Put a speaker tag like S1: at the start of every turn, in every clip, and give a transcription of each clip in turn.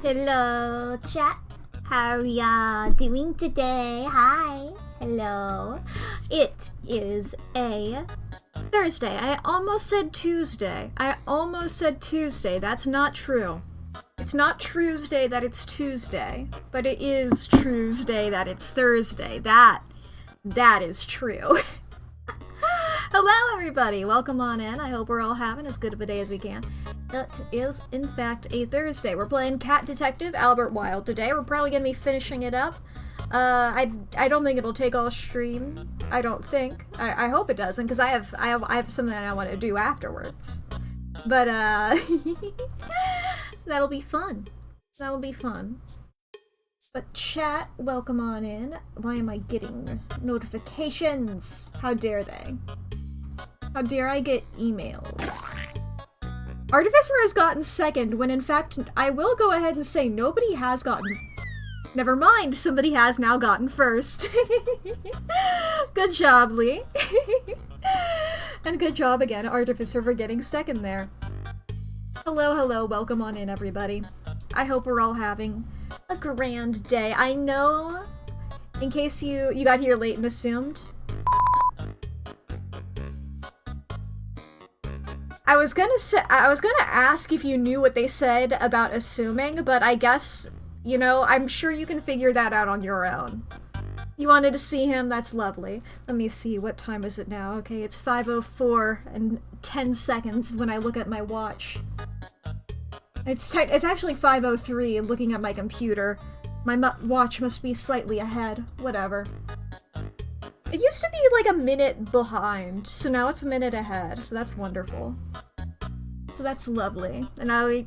S1: Hello, chat. How are ya doing today? Hi. Hello. It is a Thursday. I almost said Tuesday. That's not true. It's not Tuesday that it's Tuesday, but it is Tuesday that it's Thursday. That is true. Hello, everybody. Welcome on in. I hope we're all having as good of a day as we can. It is, in fact, a Thursday. We're playing Cat Detective Albert Wilde today. We're probably going to be finishing it up. I don't think it'll take all stream. I don't think. I hope it doesn't, because I have something I want to do afterwards. But, that'll be fun. But chat, welcome on in. Why am I getting notifications? How dare they? How dare I get emails? Artificer has gotten second, when in fact, I will go ahead and say nobody has gotten... Never mind, somebody has now gotten first. Good job, Lee. And good job again, Artificer, for getting second there. Hello, welcome on in, everybody. I hope we're all having a grand day. I know, in case you got here late and assumed, I was gonna ask if you knew what they said about assuming, but I guess, you know, I'm sure you can figure that out on your own. You wanted to see him? That's lovely. Let me see, what time is it now? Okay, it's 5:04 and 10 seconds when I look at my watch. It's actually 5:03 looking at my computer. My watch must be slightly ahead. Whatever. It used to be like a minute behind, so now it's a minute ahead, so that's wonderful. So that's lovely. And I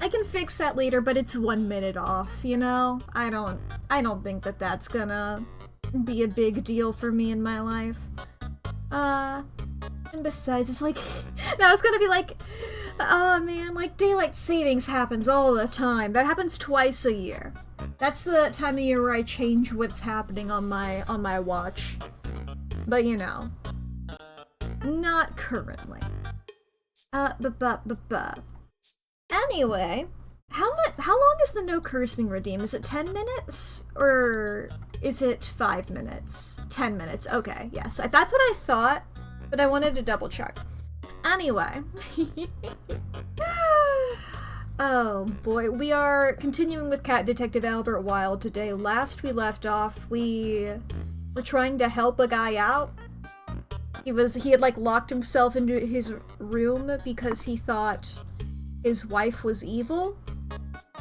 S1: can fix that later, but it's 1 minute off, you know? I don't think that that's gonna be a big deal for me in my life. And besides, it's like, now it's gonna be like, oh man, like daylight savings happens all the time. That happens twice a year. That's the time of year where I change what's happening on my watch. But you know, not currently. Anyway, how long is the no cursing redeem? Is it 10 minutes? Or is it 5 minutes? 10 minutes, okay, yes. That's what I thought, but I wanted to double check. Anyway. Oh boy, we are continuing with Cat Detective Albert Wilde today. Last we left off, we were trying to help a guy out. He had like locked himself into his room because he thought his wife was evil.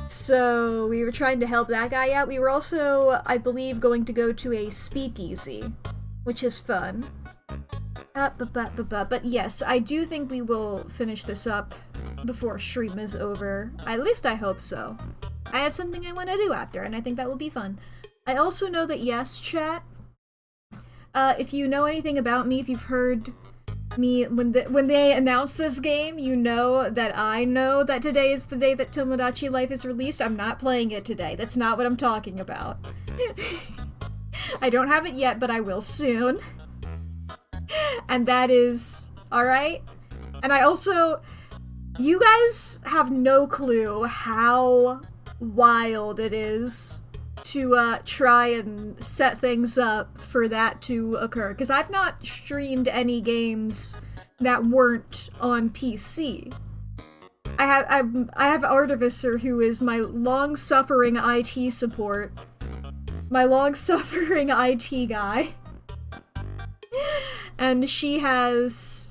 S1: So we were trying to help that guy out. We were also, I believe, going to go to a speakeasy, which is fun. But yes, I do think we will finish this up before stream is over. At least I hope so. I have something I want to do after, and I think that will be fun. I also know that, yes, chat, if you know anything about me, if you've heard me, when they announced this game, you know that I know that today is the day that Tomodachi Life is released. I'm not playing it today. That's not what I'm talking about. I don't have it yet, but I will soon. And that is alright. And I also, you guys have no clue how wild it is to try and set things up for that to occur, because I've not streamed any games that weren't on PC. I have Artificer, who is my long-suffering IT support, my long-suffering IT guy. And she has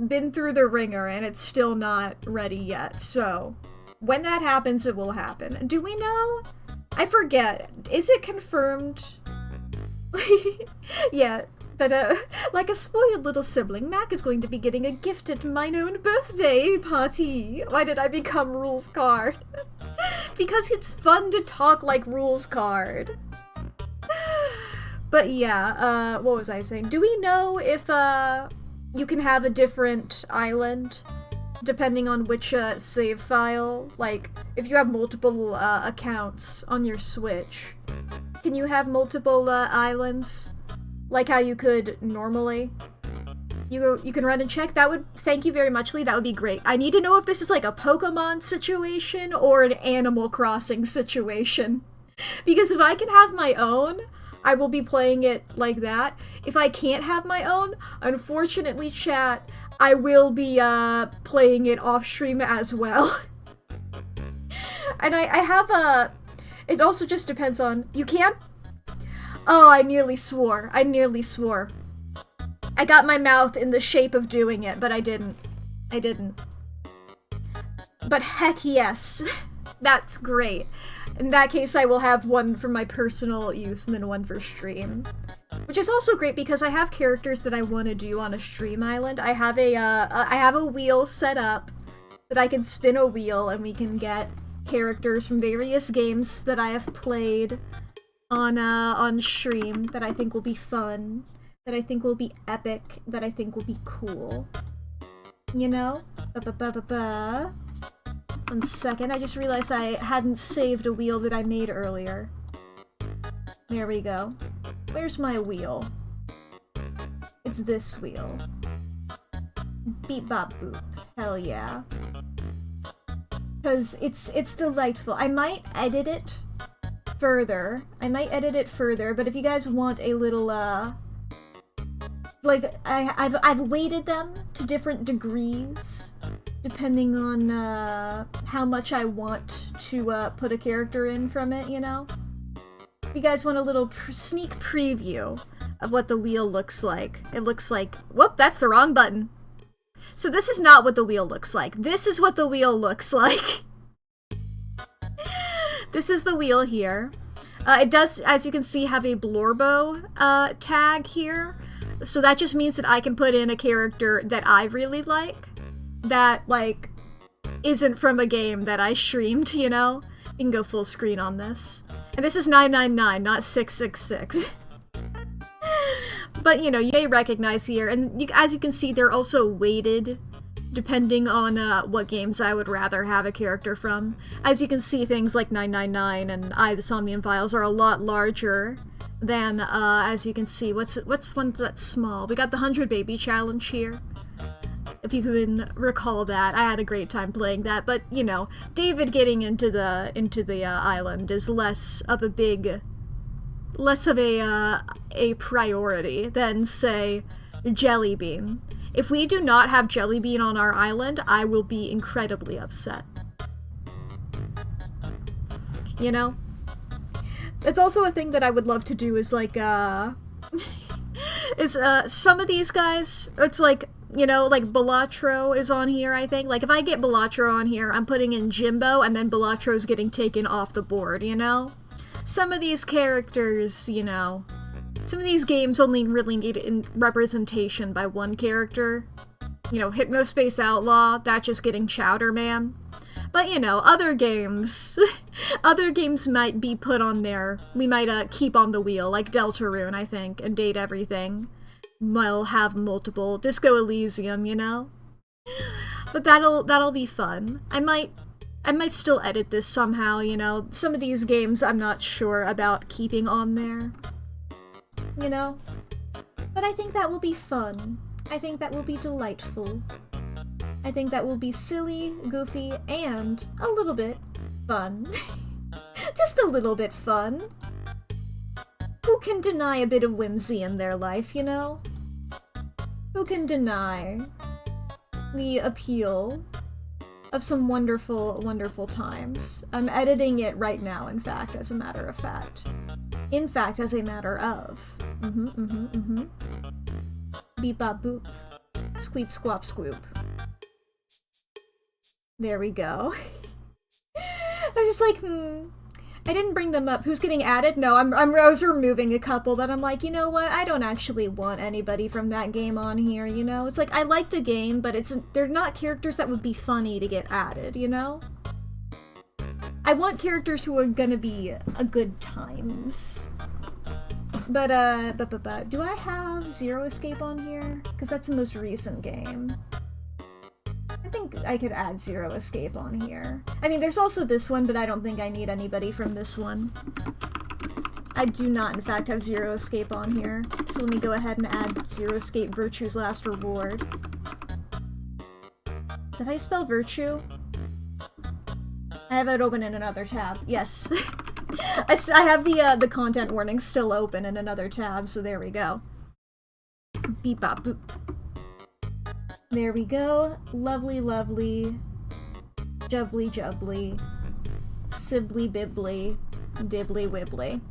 S1: been through the ringer, and it's still not ready yet, so when that happens, it will happen. Do we know? I forget. Is it confirmed? Yeah, that, like a spoiled little sibling, Mack is going to be getting a gift at mine own birthday party. Why did I become Rules Card? Because it's fun to talk like Rules Card. But yeah, what was I saying? Do we know if, you can have a different island depending on which, save file? Like, if you have multiple, accounts on your Switch, can you have multiple, islands? Like how you could normally? You can run and check. That would, thank you very much, Lee. That would be great. I need to know if this is like a Pokemon situation or an Animal Crossing situation. Because if I can have my own, I will be playing it like that. If I can't have my own, unfortunately, chat, I will be playing it off stream as well. And I have a... It also just depends on... You can? Oh, I nearly swore. I nearly swore. I got my mouth in the shape of doing it, but I didn't. I didn't. But heck yes. That's great. In that case, I will have one for my personal use and then one for stream. Which is also great because I have characters that I want to do on a stream island. I have a wheel set up that I can spin a wheel and we can get characters from various games that I have played on stream that I think will be fun, that I think will be epic, that I think will be cool. You know? One second, I just realized I hadn't saved a wheel that I made earlier. There we go. Where's my wheel? It's this wheel. Beep bop boop. Hell yeah. Because it's delightful. I might edit it further. But if you guys want a little, like, I've weighted them to different degrees, depending on, how much I want to, put a character in from it, you know? If you guys want a little sneak preview of what the wheel looks like, it looks like... Whoop, that's the wrong button. So this is not what the wheel looks like. This is what the wheel looks like. This is the wheel here. It does, as you can see, have a Blorbo tag here. So that just means that I can put in a character that I really like. That, like, isn't from a game that I streamed, you know? You can go full screen on this. And this is 999, not 666. But, you know, you may recognize here, and as you can see, they're also weighted depending on what games I would rather have a character from. As you can see, things like 999 and I, the Somnium Files are a lot larger than, as you can see, what's one that's small? We got the 100 Baby Challenge here. If you can recall that, I had a great time playing that, but, you know, David getting into the island is less of a priority than, say, Jellybean. If we do not have Jellybean on our island, I will be incredibly upset. You know? It's also a thing that I would love to do is, like, some of these guys, it's like, you know, like Balatro is on here, I think. Like, if I get Balatro on here, I'm putting in Jimbo, and then Balatro's getting taken off the board, you know? Some of these characters, you know, some of these games only really need representation by one character. You know, Hypnospace Outlaw, that's just getting Chowder Man. But, you know, other games, other games might be put on there. We might keep on the wheel, like Deltarune, I think, and Date Everything. We'll have multiple. Disco Elysium, you know? But that'll be fun. I might still edit this somehow, you know? Some of these games I'm not sure about keeping on there. You know? But I think that will be fun. I think that will be delightful. I think that will be silly, goofy, and a little bit fun. Just a little bit fun. Who can deny a bit of whimsy in their life, you know? Who can deny the appeal of some wonderful, wonderful times? I'm editing it right now, in fact, as a matter of fact. In fact, as a matter of. Beep bop boop. Squeep squop squoop. There we go. I was just like, I didn't bring them up. Who's getting added? No, I was removing a couple, but I'm like, you know what? I don't actually want anybody from that game on here, you know? It's like, I like the game, but they're not characters that would be funny to get added, you know? I want characters who are gonna be a good times. But, do I have Zero Escape on here? Because that's the most recent game. I think I could add Zero Escape on here. I mean, there's also this one, but I don't think I need anybody from this one. I do not, in fact, have Zero Escape on here. So let me go ahead and add Zero Escape Virtue's Last Reward. Is that how you spell virtue? I have it open in another tab. Yes. I have the content warning still open in another tab, so there we go. Beep bop boop. There we go. Lovely, lovely. Jubbly, jubbly. Sibbly, bibbly. Dibbly, wibbly.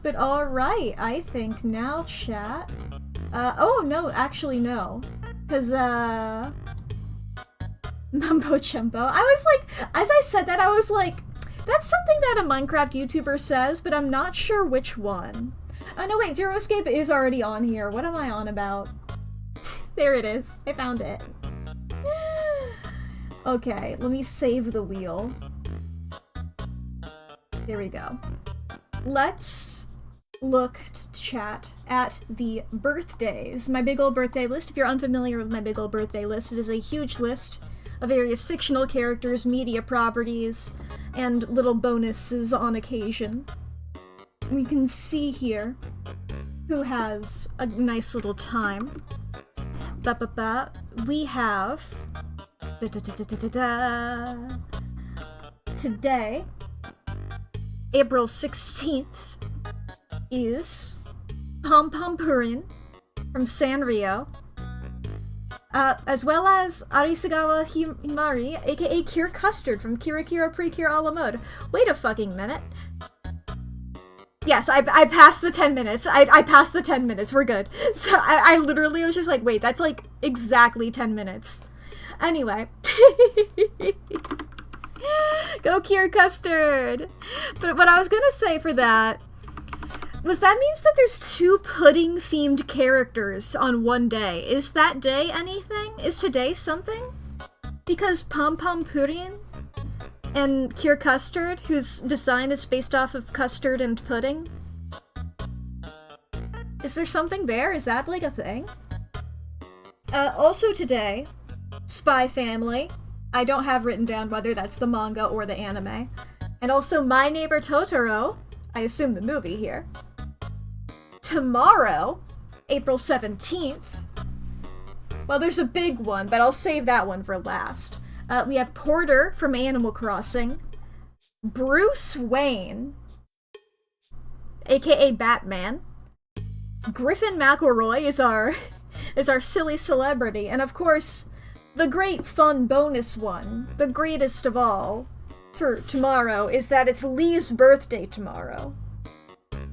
S1: But alright, I think now, chat. Oh, no, actually, no. Because, Mumbo Jumbo. I was like, as I said that, I was like, that's something that a Minecraft YouTuber says, but I'm not sure which one. Oh, no, wait, Zero Escape is already on here. What am I on about? There it is. I found it. Okay, let me save the wheel. There we go. Let's look, chat, at the birthdays. My big old birthday list. If you're unfamiliar with my big old birthday list, it is a huge list of various fictional characters, media properties, and little bonuses on occasion. We can see here who has a nice little time. We have... Today, April 16th, is Pom Pom Purin from Sanrio, as well as Arisagawa Himari, aka Cure Custard from Kira Kira Precure a la Mode. Wait a fucking minute. Yes, I passed the 10 minutes. I passed the 10 minutes. We're good. So I literally was just like, wait, that's like exactly 10 minutes. Anyway. Go Cure Custard! But what I was gonna say for that was that means that there's 2 pudding-themed characters on one day. Is that day anything? Is today something? Because Pom Pom Purin and Cure Custard, whose design is based off of custard and pudding? Is there something there? Is that like a thing? Also today, Spy Family. I don't have written down whether that's the manga or the anime. And also My Neighbor Totoro, I assume the movie here. Tomorrow, April 17th, well, there's a big one, but I'll save that one for last. We have Porter from Animal Crossing, Bruce Wayne, aka Batman, Griffin McElroy is our silly celebrity, and of course, the great fun bonus one, the greatest of all, for tomorrow, is that it's Lee's birthday tomorrow.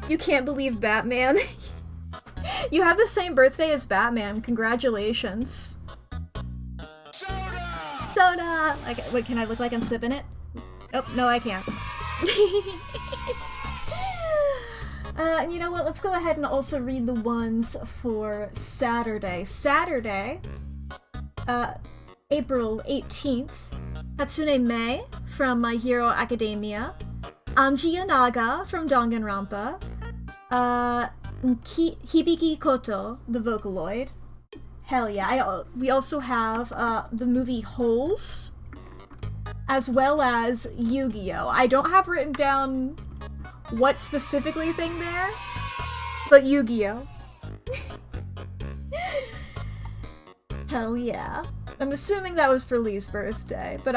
S1: You can't believe Batman. You have the same birthday as Batman. Congratulations. Soda! Soda! Like, wait, can I look like I'm sipping it? Oh, no, I can't. And you know what? Let's go ahead and also read the ones for Saturday. Saturday, April 18th, Hatsune Mei from My Hero Academia, Anji Yanaga from Danganronpa, Hibiki Koto, the Vocaloid. Hell yeah. We also have the movie Holes, as well as Yu-Gi-Oh! I don't have written down what specifically thing there, but Yu-Gi-Oh! Hell yeah. I'm assuming that was for Lee's birthday, but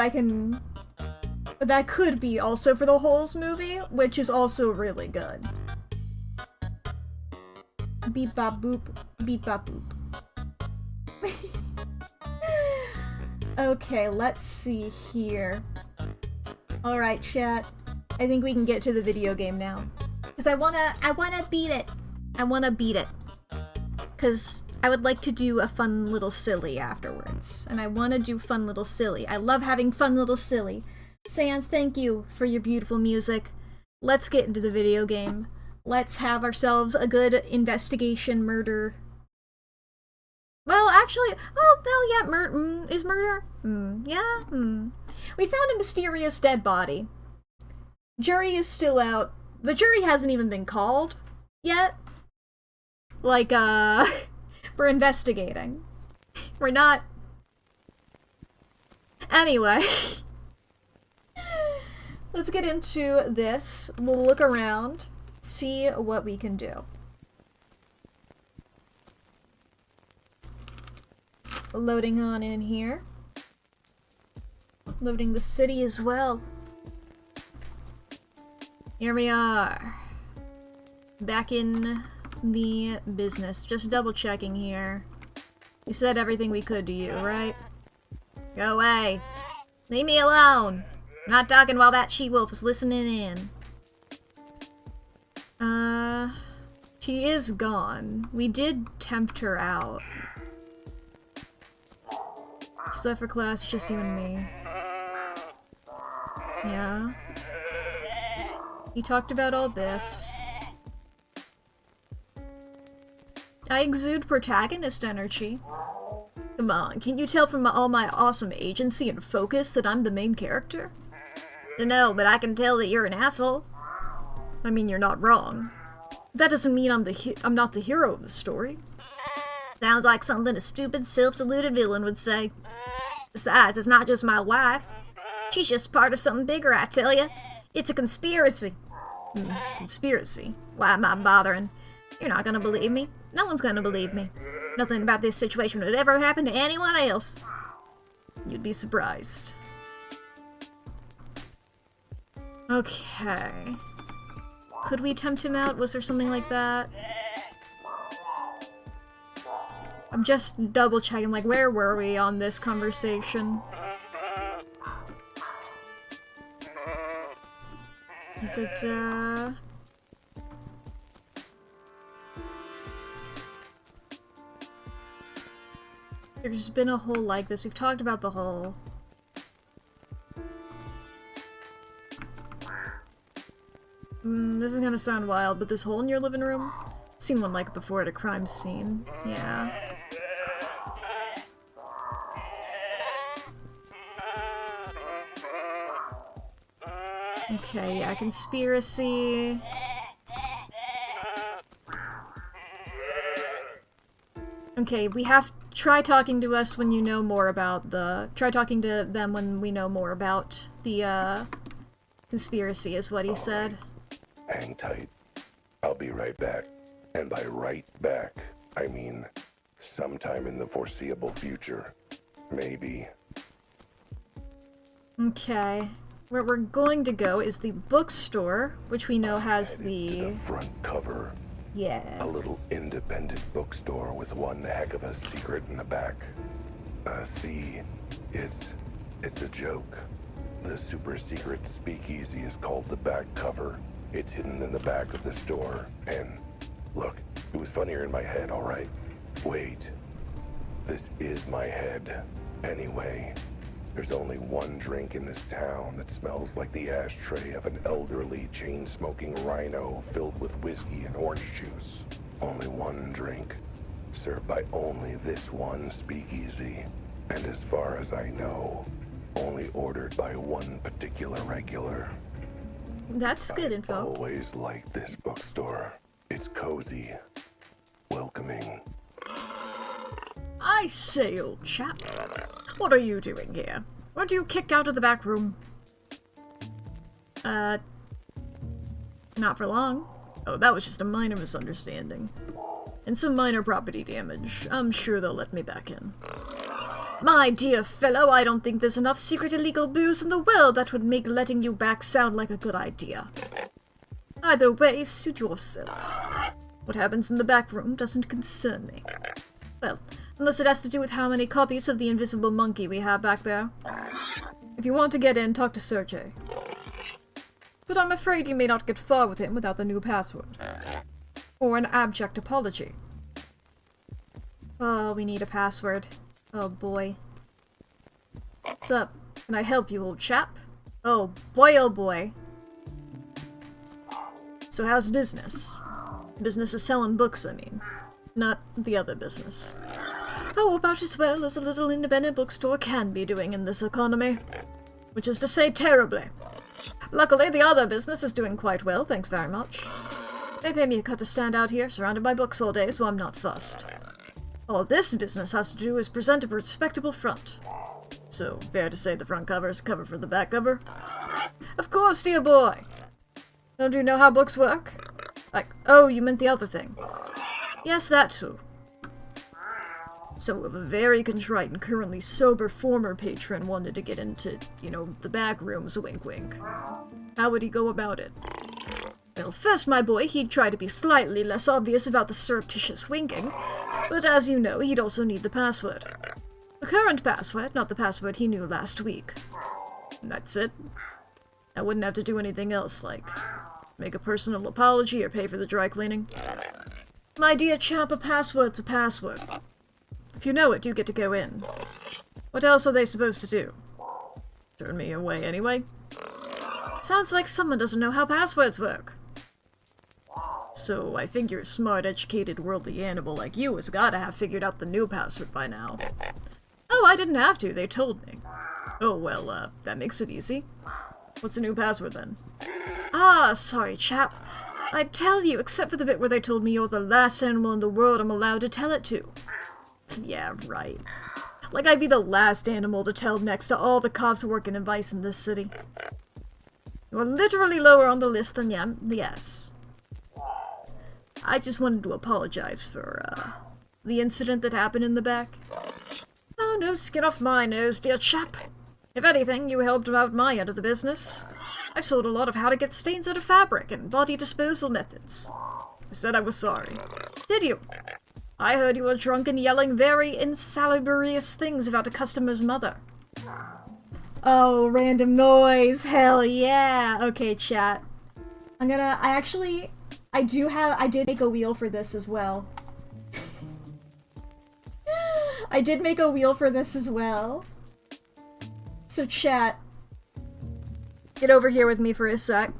S1: that could be also for the Holes movie, which is also really good. Beep bop boop, beep bop boop. Okay, let's see here. Alright, chat. I think we can get to the video game now. Because I wanna beat it. I wanna beat it. Because I would like to do a fun little silly afterwards. And I wanna do fun little silly. I love having fun little silly. Sans, thank you for your beautiful music. Let's get into the video game. Let's have ourselves a good investigation murder. Well, actually, oh, no, yeah, is murder? Yeah, We found a mysterious dead body. Jury is still out. The jury hasn't even been called yet. Like, we're investigating. We're not... Anyway. Let's get into this. We'll look around, see what we can do. Loading on in here. Loading the city as well. Here we are. Back in the business. Just double checking here. We said everything we could to you, right? Go away. Leave me alone. I'm not talking while that she-wolf is listening in. She is gone. We did tempt her out. She's left for class, it's just you and me. Yeah. You talked about all this. I exude protagonist energy. Come on, can you tell from all my awesome agency and focus that I'm the main character? No, but I can tell that you're an asshole. I mean, you're not wrong. That doesn't mean I'm not the hero of the story. Sounds like something a stupid, self-deluded villain would say. Besides, it's not just my wife. She's just part of something bigger, I tell you. It's a conspiracy. Conspiracy? Why am I bothering? You're not gonna believe me. No one's gonna believe me. Nothing about this situation would ever happen to anyone else. You'd be surprised. Okay. Could we tempt him out? Was there something like that? I'm just double checking, like, where were we on this conversation? There's been a hole like this. We've talked about the hole. This is gonna sound wild, but this hole in your living room? Seen one like it before at a crime scene. Yeah. Okay, yeah, conspiracy. Okay, we have try talking to us when you know more about the... Try talking to them when we know more about the, conspiracy, is what he said.
S2: Hang tight. I'll be right back. And by right back, I mean sometime in the foreseeable future. Maybe.
S1: Okay. Where we're going to go is the bookstore, which we know has
S2: To
S1: the
S2: front cover.
S1: Yeah.
S2: A little independent bookstore with one heck of a secret in the back. See, it's a joke. The super secret speakeasy is called the back cover. It's hidden in the back of the store, and look, it was funnier in my head, alright? Wait. This is my head. Anyway, there's only one drink in this town that smells like the ashtray of an elderly, chain-smoking Rhino filled with whiskey and orange juice. Only one drink, served by only this one speakeasy. And as far as I know, only ordered by one particular regular.
S1: That's good info.
S2: I always liked this bookstore. It's cozy, welcoming.
S1: I say, old chap, what are you doing here? Weren't you kicked out of the back room? Not for long. Oh, that was just a minor misunderstanding. And some minor property damage. I'm sure they'll let me back in. My dear fellow, I don't think there's enough secret illegal booze in the world that would make letting you back sound like a good idea. Either way, suit yourself. What happens in the back room doesn't concern me. Well, unless it has to do with how many copies of the invisible monkey we have back there. If you want to get in, talk to Sergey. But I'm afraid you may not get far with him without the new password. Or an abject apology. Oh, we need a password. Oh boy. What's up? Can I help you, old chap? Oh boy. So how's business? Business is selling books, I mean. Not the other business. Oh, about as well as a little independent bookstore can be doing in this economy. Which is to say, terribly. Luckily, the other business is doing quite well, thanks very much. They pay me a cut to stand out here, surrounded by books all day, so I'm not fussed. All this business has to do is present a respectable front. So, fair to say the front cover is cover for the back cover? Of course, course, dear boy. Don't you know how books work? Like, oh, you meant the other thing. Yes, that too. So if a very contrite and currently sober former patron wanted to get into, you know, the back rooms, wink wink, how would he go about it? Well, first, my boy, he'd try to be slightly less obvious about the surreptitious winking, but as you know, he'd also need the password. The current password, not the password he knew last week. And that's it. I wouldn't have to do anything else, like make a personal apology or pay for the dry cleaning. My dear chap, a password's a password. If you know it, you get to go in. What else are they supposed to do? Turn me away anyway? Sounds like someone doesn't know how passwords work. So I figure a smart, educated, worldly animal like you has gotta have figured out the new password by now. Oh, I didn't have to, they told me. Oh, well, that makes it easy. What's a new password then? Ah, sorry, chap. I'd tell you, except for the bit where they told me you're the last animal in the world I'm allowed to tell it to. Yeah, right. Like I'd be the last animal to tell next to all the cops working in vice in this city. You're literally lower on the list than yes. I just wanted to apologize for, the incident that happened in the back. Oh, no skin off my nose, dear chap. If anything, you helped out my end of the business. I sold a lot of how to get stains out of fabric and body disposal methods. I said I was sorry. Did you? I heard you were drunk and yelling very insalubrious things about a customer's mother. Oh, random noise. Hell yeah. Okay, chat. I did make a wheel for this as well. I did make a wheel for this as well. So chat, get over here with me for a sec.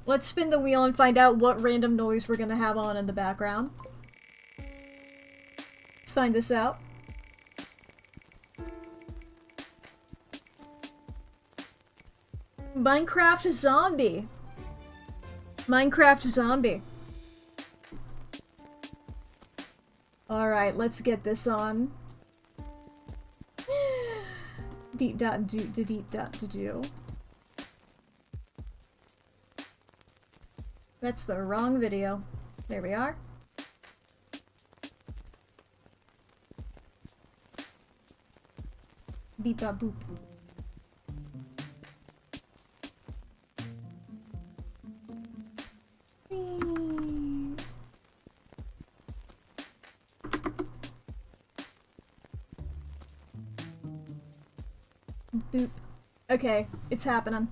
S1: Let's spin the wheel and find out what random noise we're gonna have on in the background. Let's find this out. Minecraft zombie. Minecraft zombie. Alright, let's get this on. Deep dot do deep dot to do. That's the wrong video. There we are. Beep dot boop. Boop. Okay, it's happening.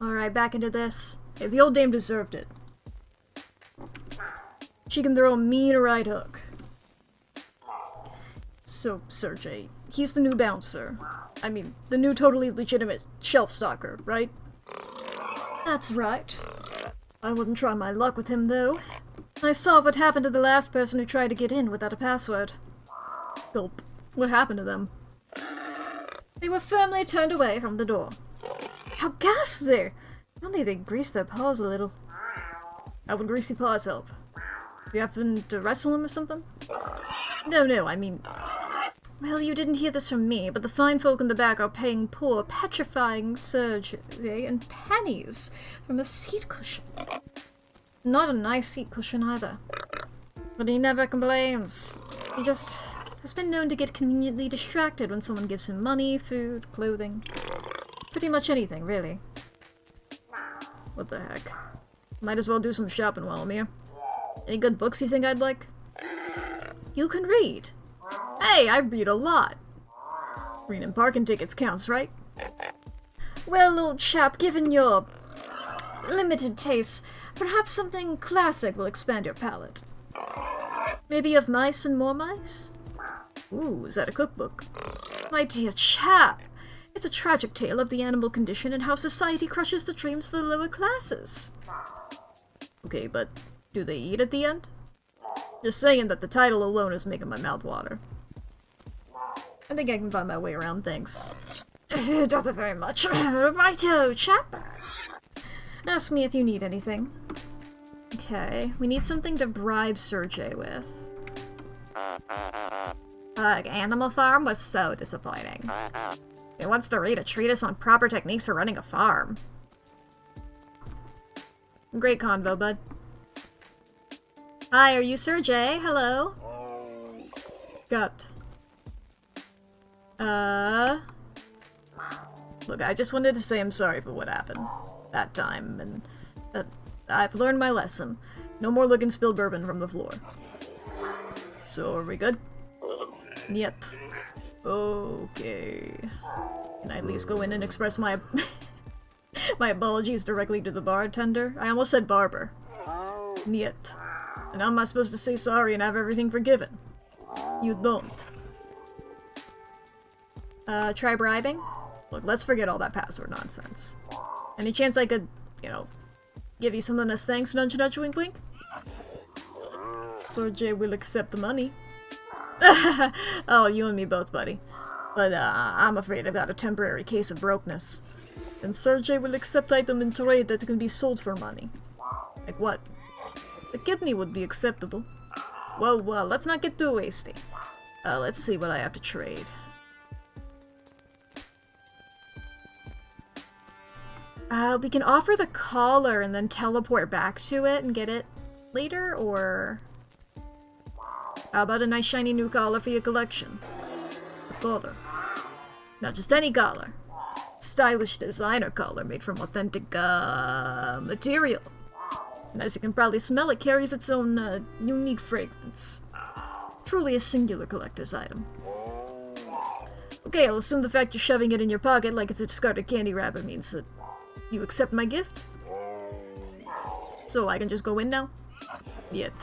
S1: Alright, back into this. Hey, the old dame deserved it. She can throw a mean right hook. So, Sergey, he's the new bouncer. I mean, the new totally legitimate shelf stalker, right? That's right. I wouldn't try my luck with him, though. I saw what happened to the last person who tried to get in without a password. Gulp. What happened to them? They were firmly turned away from the door. How ghastly! If only they greased their paws a little. How would greasy paws help? You happen to wrestle him or something? No, I mean... Well, you didn't hear this from me, but the fine folk in the back are paying poor, petrifying Sergey in pennies from a seat cushion. Not a nice seat cushion either. But he never complains. He just has been known to get conveniently distracted when someone gives him money, food, clothing. Pretty much anything, really. What the heck? Might as well do some shopping while I'm here. Any good books you think I'd like? You can read. Hey, I read a lot. Reading parking tickets counts, right? Well, old chap, given your limited tastes, perhaps something classic will expand your palate. Maybe Of Mice and More Mice? Ooh, is that a cookbook? My dear chap, it's a tragic tale of the animal condition and how society crushes the dreams of the lower classes. Okay, but do they eat at the end? Just saying that the title alone is making my mouth water. I think I can find my way around things. Doesn't very much. Righto, chap. Ask me if you need anything. Okay, we need something to bribe Sergey with. Animal Farm was so disappointing. It wants to read a treatise on proper techniques for running a farm. Great convo, bud. Hi, are you Sir J? Hello? Got. Look, I just wanted to say I'm sorry for what happened that time, and that I've learned my lesson. No more looking spilled bourbon from the floor. So, are we good? Yet. Okay. Can I at least go in and express my my apologies directly to the bartender? I almost said barber. Yet. And how am I supposed to say sorry and have everything forgiven? You don't. Try bribing? Look, let's forget all that password nonsense. Any chance I could, give you something as thanks, nudge nudge, wink wink? Sir J will accept the money. Oh, you and me both, buddy. But, I'm afraid I've got a temporary case of brokeness. And Sir J will accept item in trade that can be sold for money. Like what? A kidney would be acceptable. Well, let's not get too wasty. Let's see what I have to trade. We can offer the collar and then teleport back to it and get it later, or... How about a nice shiny new collar for your collection? A collar. Not just any collar. Stylish designer collar made from authentic, material. And as you can probably smell, it carries its own, unique fragrance. Truly a singular collector's item. Okay, I'll assume the fact you're shoving it in your pocket like it's a discarded candy wrapper means that you accept my gift? So I can just go in now? Yet.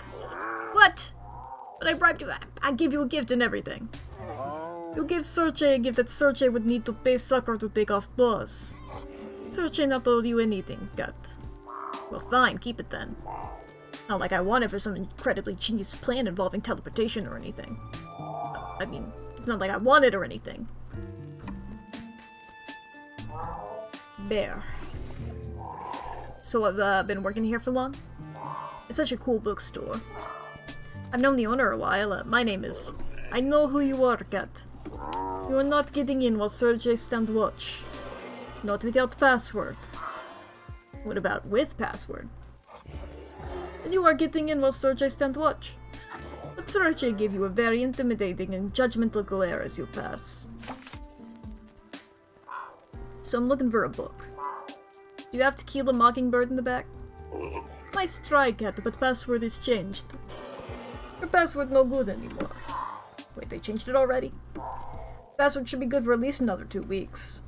S1: What? But I bribed you. I give you a gift and everything. You gave Serge a gift that Serge would need to pay Sucker to take off Buzz. Serge not told you anything, Cat. Well, fine, keep it then. Not like I want it for some incredibly genius plan involving teleportation or anything. I mean, it's not like I want it or anything. Bear. So I've been working here for long? It's such a cool bookstore. I've known the owner a while. My name is... I know who you are, Cat. You are not getting in while Sergei stand watch. Not without password. What about with password? And you are getting in while Sergei stand watch. But Sergei gave you a very intimidating and judgmental glare as you pass. So I'm looking for a book. Do you have Tequila Mockingbird in the back? Nice try, Cat, but password is changed. Your password no good anymore. Wait, they changed it already? Password should be good for at least another 2 weeks.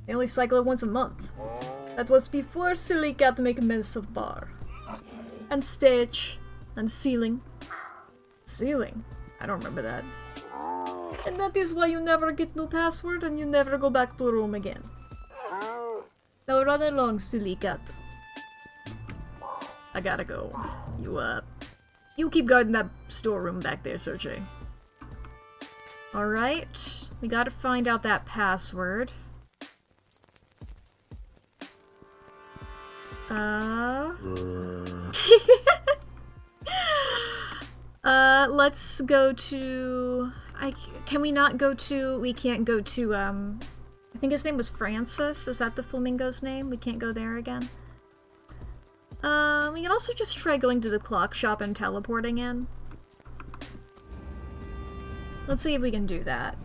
S1: They only cycle it once a month. That was before Silly Cat make a mess of bar. And stage. And ceiling. Ceiling? I don't remember that. And that is why you never get new password and you never go back to room again. Now run along, Silly Cat. I gotta go. You keep guarding that storeroom back there, Sergey. Alright. We gotta find out that password. Let's go to... Can we not go to... We can't go to, I think his name was Francis. Is that the flamingo's name? We can't go there again. We can also just try going to the clock shop and teleporting in. Let's see if we can do that.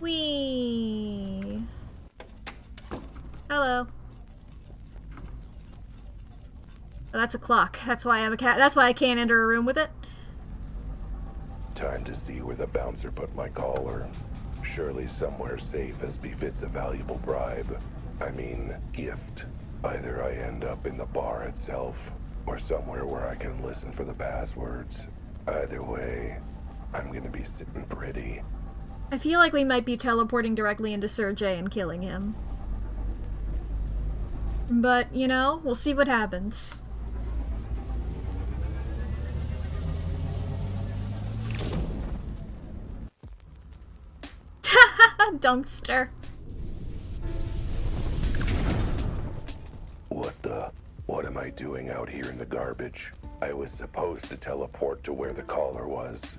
S1: Whee! Hello. Oh, that's a clock. That's why I have a cat. That's why I can't enter a room with it.
S2: Time to see where the bouncer put my collar. Surely somewhere safe as befits a valuable bribe. I mean, gift. Either I end up in the bar itself, or somewhere where I can listen for the passwords. Either way, I'm gonna be sitting pretty.
S1: I feel like we might be teleporting directly into Sergei and killing him. But, you know, we'll see what happens. Dumpster.
S2: What am I doing out here in the garbage? I was supposed to teleport to where the caller was.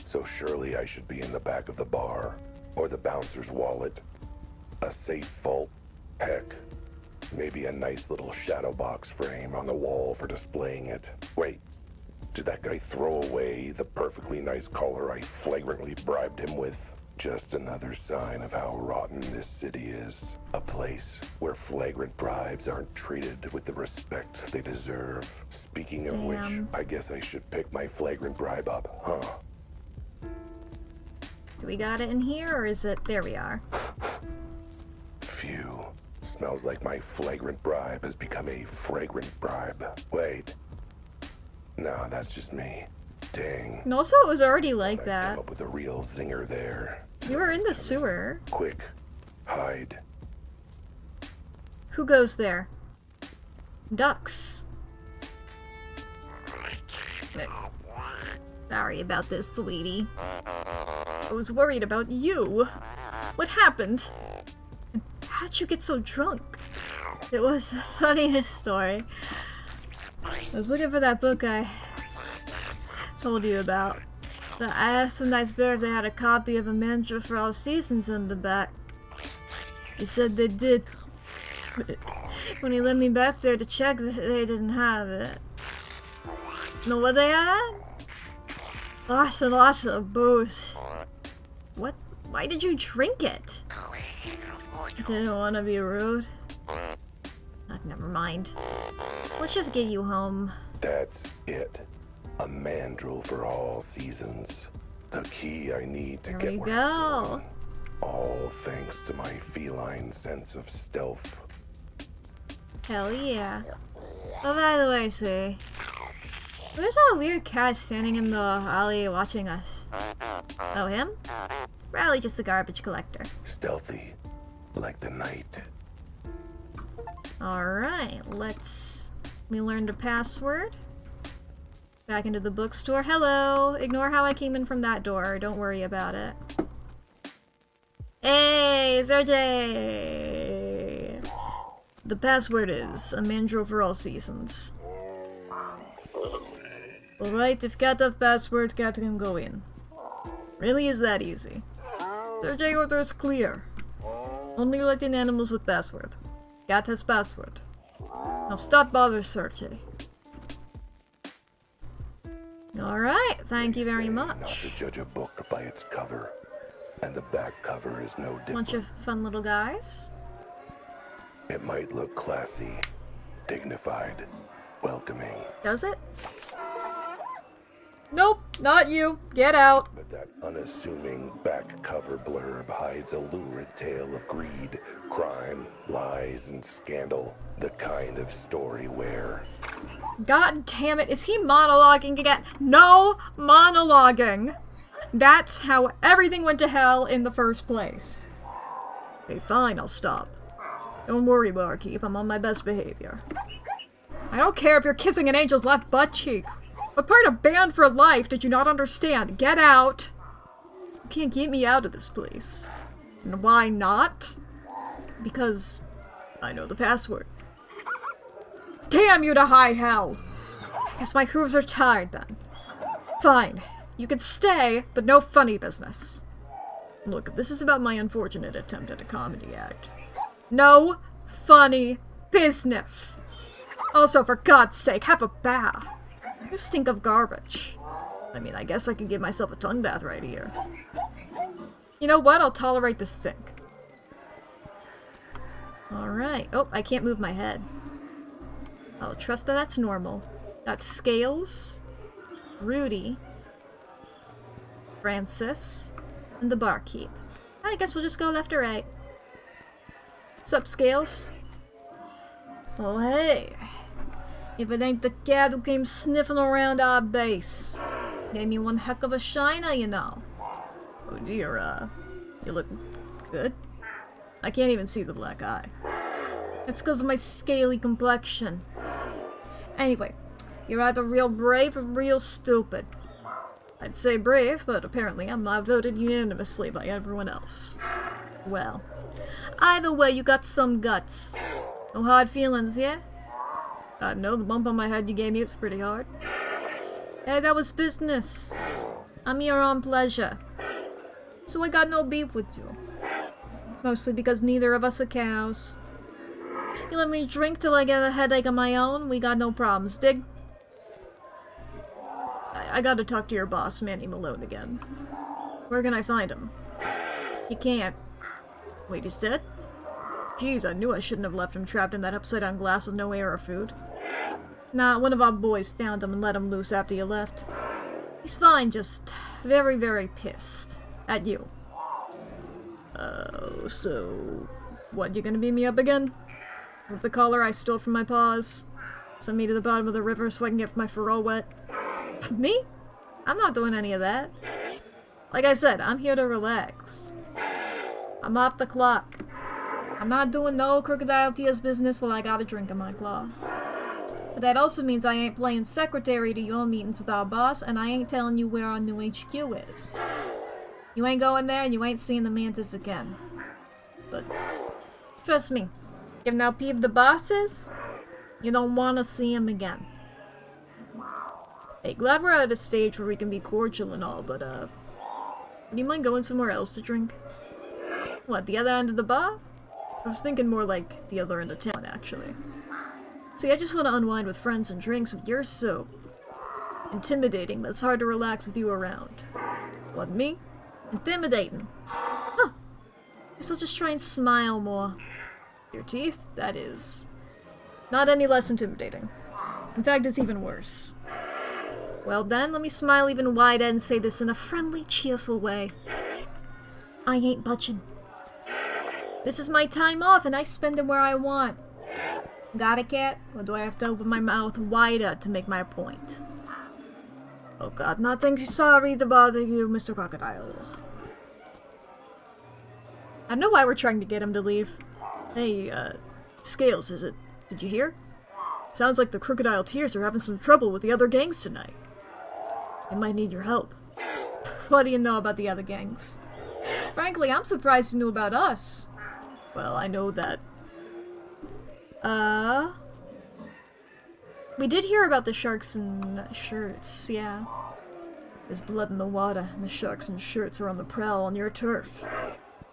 S2: So surely I should be in the back of the bar, or the bouncer's wallet. A safe vault. Heck, maybe a nice little shadow box frame on the wall for displaying it. Wait, did that guy throw away the perfectly nice collar I flagrantly bribed him with? Just another sign of how rotten this city is. A place where flagrant bribes aren't treated with the respect they deserve. Speaking of which, I guess I should pick my flagrant bribe up, huh?
S1: Do we got it in here, or is it... There we are.
S2: Phew. Smells like my flagrant bribe has become a fragrant bribe. Wait. No, that's just me. Dang.
S1: And also, it was already like
S2: I
S1: that.
S2: came up with a real zinger there.
S1: You were in the sewer.
S2: Quick. Hide.
S1: Who goes there? Ducks. Sorry about this, sweetie. I was worried about you. What happened? How did you get so drunk? It was the funniest story. I was looking for that book I told you about. I asked the nice bear if they had a copy of A Mantra for All Seasons in the back. He said they did. But when he led me back there to check, they didn't have it. Know what they had? Lots and lots of booze. What? Why did you drink it? Didn't want to be rude. Never mind. Let's just get you home.
S2: That's it. A mandrel for all seasons. The key I need to get where I'm going. All thanks to my feline sense of stealth.
S1: Hell yeah. Oh, by the way, sweetie. Where's that weird cat standing in the alley watching us? Oh, him? Probably just the garbage collector.
S2: Stealthy, like the night.
S1: Alright, let me learn the password. Back into the bookstore. Hello! Ignore how I came in from that door. Don't worry about it. Hey, Sergey! The password is A Mandrill for All Seasons. Alright, if Cat have password, Cat can go in. Really is that easy. Sergey order is clear. Only let in animals with password. Cat has password. Now stop bother Sergey. Alright, thank you very much.
S2: Not to judge a book by its cover. And the back cover is no different.
S1: Bunch of fun little guys.
S2: It might look classy, dignified, welcoming.
S1: Does it? Nope, not you. Get out.
S2: But that unassuming back cover blurb hides a lurid tale of greed, crime, lies, and scandal. The kind of story where...
S1: God damn it, is he monologuing again? No monologuing! That's how everything went to hell in the first place. Okay, fine, I'll stop. Don't worry, barkeep, I'm on my best behavior. I don't care if you're kissing an angel's left butt cheek. What part of Banned for Life did you not understand? Get out! You can't get me out of this place. And why not? Because I know the password. Damn you to high hell! I guess my hooves are tired then. Fine. You can stay, but no funny business. Look, this is about my unfortunate attempt at a comedy act. No funny business! Also, for God's sake, have a bath. You stink of garbage. I mean, I guess I can give myself a tongue bath right here. You know what? I'll tolerate the stink. Alright. Oh, I can't move my head. I'll trust that that's normal. That's Scales, Rudy, Francis, and the barkeep. I guess we'll just go left or right. What's up, Scales? Oh, hey. If it ain't the cat who came sniffing around our base. Gave me one heck of a shiner, you know. Oh dear, you look good. I can't even see the black eye. That's because of my scaly complexion. Anyway, you're either real brave or real stupid. I'd say brave, but apparently I'm outvoted unanimously by everyone else. Well, either way, you got some guts. No hard feelings, yeah? No, the bump on my head you gave me was pretty hard. Hey, that was business. I'm here on pleasure. So I got no beef with you. Mostly because neither of us are cows. You let me drink till I get a headache on my own, we got no problems, dig? I gotta talk to your boss, Manny Malone, again. Where can I find him? You can't. Wait, he's dead? Jeez, I knew I shouldn't have left him trapped in that upside-down glass with no air or food. Nah, one of our boys found him and let him loose after you left. He's fine, just very, very pissed. At you. Oh, so... What, you gonna beat me up again? With the collar I stole from my paws? Send me to the bottom of the river so I can get my fur all wet? Me? I'm not doing any of that. Like I said, I'm here to relax. I'm off the clock. I'm not doing no Crocodile Tears business while I got a drink in my claw. But that also means I ain't playing secretary to your meetings with our boss, and I ain't telling you where our new HQ is. You ain't going there, and you ain't seeing the Mantis again. But, trust me, given how peeved the boss is, you don't want to see him again. Hey, glad we're at a stage where we can be cordial and all, but, do you mind going somewhere else to drink? What, the other end of the bar? I was thinking more like the other end of town, actually. See, I just want to unwind with friends and drinks, but you're so intimidating that it's hard to relax with you around. What, me? Intimidating. Huh. Guess I'll just try and smile more. Your teeth? That is not any less intimidating. In fact, it's even worse. Well then, let me smile even wider and say this in a friendly, cheerful way. I ain't budging. This is my time off, and I spend it where I want. Got it, Cat? Or do I have to open my mouth wider to make my point? Oh god, nothing's sorry to bother you, Mr. Crocodile. I don't know why we're trying to get him to leave. Hey, Scales, is it? Did you hear? Sounds like the Crocodile Tears are having some trouble with the other gangs tonight. They might need your help. What do you know about the other gangs? Frankly, I'm surprised you knew about us. Well, I know that. We did hear about the sharks and shirts, yeah. There's blood in the water, and the sharks and shirts are on the prowl on your turf.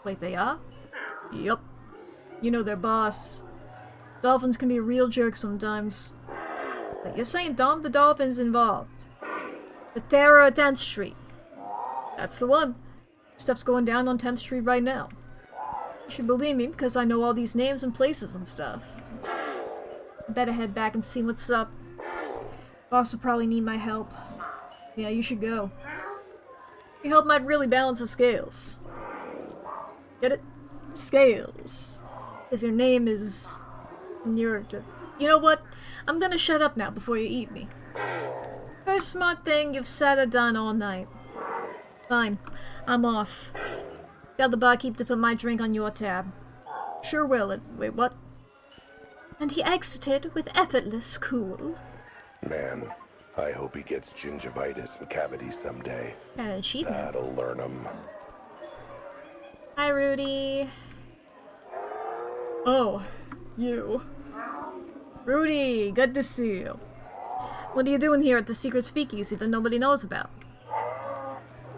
S1: Wait, they are? Yup. You know their boss. Dolphins can be a real jerk sometimes. But you're saying Dom the Dolphin's involved? The Terror of 10th Street. That's the one. Stuff's going down on 10th Street right now. You should believe me because I know all these names and places and stuff. I better head back and see what's up. Boss will probably need my help. Yeah, you should go. Your help might really balance the scales. Get it? Scales. Because your name is... You know what? I'm gonna shut up now before you eat me. First smart thing you've said or done all night. Fine. I'm off. Tell the barkeep to put my drink on your tab. Sure will. Wait, what? And he exited with effortless cool.
S2: Man, I hope he gets gingivitis and cavities someday.
S1: An achievement.
S2: That'll learn him.
S1: Hi, Rudy. Oh, you. Rudy, good to see you. What are you doing here at the secret speakeasy that nobody knows about?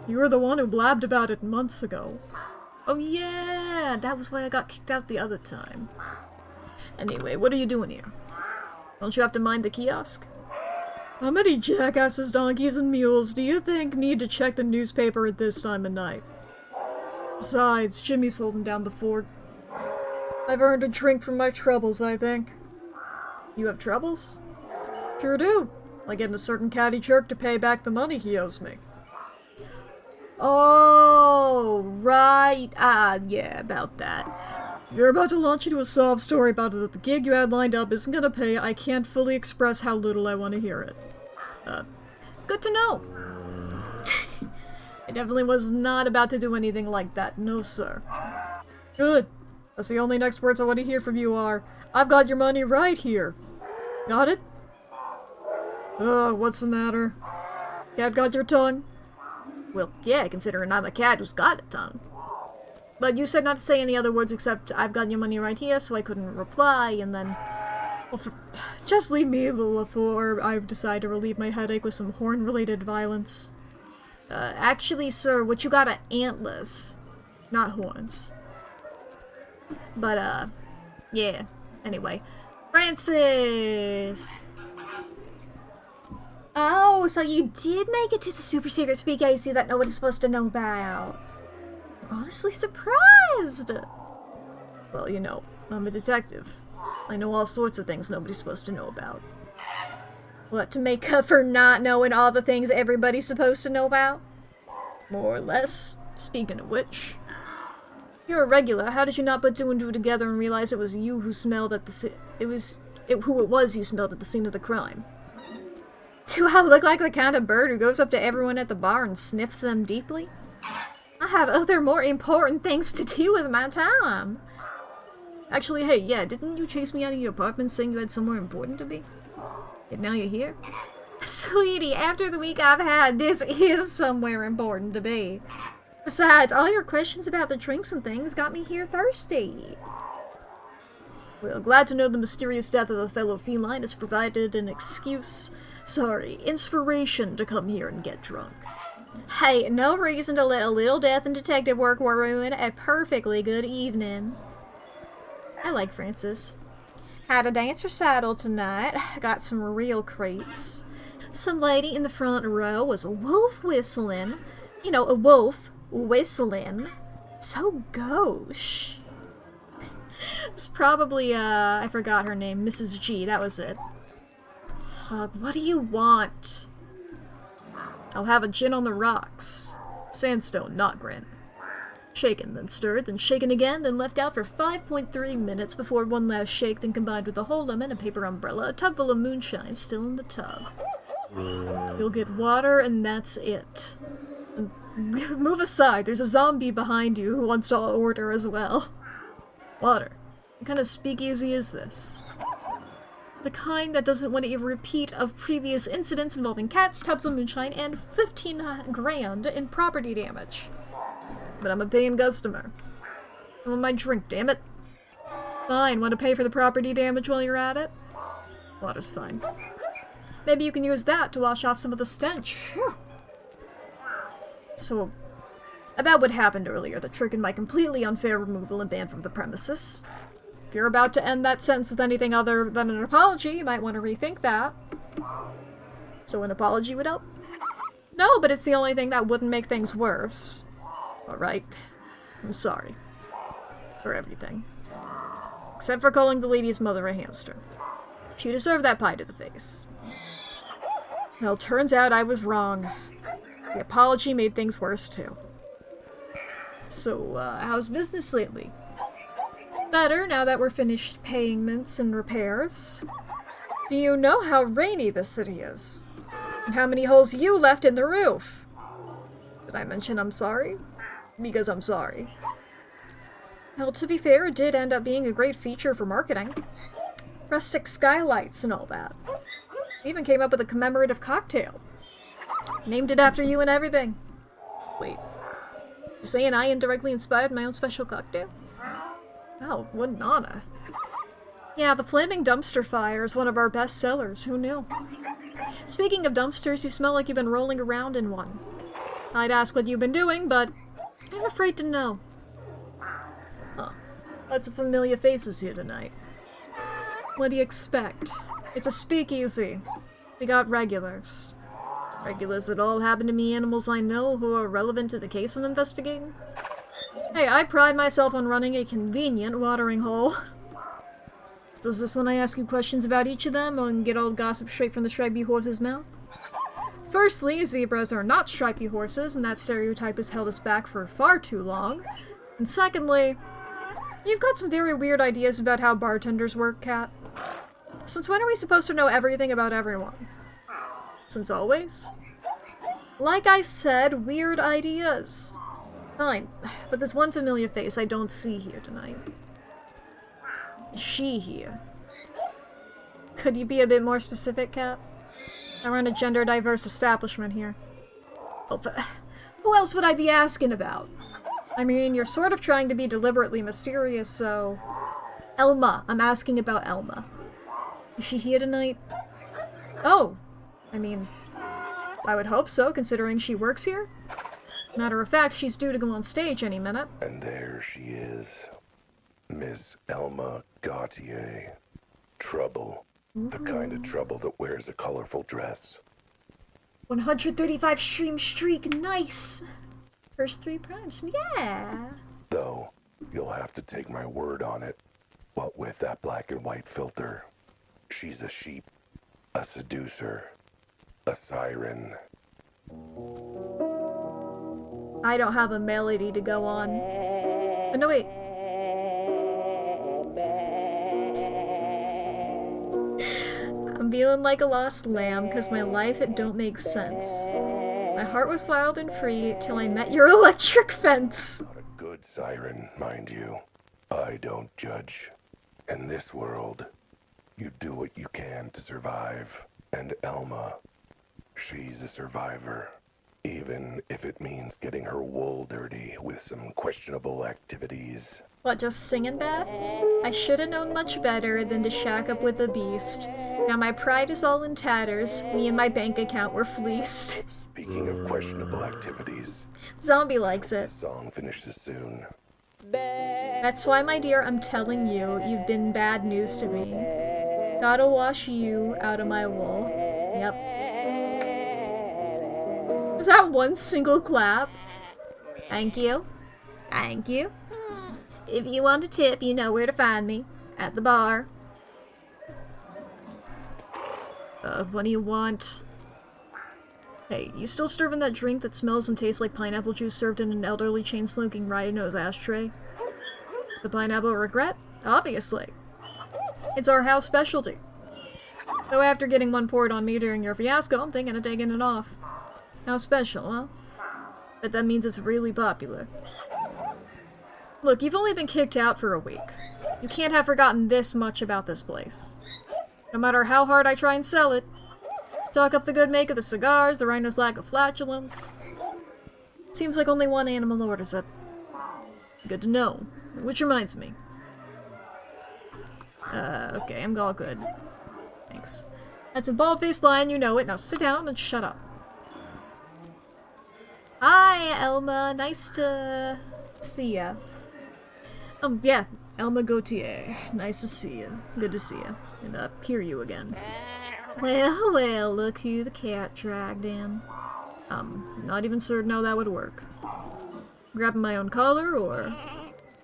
S1: You were the one who blabbed about it months ago. Oh yeah, that was why I got kicked out the other time. Anyway, what are you doing here? Don't you have to mind the kiosk? How many jackasses, donkeys, and mules do you think need to check the newspaper at this time of night? Besides, Jimmy's holding down the fort. I've earned a drink from my troubles, I think. You have troubles? Sure do. Like getting a certain catty jerk to pay back the money he owes me. Oh, right. Yeah, about that. You're about to launch into a sob story about it that the gig you had lined up isn't gonna pay. I can't fully express how little I want to hear it. Good to know. I definitely was not about to do anything like that. No, sir. Good. That's the only next words I want to hear from you are, I've got your money right here. Got it? What's the matter? Cat got your tongue? Well, yeah, considering I'm a cat who's got a tongue. But you said not to say any other words except, I've got your money right here, so I couldn't reply, and then... Well, just leave me before I decide to relieve my headache with some horn-related violence. Actually, sir, what you got are antlers, not horns. But, yeah. Anyway. Francis! Oh, so you did make it to the super secret speakeasy that nobody's supposed to know about. I'm honestly surprised! Well, you know, I'm a detective. I know all sorts of things nobody's supposed to know about. What, to make up for not knowing all the things everybody's supposed to know about? More or less. Speaking of which, you're a regular. How did you not put two and two together and realize it was you who smelled at the who it was you smelled at the scene of the crime? Do I look like the kind of bird who goes up to everyone at the bar and sniffs them deeply? I have other more important things to do with my time. Actually, hey, yeah, didn't you chase me out of your apartment saying you had somewhere important to be? And now you're here? Sweetie, after the week I've had, this is somewhere important to be. Besides, all your questions about the drinks and things got me here thirsty. Well, glad to know the mysterious death of a fellow feline has provided an inspiration to come here and get drunk. Hey, no reason to let a little death and detective work ruin a perfectly good evening. I like Francis. Had a dance recital tonight. Got some real creeps. Some lady in the front row was a wolf whistling. You know, a wolf whistling. So gauche. It's probably, I forgot her name. Mrs. G, that was it. What do you want? I'll have a gin on the rocks. Sandstone, not granite. Shaken, then stirred, then shaken again, then left out for 5.3 minutes before one last shake, then combined with a whole lemon, a paper umbrella, a tub full of moonshine still in the tub. You'll get water, and that's it. And move aside, there's a zombie behind you who wants to order as well. Water. What kind of speakeasy is this? The kind that doesn't want a repeat of previous incidents involving cats, tubs of moonshine, and 15 grand in property damage. But I'm a paying customer. I want my drink, damn it. Fine, want to pay for the property damage while you're at it? Water's fine. Maybe you can use that to wash off some of the stench. Phew. So, about what happened earlier that triggered my completely unfair removal and ban from the premises. If you're about to end that sentence with anything other than an apology, you might want to rethink that. So an apology would help? No, but it's the only thing that wouldn't make things worse. Alright, I'm sorry. For everything. Except for calling the lady's mother a hamster. She deserved that pie to the face. Well, turns out I was wrong. The apology made things worse, too. So, how's business lately? Better, now that we're finished payments and repairs. Do you know how rainy this city is? And how many holes you left in the roof? Did I mention I'm sorry? Because I'm sorry. Well, to be fair, it did end up being a great feature for marketing. Rustic skylights and all that. Even came up with a commemorative cocktail. Named it after you and everything. Wait, you saying I indirectly inspired my own special cocktail? Oh, what an honor. Yeah, the Flaming Dumpster Fire is one of our best sellers, who knew? Speaking of dumpsters, you smell like you've been rolling around in one. I'd ask what you've been doing, but I'm afraid to know. Oh, lots of familiar faces here tonight. What do you expect? It's a speakeasy. We got regulars. Regulars that all happen to be animals I know who are relevant to the case I'm investigating. Hey, I pride myself on running a convenient watering hole. So is this when I ask you questions about each of them and get all the gossip straight from the stripy horse's mouth? Firstly, zebras are not stripy horses, and that stereotype has held us back for far too long. And secondly, you've got some very weird ideas about how bartenders work, Cat. Since when are we supposed to know everything about everyone? Since always? Like I said, weird ideas. Fine, but there's one familiar face I don't see here tonight. Is she here? Could you be a bit more specific, Cat? I run a gender-diverse establishment here. Oh, but who else would I be asking about? I mean, you're sort of trying to be deliberately mysterious, so... Elma. I'm asking about Elma. Is she here tonight? Oh, I mean, I would hope so, considering she works here. Matter of fact, she's due to go on stage any minute.
S2: And there she is. Miss Elma Gautier. Trouble. The kind of trouble that wears a colorful dress.
S1: 135 stream streak, nice! First 3 primes, yeah!
S2: Though, you'll have to take my word on it. What with that black and white filter, she's a sheep, a seducer, a siren.
S1: I don't have a melody to go on. Oh, no, wait. I'm feeling like a lost lamb, cause my life, it don't make sense. My heart was wild and free till I met your electric fence.
S2: Not a good siren, mind you. I don't judge. In this world, you do what you can to survive. And Elma, she's a survivor. Even if it means getting her wool dirty with some questionable activities.
S1: What, just singing bad? I should've known much better than to shack up with a beast. Now my pride is all in tatters. Me and my bank account were fleeced.
S2: Speaking of questionable activities,
S1: Zombie likes it.
S2: the song finishes soon.
S1: That's why, my dear, I'm telling you, you've been bad news to me. Gotta wash you out of my wool. Yep. Was that one single clap? Thank you. Thank you. If you want a tip, you know where to find me. At the bar. What do you want? Hey, you still serving that drink that smells and tastes like pineapple juice served in an elderly chain-smoking Rhino's ashtray? The pineapple regret? Obviously. It's our house specialty. Though after getting one poured on me during your fiasco, I'm thinking of taking it off. How special, huh? But that means it's really popular. Look, you've only been kicked out for a week. You can't have forgotten this much about this place. No matter how hard I try and sell it. Talk up the good make of the cigars, the Rhino's lack of flatulence. Seems like only one animal orders it. Good to know. Which reminds me. Okay, I'm all good. Thanks. That's a bald-faced lion, you know it. Now sit down and shut up. Hi, Elma. Nice to see ya. Yeah, Elma Gautier. Nice to see ya. Good to see ya. And, hear you again. Well, well, look who the cat dragged in. Not even certain how that would work. Grabbing my own collar, or...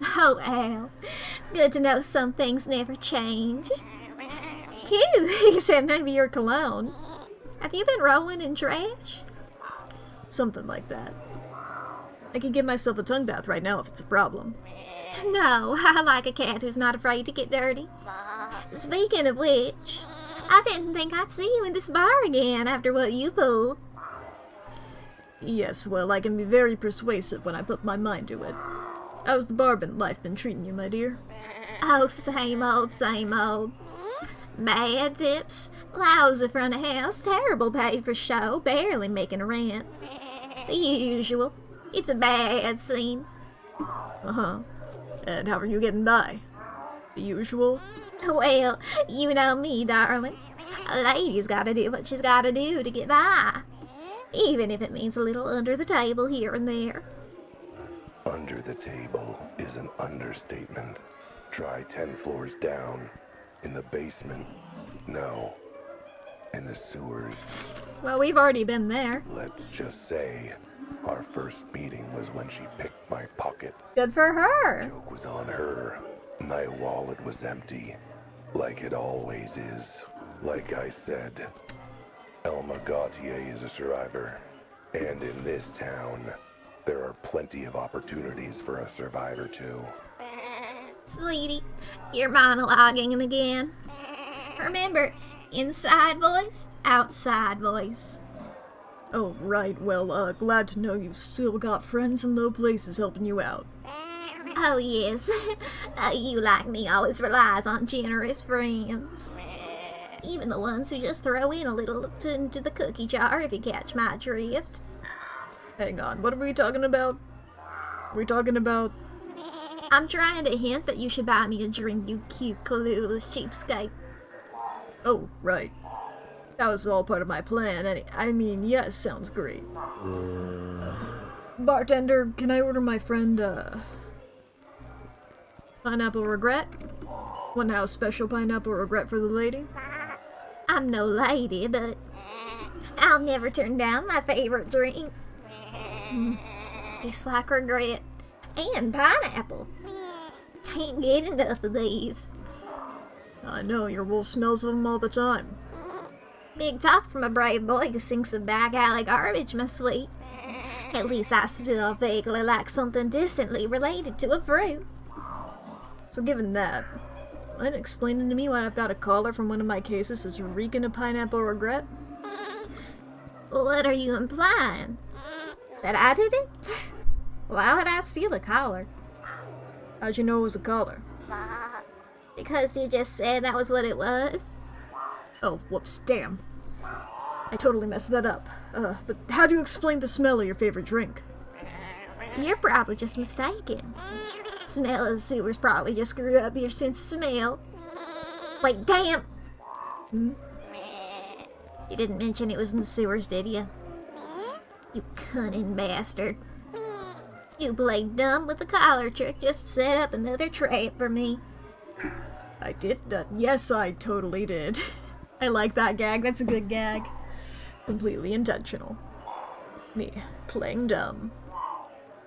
S3: Oh, Al. Good to know some things never change. Phew, he said maybe your cologne. Have you been rolling in trash?
S1: Something like that. I could give myself a tongue bath right now if it's a problem.
S3: No, I like a cat who's not afraid to get dirty. Speaking of which, I didn't think I'd see you in this bar again after what you pulled.
S1: Yes, well, I can be very persuasive when I put my mind to it. How's the barbin life been treating you, my dear?
S3: Oh, same old, same old. Bad tips, lousy front of house, terrible pay for show, barely making rent. The usual. It's a bad scene.
S1: Uh-huh. And how are you getting by? The usual?
S3: Well, you know me, darling. A lady's gotta do what she's gotta do to get by. Even if it means a little under the table here and there.
S2: Under the table is an understatement. Try 10 floors down. In the basement. No. In the sewers.
S1: Well, we've already been there.
S2: Let's just say, our first meeting was when she picked my pocket.
S1: Good for her.
S2: Joke was on her. My wallet was empty. Like it always is. Like I said, Elma Gautier is a survivor. And in this town, there are plenty of opportunities for a survivor too.
S3: Sweetie, you're monologuing again. Remember, inside voice, outside voice.
S1: Oh, right. Well, glad to know you've still got friends in low places helping you out.
S3: Oh, yes. You like me always relies on generous friends. Even the ones who just throw in a little into the cookie jar, if you catch my drift.
S1: Hang on, what are we talking about? Are we talking about...
S3: I'm trying to hint that you should buy me a drink, you cute, clueless cheapskate.
S1: Oh, right. That was all part of my plan. I mean, yes, sounds great. Bartender, can I order my friend, pineapple regret? One house special pineapple regret for the lady?
S3: I'm no lady, but I'll never turn down my favorite drink. Tastes like regret. And pineapple. Can't get enough of these.
S1: I know, your wolf smells of them all the time.
S3: Big talk from a brave boy who sinks of back alley garbage, my sweet. At least I still vaguely like something distantly related to a fruit.
S1: So given that, mind explaining to me why I've got a collar from one of my cases that's reeking of pineapple regret?
S3: What are you implying? That I did it? Why would I steal a collar?
S1: How'd you know it was a collar?
S3: Because you just said that was what it was?
S1: Oh, whoops, damn. I totally messed that up. But how do you explain the smell of your favorite drink?
S3: You're probably just mistaken. Smell of the sewers probably just screwed up your sense of smell. Wait, damn! You didn't mention it was in the sewers, did you? You cunning bastard. You played dumb with the collar trick just to set up another trap for me.
S1: I did that. Yes, I totally did. I like that gag. That's a good gag. Completely intentional. Me playing dumb.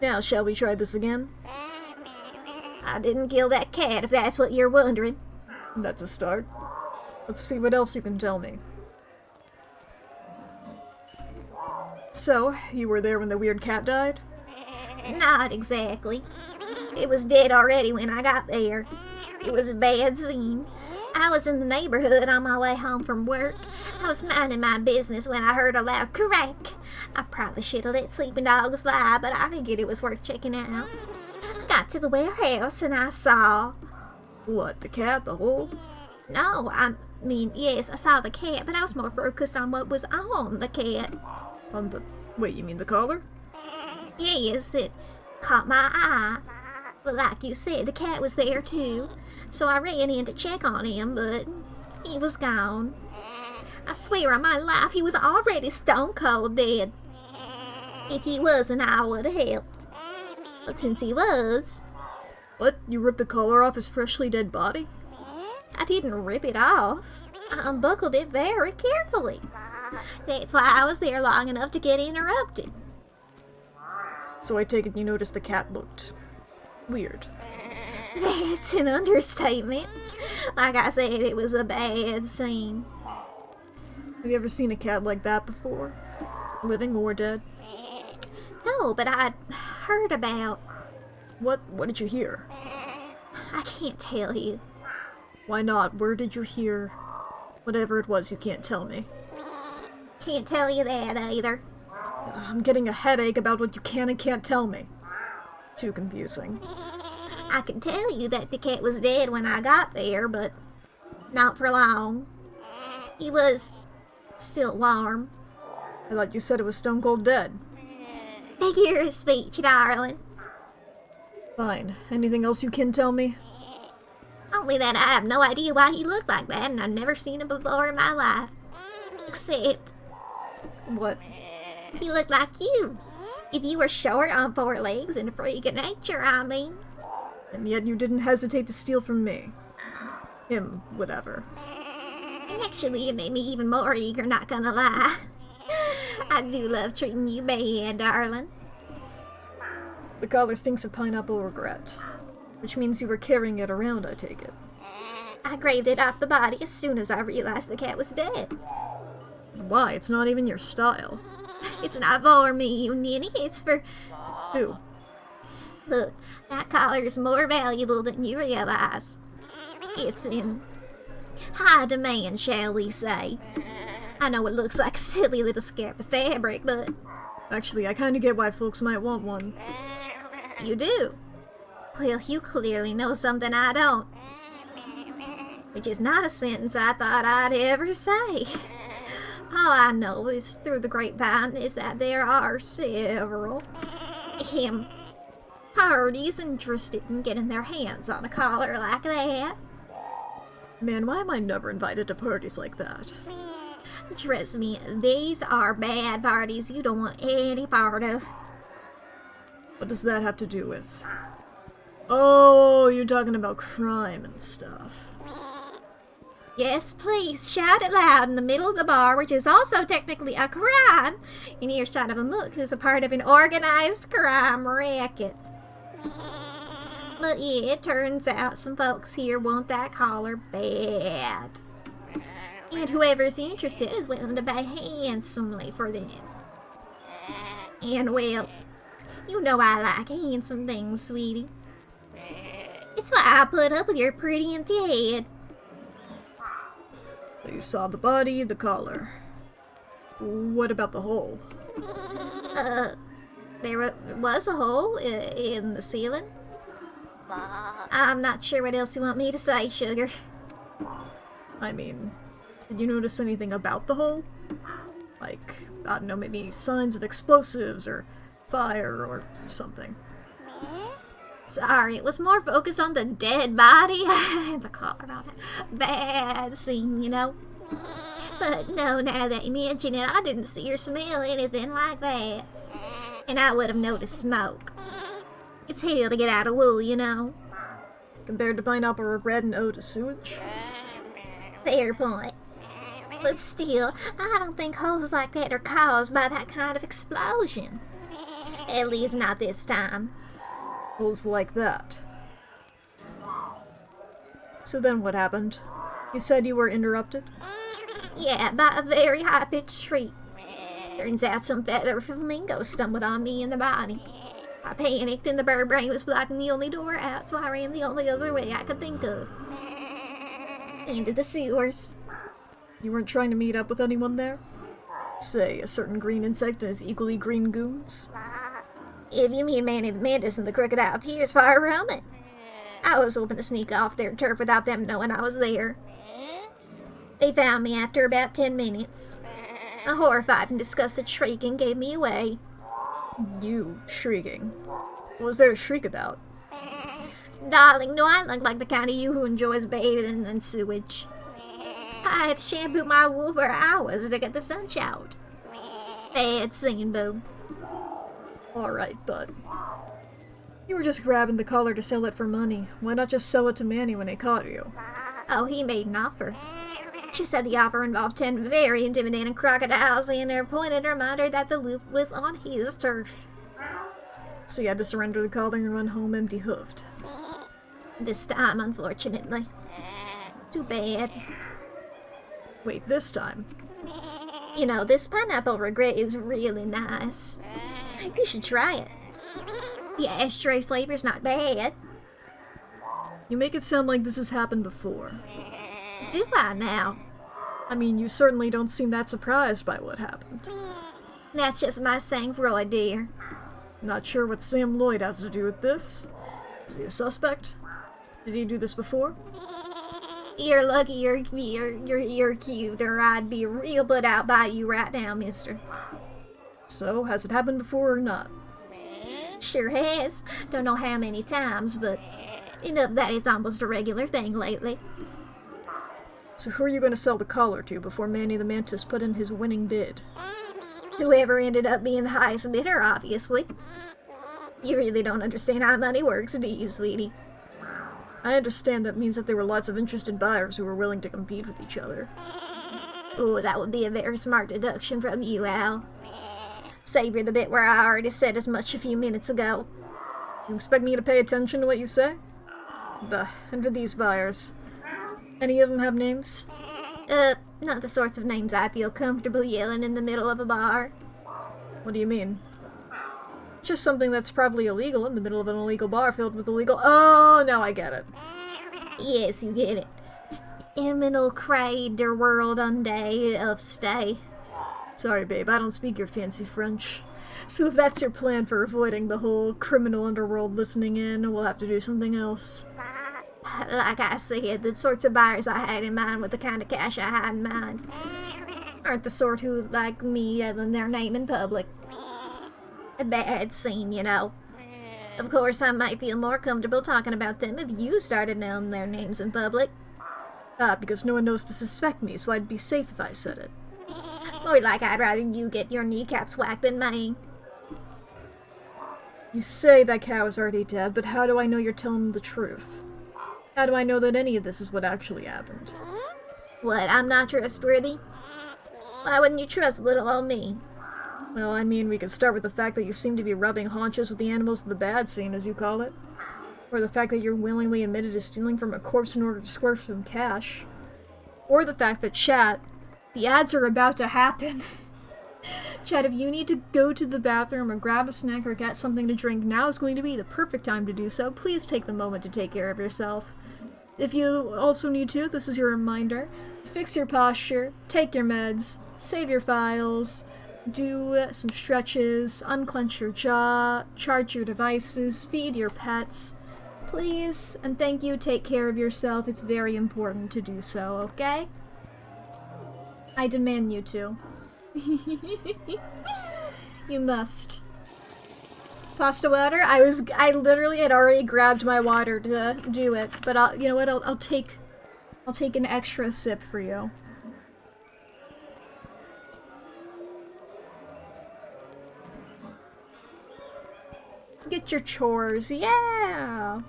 S1: Now, shall we try this again?
S3: I didn't kill that cat, if that's what you're wondering.
S1: That's a start. Let's see what else you can tell me. So, you were there when the weird cat died?
S3: Not exactly. It was dead already when I got there. It was a bad scene. I was in the neighborhood on my way home from work. I was minding my business when I heard a loud crack. I probably should have let sleeping dogs lie, but I figured it was worth checking out. I got to the warehouse and I saw...
S1: What, the cat, the hole?
S3: No, I mean, yes, I saw the cat, but I was more focused on what was on the cat.
S1: On the... Wait, you mean the collar?
S3: Yes, it caught my eye. But like you said, the cat was there too. So I ran in to check on him, but he was gone. I swear on my life, he was already stone cold dead. If he wasn't, I would have helped. But since he was...
S1: What? You ripped the collar off his freshly dead body?
S3: I didn't rip it off. I unbuckled it very carefully. That's why I was there long enough to get interrupted.
S1: So I take it you noticed the cat looked... weird.
S3: That's an understatement. Like I said, it was a bad scene.
S1: Have you ever seen a cat like that before? Living or dead?
S3: No, but I'd heard about...
S1: What did you hear?
S3: I can't tell you.
S1: Why not? Where did you hear... whatever it was you can't tell me?
S3: Can't tell you that either.
S1: I'm getting a headache about what you can and can't tell me. Too confusing.
S3: I can tell you that the cat was dead when I got there, but not for long. He was still warm.
S1: I thought you said it was stone cold dead.
S3: Figure of speech, darling.
S1: Fine. Anything else you can tell me?
S3: Only that I have no idea why he looked like that, and I've never seen him before in my life. Except...
S1: What?
S3: He looked like you. If you were short on 4 legs and a freak of nature, I mean.
S1: And yet you didn't hesitate to steal from me. Him, whatever.
S3: Actually, it made me even more eager, not gonna lie. I do love treating you bad, darling.
S1: The collar stinks of pineapple regret. Which means you were carrying it around, I take it.
S3: I graved it off the body as soon as I realized the cat was dead.
S1: Why? It's not even your style.
S3: It's not for me, you ninny. It's for...
S1: Who?
S3: Look, that collar is more valuable than you realize. It's in high demand, shall we say. I know it looks like a silly little scrap of fabric, but...
S1: Actually, I kinda get why folks might want one.
S3: You do? Well, you clearly know something I don't. Which is not a sentence I thought I'd ever say. All I know is through the grapevine is that there are several parties interested in getting their hands on a collar like that.
S1: Man, why am I never invited to parties like that?
S3: Trust me, these are bad parties you don't want any part of.
S1: What does that have to do with? Oh, you're talking about crime and stuff.
S3: Yes, please, shout it loud in the middle of the bar, which is also technically a crime, in earshot of a mook who's a part of an organized crime racket. But yeah, it turns out some folks here want that collar bad. And whoever's interested is willing to pay handsomely for them. And well, you know I like handsome things, sweetie. It's why I put up with your pretty empty head.
S1: You saw the body, the collar. What about the hole?
S3: There was a hole in the ceiling. I'm not sure what else you want me to say, sugar.
S1: I mean, did you notice anything about the hole? Like, I don't know, maybe signs of explosives or fire or something.
S3: Sorry, it was more focused on the dead body and the collar on it. Bad scene, you know. But no, now that you mention it, I didn't see or smell anything like that. And I would have noticed smoke. It's hell to get out of wool, you know.
S1: Compared to pineapple regret and ode to sewage?
S3: Fair point. But still, I don't think holes like that are caused by that kind of explosion. At least not this time.
S1: Holes like that. So then what happened? You said you were interrupted?
S3: Yeah, by a very high-pitched shriek. Turns out some feather flamingo stumbled on me in the body. I panicked and the bird brain was blocking the only door out, so I ran the only other way I could think of. Into the sewers.
S1: You weren't trying to meet up with anyone there? Say, a certain green insect and his equally green goons?
S3: If you mean Mantis and the Crocodile, tears far from it. I was hoping to sneak off their turf without them knowing I was there. They found me after about 10 minutes. A horrified and disgusted shrieking gave me away.
S1: You shrieking? What was there to shriek about?
S3: Darling, no, I look like the kind of you who enjoys bathing in sewage. I had to shampoo my wool for hours to get the stench out. Bad scene, boo.
S1: Alright, but you were just grabbing the collar to sell it for money. Why not just sell it to Manny when he caught you?
S3: Oh, he made an offer. She said the offer involved 10 very intimidating crocodiles and a pointed reminder that the loop was on his turf.
S1: So you had to surrender the collar and run home empty-hoofed.
S3: This time, unfortunately. Too bad.
S1: Wait, this time?
S3: You know, this pineapple regret is really nice. You should try it. The ashtray flavor's not bad.
S1: You make it sound like this has happened before.
S3: Do I now?
S1: I mean, you certainly don't seem that surprised by what happened.
S3: That's just my sang-froid, dear.
S1: Not sure what Sam Lloyd has to do with this. Is he a suspect? Did he do this before?
S3: You're lucky you're cute, or I'd be real put out by you right now, mister.
S1: So, has it happened before or not?
S3: Sure has. Don't know how many times, but enough that it's almost a regular thing lately.
S1: So who are you going to sell the collar to before Manny the Mantis put in his winning bid?
S3: Whoever ended up being the highest bidder, obviously. You really don't understand how money works, do you, sweetie?
S1: I understand that means that there were lots of interested buyers who were willing to compete with each other.
S3: Oh, that would be a very smart deduction from you, Al. Savor the bit where I already said as much a few minutes ago.
S1: You expect me to pay attention to what you say? Bah, and for these buyers, any of them have names?
S3: Not the sorts of names I feel comfortable yelling in the middle of a bar.
S1: What do you mean? Just something that's probably illegal in the middle of an illegal bar filled with illegal— Oh, now I get it.
S3: Yes, you get it. Eminal crade der world on day of stay.
S1: Sorry, babe, I don't speak your fancy French. So if that's your plan for avoiding the whole criminal underworld listening in, we'll have to do something else.
S3: Like I said, the sorts of buyers I had in mind with the kind of cash I had in mind aren't the sort who, like me, yelling their name in public. A bad scene, you know. Of course, I might feel more comfortable talking about them if you started knowing their names in public.
S1: Because no one knows to suspect me, so I'd be safe if I said it.
S3: More like I'd rather you get your kneecaps whacked than mine.
S1: You say that cow is already dead, but how do I know you're telling the truth? How do I know that any of this is what actually happened?
S3: What, I'm not trustworthy? Why wouldn't you trust little old me?
S1: Well, I mean, we could start with the fact that you seem to be rubbing haunches with the animals of the bad scene, as you call it. Or the fact that you're willingly admitted to stealing from a corpse in order to squirt some cash. Or the fact that, chat, the ads are about to happen. Chat, if you need to go to the bathroom or grab a snack or get something to drink, now is going to be the perfect time to do so. Please take the moment to take care of yourself. If you also need to, this is your reminder. Fix your posture, take your meds, save your files, do some stretches, unclench your jaw, charge your devices, feed your pets. Please, and thank you, take care of yourself. It's very important to do so, okay? I demand you to. You must. Pasta water? I literally had already grabbed my water to do it, but you know what, I'll take an extra sip for you. Get your chores, yeah!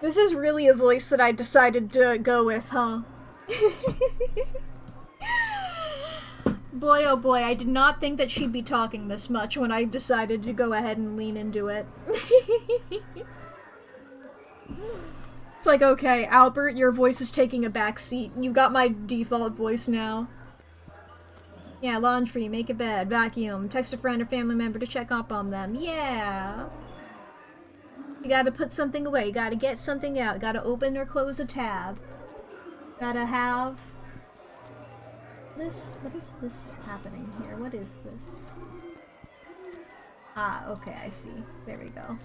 S1: This is really a voice that I decided to go with, huh? Boy, oh boy, I did not think that she'd be talking this much when I decided to go ahead and lean into it. It's like, okay, Albert, your voice is taking a backseat. You got my default voice now. Yeah, laundry, make a bed, vacuum, text a friend or family member to check up on them. Yeah. You gotta put something away, you gotta get something out, you gotta open or close a tab. Gotta have... What is this happening here? What is this? Ah, okay, I see. There we go.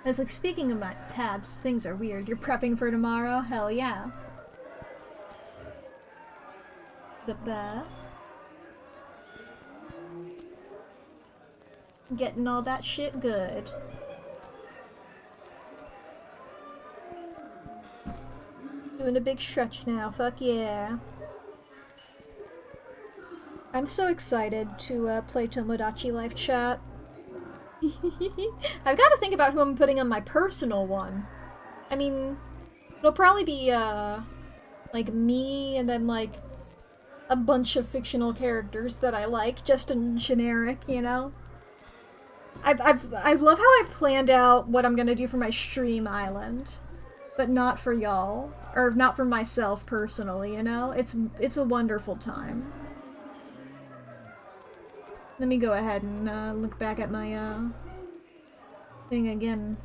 S1: I was like, speaking of my tabs, things are weird. You're prepping for tomorrow? Hell yeah. Getting all that shit good. Doing a big stretch now, fuck yeah. I'm so excited to play Tomodachi Life Chat. I've got to think about who I'm putting on my personal one. I mean, it'll probably be, like, me and then, like, a bunch of fictional characters that I like, just in generic, you know? I love how I've planned out what I'm gonna do for my stream island, but not for y'all, or not for myself personally, you know? It's a wonderful time. Let me go ahead and look back at my thing again.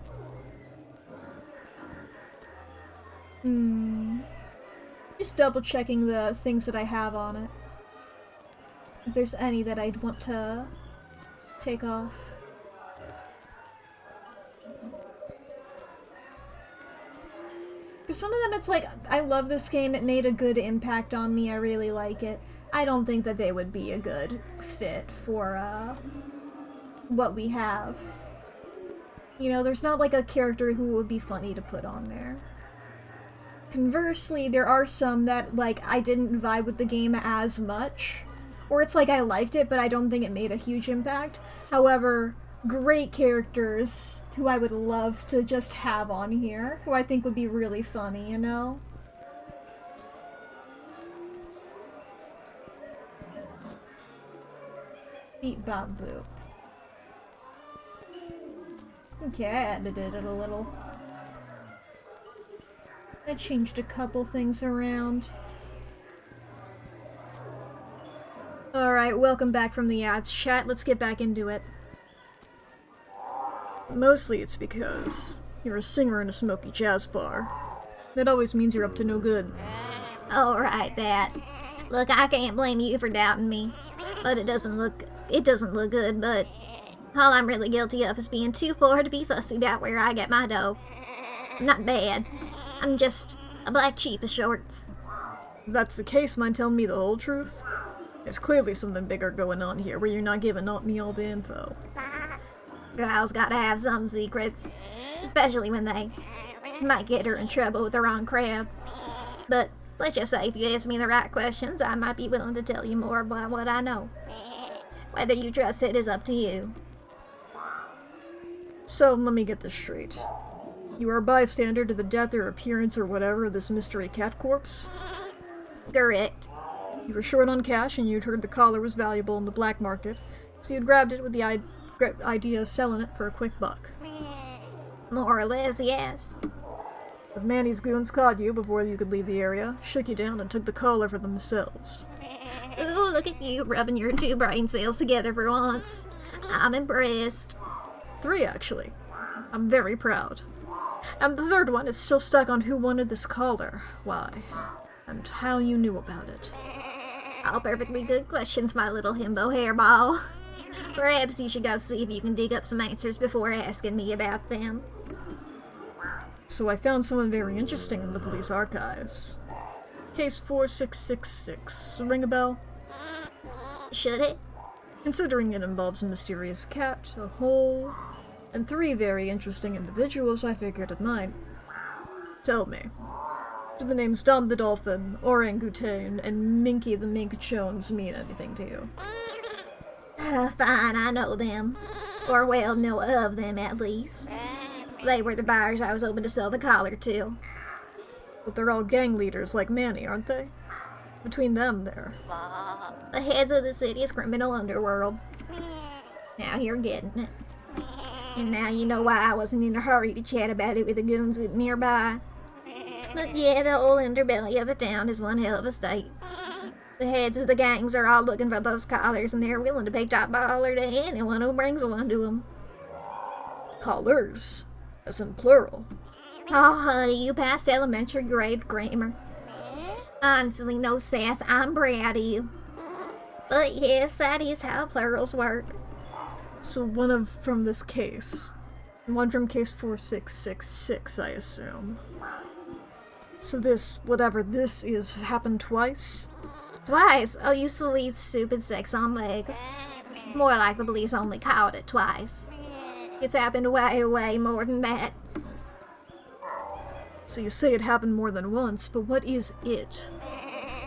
S1: Just double checking the things that I have on it. If there's any that I'd want to take off. Because some of them it's like, I love this game, it made a good impact on me, I really like it. I don't think that they would be a good fit for, what we have. You know, there's not like a character who would be funny to put on there. Conversely, there are some that, like, I didn't vibe with the game as much. Or it's like I liked it, but I don't think it made a huge impact. However, great characters who I would love to just have on here, who I think would be really funny, you know? Beat bop boop. Okay, I edited it a little. I changed a couple things around. Alright, welcome back from the ads chat. Let's get back into it. Mostly it's because you're a singer in a smoky jazz bar. That always means you're up to no good.
S3: Alright, that. Look, I can't blame you for doubting me. But it doesn't look good, but all I'm really guilty of is being too poor to be fussy about where I get my dough. I'm not bad. I'm just a black sheep of sorts.
S1: If that's the case, mind telling me the whole truth? There's clearly something bigger going on here where you're not giving me all the info.
S3: Crocodile's gotta have some secrets, especially when they might get her in trouble with the wrong crowd. But let's just say if you ask me the right questions, I might be willing to tell you more about what I know. Whether you trust it is up to you.
S1: So, let me get this straight. You are a bystander to the death or appearance or whatever of this mystery cat corpse?
S3: Correct.
S1: You were short on cash and you'd heard the collar was valuable in the black market, so you'd grabbed it with the idea of selling it for a quick buck.
S3: More or less, yes.
S1: But Manny's goons caught you before you could leave the area, shook you down, and took the collar for themselves.
S3: Ooh, look at you rubbing your two brain cells together for once. I'm impressed.
S1: 3, actually. I'm very proud. And the third one is still stuck on who wanted this collar, why, and how you knew about it.
S3: All perfectly good questions, my little himbo hairball. Perhaps you should go see if you can dig up some answers before asking me about them.
S1: So I found someone very interesting in the police archives. Case 4666. Ring a bell?
S3: Should it?
S1: Considering it involves a mysterious cat, a hole, and 3 very interesting individuals, I figured it might. Tell me, do the names Dom the Dolphin, Orangutan, and Minky the Mink Jones mean anything to you?
S3: Fine, I know them. Or, well, know of them, at least. They were the buyers I was hoping to sell the collar to.
S1: But they're all gang leaders like Manny, aren't they? Between them, there.
S3: The heads of the city's criminal underworld. Now you're getting it. And now you know why I wasn't in a hurry to chat about it with the goons nearby. But yeah, the old underbelly of the town is one hell of a state. The heads of the gangs are all looking for those collars, and they're willing to pay top dollar to anyone who brings one to them.
S1: Collars? As in plural.
S3: Oh, honey, you passed elementary grade grammar. Honestly, no sass, I'm proud of you. But yes, that is how plurals work.
S1: So one from this case. And one from case 4666, I assume. So this, whatever this is, happened twice?
S3: Twice? Oh, you sweet, stupid sex on legs. More like the police only caught it twice. It's happened way, way more than that.
S1: So you say it happened more than once, but what is it?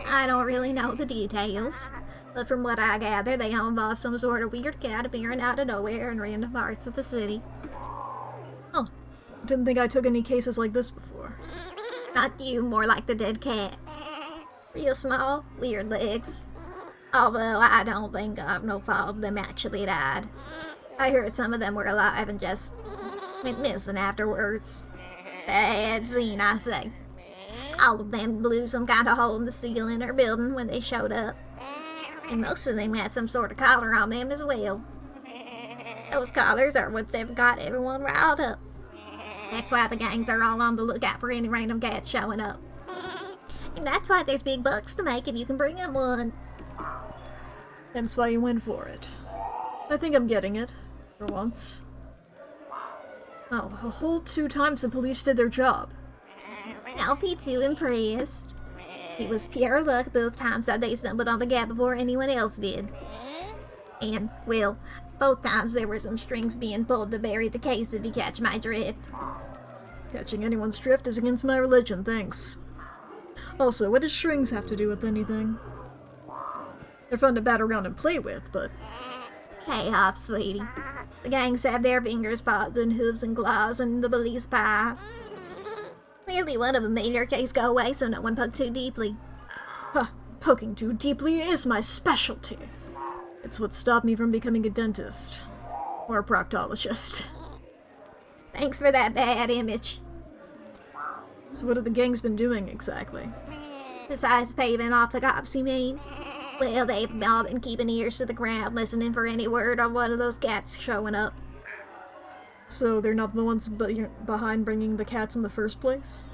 S3: I don't really know the details, but from what I gather, they all involve some sort of weird cat appearing out of nowhere in random parts of the city.
S1: Oh, didn't think I took any cases like this before.
S3: Not you, more like the dead cat. Real small, weird legs. Although I don't think no fault of them actually died. I heard some of them were alive and just went missing afterwards. Bad scene, I say. All of them blew some kind of hole in the ceiling or building when they showed up. And most of them had some sort of collar on them as well. Those collars are what's ever got everyone riled up. That's why the gangs are all on the lookout for any random cats showing up. And that's why there's big bucks to make if you can bring them one.
S1: That's why you went for it. I think I'm getting it. For once. Oh, a whole 2 times the police did their job.
S3: Don't be too impressed. It was pure luck both times that they stumbled on the gap before anyone else did. And, well, both times there were some strings being pulled to bury the case, if you catch my drift.
S1: Catching anyone's drift is against my religion, thanks. Also, what does strings have to do with anything? They're fun to bat around and play with, but...
S3: Hey off, sweetie. The gangs have their fingers, paws, and hooves and claws, and the police pie. Clearly one of them made her case go away so no one poked too deeply.
S1: Huh, poking too deeply is my specialty. It's what stopped me from becoming a dentist. Or a proctologist.
S3: Thanks for that bad image.
S1: So what have the gangs been doing exactly?
S3: Besides paving off the cops, you mean? Well, they've all been keeping ears to the ground, listening for any word on one of those cats showing up.
S1: So they're not the ones behind bringing the cats in the first place?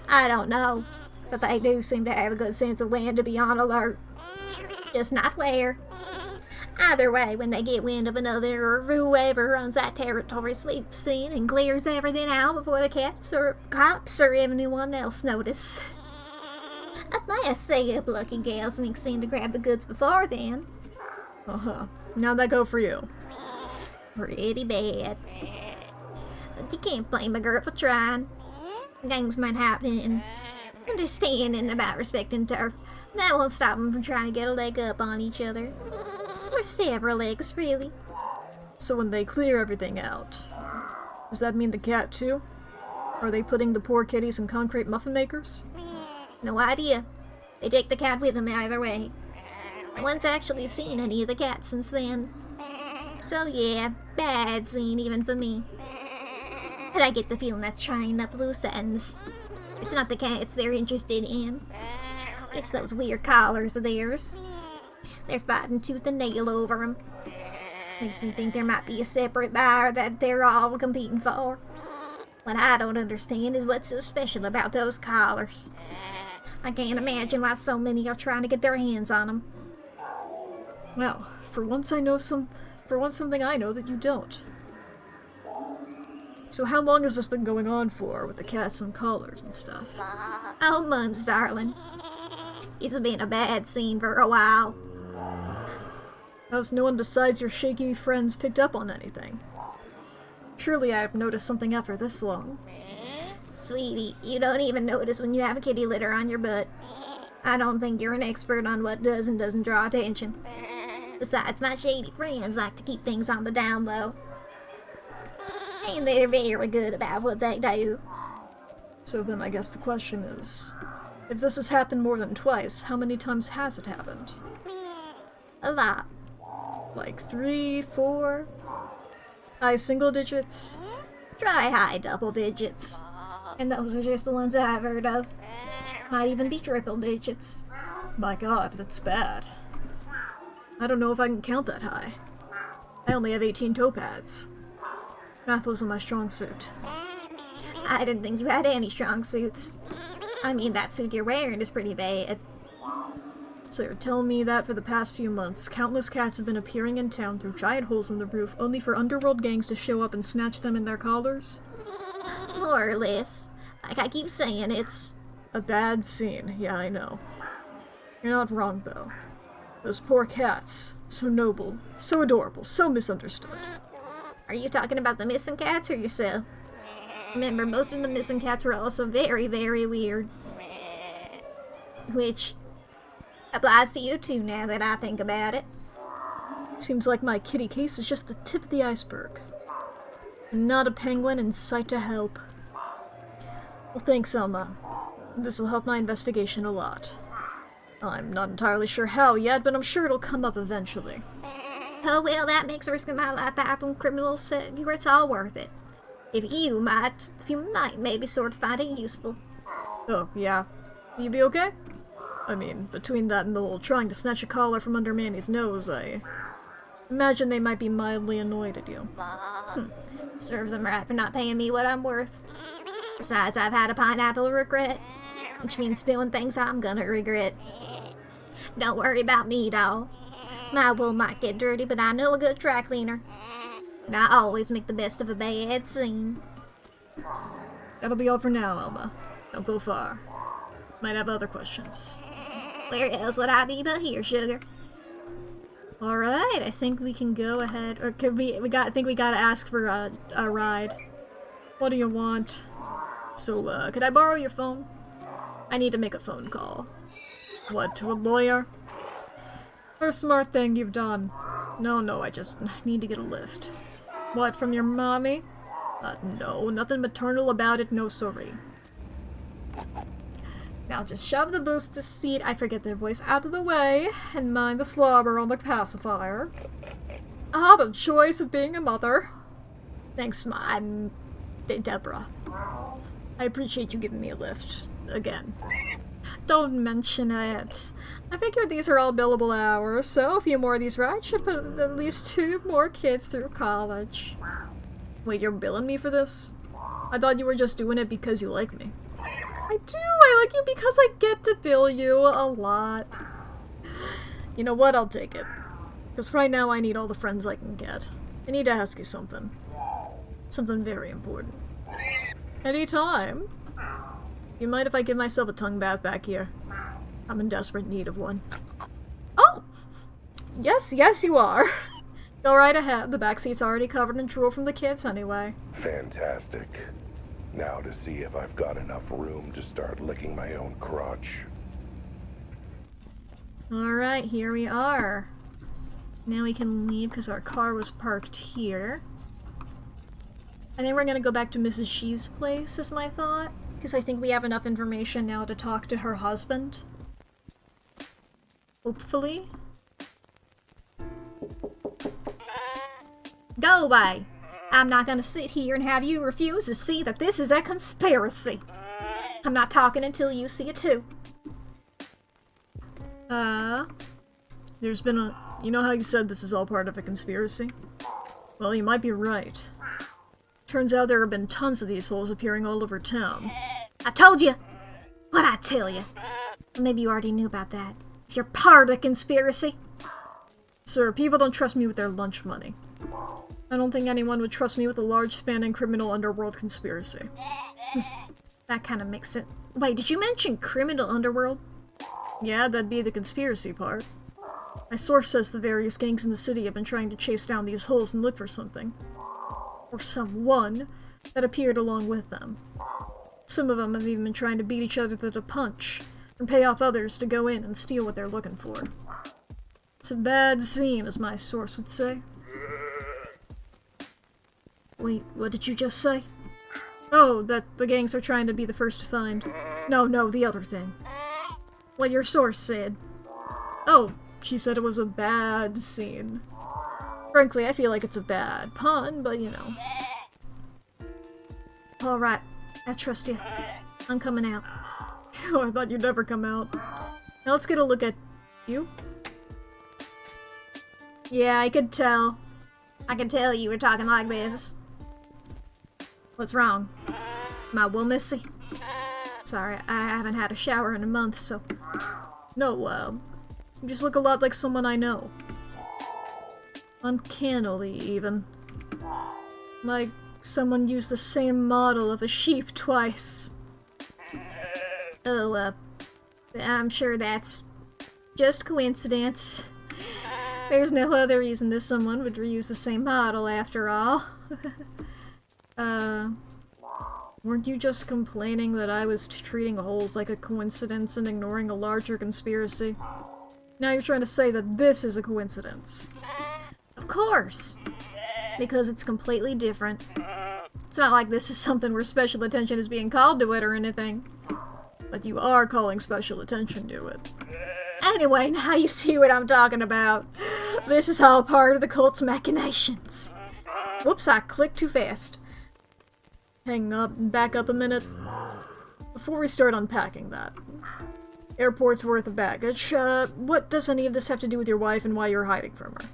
S3: I don't know, but they do seem to have a good sense of when to be on alert. Just not where. Either way, when they get wind of another or whoever runs that territory sweeps in and clears everything out before the cats or cops or anyone else notice. Unless, say, a lucky gal sneaks in to grab the goods before then.
S1: Uh-huh. How'd that go for you?
S3: Pretty bad. But you can't blame a girl for trying. Things might happen. Understanding about respecting turf. That won't stop them from trying to get a leg up on each other. Or several legs, really.
S1: So when they clear everything out, does that mean the cat too? Are they putting the poor kitties in concrete muffin makers?
S3: No idea. They take the cat with them either way. No one's actually seen any of the cats since then. So yeah, bad scene even for me. But I get the feeling that's trying up loose ends. It's not the cats they're interested in. It's those weird collars of theirs. They're fighting tooth and nail over them. Makes me think there might be a separate buyer that they're all competing for. What I don't understand is what's so special about those collars. I can't imagine why so many are trying to get their hands on them.
S1: Well, for once something I know that you don't. So how long has this been going on for, with the cats and collars and stuff?
S3: Oh, months, darling. It's been a bad scene for a while.
S1: How's no one besides your shaky friends picked up on anything? Surely I've noticed something after this long.
S3: Sweetie, you don't even notice when you have a kitty litter on your butt. I don't think you're an expert on what does and doesn't draw attention. Besides, my shady friends like to keep things on the down low. And they're very good about what they do.
S1: So then I guess the question is, if this has happened more than twice, how many times has it happened?
S3: A lot.
S1: Like 3, 4? High single digits?
S3: Try high double digits. And those are just the ones I've heard of. Might even be triple digits.
S1: My god, that's bad. I don't know if I can count that high. I only have 18 toe pads. Math wasn't my strong suit.
S3: I didn't think you had any strong suits. I mean, that suit you're wearing is pretty bad.
S1: So you're telling me that for the past few months, countless cats have been appearing in town through giant holes in the roof only for underworld gangs to show up and snatch them in their collars?
S3: More or less. Like I keep saying, it's
S1: a bad scene, yeah, I know. You're not wrong, though. Those poor cats. So noble, so adorable, so misunderstood.
S3: Are you talking about the missing cats or yourself? Remember, most of the missing cats were also very, very weird. Which applies to you too, now that I think about it.
S1: Seems like my kitty case is just the tip of the iceberg. Not a penguin in sight to help. Well, thanks, Elma. This will help my investigation a lot. I'm not entirely sure how yet, but I'm sure it'll come up eventually.
S3: Oh well, that makes risking my life battling criminal secrets all worth it. If you might maybe sort of find it useful.
S1: Oh, yeah. You be okay? I mean, between that and the whole trying to snatch a collar from under Manny's nose, I imagine they might be mildly annoyed at you.
S3: Serves them right for not paying me what I'm worth. Besides, I've had a pineapple regret, which means doing things I'm gonna regret. Don't worry about me, doll. My wool might get dirty, but I know a good dry cleaner. And I always make the best of a bad scene.
S1: That'll be all for now, Elma. Don't go far. Might have other questions.
S3: Where else would I be but here, sugar?
S1: Alright, I think we can go ahead. Or could I think we gotta ask for a ride. What do you want? So, could I borrow your phone? I need to make a phone call. What, to a lawyer? First smart thing you've done. No, I just need to get a lift. What, from your mommy? No, nothing maternal about it, no sorry. Now just shove the booster seat, I forget their voice, out of the way, and mind the slobber on the pacifier. Ah, the joys of being a mother. Thanks, I'm Deborah. I appreciate you giving me a lift. Again. Don't mention it. I figure these are all billable hours, so a few more of these rides should put at least 2 more kids through college. Wait, you're billing me for this? I thought you were just doing it because you like me. I do! I like you because I get to bill you a lot. You know what? I'll take it. Because right now I need all the friends I can get. I need to ask you something. Something very important. Anytime. You mind if I give myself a tongue bath back here? I'm in desperate need of one. Oh! Yes, you are. Go right ahead. The back seat's already covered in drool from the kids anyway.
S2: Fantastic. Now to see if I've got enough room to start licking my own crotch.
S1: Alright, here we are. Now we can leave because our car was parked here. I think we're gonna go back to Mrs. Shee's place, is my thought. Because I think we have enough information now to talk to her husband. Hopefully.
S3: Go away! I'm not gonna sit here and have you refuse to see that this is a conspiracy. I'm not talking until you see it too.
S1: There's been a... You know how you said this is all part of a conspiracy? Well, you might be right. Turns out there have been tons of these holes appearing all over town.
S3: I told you! What'd I tell you? Maybe you already knew about that. If you're part of the conspiracy.
S1: Sir, people don't trust me with their lunch money. I don't think anyone would trust me with a large spanning criminal underworld conspiracy.
S3: That kind of makes it. Wait, did you mention criminal underworld?
S1: Yeah, that'd be the conspiracy part. My source says the various gangs in the city have been trying to chase down these holes and look for something. Or someone that appeared along with them. Some of them have even been trying to beat each other to the punch, and pay off others to go in and steal what they're looking for. It's a bad scene, as my source would say.
S3: Wait, what did you just say?
S1: Oh, that the gangs are trying to be the first to find. No, the other thing. What your source said. Oh, she said it was a bad scene. Frankly, I feel like it's a bad pun, but you know.
S3: Alright, I trust you. I'm coming out.
S1: Oh, I thought you'd never come out. Now let's get a look at you.
S3: Yeah, I could tell. I could tell you were talking like this.
S1: What's wrong?
S3: Am I wool messy? Sorry, I haven't had a shower in a month, so...
S1: No, you just look a lot like someone I know. Uncannily, even. Like someone used the same model of a sheep twice.
S3: Oh, I'm sure that's just coincidence. There's no other reason this someone would reuse the same model after all.
S1: Weren't you just complaining that I was treating holes like a coincidence and ignoring a larger conspiracy? Now you're trying to say that this is a coincidence.
S3: Of course! Because it's completely different. It's not like this is something where special attention is being called to it or anything.
S1: But you are calling special attention to it.
S3: Anyway, now you see what I'm talking about. This is all part of the cult's machinations.
S1: Whoops, I clicked too fast. Hang up and back up a minute. Before we start unpacking that. Airport's worth of baggage. What does any of this have to do with your wife and why you're hiding from her?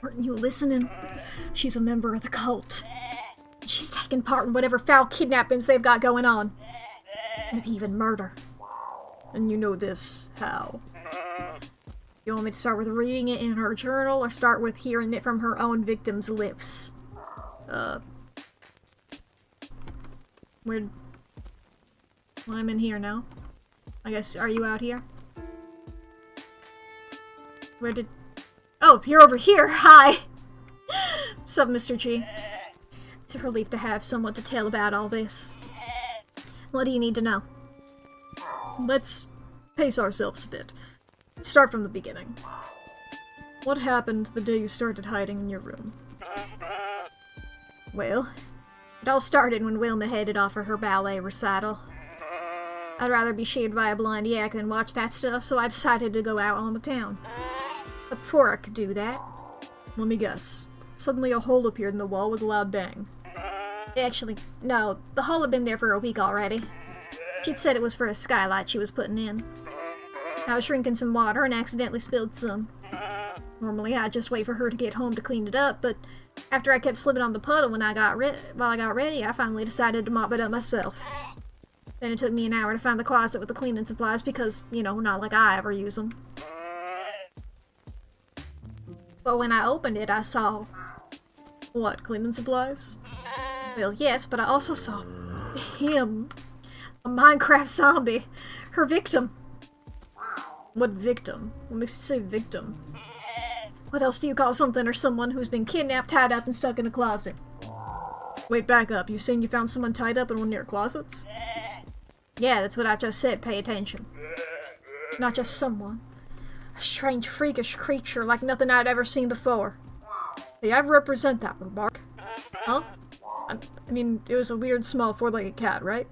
S3: Weren't you listening? She's a member of the cult. She's taking part in whatever foul kidnappings they've got going on. Maybe even murder.
S1: And you know this, how?
S3: You want me to start with reading it in her journal, or start with hearing it from her own victim's lips?
S1: Well, I'm in here now. I guess, are you out here? Oh, you're over here! Hi! Sup, Mr. G?
S3: It's a relief to have someone to tell about all this. What do you need to know?
S1: Let's pace ourselves a bit. Start from the beginning. What happened the day you started hiding in your room?
S3: Well, it all started when Wilma headed off for her ballet recital. I'd rather be shaved by a blind yak than watch that stuff, so I decided to go out on the town. But before I could do that...
S1: Let me guess. Suddenly a hole appeared in the wall with a loud bang.
S3: Actually, no, the hole had been there for a week already. She'd said it was for a skylight she was putting in. I was drinking some water and accidentally spilled some. Normally I'd just wait for her to get home to clean it up, but after I kept slipping on the puddle while I got ready, I finally decided to mop it up myself. Then it took me an hour to find the closet with the cleaning supplies because, you know, not like I ever use them. But when I opened it, I saw...
S1: What, cleaning supplies?
S3: Well, yes, but I also saw him. A Minecraft zombie. Her victim.
S1: What victim? What makes you say victim? What else do you call something or someone who's been kidnapped, tied up, and stuck in a closet? Wait, back up. You saying you found someone tied up in one of your closets? Yeah, that's what I just said. Pay attention. Not just someone. A strange, freakish creature like nothing I'd ever seen before. Hey, I represent that remark. Huh? I mean, it was a weird, small, four-legged cat, right?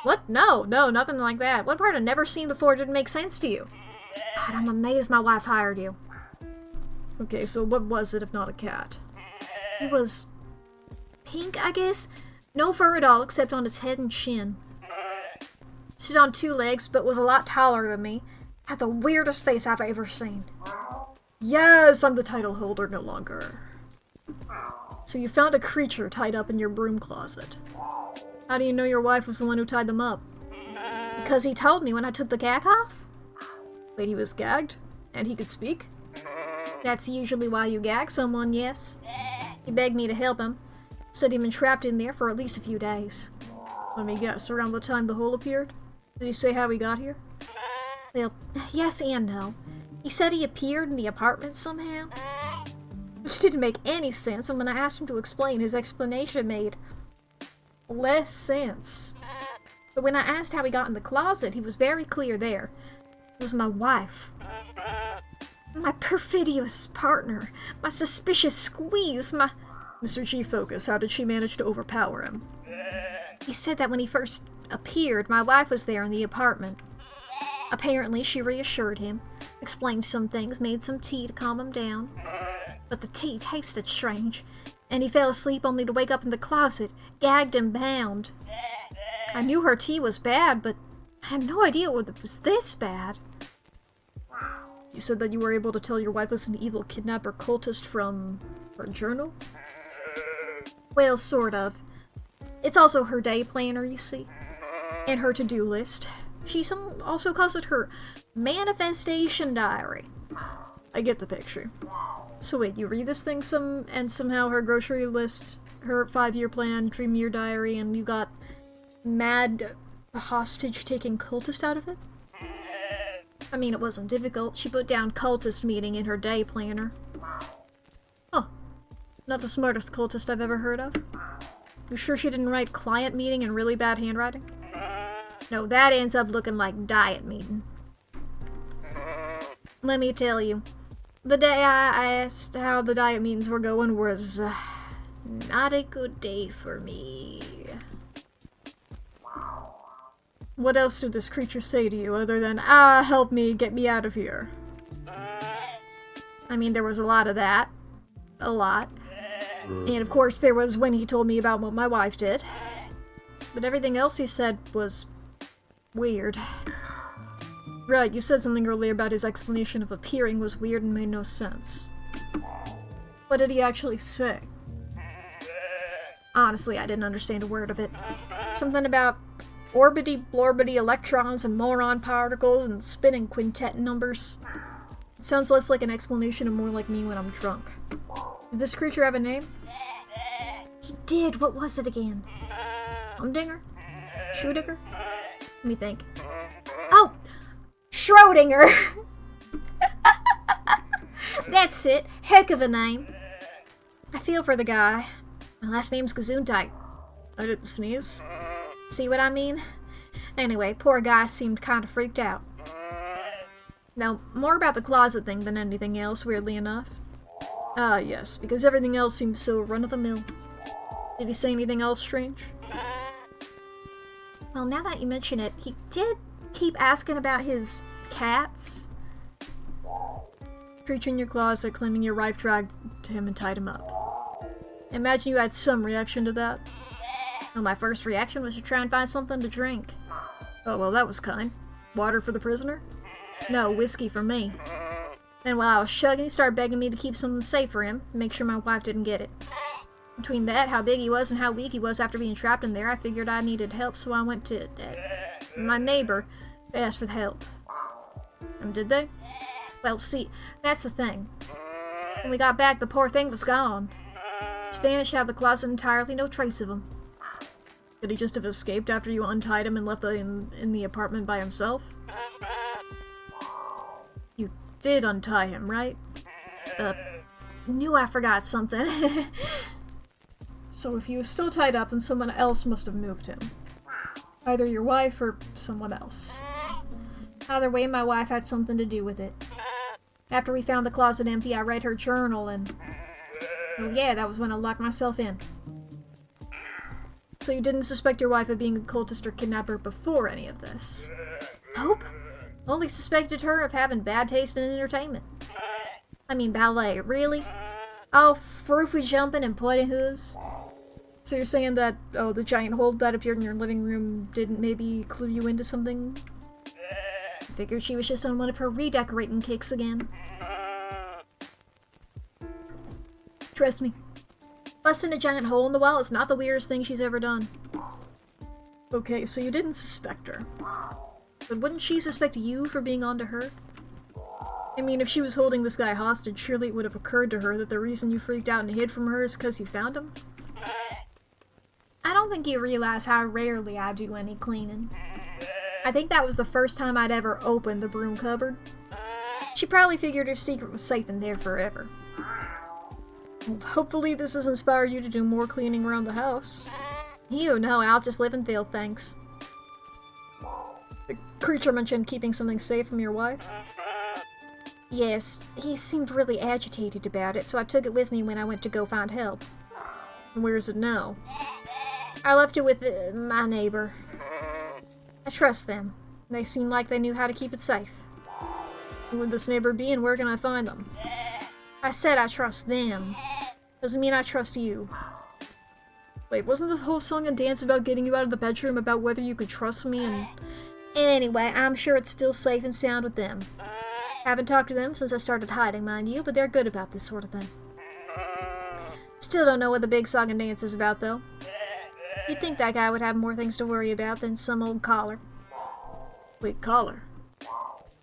S1: What? No, nothing like that. What part I'd never seen before didn't make sense to you? God, I'm amazed my wife hired you. Okay, so what was it if not a cat? It was pink, I guess? No fur at all except on its head and chin. Stood on two legs, but was a lot taller than me. Had the weirdest face I've ever seen. Yes, I'm the title holder no longer. So you found a creature tied up in your broom closet. How do you know your wife was the one who tied them up? Because he told me when I took the gag off. Wait, he was gagged? And he could speak? That's usually why you gag someone, yes. He begged me to help him. Said he'd been trapped in there for at least a few days. Let me guess, around the time the hole appeared? Did he say how he got here? Well, yes and no. He said he appeared in the apartment somehow. Which didn't make any sense, and when I asked him to explain, his explanation made less sense. But when I asked how he got in the closet, he was very clear there. It was my wife. My perfidious partner. My suspicious squeeze. My... Mr. G, focus. How did she manage to overpower him? He said that when he first appeared, my wife was there in the apartment. Apparently, she reassured him, explained some things, made some tea to calm him down. But the tea tasted strange, and he fell asleep only to wake up in the closet, gagged and bound. I knew her tea was bad, but I had no idea it was this bad. You said that you were able to tell your wife was an evil kidnapper cultist from her journal? Well, sort of. It's also her day planner, you see. And her to-do list. She also calls it her manifestation diary. I get the picture. So wait, you read this thing and somehow her grocery list, her 5-year plan, dream year diary, and you got mad hostage-taking cultist out of it? I mean, it wasn't difficult. She put down cultist meeting in her day planner. Huh. Not the smartest cultist I've ever heard of. You sure she didn't write client meeting in really bad handwriting? No, that ends up looking like diet meeting. Let me tell you, the day I asked how the diet meetings were going was not a good day for me. What else did this creature say to you other than, help me, get me out of here? I mean, there was a lot of that. A lot. And of course there was when he told me about what my wife did. But everything else he said was weird. Right, you said something earlier about his explanation of appearing was weird and made no sense. What did he actually say? Honestly, I didn't understand a word of it. Something about orbity-blorbity electrons and moron particles and spinning quintet numbers. It sounds less like an explanation and more like me when I'm drunk. Did this creature have a name? He did. What was it again? Humdinger? Schrödinger? Let me think. Oh! Schrödinger! That's it. Heck of a name. I feel for the guy. My last name's Gesundheit.
S4: I didn't sneeze.
S1: See what I mean? Anyway, poor guy seemed kind of freaked out. Now, more about the closet thing than anything else, weirdly enough.
S4: Ah, yes, because everything else seems so run-of-the-mill. Did he say anything else strange?
S1: Well, now that you mention it, he did keep asking about his cats.
S4: Creature in your closet claiming your wife dragged him and tied him up. Imagine you had some reaction to that.
S1: Well, my first reaction was to try and find something to drink.
S4: Oh, well, that was kind. Water for the prisoner?
S1: No, whiskey for me. Then while I was chugging, he started begging me to keep something safe for him, make sure my wife didn't get it. Between that, how big he was and how weak he was after being trapped in there, I figured I needed help, so I went to my neighbor to ask for help.
S4: And did they?
S1: Well, see, that's the thing. When we got back, the poor thing was gone. Just vanished out of the closet entirely, no trace of him.
S4: Could he just have escaped after you untied him and left him in the apartment by himself? You did untie him, right?
S1: Knew I forgot something.
S4: So if he was still tied up, then someone else must have moved him. Either your wife or someone else.
S1: Either way, my wife had something to do with it. After we found the closet empty, I read her journal and... well, yeah, that was when I locked myself in.
S4: So you didn't suspect your wife of being a cultist or kidnapper before any of this?
S1: Nope. Only suspected her of having bad taste in entertainment. I mean, ballet, really? All froofy jumping and pointy hooves?
S4: So you're saying that, oh, the giant hole that appeared in your living room didn't maybe clue you into something?
S1: Figured she was just on one of her redecorating kicks again. Trust me. Busting a giant hole in the wall is not the weirdest thing she's ever done.
S4: Okay, so you didn't suspect her. But wouldn't she suspect you for being onto her? I mean, if she was holding this guy hostage, surely it would have occurred to her that the reason you freaked out and hid from her is because you found him?
S1: I don't think you realize how rarely I do any cleaning. I think that was the first time I'd ever opened the broom cupboard. She probably figured her secret was safe in there forever.
S4: Well, hopefully this has inspired you to do more cleaning around the house.
S1: You know, I'll just live in filth, thanks.
S4: The creature mentioned keeping something safe from your wife?
S1: Yes, he seemed really agitated about it, so I took it with me when I went to go find help.
S4: And where is it now?
S1: I left it with my neighbor. I trust them. They seem like they knew how to keep it safe.
S4: Who would this neighbor be and where can I find them?
S1: I said I trust them. Doesn't mean I trust you.
S4: Wait, wasn't this whole song and dance about getting you out of the bedroom about whether you could trust me and...
S1: Anyway, I'm sure it's still safe and sound with them. Haven't talked to them since I started hiding, mind you, but they're good about this sort of thing. Still don't know what the big song and dance is about, though. You'd think that guy would have more things to worry about than some old collar.
S4: Wait, collar?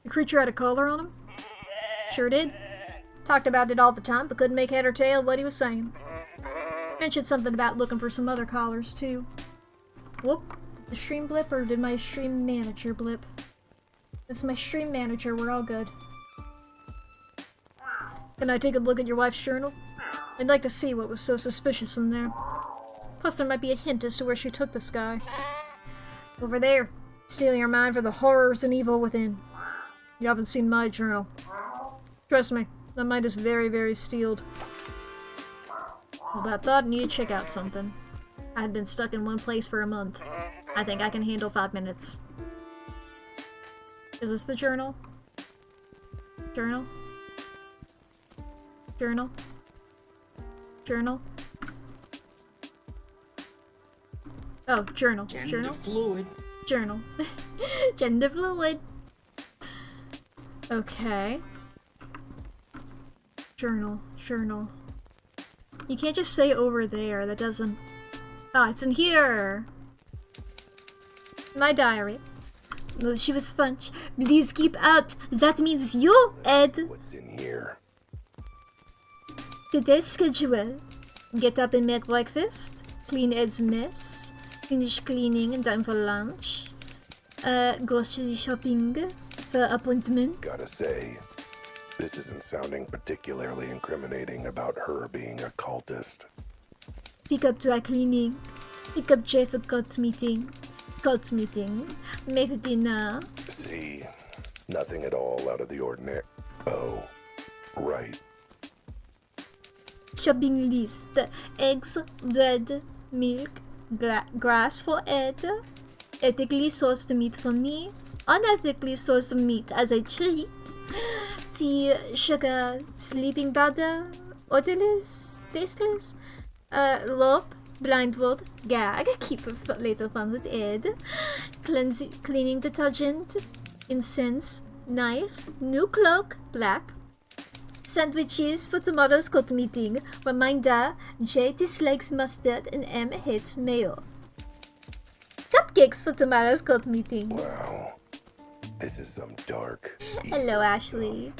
S4: The creature had a collar on him?
S1: Sure did. Talked about it all the time, but couldn't make head or tail of what he was saying. Mentioned something about looking for some other collars, too. Whoop. Did the stream blip, or did my stream manager blip? If it's my stream manager, we're all good.
S4: Can I take a look at your wife's journal? I'd like to see what was so suspicious in there.
S1: Plus, there might be a hint as to where she took this guy. Over there, stealing your mind for the horrors and evil within.
S4: You haven't seen my journal. Trust me, that mind is very, very steeled.
S1: Well, that thought needed to check out something. I had been stuck in one place for a month. I think I can handle 5 minutes. Is this the journal? Journal? Journal? Journal? Oh, journal. Journal?
S5: Fluid.
S1: Journal. Gender fluid. Okay.
S4: Journal. Journal. You can't just say over there, that doesn't... Ah, it's in here!
S1: My diary. Well, she was French. Please keep out. That means you, Ed.
S2: What's in here?
S1: Today's schedule. Get up and make breakfast. Clean Ed's mess. Finish cleaning and time for lunch. Grocery shopping. For appointment.
S2: Gotta say, this isn't sounding particularly incriminating about her being a cultist.
S1: Pick up dry cleaning. Pick up Jay for cult meeting. Cult meeting. Make dinner.
S2: See, nothing at all out of the ordinary. Oh, right.
S1: Shopping list. Eggs, bread, milk, grass for Ed. Ethically sourced meat for me. Unethically sourced meat as a treat. Tea, sugar, sleeping powder, odorless, tasteless. Rope, blindfold, gag, keep for later fun with Ed. Cleaning detergent, incense, knife, new cloak, black. Sandwiches for tomorrow's court meeting. Reminder, J dislikes mustard and M hates mayo. Cupcakes for tomorrow's court meeting.
S2: Wow. This is some dark.
S1: Hello, Ashley.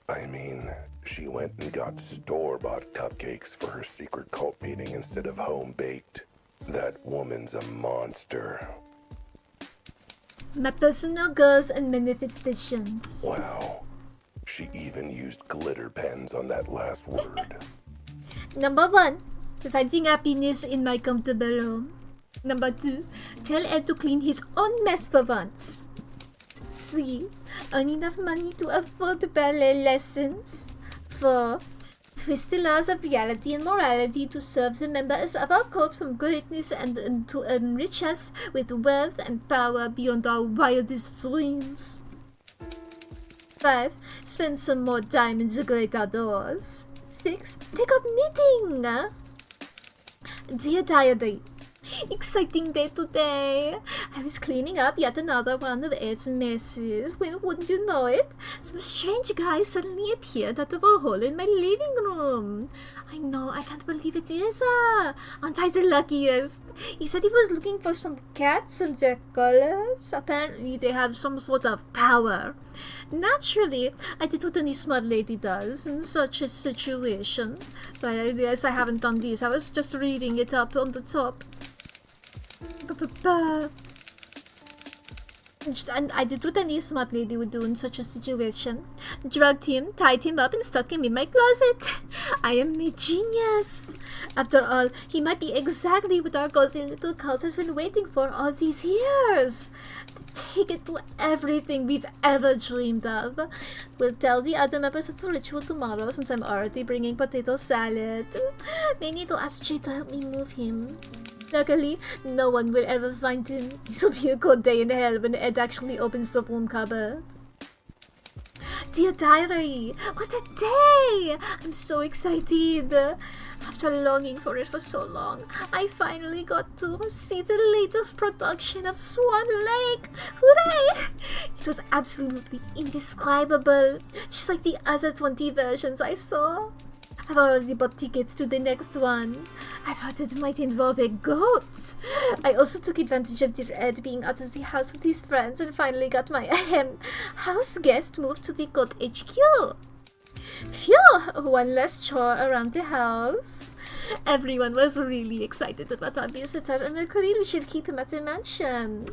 S2: I mean, she went and got store-bought cupcakes for her secret cult meeting instead of home-baked. That woman's a monster.
S1: My personal goals and manifestations.
S2: Wow. She even used glitter pens on that last word.
S3: Number 1, finding happiness in my comfortable home. Number 2, tell Ed to clean his own mess for once. 3, earn enough money to afford ballet lessons. 4, twist the laws of reality and morality to serve the members of our cult from greatness and to enrich us with wealth and power beyond our wildest dreams. 5, spend some more time in the great outdoors. 6, take up knitting. Dear Diary, exciting day today. I was cleaning up yet another one of Ed's messes when, wouldn't you know it, some strange guy suddenly appeared out of a hole in my living room. I know, I can't believe it is. Aren't I the luckiest? He said he was looking for some cats and their colors. Apparently they have some sort of power. Naturally, I did what any smart lady does in such a situation. So I realize I haven't done this. I was just reading it up on the top. And I did what any smart lady would do in such a situation. Drugged him, tied him up, and stuck him in my closet. I am a genius. After all, he might be exactly what our cozy little cult has been waiting for all these years. The ticket to everything we've ever dreamed of. We'll tell the other members of the ritual tomorrow since I'm already bringing potato salad. May need to ask Jay to help me move him. Luckily, no one will ever find him. This'll be a good day in hell when Ed actually opens the broom cupboard. Dear Diary, what a day! I'm so excited. After longing for it for so long, I finally got to see the latest production of Swan Lake. Hooray! It was absolutely indescribable, just like the other 20 versions I saw. I've already bought tickets to the next one. I've heard it might involve a goat. I also took advantage of dear Ed being out of the house with his friends and finally got my house guest moved to the goat HQ. Phew! One less chore around the house. Everyone was really excited about our visitor and agreed we should keep him at the mansion.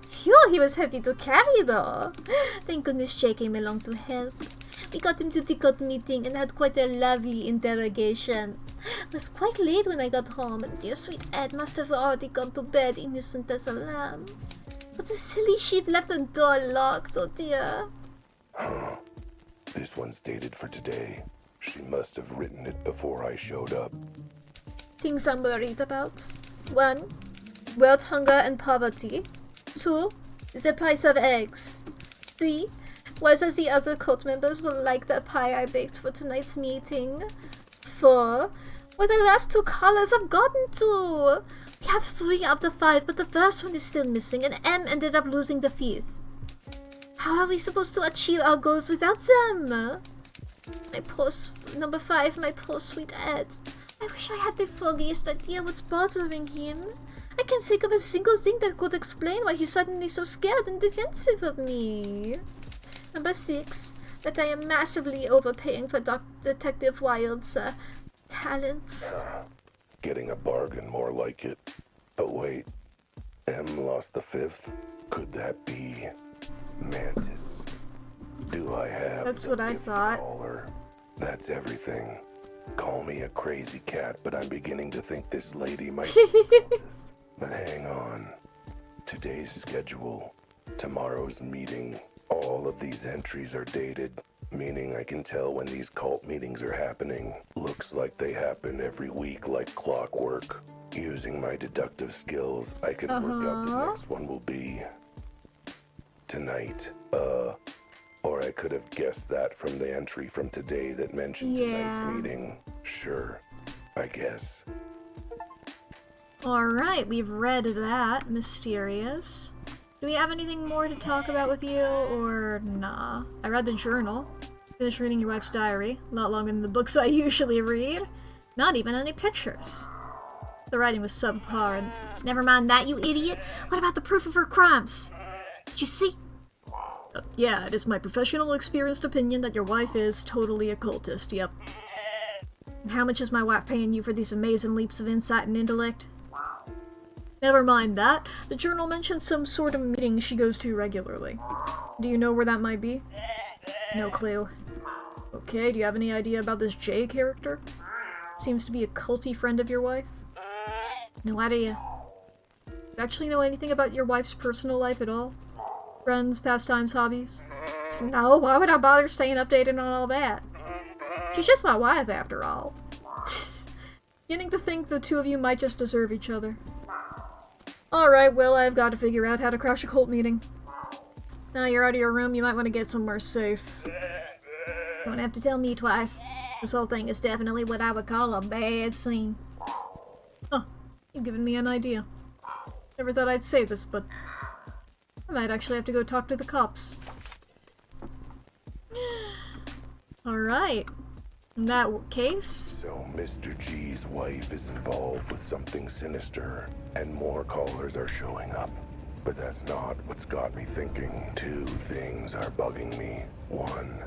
S3: Phew! He was happy to carry though. Thank goodness Jay came along to help. We got him to the court meeting and had quite a lovely interrogation. It was quite late when I got home, and dear sweet Ed must have already gone to bed, innocent as a lamb. But the silly sheep left the door locked, oh dear.
S2: This one's dated for today. She must have written it before I showed up.
S1: Things I'm worried about. 1. World hunger and poverty. 2. The price of eggs. 3. Whether the other cult members will like the pie I baked for tonight's meeting. 4. Where the last 2 callers have gotten to. We have 3 of the 5, but the first one is still missing, and M ended up losing the 5th. How are we supposed to achieve our goals without them? Number 5, my poor sweet Ed. I wish I had the foggiest idea what's bothering him. I can't think of a single thing that could explain why he's suddenly so scared and defensive of me. Number 6, that I am massively overpaying for Detective Wilde's talents.
S2: Getting a bargain, more like it. But wait, M lost the 5th? Could that be Mantis? Do I have
S1: That's what I thought.
S2: Caller? That's everything. Call me a crazy cat, but I'm beginning to think this lady might be cultist. But hang on. Today's schedule, tomorrow's meeting, all of these entries are dated, meaning I can tell when these cult meetings are happening. Looks like they happen every week like clockwork. Using my deductive skills, I can work out the next one will be tonight. Or I could have guessed that from the entry from today that mentioned tonight's meeting. Sure, I guess.
S1: Alright, we've read that. Mysterious. Do we have anything more to talk about with you, or nah? I read the journal. Finished reading your wife's diary. A lot longer than the books I usually read. Not even any pictures. The writing was subpar, and
S3: Never mind that, you idiot. What about the proof of her crimes? Did you see?
S1: yeah, it is my professional experienced opinion that your wife is totally a cultist, yep. And how much is my wife paying you for these amazing leaps of insight and intellect? Never mind that. The journal mentions some sort of meeting she goes to regularly. Do you know where that might be?
S4: No clue. Okay, do you have any idea about this Jay character? Seems to be a culty friend of your wife.
S3: No idea.
S4: You actually know anything about your wife's personal life at all? Friends, pastimes, hobbies?
S3: No, why would I bother staying updated on all that? She's just my wife, after all.
S4: Beginning to think the two of you might just deserve each other. Alright, well, I've got to figure out how to crash a cult meeting. Now you're out of your room, you might want to get somewhere safe.
S3: Don't have to tell me twice. This whole thing is definitely what I would call a bad scene.
S4: Huh, you've given me an idea. Never thought I'd say this, but I might actually have to go talk to the cops. Alright. In that case...
S2: So Mr. G's wife is involved with something sinister, and more callers are showing up. But that's not what's got me thinking. Two things are bugging me. One,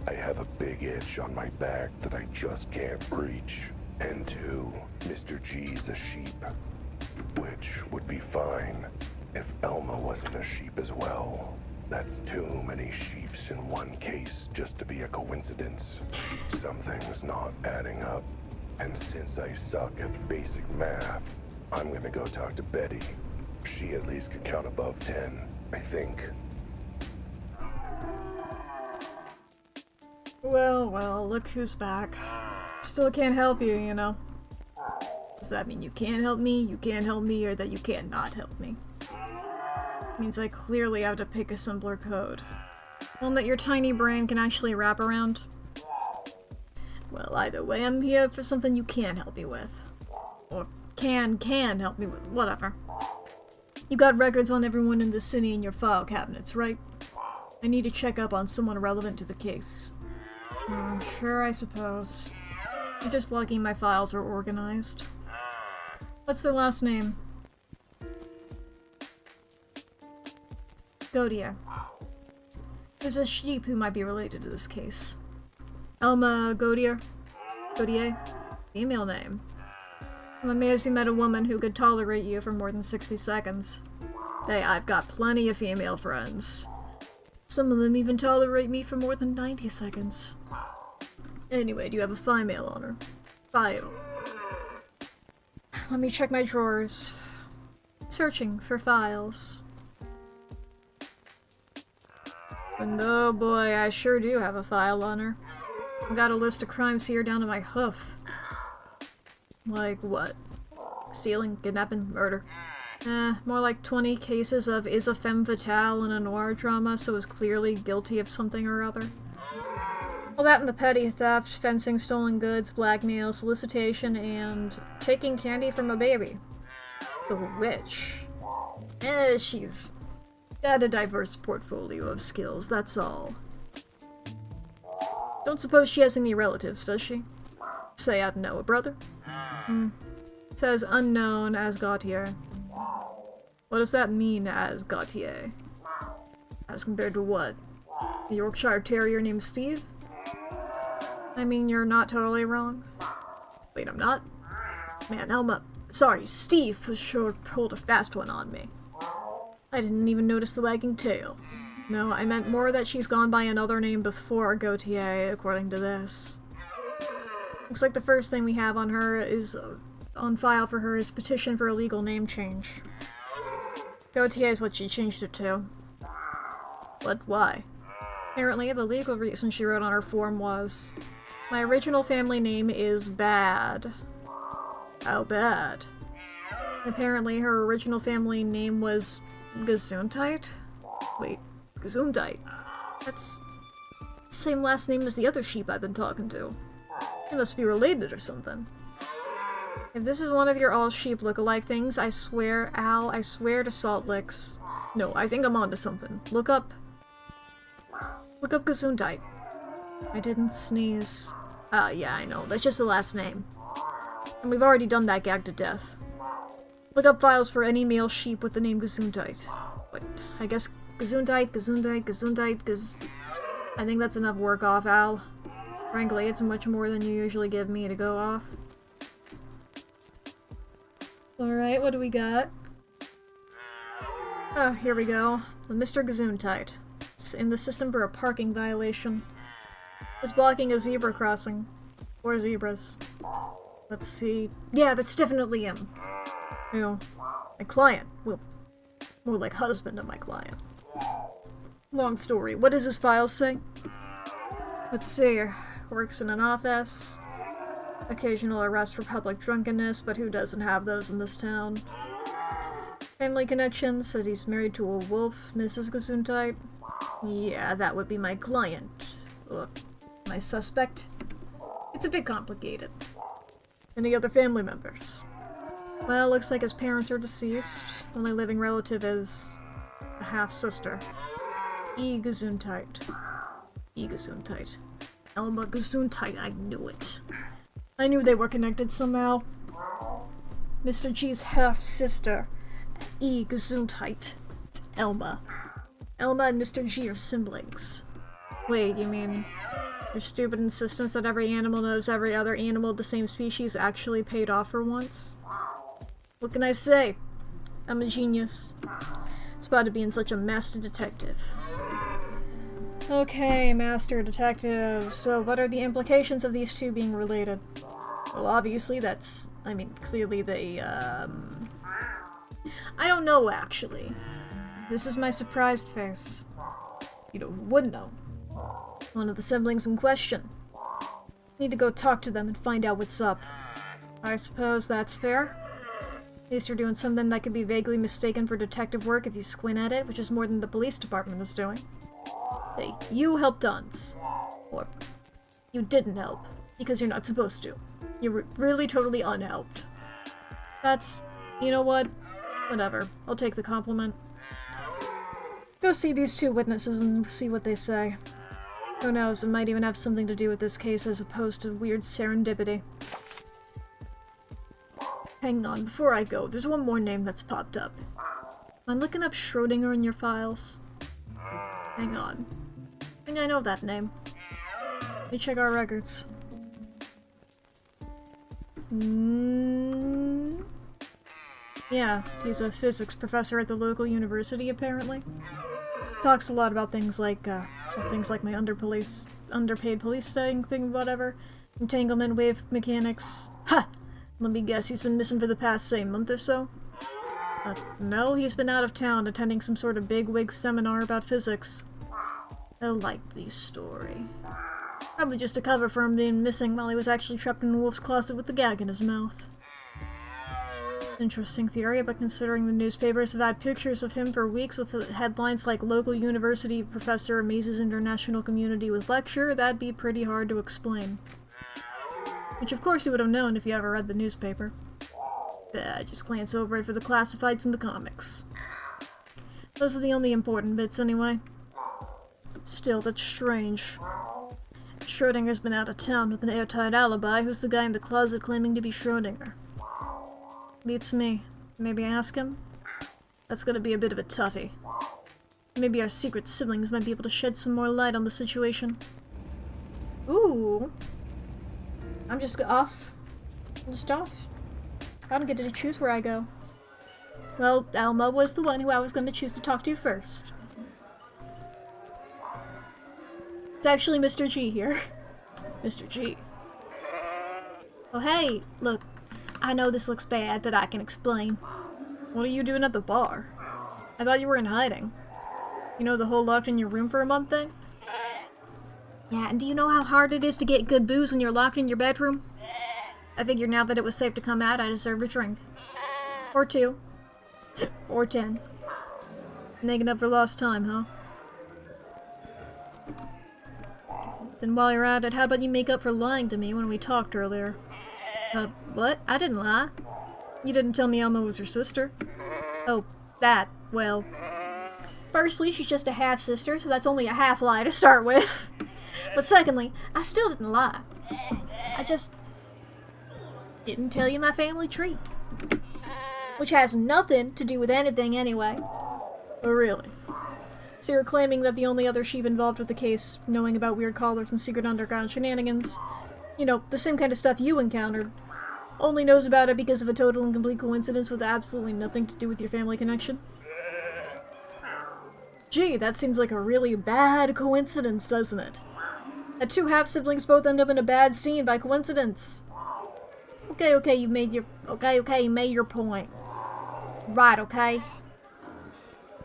S2: I have a big itch on my back that I just can't reach. And two, Mr. G's a sheep. Which would be fine if Elma wasn't a sheep as well. That's too many sheeps in one case just to be a coincidence. Something's not adding up. And since I suck at basic math, I'm gonna go talk to Betty. She at least can count above 10, I think.
S4: Well, look who's back. Still can't help you, you know. Does that mean you can't help me, or that you cannot help me? Means I clearly have to pick a simpler code. One that your tiny brain can actually wrap around. Well, either way, I'm here for something you can help me with. Or can help me with, whatever. You got records on everyone in the city in your file cabinets, right? I need to check up on someone relevant to the case. Sure, I suppose. I'm just lucky my files are organized. What's their last name? Godier. There's a sheep who might be related to this case. Elma Godier? Godier? Female name. I'm amazed you met a woman who could tolerate you for more than 60 seconds. Hey, I've got plenty of female friends. Some of them even tolerate me for more than 90 seconds. Anyway, do you have a file on her? File. Let me check my drawers. Searching for files. And oh boy, I sure do have a file on her. I've got a list of crimes here down to my hoof. Like what? Stealing, kidnapping, murder. More like 20 cases of is a femme fatale in a noir drama, so is clearly guilty of something or other. All that and the petty theft, fencing stolen goods, blackmail, solicitation, and taking candy from a baby. The witch. She's got a diverse portfolio of skills, that's all. Don't suppose she has any relatives, does she? Say I'd know a brother? Says unknown as Gautier. What does that mean, as Gautier? As compared to what? A Yorkshire Terrier named Steve? I mean, you're not totally wrong. Wait, I'm not? Man, Elma. Sorry, Steve sure pulled a fast one on me. I didn't even notice the wagging tail. No, I meant more that she's gone by another name before Gautier, according to this. Looks like the first thing we have on her is on file for her is petition for a legal name change. Gautier is what she changed it to. But why? Apparently, the legal reason she wrote on her form was, my original family name is Bad. How bad? Apparently, her original family name was Gesundheit? Wait, Gesundheit? That's the same last name as the other sheep I've been talking to. They must be related or something. If this is one of your all-sheep look-alike things, I swear, Al, I swear to salt licks. No, I think I'm onto something. Look up Gesundheit. I didn't sneeze. Yeah, I know. That's just the last name. And we've already done that gag to death. Look up files for any male sheep with the name Gesundheit. What? I guess Gesundheit. I think that's enough work off, Al. Frankly, it's much more than you usually give me to go off. Alright, what do we got? Oh, here we go. The Mr. Gesundheit. in the system for a parking violation. Was blocking a zebra crossing. Or zebras. Let's see. Yeah, that's definitely him. You know, my client. Well, more like husband of my client. Long story. What does his file say? Let's see. Works in an office. Occasional arrest for public drunkenness, but who doesn't have those in this town? Family connection, says he's married to a wolf, Mrs. Gesundheit. Yeah, that would be my client. Ugh. My suspect? It's a bit complicated. Any other family members? Well, looks like his parents are deceased. Only living relative is a half-sister. Gesundheit. Gesundheit. Elma Gesundheit, I knew it. I knew they were connected somehow. Mr. G's half-sister. Gesundheit. Elma. Elma and Mr. G are siblings. Wait, you mean your stupid insistence that every animal knows every other animal of the same species actually paid off for once? What can I say? I'm a genius. Spotted being such a master detective. Okay, master detective. So what are the implications of these two being related? Well, obviously that's... I mean, clearly they, I don't know, actually. This is my surprised face. You know, who would know? One of the siblings in question. Need to go talk to them and find out what's up. I suppose that's fair. At least you're doing something that could be vaguely mistaken for detective work if you squint at it, which is more than the police department is doing. Hey, you helped Duns. Or, you didn't help, because you're not supposed to. You're really totally unhelped. That's, you know what? Whatever. I'll take the compliment. Go see these two witnesses and see what they say. Who knows, it might even have something to do with this case as opposed to weird serendipity. Hang on, before I go, there's one more name that's popped up. Am I looking up Schrödinger in your files? Hang on. I think I know that name. Let me check our records. Yeah, he's a physics professor at the local university, apparently. Talks a lot about things like my underpaid police thing, whatever. Entanglement wave mechanics. Ha! Let me guess, he's been missing for the past, say, month or so? No, he's been out of town attending some sort of big-wig seminar about physics. A likely story. Probably just a cover for him being missing while he was actually trapped in a wolf's closet with the gag in his mouth. Interesting theory, but considering the newspapers have had pictures of him for weeks with headlines like "Local University Professor Amazes International Community with Lecture," that'd be pretty hard to explain. Which of course you would have known if you ever read the newspaper. Just glance over it for the classifieds and the comics. Those are the only important bits anyway. Still, that's strange. Schrödinger's been out of town with an airtight alibi. Who's the guy in the closet claiming to be Schrödinger? Beats me. Maybe ask him? That's gonna be a bit of a toughie. Maybe our secret siblings might be able to shed some more light on the situation. Ooh. I'm just off. I don't get to choose where I go. Well, Alma was the one who I was going to choose to talk to first. It's actually Mr. G here. Mr. G. Oh hey, look. I know this looks bad, but I can explain. What are you doing at the bar? I thought you were in hiding. You know the whole locked in your room for a month thing? Yeah, and do you know how hard it is to get good booze when you're locked in your bedroom? I figured now that it was safe to come out, I deserved a drink. Or 2. Or 10. Making up for lost time, huh? Then while you're at it, how about you make up for lying to me when we talked earlier? What? I didn't lie. You didn't tell me Alma was your sister. Oh, that. Well, firstly, she's just a half-sister, so that's only a half lie to start with. But secondly, I still didn't lie. I just didn't tell you my family tree. Which has nothing to do with anything anyway. Oh, really? So you're claiming that the only other sheep involved with the case, knowing about weird collars and secret underground shenanigans, you know, the same kind of stuff you encountered, only knows about it because of a total and complete coincidence with absolutely nothing to do with your family connection? Gee, that seems like a really bad coincidence, doesn't it? That two half-siblings both end up in a bad scene by coincidence. Okay, you made your point. Right, okay?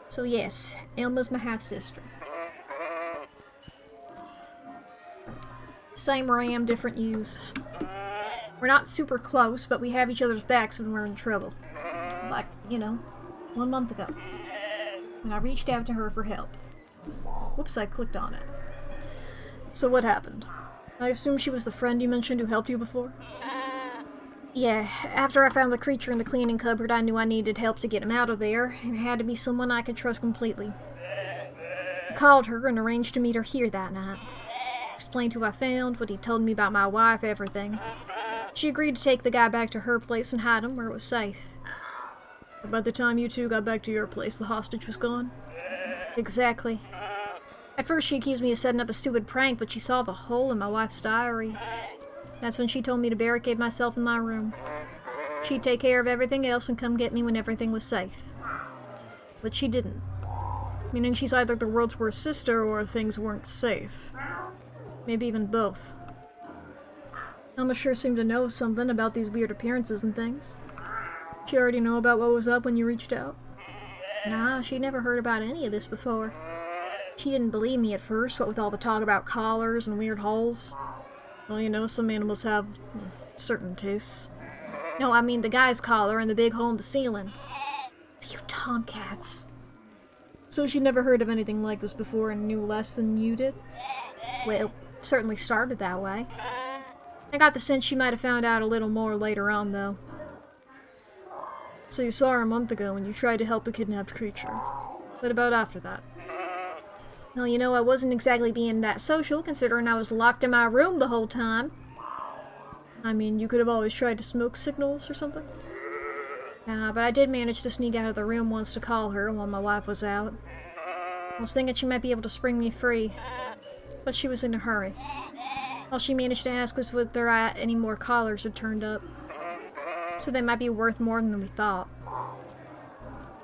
S4: So yes, Elma's my half-sister. Same Ram, different use. We're not super close, but we have each other's backs when we're in trouble. Like, 1 month ago. When I reached out to her for help. Whoops, I clicked on it. So what happened? I assume she was the friend you mentioned who helped you before?
S3: Yeah, after I found the creature in the cleaning cupboard, I knew I needed help to get him out of there, and it had to be someone I could trust completely. I called her and arranged to meet her here that night. Explained who I found, what he told me about my wife, everything. She agreed to take the guy back to her place and hide him where it was safe.
S4: But by the time you two got back to your place, the hostage was gone?
S3: Exactly. At first she accused me of setting up a stupid prank, but she saw the hole in my wife's diary. That's when she told me to barricade myself in my room. She'd take care of everything else and come get me when everything was safe. But she didn't.
S4: Meaning she's either the world's worst sister or things weren't safe. Maybe even both. Elma sure seemed to know something about these weird appearances and things. She already knew about what was up when you reached out?
S3: Nah, she'd never heard about any of this before. She didn't believe me at first, what with all the talk about collars and weird holes.
S4: Well, some animals have certain tastes.
S3: No, I mean the guy's collar and the big hole in the ceiling. You tomcats.
S4: So she'd never heard of anything like this before and knew less than you did?
S3: Well, certainly started that way. I got the sense she might have found out a little more later on, though.
S4: So you saw her a month ago when you tried to help the kidnapped creature. What about after that?
S3: Well, I wasn't exactly being that social, considering I was locked in my room the whole time.
S4: I mean, you could have always tried to smoke signals or something?
S3: Nah, but I did manage to sneak out of the room once to call her while my wife was out. I was thinking she might be able to spring me free, but she was in a hurry. All she managed to ask was whether any more collars had turned up. So they might be worth more than we thought.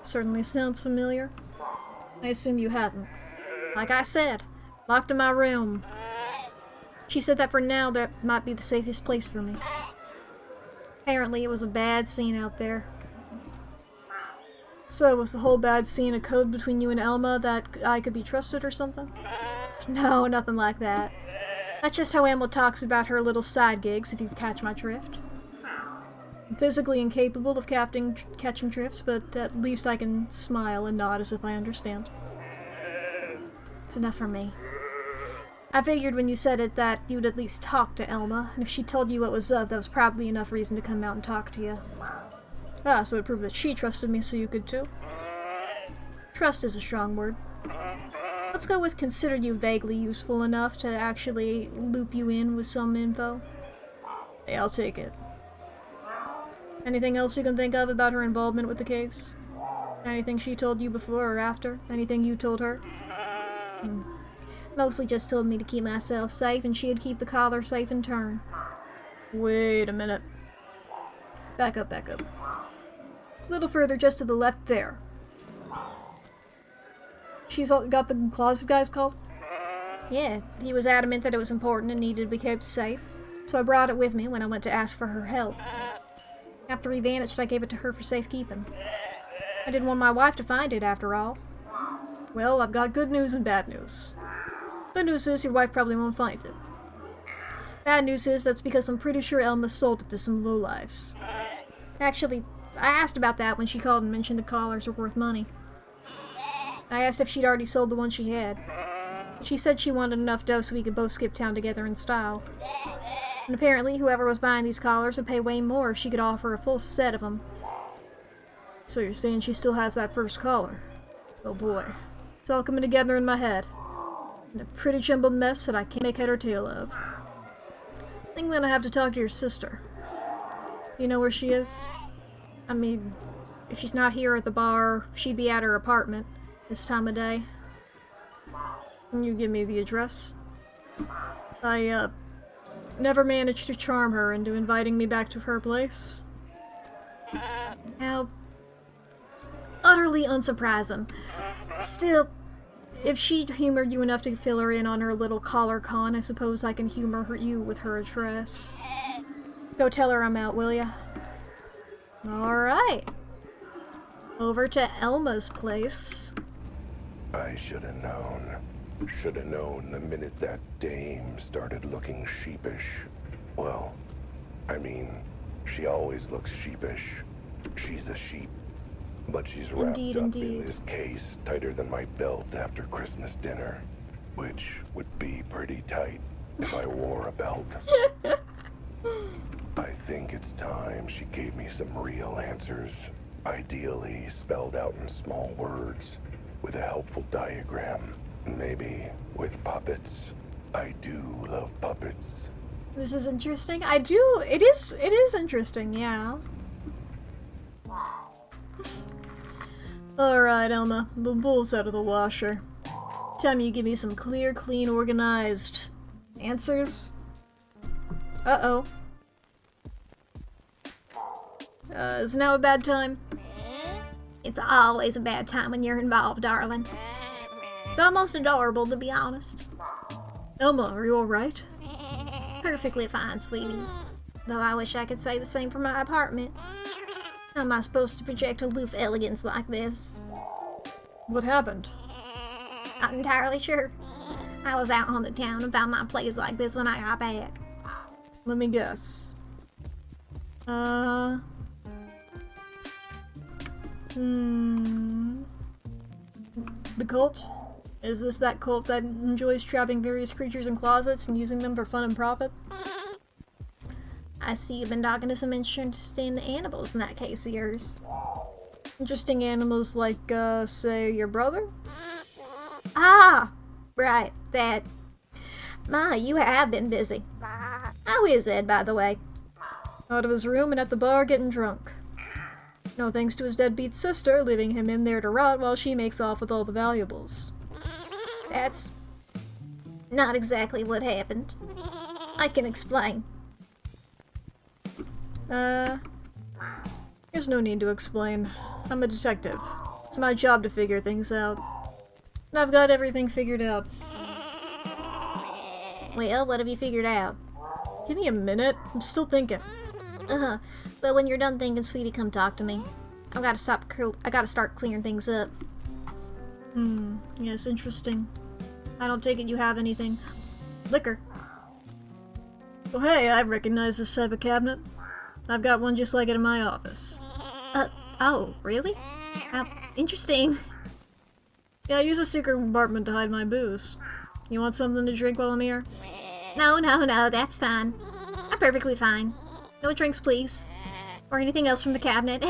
S4: Certainly sounds familiar. I assume you hadn't.
S3: Like I said, locked in my room. She said that for now that might be the safest place for me. Apparently it was a bad scene out there.
S4: So, was the whole bad scene a code between you and Elma that I could be trusted or something?
S3: No, nothing like that. That's just how Elma talks about her little side gigs, if you catch my drift.
S4: I'm physically incapable of catching drifts, but at least I can smile and nod as if I understand.
S3: It's enough for me. I figured when you said it that you'd at least talk to Elma, and if she told you what was up, that was probably enough reason to come out and talk to you.
S4: Ah, so it proved that she trusted me, so you could too?
S3: Trust is a strong word. Let's go with considered you vaguely useful enough to actually loop you in with some info.
S4: Hey, I'll take it. Anything else you can think of about her involvement with the case? Anything she told you before or after? Anything you told her?
S3: Mostly just told me to keep myself safe and she'd keep the collar safe in turn.
S4: Wait a minute. Back up. A little further, just to the left there. She's got the closet guys called?
S3: Yeah, he was adamant that it was important and needed to be kept safe, so I brought it with me when I went to ask for her help. After he vanished, I gave it to her for safekeeping. I didn't want my wife to find it, after all.
S4: Well, I've got good news and bad news. Good news is your wife probably won't find it. Bad news is that's because I'm pretty sure Elma sold it to some lowlifes.
S3: Actually, I asked about that when she called and mentioned the collars were worth money. I asked if she'd already sold the one she had. She said she wanted enough dough so we could both skip town together in style. And apparently, whoever was buying these collars would pay way more if she could offer a full set of them.
S4: So you're saying she still has that first collar? Oh boy. It's all coming together in my head. In a pretty jumbled mess that I can't make head or tail of. I think I'm gonna have to talk to your sister. You know where she is?
S3: I mean, if she's not here at the bar, she'd be at her apartment this time of day.
S4: Can you give me the address? I, never managed to charm her into inviting me back to her place.
S3: How utterly unsurprising. Still,
S4: if she humored you enough to fill her in on her little collar con, I suppose I can humor you with her address. Go tell her I'm out, will ya? Alright. Over to Elma's place.
S2: I should have known. Should have known the minute that dame started looking sheepish. Well, I mean, she always looks sheepish. She's a sheep. But she's wrapped
S4: Indeed,
S2: up
S4: indeed.
S2: in this case tighter than my belt after Christmas dinner. Which would be pretty tight if I wore a belt. I think it's time she gave me some real answers. Ideally spelled out in small words, with a helpful diagram. Maybe with puppets. I do love puppets.
S4: This is interesting. It is interesting, yeah. Alright, Elma, the bull's out of the washer. Time you give me some clear, clean, organized answers. Uh-oh. Is now a bad time?
S3: It's always a bad time when you're involved, darling. It's almost adorable, to be honest.
S4: Elma, are you alright?
S3: Perfectly fine, sweetie. Though I wish I could say the same for my apartment. How am I supposed to project aloof elegance like this?
S4: What happened?
S3: Not entirely sure. I was out on the town and found my place like this when I got back.
S4: Let me guess. The cult? Is this that cult that enjoys trapping various creatures in closets and using them for fun and profit?
S3: I see you've been talking to some interesting animals in that case of yours.
S4: Interesting animals like, say, your brother?
S3: Ah! Right, that. My, you have been busy. How is Ed, by the way?
S4: Out of his room and at the bar getting drunk. No thanks to his deadbeat sister, leaving him in there to rot while she makes off with all the valuables.
S3: That's not exactly what happened. I can explain.
S4: There's no need to explain. I'm a detective. It's my job to figure things out. And I've got everything figured out.
S3: Well, what have you figured out?
S4: Give me a minute. I'm still thinking.
S3: But when you're done thinking, sweetie, come talk to me. I gotta start clearing things up.
S4: Yes, interesting. I don't take it you have anything. Liquor. Oh hey, I recognize this type of cabinet. I've got one just like it in my office.
S3: Oh, really? Interesting.
S4: Yeah, I use a secret compartment to hide my booze. You want something to drink while I'm here?
S3: No, that's fine. I'm perfectly fine. No drinks, please. Or anything else from the cabinet.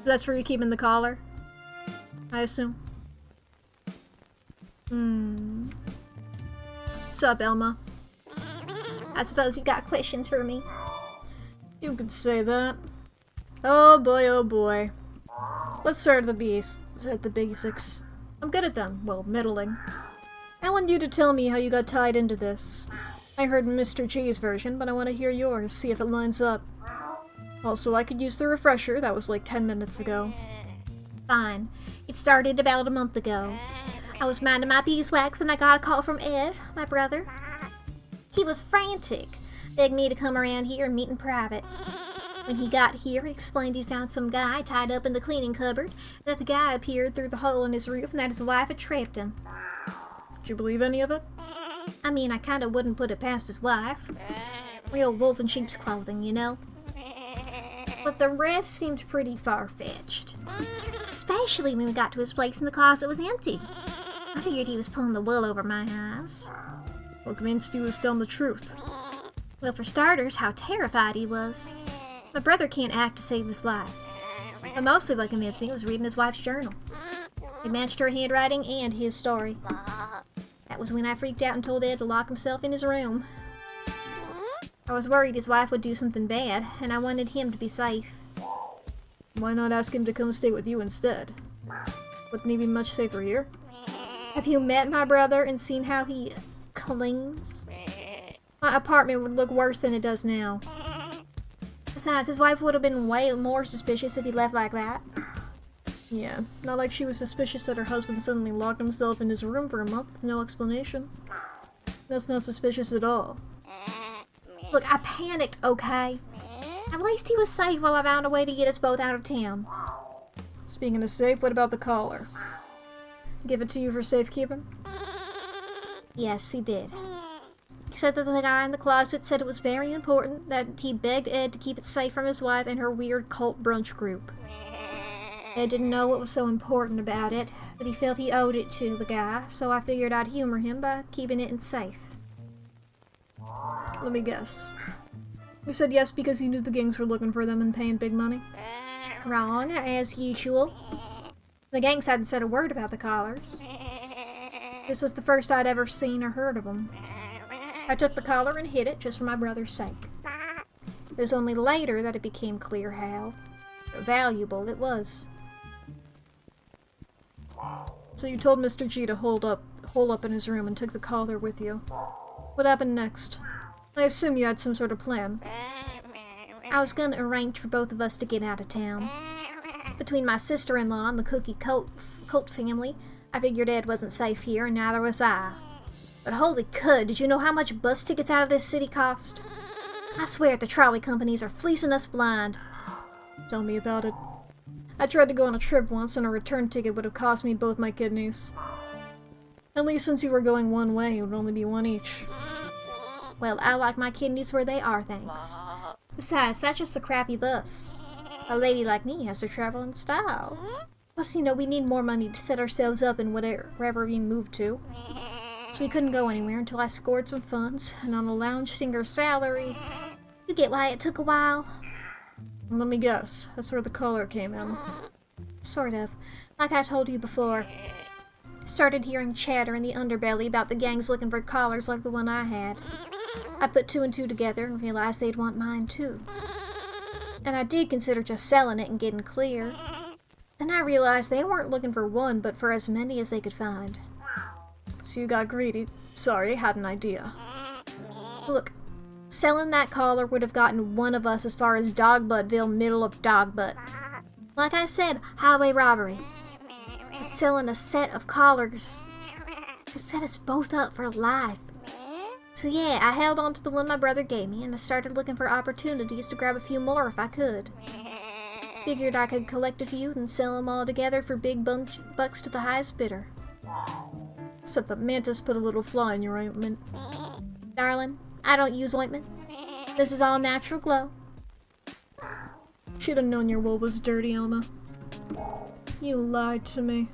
S4: That's where you're keeping the collar? I assume. What's up, Elma?
S3: I suppose you've got questions for me.
S4: You could say that. Oh boy, oh boy. Let's start at the basics. I'm good at them. Well, middling. I want you to tell me how you got tied into this. I heard Mr. G's version, but I want to hear yours, see if it lines up. Also, I could use the refresher, that was like 10 minutes ago.
S3: Fine. It started about a month ago. I was minding my beeswax when I got a call from Ed, my brother. He was frantic, begged me to come around here and meet in private. When he got here, he explained he'd found some guy tied up in the cleaning cupboard, and that the guy appeared through the hole in his roof and that his wife had trapped him.
S4: Did you believe any of it?
S3: I mean, I kinda wouldn't put it past his wife. Real wolf in sheep's clothing, you know? But the rest seemed pretty far-fetched. Especially when we got to his place and the closet was empty. I figured he was pulling the wool over my eyes.
S4: What convinced you he was telling the truth?
S3: Well, for starters, how terrified he was. My brother can't act to save his life. But mostly what convinced me was reading his wife's journal. It matched her handwriting and his story. That was when I freaked out and told Ed to lock himself in his room. I was worried his wife would do something bad, and I wanted him to be safe.
S4: Why not ask him to come stay with you instead? Wouldn't he be much safer here?
S3: Have you met my brother and seen how he clings? My apartment would look worse than it does now. Besides, his wife would have been way more suspicious if he left like that.
S4: Yeah, not like she was suspicious that her husband suddenly locked himself in his room for a month, no explanation. That's not suspicious at all.
S3: Look, I panicked, okay? At least he was safe while I found a way to get us both out of town.
S4: Speaking of safe, what about the collar? Give it to you for safekeeping?
S3: Yes, he did. He said that the guy in the closet said it was very important that he begged Ed to keep it safe from his wife and her weird cult brunch group. Ed didn't know what was so important about it, but he felt he owed it to the guy, so I figured I'd humor him by keeping it in safe.
S4: Let me guess. You said yes because you knew the gangs were looking for them and paying big money?
S3: Wrong, as usual. The gangs hadn't said a word about the collars. This was the first I'd ever seen or heard of them. I took the collar and hid it just for my brother's sake. It was only later that it became clear how valuable it was.
S4: So you told Mr. G to hole up in his room and took the collar with you. What happened next? I assume you had some sort of plan.
S3: I was gonna arrange for both of us to get out of town. Between my sister-in-law and the Cookie cult family, I figured Ed wasn't safe here, and neither was I. But holy crud, did you know how much bus tickets out of this city cost? I swear the trolley companies are fleecing us blind.
S4: Tell me about it. I tried to go on a trip once, and a return ticket would have cost me both my kidneys. At least since you were going one way, it would only be one each.
S3: Well, I like my kidneys where they are, thanks. Besides, that's just a crappy bus. A lady like me has to travel in style. Plus, we need more money to set ourselves up in wherever we move to. So we couldn't go anywhere until I scored some funds, and on a lounge singer's salary. You get why it took a while?
S4: Let me guess, that's where the collar came in.
S3: Sort of. Like I told you before. Started hearing chatter in the underbelly about the gangs looking for collars like the one I had. I put two and two together and realized they'd want mine too. And I did consider just selling it and getting clear. Then I realized they weren't looking for one, but for as many as they could find.
S4: So you got greedy. Sorry, had an idea.
S3: Look, selling that collar would have gotten one of us as far as Dogbuttville, middle of Dogbutt. Like I said, highway robbery. But selling a set of collars could set us both up for life. So yeah, I held on to the one my brother gave me, and I started looking for opportunities to grab a few more if I could. Figured I could collect a few and sell them all together for big bucks to the highest bidder.
S4: Except that Mantis put a little flaw in your ointment.
S3: Darling, I don't use ointment. This is all natural glow.
S4: Should have known your wool was dirty, Alma. You lied to me.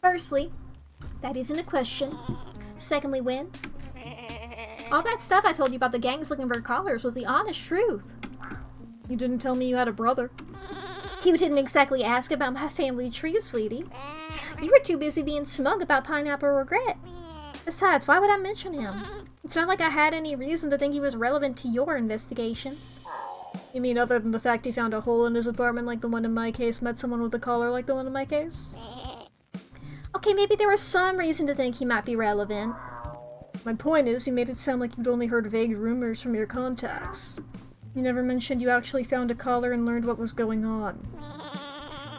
S3: Firstly, that isn't a question. Secondly, when? All that stuff I told you about the gangs looking for collars was the honest truth.
S4: You didn't tell me you had a brother.
S3: You didn't exactly ask about my family tree, sweetie. You were too busy being smug about Pineapple Regret. Besides, why would I mention him? It's not like I had any reason to think he was relevant to your investigation.
S4: You mean other than the fact he found a hole in his apartment like the one in my case, met someone with a collar like the one in my case?
S3: Okay, maybe there was some reason to think he might be relevant.
S4: My point is, you made it sound like you'd only heard vague rumors from your contacts. You never mentioned you actually found a collar and learned what was going on.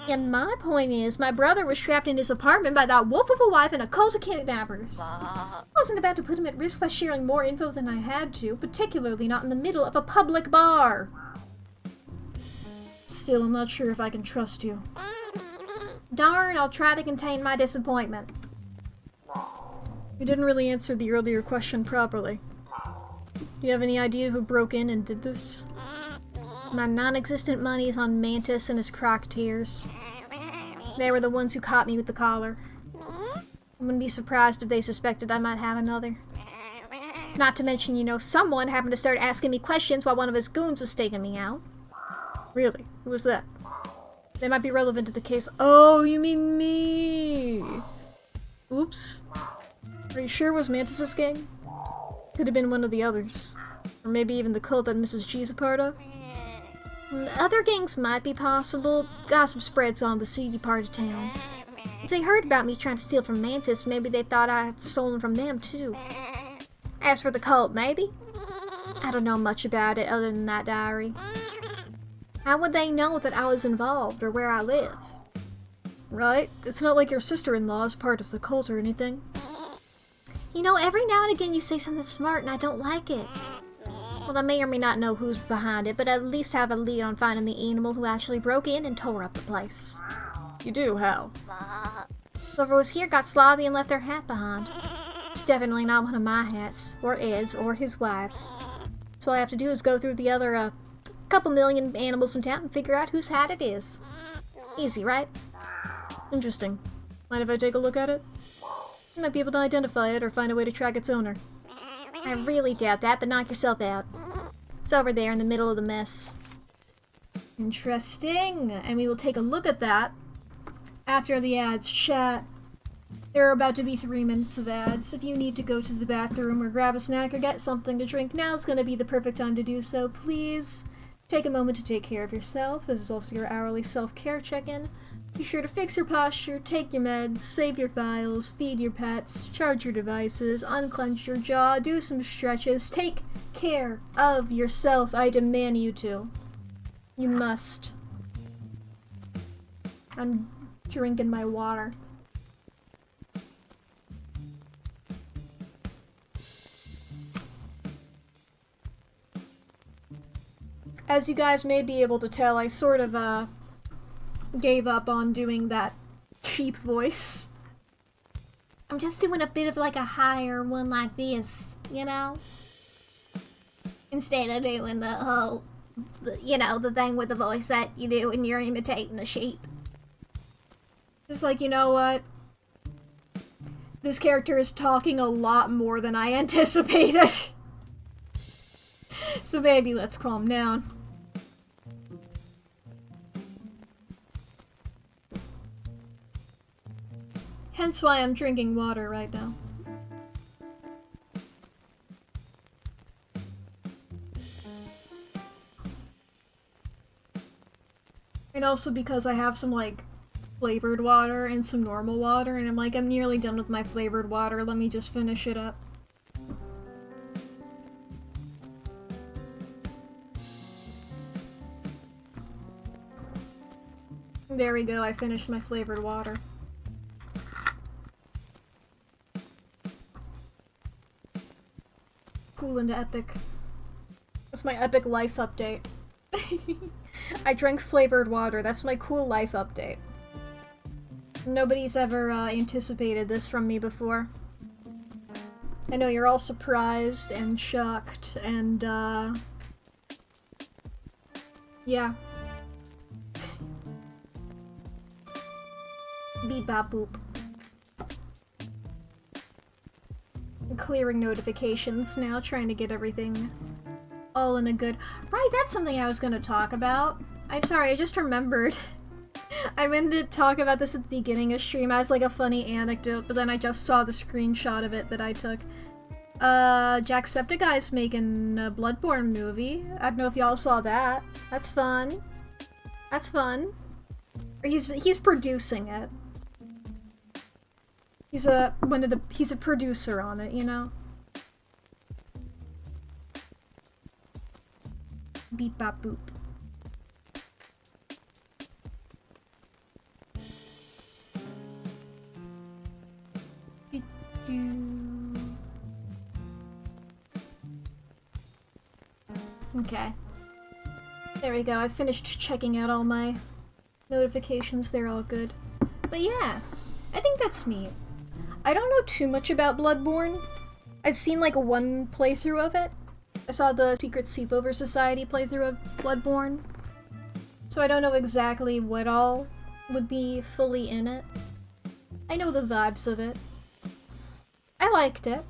S3: And my point is, my brother was trapped in his apartment by that wolf of a wife and a cult of kidnappers. I wasn't about to put him at risk by sharing more info than I had to, particularly not in the middle of a public bar.
S4: Still, I'm not sure if I can trust you.
S3: Darn, I'll try to contain my disappointment.
S4: You didn't really answer the earlier question properly. Do you have any idea who broke in and did this?
S3: My non-existent money is on Mantis and his crocodiles. They were the ones who caught me with the collar. I wouldn't be surprised if they suspected I might have another. Not to mention, someone happened to start asking me questions while one of his goons was staking me out.
S4: Really? Who was that? They might be relevant to the case. Oh, you mean me! Oops. Are you sure it was Mantis' gang? Could have been one of the others. Or maybe even the cult that Mrs. G's a part of?
S3: Other gangs might be possible. Gossip spreads on the seedy part of town. If they heard about me trying to steal from Mantis, maybe they thought I had stolen from them too. As for the cult, maybe? I don't know much about it other than that diary. How would they know that I was involved or where I live?
S4: Right? It's not like your sister-in-law is part of the cult or anything.
S3: You know, every now and again you say something smart and I don't like it. Well, I may or may not know who's behind it, but at least have a lead on finding the animal who actually broke in and tore up the place.
S4: You do? How?
S3: Whoever was here got sloppy and left their hat behind. It's definitely not one of my hats, or Ed's, or his wife's. So all I have to do is go through the other, couple million animals in town and figure out whose hat it is. Easy, right?
S4: Interesting. Mind if I take a look at it? You might be able to identify it or find a way to track its owner.
S3: I really doubt that, but knock yourself out. It's over there in the middle of the mess.
S4: Interesting. And we will take a look at that after the ads chat. There are about to be 3 minutes of ads. If you need to go to the bathroom or grab a snack or get something to drink, now's going to be the perfect time to do so. Please take a moment to take care of yourself. This is also your hourly self-care check-in. Be sure to fix your posture, take your meds, save your files, feed your pets, charge your devices, unclench your jaw, do some stretches. Take care of yourself. I demand you to. You must. I'm drinking my water. As you guys may be able to tell, I sort of, gave up on doing that cheap voice.
S3: I'm just doing a bit of like a higher one like this, you know? Instead of doing the whole, the thing with the voice that you do when you're imitating the sheep.
S4: Just like, you know what? This character is talking a lot more than I anticipated. So maybe let's calm down. Hence why I'm drinking water right now. And also because I have some, like, flavored water and some normal water, and I'm nearly done with my flavored water, let me just finish it up. There we go, I finished my flavored water. Cool and epic. That's my epic life update. I drank flavored water, that's my cool life update. Nobody's ever anticipated this from me before. I know you're all surprised and shocked and yeah. Beep bop boop. Clearing notifications now, trying to get everything all in a good... Right, that's something I was gonna talk about. I'm sorry, I just remembered. I meant to talk about this at the beginning of stream as like a funny anecdote, but then I just saw the screenshot of it that I took. Jacksepticeye's making a Bloodborne movie. I don't know if y'all saw that. That's fun. That's fun. Or he's producing it. He's a producer on it, you know? Beep bop boop. Okay. There we go, I finished checking out all my notifications, they're all good. But yeah, I think that's neat. I don't know too much about Bloodborne. I've seen like one playthrough of it. I saw the Secret Sleepover Society playthrough of Bloodborne. So I don't know exactly what all would be fully in it. I know the vibes of it. I liked it,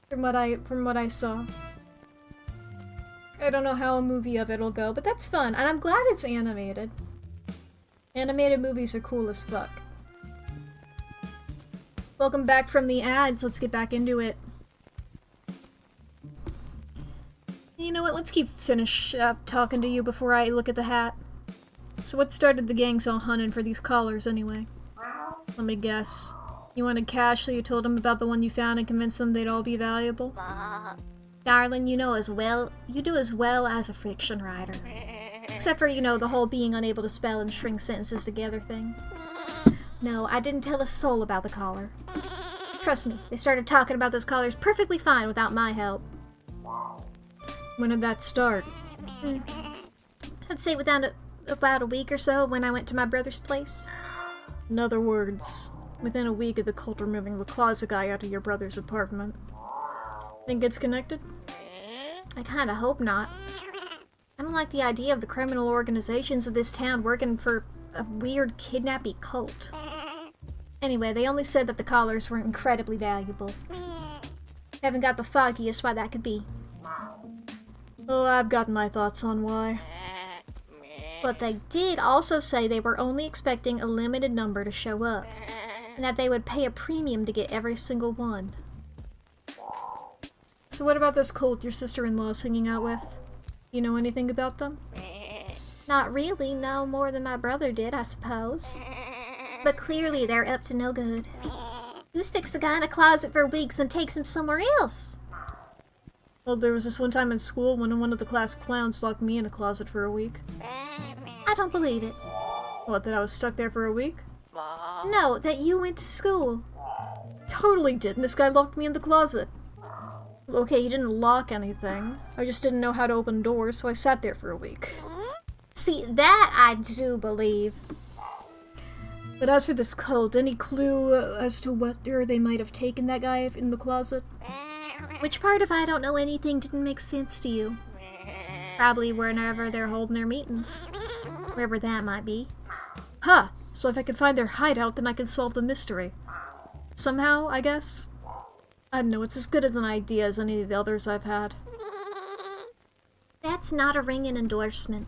S4: from what I saw. I don't know how a movie of it'll go, but that's fun, and I'm glad it's animated. Animated movies are cool as fuck. Welcome back from the ads, let's get back into it. You know what, let's finish talking to you before I look at the hat. So what started the gangs all hunting for these collars anyway? Let me guess. You wanted cash, so you told them about the one you found and convinced them they'd all be valuable?
S3: Darling, you do as well as a fiction writer. Except for, the whole being unable to spell and string sentences together thing. No, I didn't tell a soul about the collar. Trust me, they started talking about those collars perfectly fine without my help.
S4: When did that start?
S3: I'd say within about a week or so when I went to my brother's place.
S4: In other words, within a week of the cult removing the closet guy out of your brother's apartment. Think it's connected?
S3: I kinda hope not. I don't like the idea of the criminal organizations of this town working for a weird kidnapping cult. Anyway, they only said that the collars were incredibly valuable. Haven't got the foggiest why that could be.
S4: Oh, I've got my thoughts on why.
S3: But they did also say they were only expecting a limited number to show up, and that they would pay a premium to get every single one.
S4: So what about this cult your sister-in-law's hanging out with? You know anything about them?
S3: Not really, no more than my brother did, I suppose. But clearly they're up to no good. Who sticks a guy in a closet for weeks and takes him somewhere else?
S4: Well, there was this one time in school when one of the class clowns locked me in a closet for a week.
S3: I don't believe it.
S4: What, that I was stuck there for a week?
S3: No, that you went to school.
S4: Totally didn't. This guy locked me in the closet. Okay, he didn't lock anything. I just didn't know how to open doors, so I sat there for a week.
S3: See, that I do believe.
S4: But as for this cult, any clue as to where they might have taken that guy in the closet?
S3: Which part of I don't know anything didn't make sense to you? Probably whenever they're holding their meetings. Wherever that might be.
S4: Huh, so if I can find their hideout, then I can solve the mystery. Somehow, I guess? I don't know, it's as good as an idea as any of the others I've had.
S3: That's not a ringing endorsement.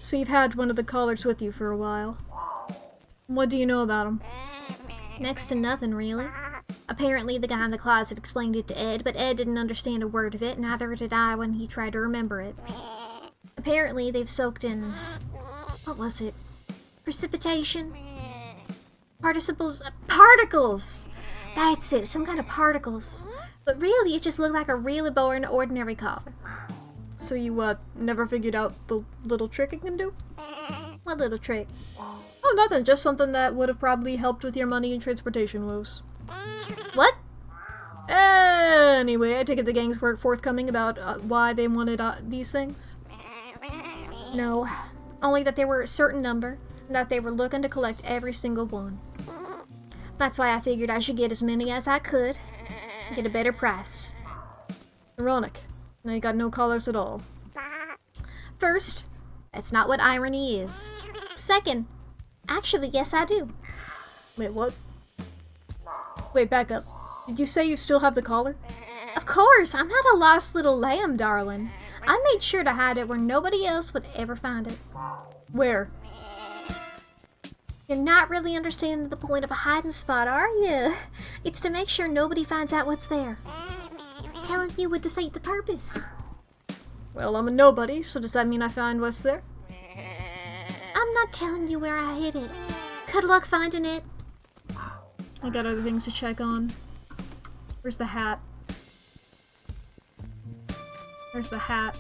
S4: So you've had one of the callers with you for a while. What do you know about him?
S3: Next to nothing, really. Apparently the guy in the closet explained it to Ed, but Ed didn't understand a word of it, neither did I when he tried to remember it. Apparently they've soaked in... what was it? Precipitation? Participles? Particles! That's it, some kind of particles. But really, it just looked like a really boring, ordinary collar.
S4: So you, never figured out the little trick it can do?
S3: What little trick?
S4: Oh, nothing, just something that would have probably helped with your money and transportation woes.
S3: What?
S4: Anyway, I take it the gangs weren't forthcoming about why they wanted these things?
S3: No, only that there were a certain number, and that they were looking to collect every single one. That's why I figured I should get as many as I could, and get a better price.
S4: Ironic. Now you got no collars at all.
S3: First, that's not what irony is. Second, actually, yes I do.
S4: Wait, what? Wait, back up. Did you say you still have the collar?
S3: Of course, I'm not a lost little lamb, darling. I made sure to hide it where nobody else would ever find it.
S4: Where?
S3: You're not really understanding the point of a hiding spot, are you? It's to make sure nobody finds out what's there. Telling you would defeat the purpose.
S4: Well, I'm a nobody, so does that mean I find what's there?
S3: I'm not telling you where I hid it. Good luck finding it.
S4: I got other things to check on. Where's the hat? There's the hat.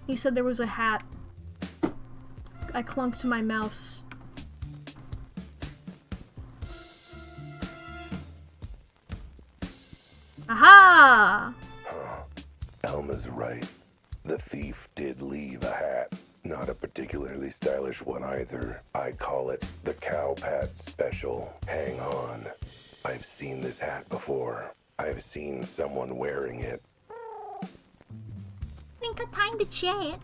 S4: He said there was a hat. I clunked to my mouse. Aha!
S2: Elma's right. The thief did leave a hat. Not a particularly stylish one either. I call it the Cow Pat Special. Hang on. I've seen this hat before. I've seen someone wearing it.
S3: Ain't got time to chat.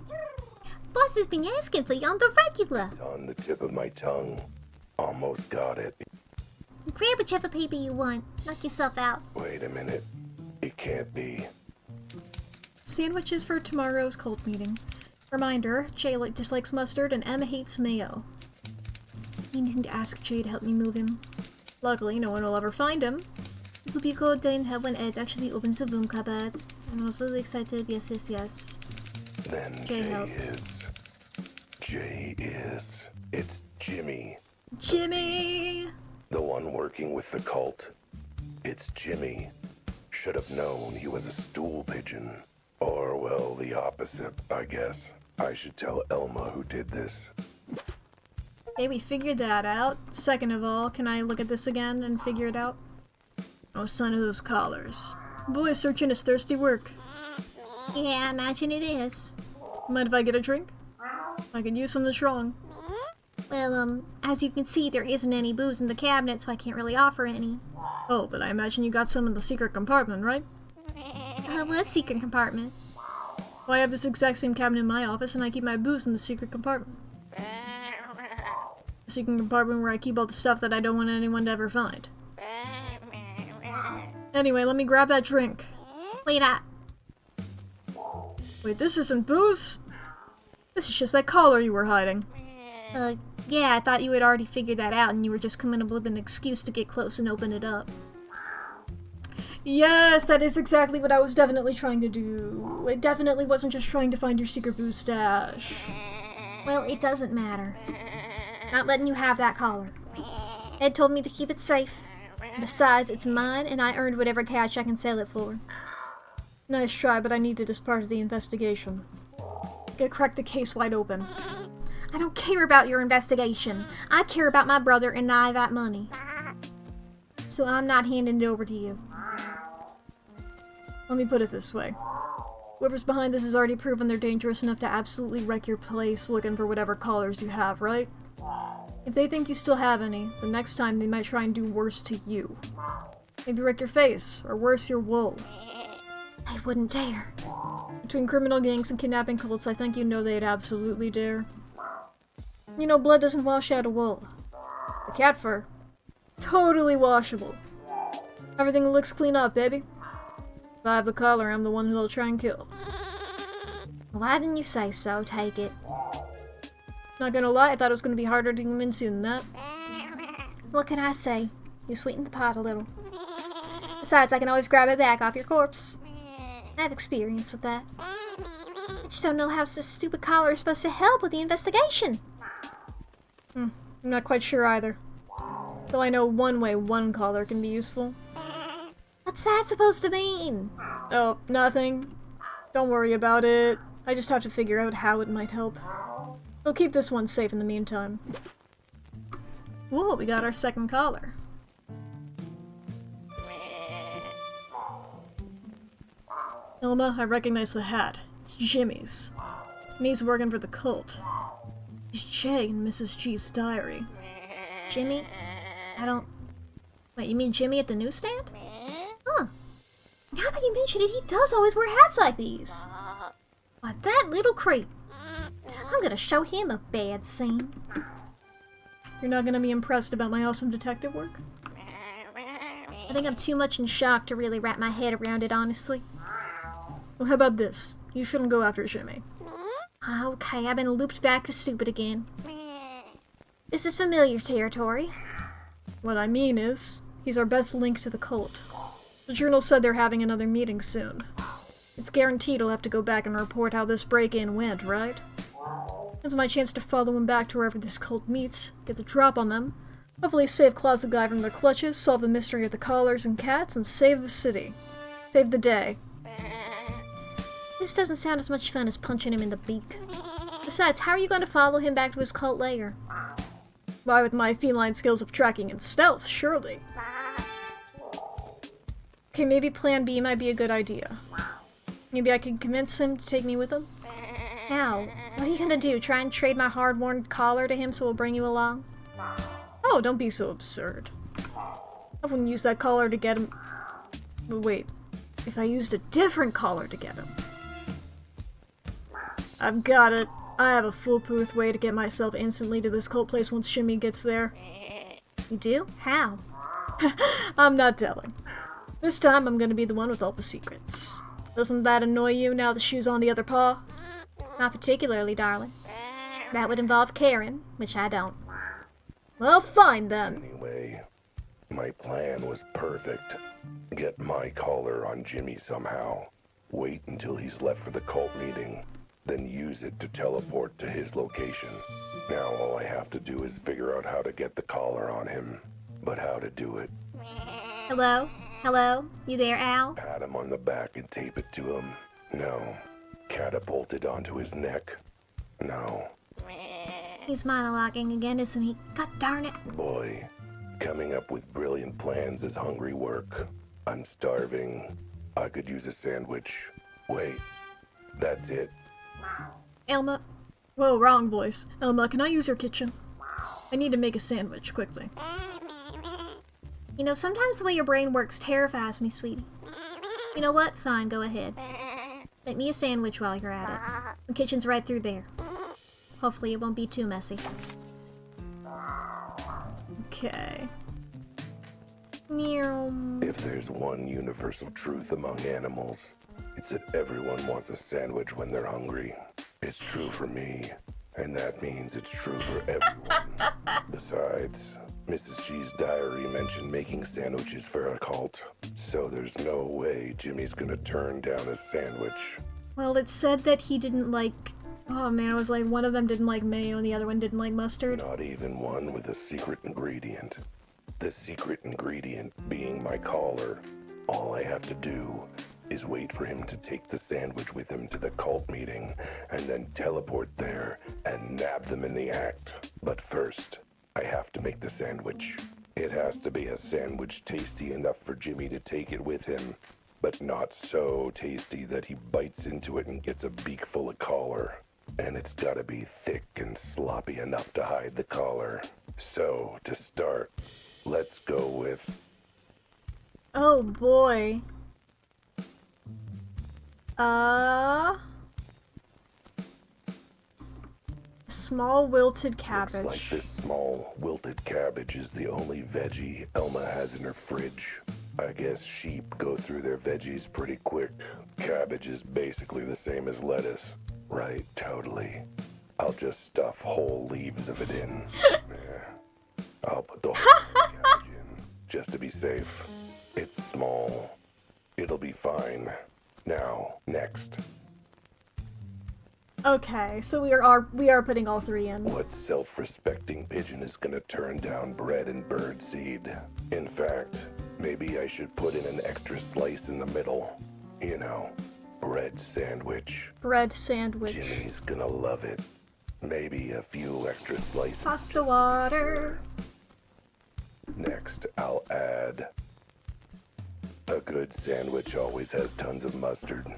S3: Boss has been asking for you on the regular.
S2: It's on the tip of my tongue. Almost got it.
S3: Grab whichever paper you want. Knock yourself out.
S2: Wait a minute. It can't be.
S4: Sandwiches for tomorrow's cult meeting. Reminder, Jay dislikes mustard and Emma hates mayo. Needing to ask Jay to help me move him. Luckily, no one will ever find him. It will be a good day in hell when Ed actually opens the room cupboard. I'm also really excited, yes, yes, yes.
S2: Then
S4: Jay helped.
S2: It's Jimmy.
S4: Jimmy!
S2: The one working with the cult. It's Jimmy. Should have known he was a stool pigeon. Or, well, the opposite, I guess. I should tell Elma who did this.
S4: Okay, we figured that out. Second of all, can I look at this again and figure it out? No sign of those collars. Boy, searching is thirsty work.
S3: Yeah, I imagine it is.
S4: Mind if I get a drink? I could use something strong.
S3: Well, as you can see, there isn't any booze in the cabinet, so I can't really offer any.
S4: Oh, but I imagine you got some in the secret compartment, right?
S3: What secret compartment?
S4: Well, I have this exact same cabinet in my office, and I keep my booze in the secret compartment. The secret compartment where I keep all the stuff that I don't want anyone to ever find. Anyway, let me grab that drink.
S3: Wait,
S4: Wait, this isn't booze? This is just that collar you were hiding.
S3: yeah, I thought you had already figured that out and you were just coming up with an excuse to get close and open it up.
S4: Yes, that is exactly what I was definitely trying to do. It definitely wasn't just trying to find your secret booze stash.
S3: Well, it doesn't matter. Not letting you have that collar. Ed told me to keep it safe. Besides, it's mine, and I earned whatever cash I can sell it for.
S4: Nice try, but I need it as part of the investigation. Gotta crack the case wide open.
S3: I don't care about your investigation. I care about my brother and I that money. So I'm not handing it over to you.
S4: Let me put it this way. Whoever's behind this has already proven they're dangerous enough to absolutely wreck your place looking for whatever collars you have, right? If they think you still have any, the next time they might try and do worse to you. Maybe wreck your face, or worse, your wool.
S3: I wouldn't dare.
S4: Between criminal gangs and kidnapping cults, I think you know they'd absolutely dare. You know, blood doesn't wash out a wool. The cat fur, totally washable. Everything looks clean up, baby. If I have the collar, I'm the one who they'll try and kill.
S3: Why didn't you say so? Take it.
S4: Not gonna lie, I thought it was gonna be harder to convince you than that.
S3: What can I say? You sweetened the pot a little. Besides, I can always grab it back off your corpse. I have experience with that. I just don't know how this stupid collar is supposed to help with the investigation.
S4: I'm not quite sure either. Though I know one way one collar can be useful.
S3: What's that supposed to mean?
S4: Oh, nothing. Don't worry about it. I just have to figure out how it might help. We'll keep this one safe in the meantime. Whoa, we got our second collar. Elma, I recognize the hat. It's Jimmy's. And he's working for the cult. It's Jay in Mrs. G's diary.
S3: Jimmy? Wait, you mean Jimmy at the newsstand? Huh. Now that you mention it, he does always wear hats like these. Why, that little creep. I'm gonna show him a bad scene.
S4: You're not gonna be impressed about my awesome detective work?
S3: I think I'm too much in shock to really wrap my head around it, honestly.
S4: Well, how about this? You shouldn't go after Jimmy.
S3: Okay, I've been looped back to stupid again. This is familiar territory.
S4: What I mean is, he's our best link to the cult. The journal said they're having another meeting soon. It's guaranteed I'll have to go back and report how this break-in went, right? It's my chance to follow him back to wherever this cult meets, get the drop on them, hopefully save Claus the guy from their clutches, solve the mystery of the collars and cats, and save the city. Save the day.
S3: This doesn't sound as much fun as punching him in the beak. Besides, how are you going to follow him back to his cult lair?
S4: Why, with my feline skills of tracking and stealth, surely. Okay, maybe plan B might be a good idea. Maybe I can convince him to take me with him?
S3: How? What are you gonna do? Try and trade my hard-worn collar to him so we'll bring you along?
S4: Oh, don't be so absurd. I wouldn't use that collar to get him... But wait, if I used a different collar to get him... I've got it. I have a foolproof way to get myself instantly to this cult place once Shimmy gets there.
S3: You do? How?
S4: I'm not telling. This time I'm gonna be the one with all the secrets. Doesn't that annoy you now the shoe's on the other paw?
S3: Not particularly, darling. That would involve Karen, which I don't.
S4: Well, fine then.
S2: Anyway, my plan was perfect. Get my collar on Jimmy somehow. Wait until he's left for the cult meeting. Then use it to teleport to his location. Now all I have to do is figure out how to get the collar on him. But how to do it.
S3: Hello? Hello? You there, Al?
S2: Pat him on the back and tape it to him. No. Catapult it onto his neck. No.
S3: He's monologuing again, isn't he? God darn it.
S2: Boy, coming up with brilliant plans is hungry work. I'm starving. I could use a sandwich. Wait, that's it.
S3: Elma,
S4: Whoa, wrong voice. Elma, can I use your kitchen? I need to make a sandwich, quickly.
S3: you know, sometimes the way your brain works terrifies me, sweetie. You know what? Fine, go ahead. Make me a sandwich while you're at it. The kitchen's right through there. Hopefully it won't be too messy.
S4: Okay.
S2: If there's one universal truth among animals, it's that everyone wants a sandwich when they're hungry. It's true for me, and that means it's true for everyone. Besides, Mrs. G's diary mentioned making sandwiches for a cult, so there's no way Jimmy's gonna turn down a sandwich.
S4: Well, it said that he didn't like... Oh man, I was like, one of them didn't like mayo and the other one didn't like mustard.
S2: Not even one with a secret ingredient. The secret ingredient being my collar. All I have to do is wait for him to take the sandwich with him to the cult meeting, and then teleport there and nab them in the act. But first, I have to make the sandwich. It has to be a sandwich tasty enough for Jimmy to take it with him, but not so tasty that he bites into it and gets a beak full of collar. And it's gotta be thick and sloppy enough to hide the collar. So, to start, let's go with...
S4: Oh boy. Small wilted cabbage.
S2: Looks like this small wilted cabbage is the only veggie Elma has in her fridge. I guess sheep go through their veggies pretty quick. Cabbage is basically the same as lettuce. Right, totally. I'll just stuff whole leaves of it in. Yeah. I'll put the whole cabbage in, just to be safe. It's small. It'll be fine. Now, next.
S4: Okay, so we are putting all three in.
S2: What self-respecting pigeon is gonna turn down bread and bird seed? In fact, maybe I should put in an extra slice in the middle. You know, bread sandwich.
S4: Bread sandwich.
S2: Jimmy's gonna love it. Maybe a few extra slices.
S4: Pasta water.
S2: Next, I'll add... A good sandwich always has tons of mustard.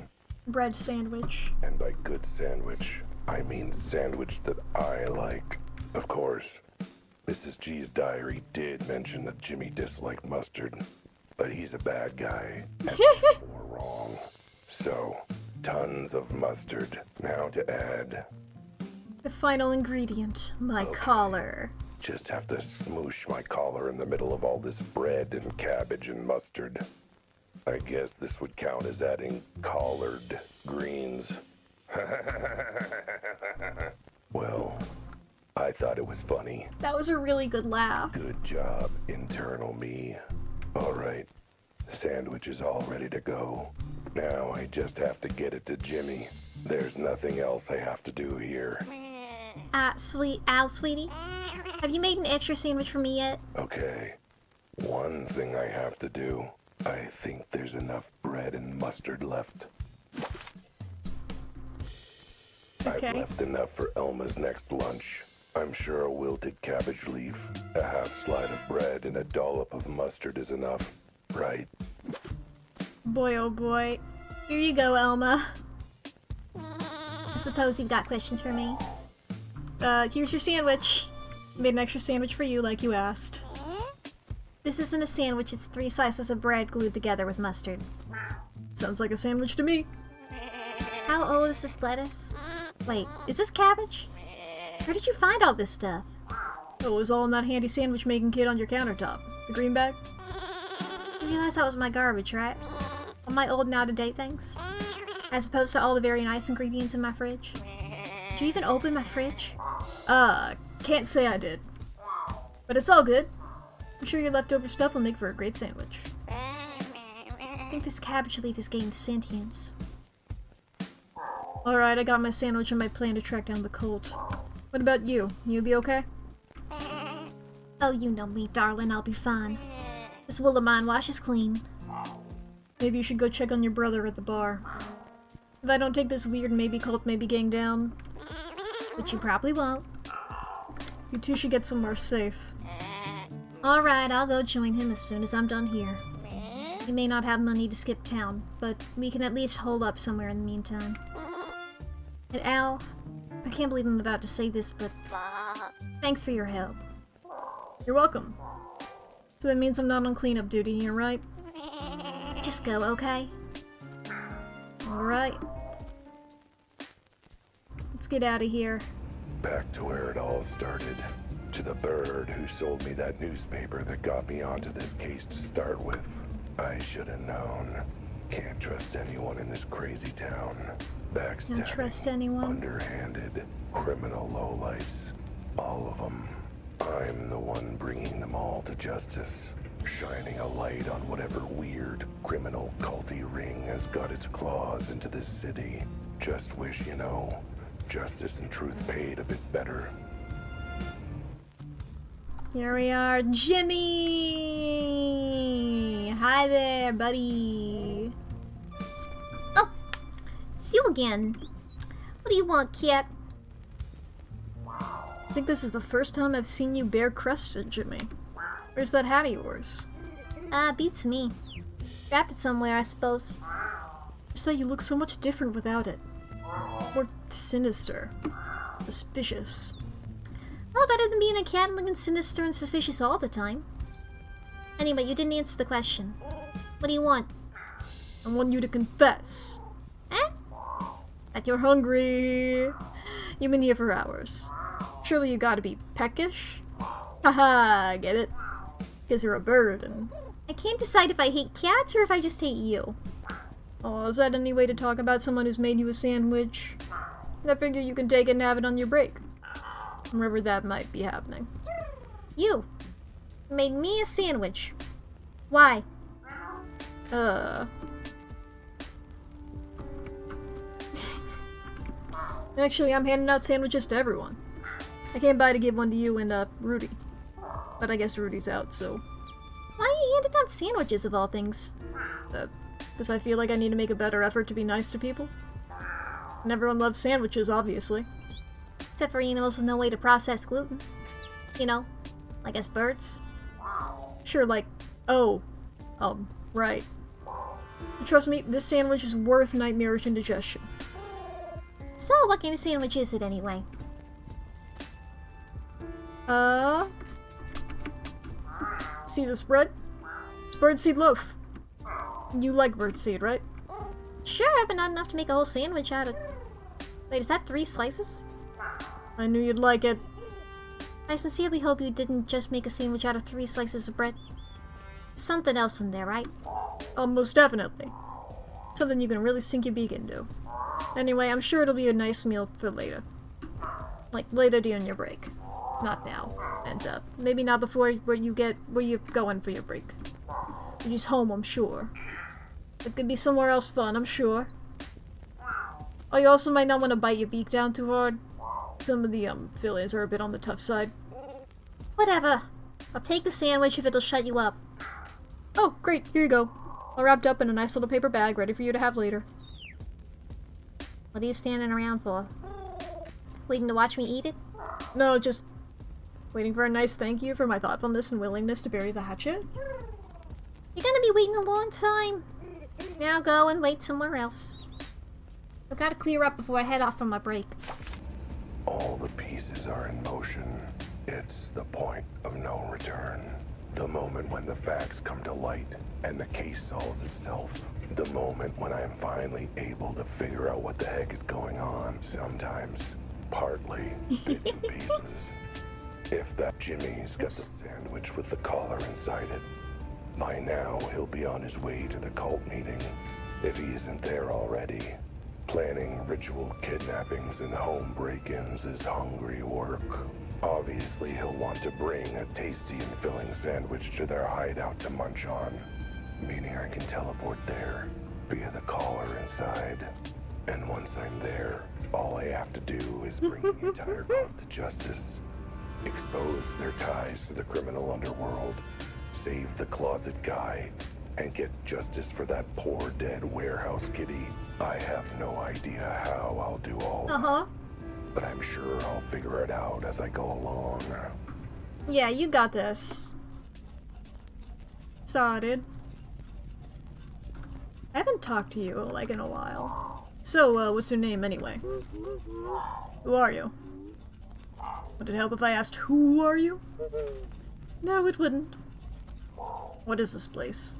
S4: Bread sandwich.
S2: And by good sandwich, I mean sandwich that I like. Of course, Mrs. G's diary did mention that Jimmy disliked mustard, but he's a bad guy, and we're wrong. So, tons of mustard. Now to add...
S4: The final ingredient, my collar.
S2: Just have to smoosh my collar in the middle of all this bread and cabbage and mustard. I guess this would count as adding collard greens. Well, I thought it was funny.
S4: That was a really good laugh.
S2: Good job, internal me. All right, sandwich is all ready to go. Now I just have to get it to Jimmy. There's nothing else I have to do here.
S3: Sweetie, have you made an extra sandwich for me yet?
S2: Okay, one thing I have to do. I think there's enough bread and mustard left.
S4: Okay.
S2: I've left enough for Elma's next lunch. I'm sure a wilted cabbage leaf, a half slide of bread, and a dollop of mustard is enough, right?
S4: Boy, oh boy. Here you go, Elma.
S3: I suppose you've got questions for me.
S4: Here's your sandwich. Made an extra sandwich for you like you asked.
S3: This isn't a sandwich, it's 3 slices of bread glued together with mustard.
S4: Sounds like a sandwich to me.
S3: How old is this lettuce? Wait, is this cabbage? Where did you find all this stuff?
S4: Oh, it was all in that handy sandwich making kit on your countertop. The green bag?
S3: You realize that was my garbage, right? All my old and out-of-date things? As opposed to all the very nice ingredients in my fridge? Did you even open my fridge?
S4: Can't say I did. But it's all good. I'm sure your leftover stuff will make for a great sandwich.
S3: I think this cabbage leaf has gained sentience.
S4: Alright, I got my sandwich and my plan to track down the cult. What about you? You be okay?
S3: Oh, you know me, darling, I'll be fine. This wool of mine washes clean.
S4: Maybe you should go check on your brother at the bar. If I don't take this weird maybe cult maybe gang down,
S3: But you probably won't.
S4: You two should get somewhere safe.
S3: Alright, I'll go join him as soon as I'm done here. We may not have money to skip town, but we can at least hold up somewhere in the meantime. And Al, I can't believe I'm about to say this, but thanks for your help.
S4: You're welcome. So that means I'm not on cleanup duty here, right?
S3: Just go, okay?
S4: Alright. Let's get out of here.
S2: Back to where it all started. To the bird who sold me that newspaper that got me onto this case to start with. I should have known. Can't trust anyone in this crazy town. Backstabbing,
S4: Don't trust anyone.
S2: underhanded, criminal lowlifes. All of them. I'm the one bringing them all to justice. Shining a light on whatever weird, criminal, culty ring has got its claws into this city. Just wish, you know, justice and truth paid a bit better.
S4: Here we are, Jimmy! Hi there, buddy!
S3: Oh! It's you again. What do you want, Cat?
S4: I think this is the first time I've seen you bare-crested, Jimmy. Where's that hat of yours?
S3: Beats me. Wrapped it somewhere, I suppose.
S4: Just that you look so much different without it. More sinister. Suspicious.
S3: Well, better than being a cat and looking sinister and suspicious all the time. Anyway, you didn't answer the question. What do you want?
S4: I want you to confess.
S3: Eh?
S4: That you're hungry. You've been here for hours. Surely you gotta be peckish? Haha, get it? Because you're a bird and...
S3: I can't decide if I hate cats or if I just hate you.
S4: Oh, is that any way to talk about someone who's made you a sandwich? I figure you can take it and have it on your break. Wherever that might be happening.
S3: You made me a sandwich. Why?
S4: Actually, I'm handing out sandwiches to everyone. I came by to give one to you and, Rudy. But I guess Rudy's out, so...
S3: Why are you handing out sandwiches of all things?
S4: Because I feel like I need to make a better effort to be nice to people. And everyone loves sandwiches, obviously.
S3: Except for animals with no way to process gluten. You know, like us birds.
S4: Sure, like, oh, right. But trust me, this sandwich is worth nightmarish indigestion.
S3: So, what kind of sandwich is it anyway?
S4: See this bread? It's birdseed loaf. You like birdseed, right?
S3: Sure, but not enough to make a whole sandwich out of... Wait, is that 3 slices?
S4: I knew you'd like it.
S3: I sincerely hope you didn't just make a sandwich out of 3 slices of bread. Something else in there, right?
S4: Most definitely. Something you can really sink your beak into. Anyway, I'm sure it'll be a nice meal for later. Like, later during your break. Not now. And, maybe not before where you're going for your break. You're just home, I'm sure. It could be somewhere else fun, I'm sure. Oh, you also might not want to bite your beak down too hard. Some of the, fillets are a bit on the tough side.
S3: Whatever. I'll take the sandwich if it'll shut you up.
S4: Oh, great, here you go. All wrapped up in a nice little paper bag, ready for you to have later.
S3: What are you standing around for? Waiting to watch me eat it?
S4: No, just waiting for a nice thank you for my thoughtfulness and willingness to bury the hatchet.
S3: You're gonna be waiting a long time. Now go and wait somewhere else. I've gotta clear up before I head off on my break.
S2: All the pieces are in motion. It's the point of no return. The moment when the facts come to light and the case solves itself. The moment when I am finally able to figure out what the heck is going on. Sometimes, partly, bits and pieces. If that Jimmy's got the sandwich with the collar inside it, by now he'll be on his way to the cult meeting. If he isn't there already. Planning ritual kidnappings and home break-ins is hungry work. Obviously, he'll want to bring a tasty and filling sandwich to their hideout to munch on. Meaning I can teleport there via the collar inside. And once I'm there, all I have to do is bring the entire cult to justice. Expose their ties to the criminal underworld. Save the closet guy. And get justice for that poor dead warehouse kitty. I have no idea how I'll do all that. but I'm sure I'll figure it out as I go along.
S1: Yeah, you got this. Saw, dude. I haven't talked to you, like, in a while. So, what's your name, anyway? Who are you? Would it help if I asked, who are you? No, it wouldn't. What is this place?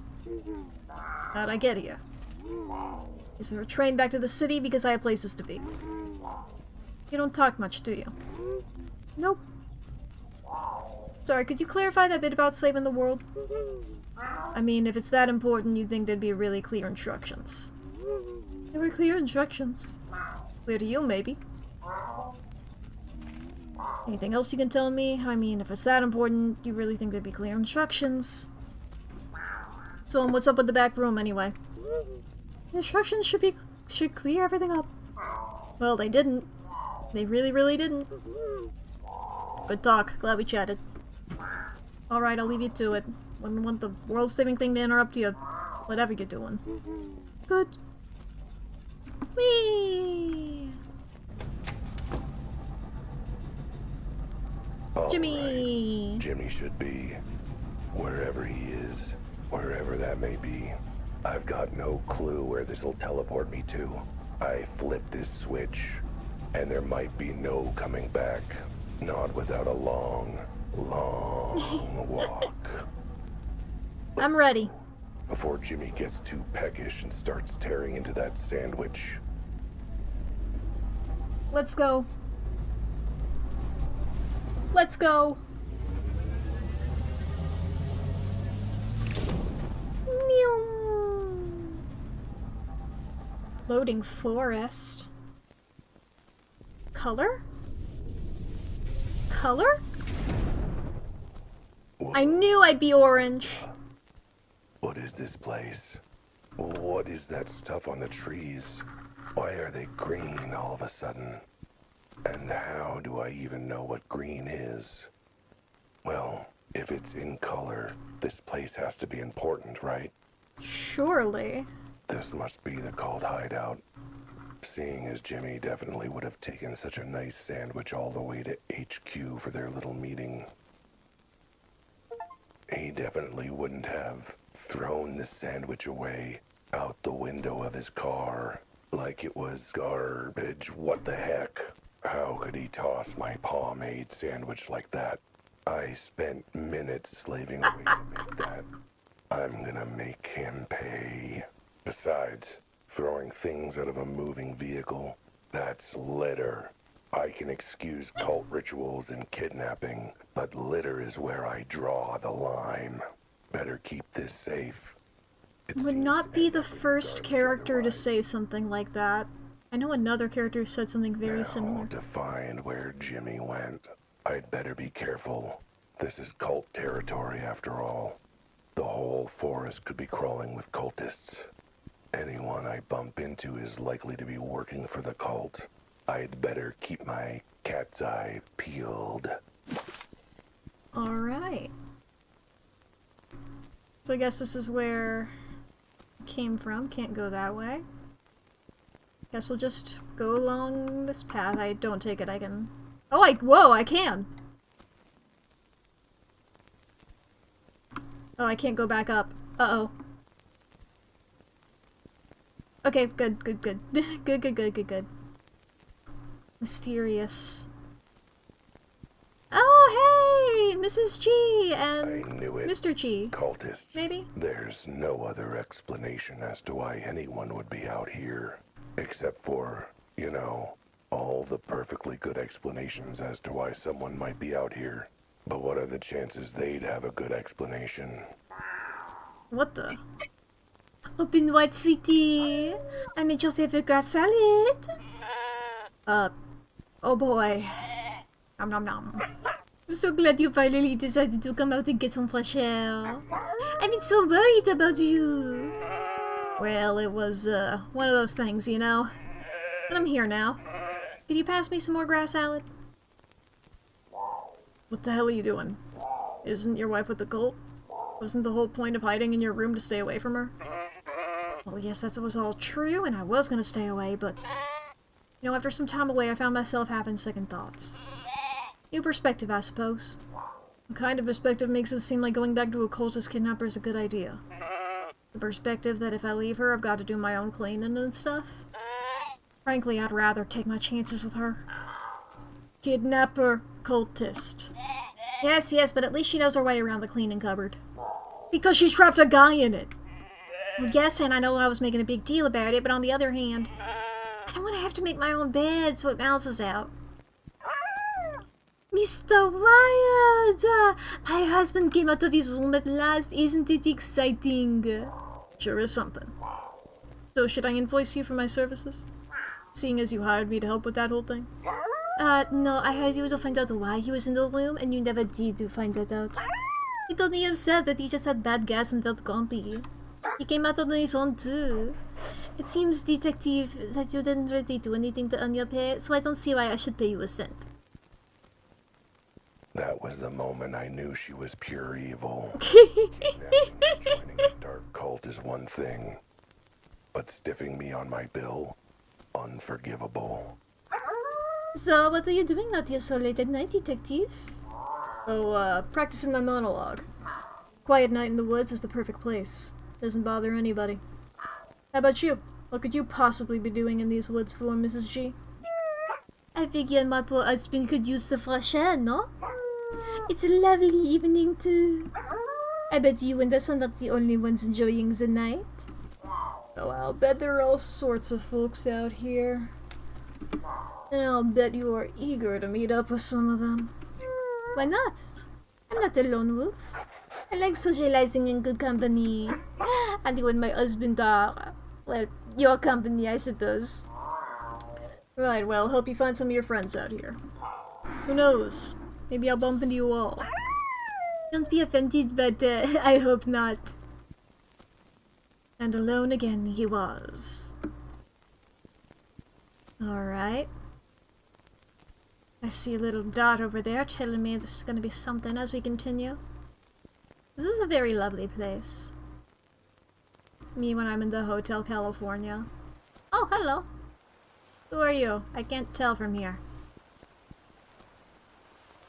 S1: How'd I get here? Is there a train back to the city because I have places to be? You don't talk much, do you? Nope. Sorry, could you clarify that bit about saving the world? I mean, if it's that important, you'd think there'd be really clear instructions. There were clear instructions. Clear to you, maybe. Anything else you can tell me? I mean, if it's that important, you really think there'd be clear instructions. So, what's up with the back room, anyway? The instructions should clear everything up. Well, they didn't. They really, really didn't. Good talk. Glad we chatted. Alright, I'll leave you to it. Wouldn't want the world-saving thing to interrupt you. Whatever you're doing. Good. Whee! Jimmy!
S2: Right. Jimmy should be wherever he is, wherever that may be. I've got no clue where this'll teleport me to. I flip this switch, and there might be no coming back. Not without a long, long walk.
S1: I'm ready.
S2: Before Jimmy gets too peckish and starts tearing into that sandwich.
S1: Let's go. Let's go. Meow. Loading forest. Color? Color?
S2: Whoa.
S1: I knew I'd be orange.
S2: What is this place? What is that stuff on the trees? Why are they green all of a sudden? And how do I even know what green is? Well, if it's in color, this place has to be important, right?
S1: Surely.
S2: This must be the cult hideout. Seeing as Jimmy definitely would have taken such a nice sandwich all the way to HQ for their little meeting. He definitely wouldn't have thrown the sandwich away out the window of his car like it was garbage. What the heck? How could he toss my paw-made sandwich like that? I spent minutes slaving away to make that. I'm gonna make him pay. Besides, throwing things out of a moving vehicle, that's litter. I can excuse cult rituals and kidnapping, but litter is where I draw the line. Better keep this safe.
S1: Would not be the first character to say something like that. I know another character said something very similar.
S2: To find where Jimmy went, I'd better be careful. This is cult territory after all. The whole forest could be crawling with cultists. Anyone I bump into is likely to be working for the cult. I'd better keep my cat's eye peeled.
S1: Alright. So I guess this is where I came from. Can't go that way. Guess we'll just go along this path. I don't take it. I can... Oh, whoa, I can! Oh, I can't go back up. Uh-oh. Okay, good. Good. Mysterious. Oh, hey! Mrs. G and
S2: I knew it.
S1: Mr. G.
S2: Cultists.
S1: Maybe?
S2: There's no other explanation as to why anyone would be out here. Except for, you know, all the perfectly good explanations as to why someone might be out here. But what are the chances they'd have a good explanation?
S1: What the? Open wide, sweetie. I made your favorite grass salad. Oh boy. Nom nom nom. I'm so glad you finally decided to come out and get some fresh air. I've been so worried about you. Well, it was, one of those things, you know? But I'm here now. Could you pass me some more grass salad? What the hell are you doing? Isn't your wife with the cult? Wasn't the whole point of hiding in your room to stay away from her? Well, yes, that was all true, and I was gonna stay away, but...
S4: You know, after some time away, I found myself having second thoughts. New perspective, I suppose. The kind of perspective makes it seem like going back to a cultist kidnapper is a good idea. The perspective that if I leave her, I've got to do my own cleaning and stuff. Frankly, I'd rather take my chances with her. Kidnapper, cultist. Yes, but at least she knows her way around the cleaning cupboard. Because she trapped a guy in it. Well, yes, and I know I was making a big deal about it, but on the other hand, I don't want to have to make my own bed so it balances out. Mr. Wilde! My husband came out of his room at last. Isn't it exciting? Sure is something. So, should I invoice you for my services? Seeing as you hired me to help with that whole thing? No, I hired you to find out why he was in the room, and you never did to find that out. He told me himself that he just had bad gas and felt grumpy. He came out on his own, too. It seems, Detective, that you didn't really do anything to earn your pay, so I don't see why I should pay you a cent.
S2: That was the moment I knew she was pure evil. Joining a dark cult is one thing, but stiffing me on my bill, unforgivable.
S3: So, what are you doing out here so late at night, Detective?
S4: Oh, practicing my monologue. Quiet night in the woods is the perfect place. Doesn't bother anybody. How about you? What could you possibly be doing in these woods for, Mrs. G?
S3: I figured my poor husband could use the fresh air, no? It's a lovely evening, too. I bet you and the son are the only ones enjoying the night.
S4: Oh, I'll bet there are all sorts of folks out here. And I'll bet you are eager to meet up with some of them.
S3: Why not? I'm not a lone wolf. I like socializing in good company. And when my husband are, well, your company, I suppose.
S4: Right, well, hope you find some of your friends out here. Who knows? Maybe I'll bump into you all.
S3: Don't be offended, but I hope not.
S4: And alone again he was. Alright. I see a little dot over there telling me this is going to be something as we continue. This is a very lovely place. Me when I'm in the Hotel California. Oh, hello. Who are you? I can't tell from here.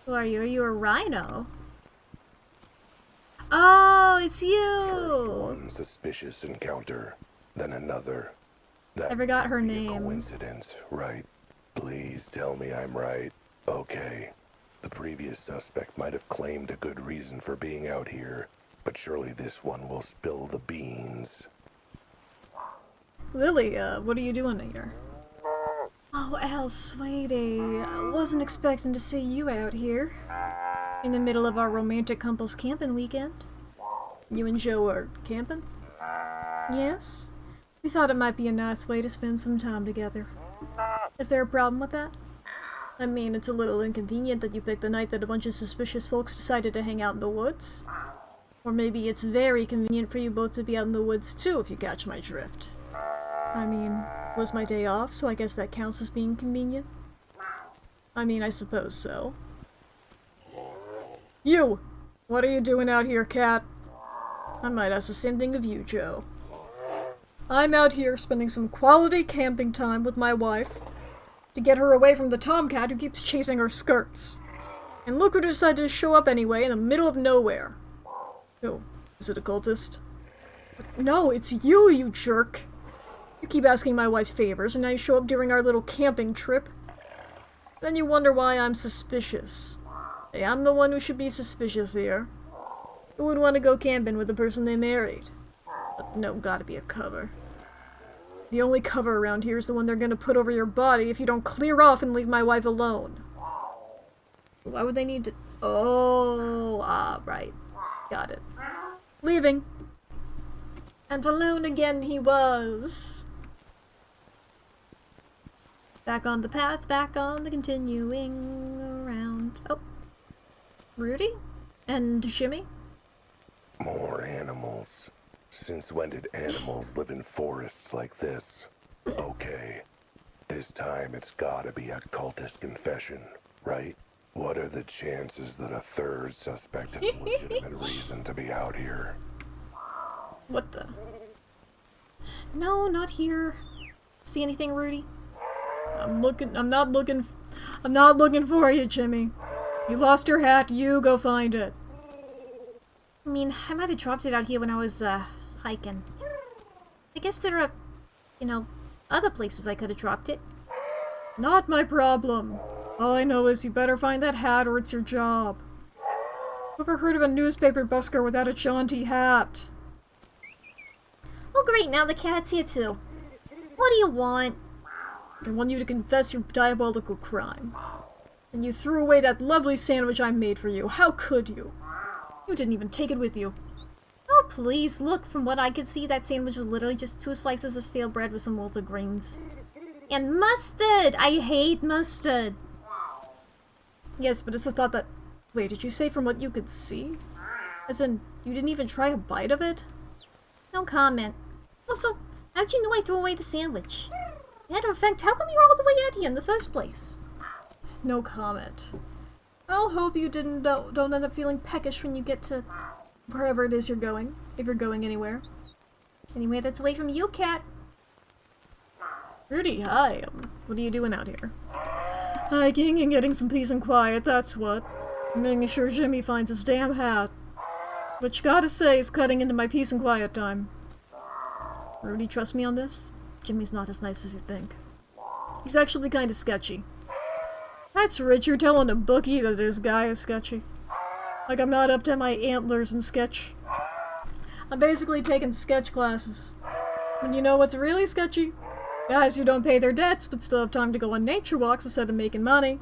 S4: Who are you? Are you a rhino? Oh, it's
S2: First
S4: you!
S2: one suspicious encounter, then another. That
S4: I forgot her
S2: can't be a
S4: name.
S2: Coincidence, right? Please tell me I'm right. Okay. The previous suspect might have claimed a good reason for being out here, but surely this one will spill the beans.
S4: Lily, what are you doing here? Oh, Al, sweetie, I wasn't expecting to see you out here. In the middle of our romantic couples camping weekend. You and Joe are camping? Yes? We thought it might be a nice way to spend some time together. Is there a problem with that? I mean, it's a little inconvenient that you picked the night that a bunch of suspicious folks decided to hang out in the woods. Or maybe it's very convenient for you both to be out in the woods too, if you catch my drift. I mean, it was my day off, so I guess that counts as being convenient. I mean, I suppose so. You! What are you doing out here, Cat? I might ask the same thing of you, Joe. I'm out here spending some quality camping time with my wife to get her away from the tomcat who keeps chasing her skirts. And look who decided to show up anyway in the middle of nowhere. Oh, is it a cultist? No, it's you, you jerk. You keep asking my wife favors, and now you show up during our little camping trip. Then you wonder why I'm suspicious. Hey, I'm the one who should be suspicious here. Who would want to go camping with the person they married? But no, gotta be a cover. The only cover around here is the one they're gonna put over your body if you don't clear off and leave my wife alone. Why would they need to... Oh, right. Got it. Leaving. And alone again he was. Back on the path, back on the continuing around. Oh. Rudy? And Jimmy?
S2: More animals. Since when did animals live in forests like this? Okay. This time it's gotta be a cultist confession, right? What are the chances that a third suspect has a legitimate reason to be out here?
S4: What the? No, not here. See anything, Rudy? I'm not looking for you, Jimmy. You lost your hat, you go find it.
S3: I mean, I might have dropped it out here when I was, hiking. I guess there are, other places I could have dropped it.
S4: Not my problem. All I know is you better find that hat or it's your job. Ever heard of a newspaper busker without a jaunty hat?
S3: Oh great, now the cat's here too. What do you want?
S4: I want you to confess your diabolical crime. And you threw away that lovely sandwich I made for you. How could you? You didn't even take it with you.
S3: Oh please, look, from what I could see, that sandwich was literally just 2 slices of stale bread with some wilted greens. And mustard! I hate mustard!
S4: Yes, but it's the thought that... Wait, did you say from what you could see? As in, you didn't even try a bite of it?
S3: No comment. Also, how'd you know I threw away the sandwich? Matter of fact, how come you're all the way out here in the first place?
S4: No comment. I'll hope you don't end up feeling peckish when you get to wherever it is you're going, if you're going anywhere.
S3: Anyway, that's away from you, Cat.
S4: Rudy, hi. What are you doing out here? Hiking and getting some peace and quiet, that's what. I'm making sure Jimmy finds his damn hat. Which, gotta say, is cutting into my peace and quiet time. Rudy, trust me on this? Jimmy's not as nice as you think. He's actually kinda sketchy. That's rich, you're telling a bookie that this guy is sketchy. Like I'm not up to my antlers in sketch. I'm basically taking sketch classes. And you know what's really sketchy? Guys who don't pay their debts but still have time to go on nature walks instead of making money.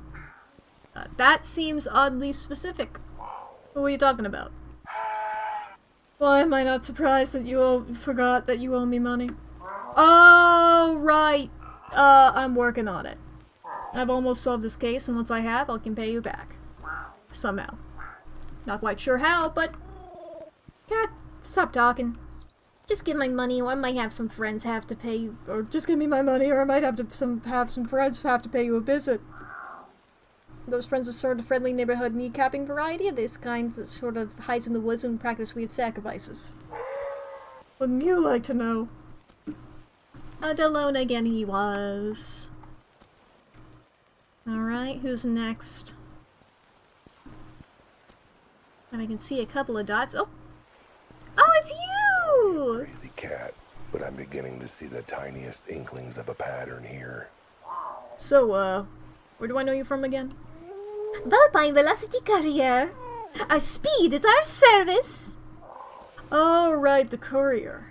S4: That seems oddly specific. What were you talking about? Why am I not surprised that you forgot that you owe me money? Oh, right. I'm working on it. I've almost solved this case, and once I have, I can pay you back. Somehow. Not quite sure how, but...
S3: Cat, stop talking. Just give my money, or I might have some friends have to pay you.
S4: Or just give me my money, or I might have some friends have to pay you a visit. Those friends are sort of friendly neighborhood kneecapping variety of this kind that sort of hides in the woods and practice weird sacrifices. Wouldn't you like to know?
S1: And alone again he was. Alright, who's next? And I can see a couple of dots. Oh! Oh, it's you!
S2: Crazy cat, but I'm beginning to see the tiniest inklings of a pattern here.
S4: So, where do I know you from again?
S3: Valpine Velocity Courier. Our speed is our service.
S4: Oh, right, the courier.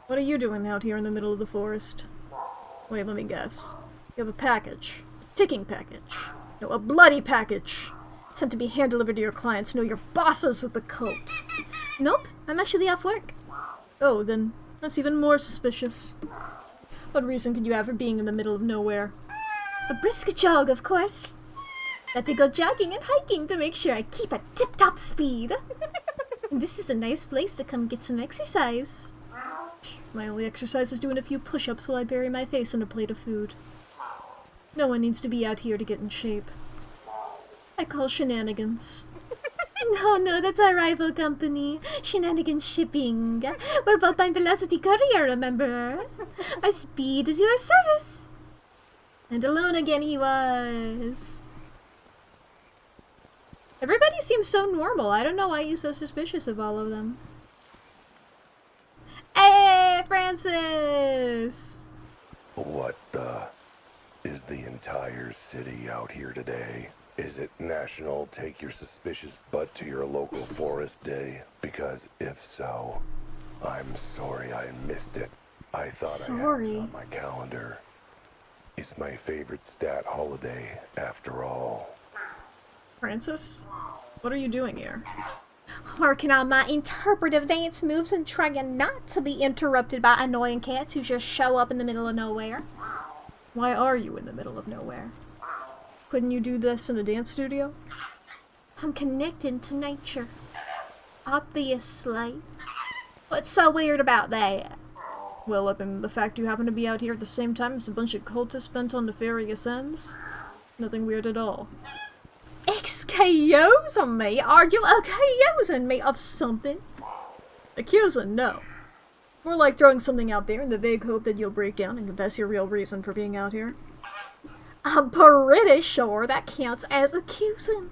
S4: What are you doing out here in the middle of the forest? Wait, let me guess. You have a package. A ticking package. No, a bloody package. Sent to be hand-delivered to your clients. No, your bosses with the cult.
S3: Nope, I'm actually off work.
S4: Oh, then that's even more suspicious. What reason could you have for being in the middle of nowhere?
S3: A brisk jog, of course. Got to go jogging and hiking to make sure I keep a tip-top speed. This is a nice place to come get some exercise.
S4: My only exercise is doing a few push-ups while I bury my face in a plate of food. No one needs to be out here to get in shape. I call shenanigans.
S3: No, that's our rival company. Shenanigans Shipping. We're Valpine Velocity Courier, remember? Our speed is your service.
S1: And alone again he was. Everybody seems so normal. I don't know why he's so suspicious of all of them. Hey, Francis!
S2: What the... Is the entire city out here today? Is it National Take Your Suspicious Butt to Your Local Forest Day? Because if so, I'm sorry I missed it. I thought I had it on my calendar. It's my favorite stat holiday, after all.
S4: Francis? What are you doing here?
S3: Working on my interpretive dance moves and trying not to be interrupted by annoying cats who just show up in the middle of nowhere.
S4: Why are you in the middle of nowhere? Couldn't you do this in a dance studio?
S3: I'm connected to nature. Obviously. What's so weird about that?
S4: Well, other than the fact you happen to be out here at the same time as a bunch of cultists bent on nefarious ends, nothing weird at all.
S1: Excuse me? Are you accusing me of something?
S4: Accusing? No. More like throwing something out there in the vague hope that you'll break down and confess your real reason for being out here.
S1: I'm pretty sure that counts as accusing.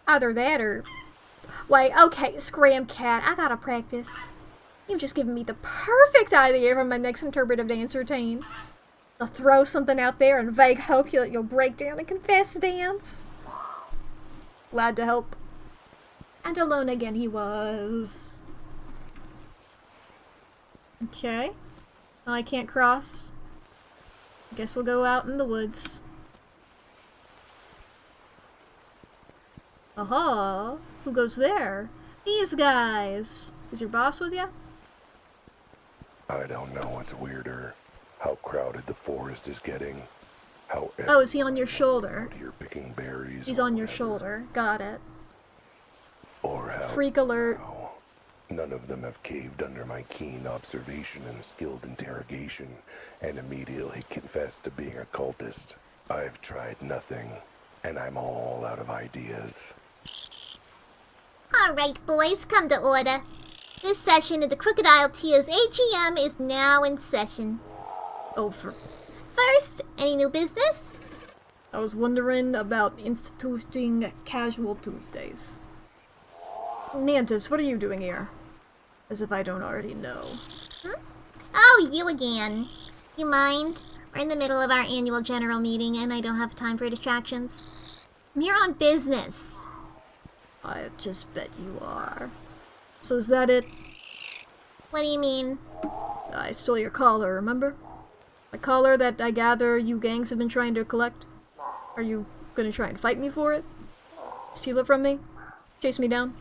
S1: Either that or... Wait, okay, Scram Cat, I gotta practice. You've just given me the perfect idea for my next interpretive dance routine. I'll throw something out there in vague hope you'll break down and confess dance. Glad to help. And alone again he was. Okay. I can't cross. Guess we'll go out in the woods. Aha! Who goes there? These guys! Is your boss with you?
S2: I don't know what's weirder. How crowded the forest is getting. How
S1: Oh, is he on your shoulder?
S2: out here picking berries.
S1: He's
S2: or
S1: on your
S2: whatever.
S1: shoulder. Got it.
S2: Or how
S1: Freak alert.
S2: somehow none of them have caved under my keen observation and skilled interrogation and immediately confessed to being a cultist. I've tried nothing, and I'm all out of ideas.
S3: Alright, boys, come to order. This session of the Crocodile Tears AGM is now in session.
S1: Oh,
S3: First, any new business?
S1: I was wondering about instituting casual Tuesdays. Mantis, what are you doing here? As if I don't already know.
S3: Oh, you again. You mind? We're in the middle of our annual general meeting and I don't have time for distractions. I'm here on business.
S1: I just bet you are. So is that it?
S3: What do you mean?
S1: I stole your collar, remember? A collar that I gather you gangs have been trying to collect. Are you gonna try and fight me for it? Steal it from me? Chase me down?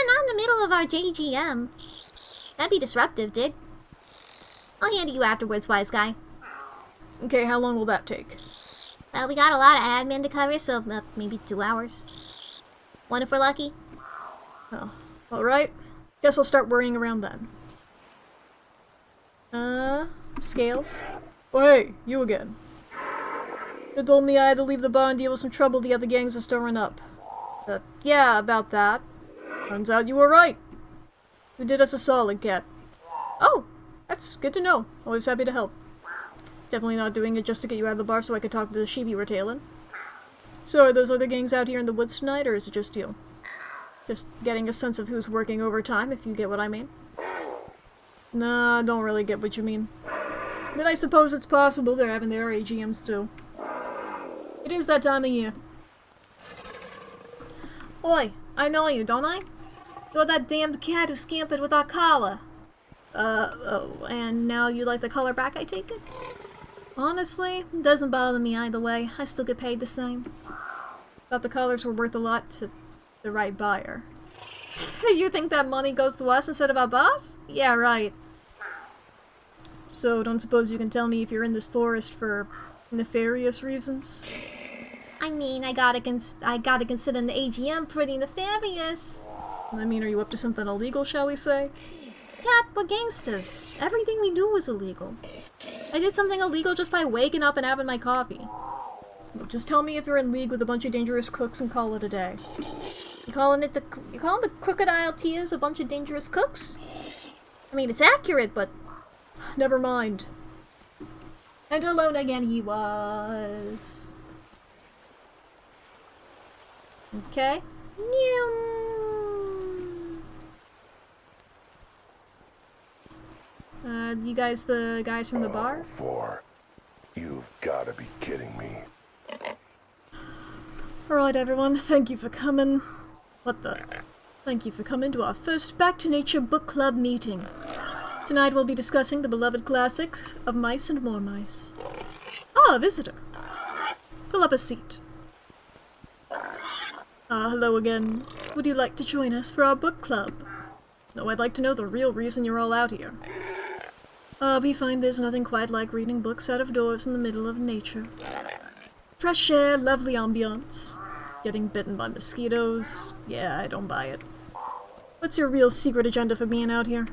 S3: Not in the middle of our JGM. That'd be disruptive, dig? I'll hand it you afterwards, wise guy.
S1: Okay, how long will that take?
S3: Well, we got a lot of admin to cover, so maybe 2 hours. One if we're lucky.
S1: Oh, alright. Guess I'll start worrying around then. Scales? Oh, hey, you again. You told me I had to leave the bar and deal with some trouble the other gangs are stirring up. Yeah, about that. Turns out you were right. You did us a solid, Cat. Oh, that's good to know. Always happy to help. Definitely not doing it just to get you out of the bar so I could talk to the sheep you were tailing. So are those other gangs out here in the woods tonight, or is it just you? Just getting a sense of who's working overtime, if you get what I mean. Nah, I don't really get what you mean. But I suppose it's possible they're having their AGMs too. It is that time of year. Oi, I know you, don't I? You're that damned cat who scampered with our collar. Oh, and now you like the collar back, I take it? Honestly, it doesn't bother me either way. I still get paid the same. Thought the collars were worth a lot to the right buyer. You think that money goes to us instead of our boss? Yeah, right. So, don't suppose you can tell me if you're in this forest for nefarious reasons?
S3: I mean, I gotta consider the AGM pretty nefarious.
S1: I mean, are you up to something illegal, shall we say?
S3: Cat, we're gangsters.
S1: Everything we do is illegal. I did something illegal just by waking up and having my coffee. Look, just tell me if you're in league with a bunch of dangerous cooks and call it a day. You calling the Crocodile Tears a bunch of dangerous cooks? I mean, it's accurate, but never mind. And alone again he was. Okay. You guys the guys from the bar?
S2: Four. You've gotta be kidding me.
S1: Alright everyone, thank you for coming. Thank you for coming to our first Back to Nature book club meeting. Tonight we'll be discussing the beloved classics of Mice and More Mice. Ah, a visitor. Pull up a seat. Hello again. Would you like to join us for our book club? No, I'd like to know the real reason you're all out here. We find there's nothing quite like reading books out of doors in the middle of nature. Fresh air, lovely ambiance. Getting bitten by mosquitoes. Yeah, I don't buy it. What's your real secret agenda for being out here?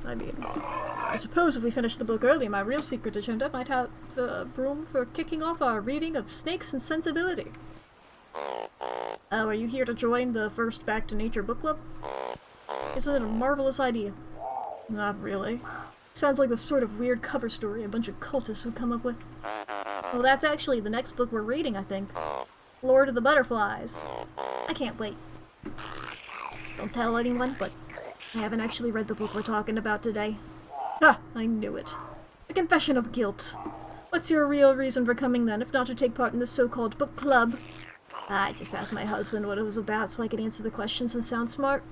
S1: I mean, I suppose if we finish the book early, my real secret agenda might have room for kicking off our reading of Snakes and Sensibility. Are you here to join the first Back to Nature book club? Isn't it a marvelous idea? Not really. Sounds like the sort of weird cover story a bunch of cultists would come up with. Well, that's actually the next book we're reading, I think. Lord of the Butterflies. I can't wait. Don't tell anyone, but I haven't actually read the book we're talking about today. Ha! I knew it. A confession of guilt. What's your real reason for coming then, if not to take part in this so-called book club? I just asked my husband what it was about so I could answer the questions and sound smart.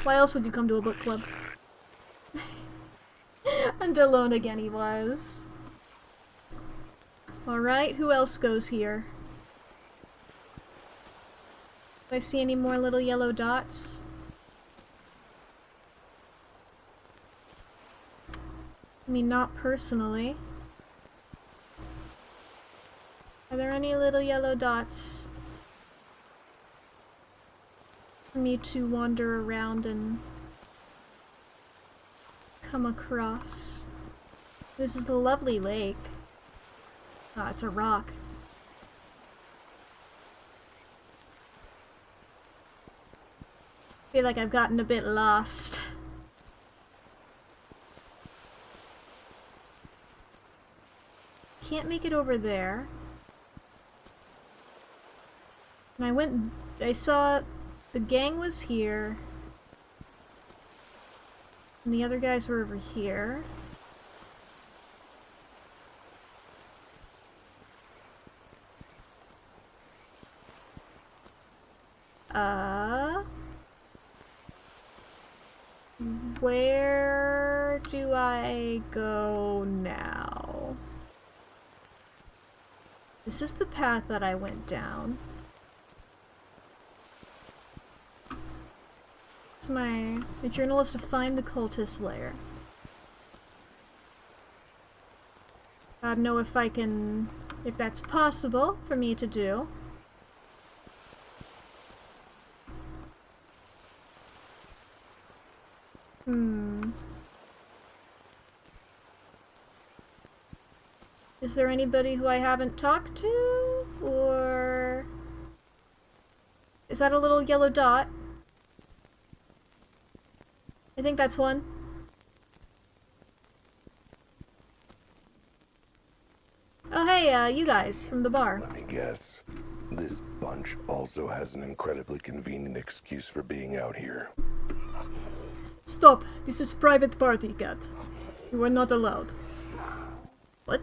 S1: Why else would you come to a book club? And alone again he was. Alright, who else goes here? Do I see any more little yellow dots? I mean, not personally. Are there any little yellow dots for me to wander around and come across? This is the lovely lake. Ah, it's a rock. I feel like I've gotten a bit lost. Can't make it over there. And I saw the gang was here. And the other guys were over here. Where do I go now? This is the path that I went down. It's my journal is to find the cultist lair. I don't know if that's possible for me to do. Is there anybody who I haven't talked to? Or... is that a little yellow dot? I think that's one. Oh hey, you guys from the bar.
S2: Let me guess. This bunch also has an incredibly convenient excuse for being out here.
S4: Stop! This is private party, Cat. You are not allowed.
S1: What?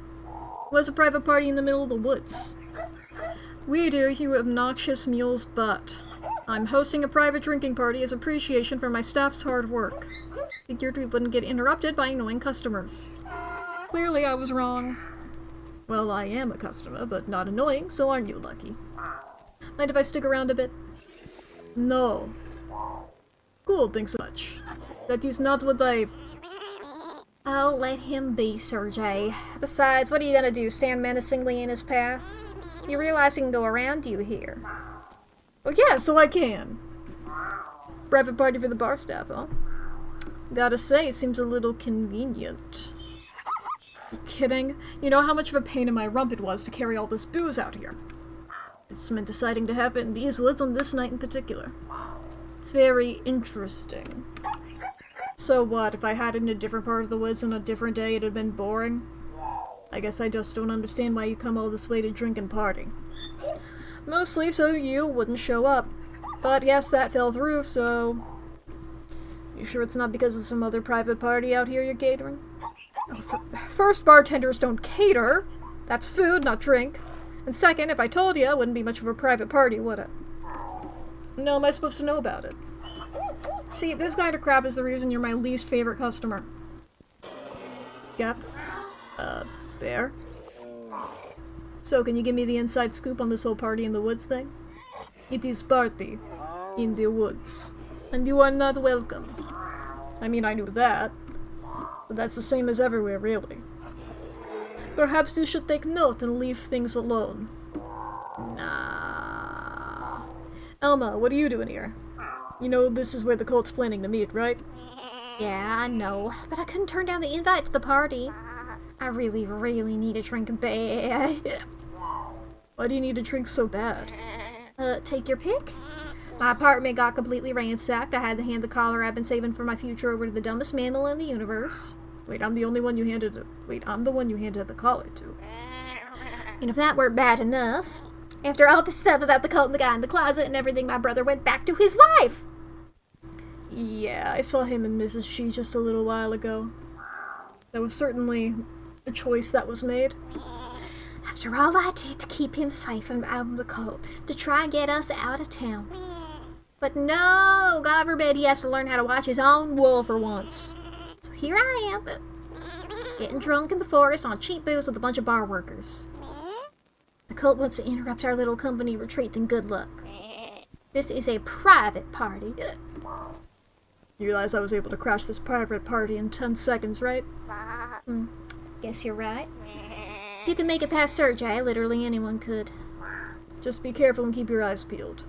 S1: Was a private party in the middle of the woods?
S4: We do, you obnoxious mule's butt. I'm hosting a private drinking party as appreciation for my staff's hard work. Figured we wouldn't get interrupted by annoying customers. Clearly I was wrong. Well, I am a customer, but not annoying, so aren't you lucky? Mind if I stick around a bit? No. Cool, thanks so much. That is not what I...
S1: Oh, let him be, Sergey. Besides, what are you gonna do, stand menacingly in his path? You realize he can go around you here.
S4: Oh yeah, so I can. Private party for the bar staff, huh? Gotta say, it seems a little convenient. You kidding? You know how much of a pain in my rump it was to carry all this booze out here. It just meant deciding to have it in these woods on this night in particular. It's very interesting. So what, if I had it in a different part of the woods on a different day, it'd have been boring? I guess I just don't understand why you come all this way to drink and party. Mostly so you wouldn't show up. But yes, that fell through, so... You sure it's not because of some other private party out here you're catering? Oh, first, bartenders don't cater. That's food, not drink. And second, if I told you, it wouldn't be much of a private party, would it? No, am I supposed to know about it? See, this kind of crap is the reason you're my least favorite customer. Cat? Bear? So, can you give me the inside scoop on this whole party in the woods thing? It is party in the woods. And you are not welcome. I mean, I knew that. But that's the same as everywhere, really. Perhaps you should take note and leave things alone. Nah. Elma, what are you doing here? You know this is where the cult's planning to meet, right?
S3: Yeah, I know, but I couldn't turn down the invite to the party. I really, really need a drink bad.
S4: Why do you need a drink so bad?
S3: Take your pick.
S1: My apartment got completely ransacked. I had to hand the collar I've been saving for my future over to the dumbest mammal in the universe.
S4: Wait, I'm the one you handed the collar to.
S3: And if that weren't bad enough, after all the stuff about the cult and the guy in the closet and everything, my brother went back to his wife.
S4: Yeah, I saw him and Mrs. G just a little while ago. That was certainly a choice that was made.
S3: After all I did to keep him safe and out of the cult, to try and get us out of town. But no, God forbid he has to learn how to watch his own wool for once. So here I am, getting drunk in the forest on cheap booze with a bunch of bar workers. The cult wants to interrupt our little company retreat, then good luck. This is a private party.
S4: You realize I was able to crash this private party in 10 seconds, right?
S3: Guess you're right. If you can make it past Sergei, literally anyone could.
S4: Just be careful and keep your eyes peeled.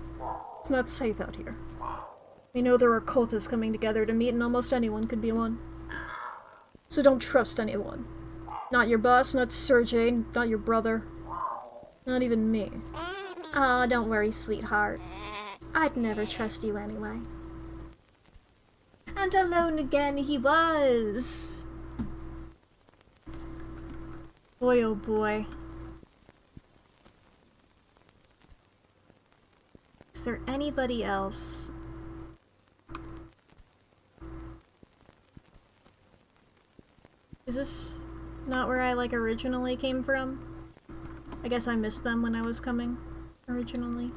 S4: It's not safe out here. We know there are cultists coming together to meet, and almost anyone could be one. So don't trust anyone. Not your boss, not Sergei, not your brother. Not even me.
S3: Oh, don't worry, sweetheart. I'd never trust you anyway.
S1: And alone again he was.
S4: Boy, oh boy.
S1: Is there anybody else? Is this not where I, originally came from? I guess I missed them when I was coming, originally.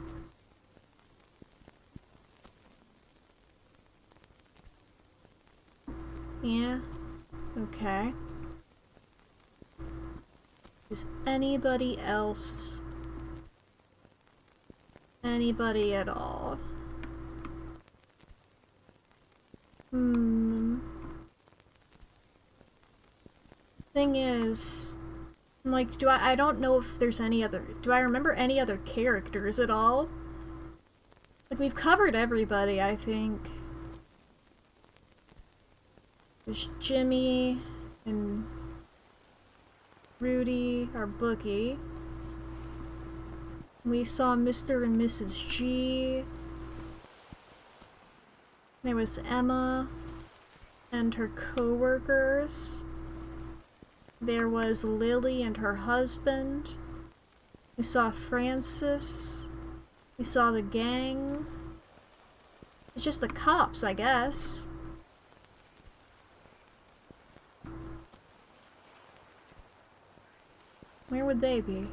S1: Yeah? Okay. Is anybody else? Anybody at all? Thing is, I don't know if there's any other, do I remember any other characters at all? We've covered everybody, I think. There's Jimmy and Rudy, our bookie. We saw Mr. and Mrs. G. There was Emma and her co-workers. There was Lily and her husband. We saw Francis. We saw the gang. It's just the cops, I guess. Where would they be?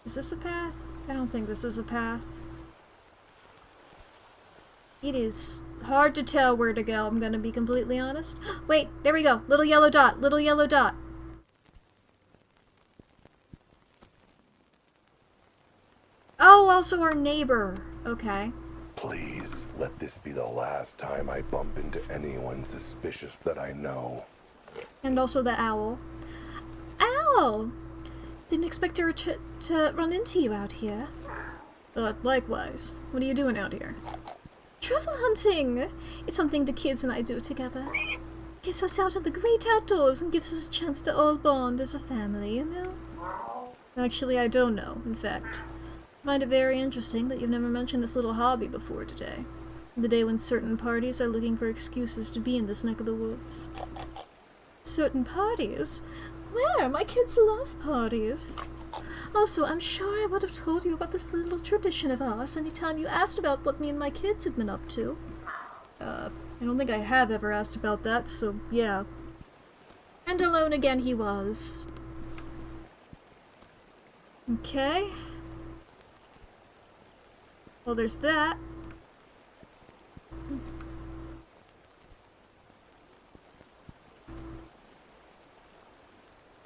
S1: Is this a path? I don't think this is a path. It is hard to tell where to go, I'm gonna be completely honest. Wait, there we go. Little yellow dot. Little yellow dot. Oh, also our neighbor. Okay.
S2: Please, let this be the last time I bump into anyone suspicious that I know.
S1: And also the owl. Owl! Didn't expect to run into you out here.
S4: Likewise. What are you doing out here?
S1: Truffle hunting! It's something the kids and I do together. Gets us out of the great outdoors and gives us a chance to all bond as a family, you know?
S4: Actually, I don't know, in fact. I find it very interesting that you've never mentioned this little hobby before today. The day when certain parties are looking for excuses to be in this neck of the woods.
S1: Certain parties? Where? My kids love parties. Also, I'm sure I would have told you about this little tradition of ours anytime you asked about what me and my kids had been up to.
S4: I don't think I have ever asked about that, so yeah.
S1: And alone again he was.
S4: Okay. Well, there's that.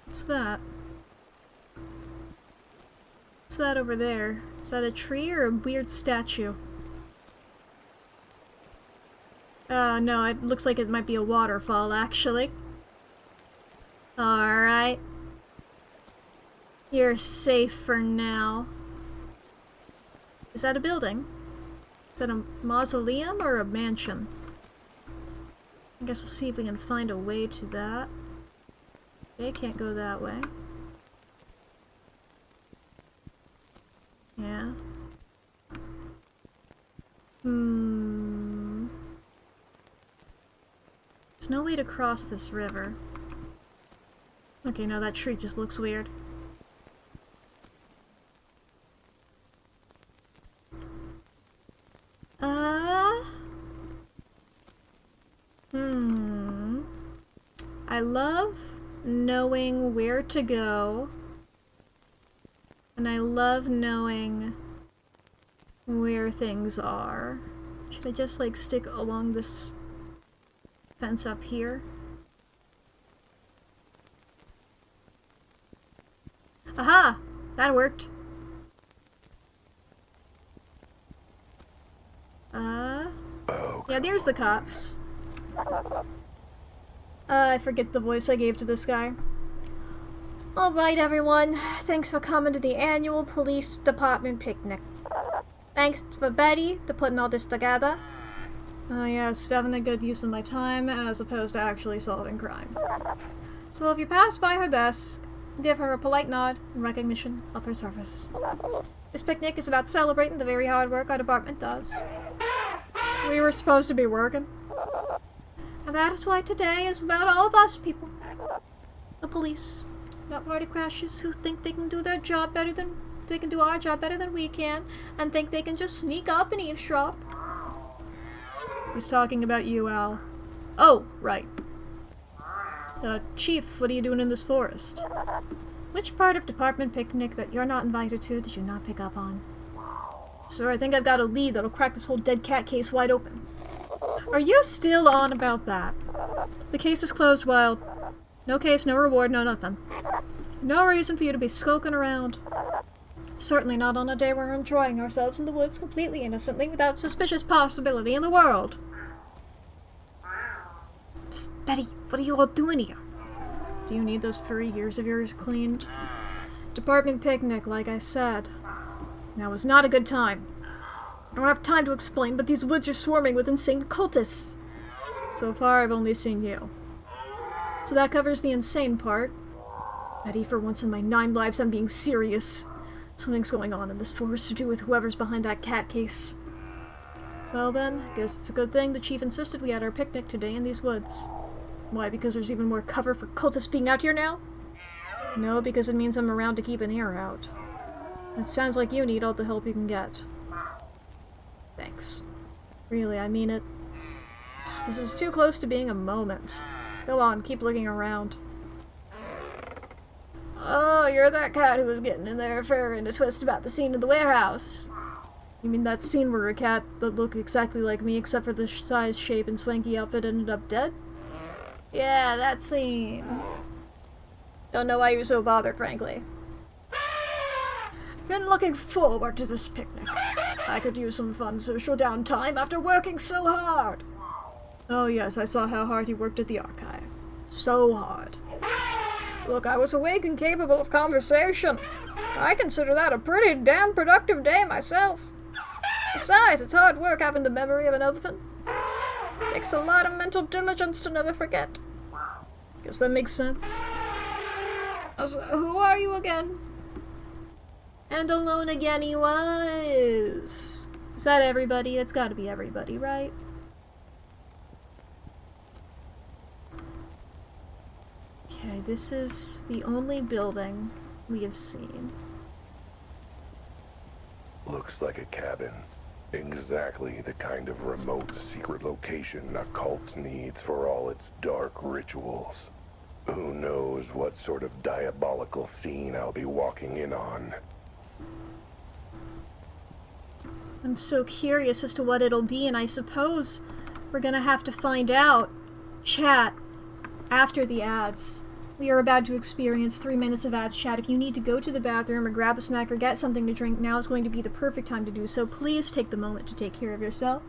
S4: What's that? What's that over there? Is that a tree or a weird statue? No, it looks like it might be a waterfall, actually. Alright. You're safe for now. Is that a building? Is that a mausoleum or a mansion? I guess we'll see if we can find a way to that. Okay, can't go that way. Yeah. There's no way to cross this river. Okay, no, that tree just looks weird. I love knowing where to go. And I love knowing where things are. Should I just, like, stick along this fence up here? Aha! That worked. Yeah, there's the cops. I forget the voice I gave to this guy. Alright, everyone. Thanks for coming to the annual police department picnic. Thanks for Betty for putting all this together. Oh yeah, it's definitely a good use of my time as opposed to actually solving crime. So if you pass by her desk, give her a polite nod in recognition of her service. This picnic is about celebrating the very hard work our department does. We were supposed to be working. And that is why today is about all of us people. The police. Not party crashers who think they can do their job better than they can do our job better than we can, and think they can just sneak up and eavesdrop. He's talking about you, Al. Oh, right. Chief, what are you doing in this forest? Which part of department picnic that you're not invited to did you not pick up on? Sir, I think I've got a lead that'll crack this whole dead cat case wide open. Are you still on about that? The case is closed, Wilde. No case, no reward, no nothing. No reason for you to be skulking around. Certainly not on a day we're enjoying ourselves in the woods completely innocently without suspicious possibility in the world. Psst, Betty, what are you all doing here? Do you need those furry ears of yours cleaned? Department picnic, like I said. Now is not a good time. I don't have time to explain, but these woods are swarming with insane cultists. So far, I've only seen you. So that covers the insane part. Betty, for once in my 9 lives, I'm being serious. Something's going on in this forest to do with whoever's behind that cat case. Well then, I guess it's a good thing the chief insisted we had our picnic today in these woods. Why, because there's even more cover for cultists being out here now? No, because it means I'm around to keep an ear out. It sounds like you need all the help you can get. Thanks. Really, I mean it. This is too close to being a moment. Go on, keep looking around. Oh, you're that cat who was getting in there referring a twist about the scene in the warehouse. You mean that scene where a cat that looked exactly like me except for the size, shape, and swanky outfit ended up dead? Yeah, that scene. Don't know why you're so bothered, frankly. Been looking forward to this picnic. I could use some fun social downtime after working so hard. Oh yes, I saw how hard he worked at the archive. So hard. Look, I was awake and capable of conversation. I consider that a pretty damn productive day myself. Besides, it's hard work having the memory of an elephant. Takes a lot of mental diligence to never forget. Guess that makes sense. So, who are you again? And alone again he was. Is that everybody? It's gotta be everybody, right? Okay, this is the only building we have seen.
S2: Looks like a cabin. Exactly the kind of remote secret location a cult needs for all its dark rituals. Who knows what sort of diabolical scene I'll be walking in on.
S4: I'm so curious as to what it'll be, and I suppose we're gonna have to find out, chat, after the ads. We are about to experience 3 minutes of ads, chat. If you need to go to the bathroom or grab a snack or get something to drink, now is going to be the perfect time to do so. Please take the moment to take care of yourself.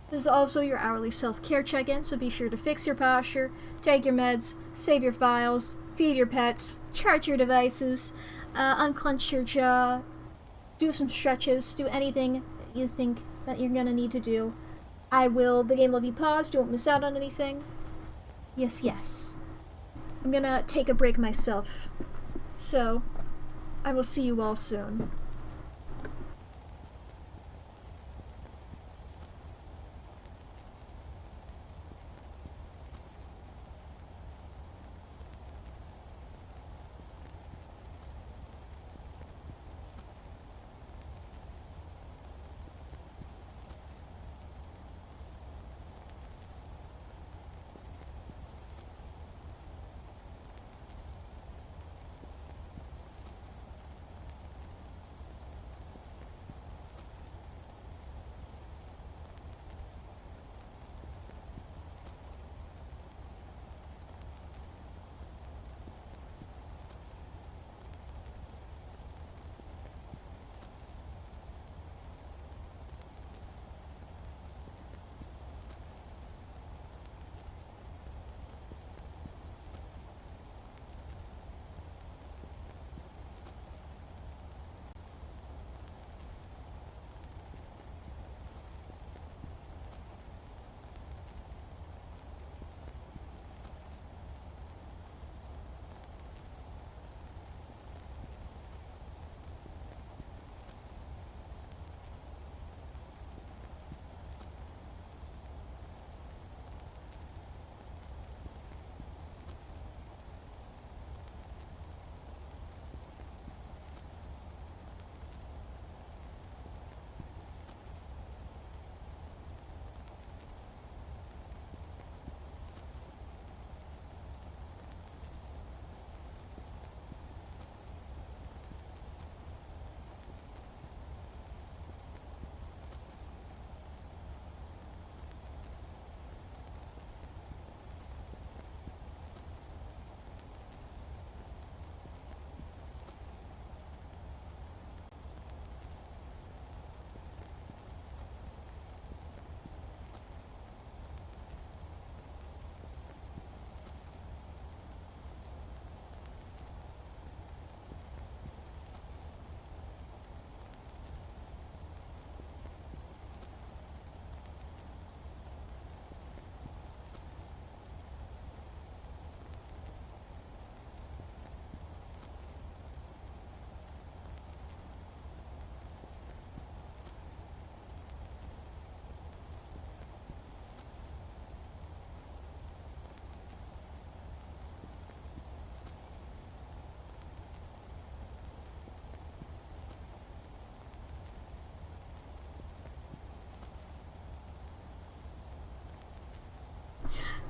S4: This is also your hourly self-care check-in, so be sure to fix your posture, take your meds, save your files, feed your pets, charge your devices, unclench your jaw, do some stretches, do anything you think that you're gonna need to do. The game will be paused, you won't miss out on anything. Yes, yes. I'm gonna take a break myself. So, I will see you all soon.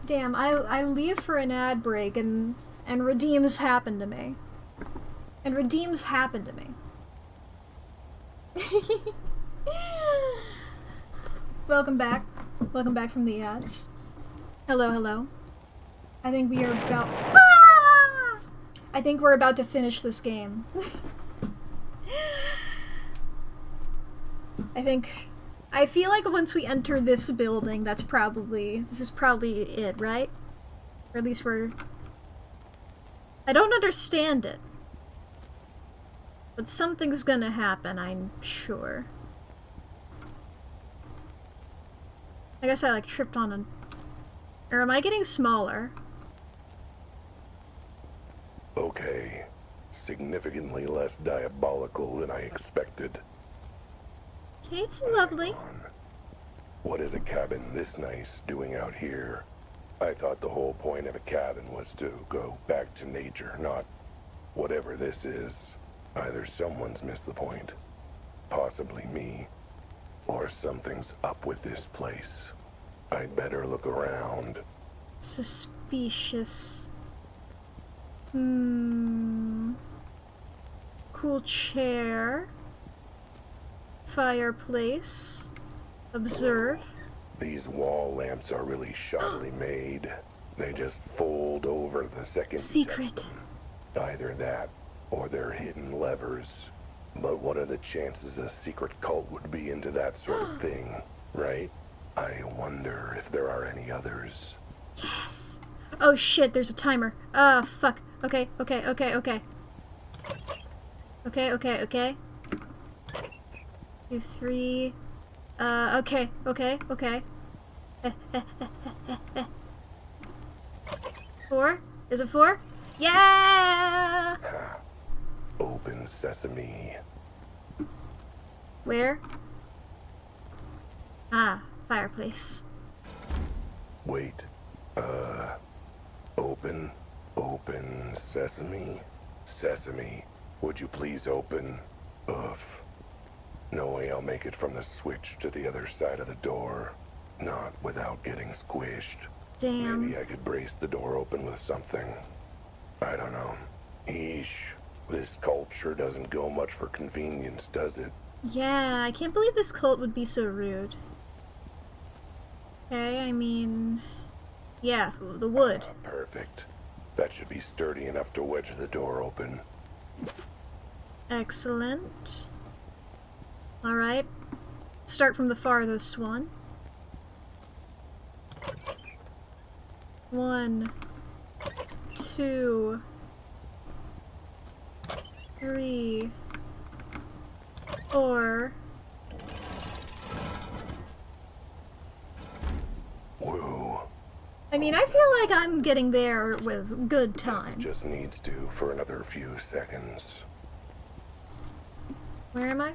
S1: Damn, I leave for an ad break and redeems happen to me. And redeems happen to me. Welcome back. Welcome back from the ads. Hello, hello. I think we are about... Ah! I think we're about to finish this game. I feel like once we enter this building, this is probably it, right? Or at least I don't understand it. But something's gonna happen, I'm sure. I guess I, like, tripped on or am I getting smaller?
S2: Okay. Significantly less diabolical than I expected.
S1: Okay, it's lovely.
S2: What is a cabin this nice doing out here? I thought the whole point of a cabin was to go back to nature, not whatever this is. Either someone's missed the point, possibly me, or something's up with this place. I'd better look around.
S1: Suspicious. Cool chair. Fireplace. Observe.
S2: These wall lamps are really shoddily made. They just fold over the second.
S1: Secret.
S2: Either that, or they're hidden levers. But what are the chances a secret cult would be into that sort of thing, right? I wonder if there are any others.
S1: Yes. Oh shit, there's a timer. Ah, fuck. Okay. Okay. 2, 3. Okay. 4? Is it 4? Yeah!
S2: Open sesame.
S1: Where? Ah, fireplace.
S2: Wait. Open sesame? Sesame, would you please open? Ugh. No way I'll make it from the switch to the other side of the door. Not without getting squished.
S1: Damn.
S2: Maybe I could brace the door open with something. I don't know. Eesh. This cult sure doesn't go much for convenience, does it?
S1: Yeah, I can't believe this cult would be so rude. Okay, I mean... Yeah, the wood.
S2: Perfect. That should be sturdy enough to wedge the door open.
S1: Excellent. Alright. Start from the farthest one. 1, 2, 3, 4.
S2: Woo.
S1: I mean, I feel like I'm getting there with good time.
S2: Just needs to for another few seconds.
S1: Where am I?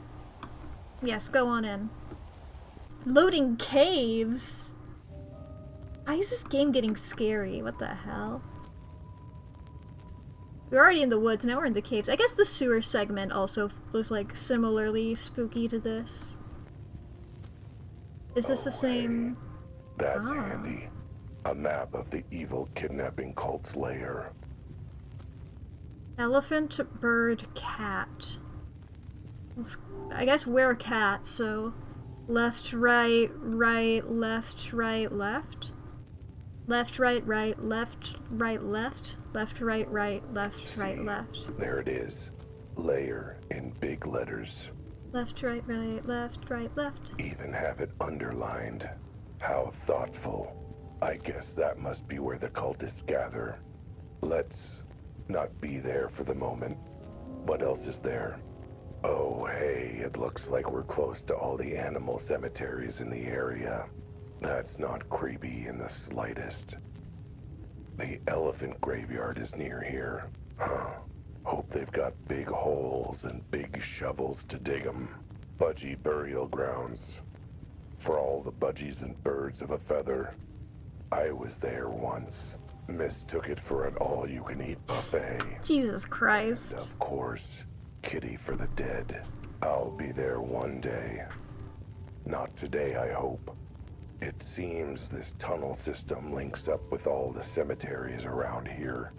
S1: Yes, go on in. Loading caves? Why is this game getting scary? What the hell? We're already in the woods, now we're in the caves. I guess the sewer segment also was, like, similarly spooky to this. Is this the same?
S2: That's handy. A map of the evil kidnapping cult's lair.
S1: Elephant, bird, cat. I guess we're cats, so left, right, right, left, right, left. Left, right, right, left, right, left. Left, right, right, left, right, left.
S2: There it is. Layer in big letters.
S1: Left, right, right, left, right, left.
S2: Even have it underlined. How thoughtful. I guess that must be where the cultists gather. Let's not be there for the moment. What else is there? Oh, hey, it looks like we're close to all the animal cemeteries in the area. That's not creepy in the slightest. The elephant graveyard is near here. Huh. Hope they've got big holes and big shovels to dig 'em. Budgie burial grounds. For all the budgies and birds of a feather. I was there once. Mistook it for an all-you-can-eat buffet.
S1: Jesus Christ.
S2: And of course, kitty for the dead. I'll be there one day. Not today, I hope. It seems this tunnel system links up with all the cemeteries around here,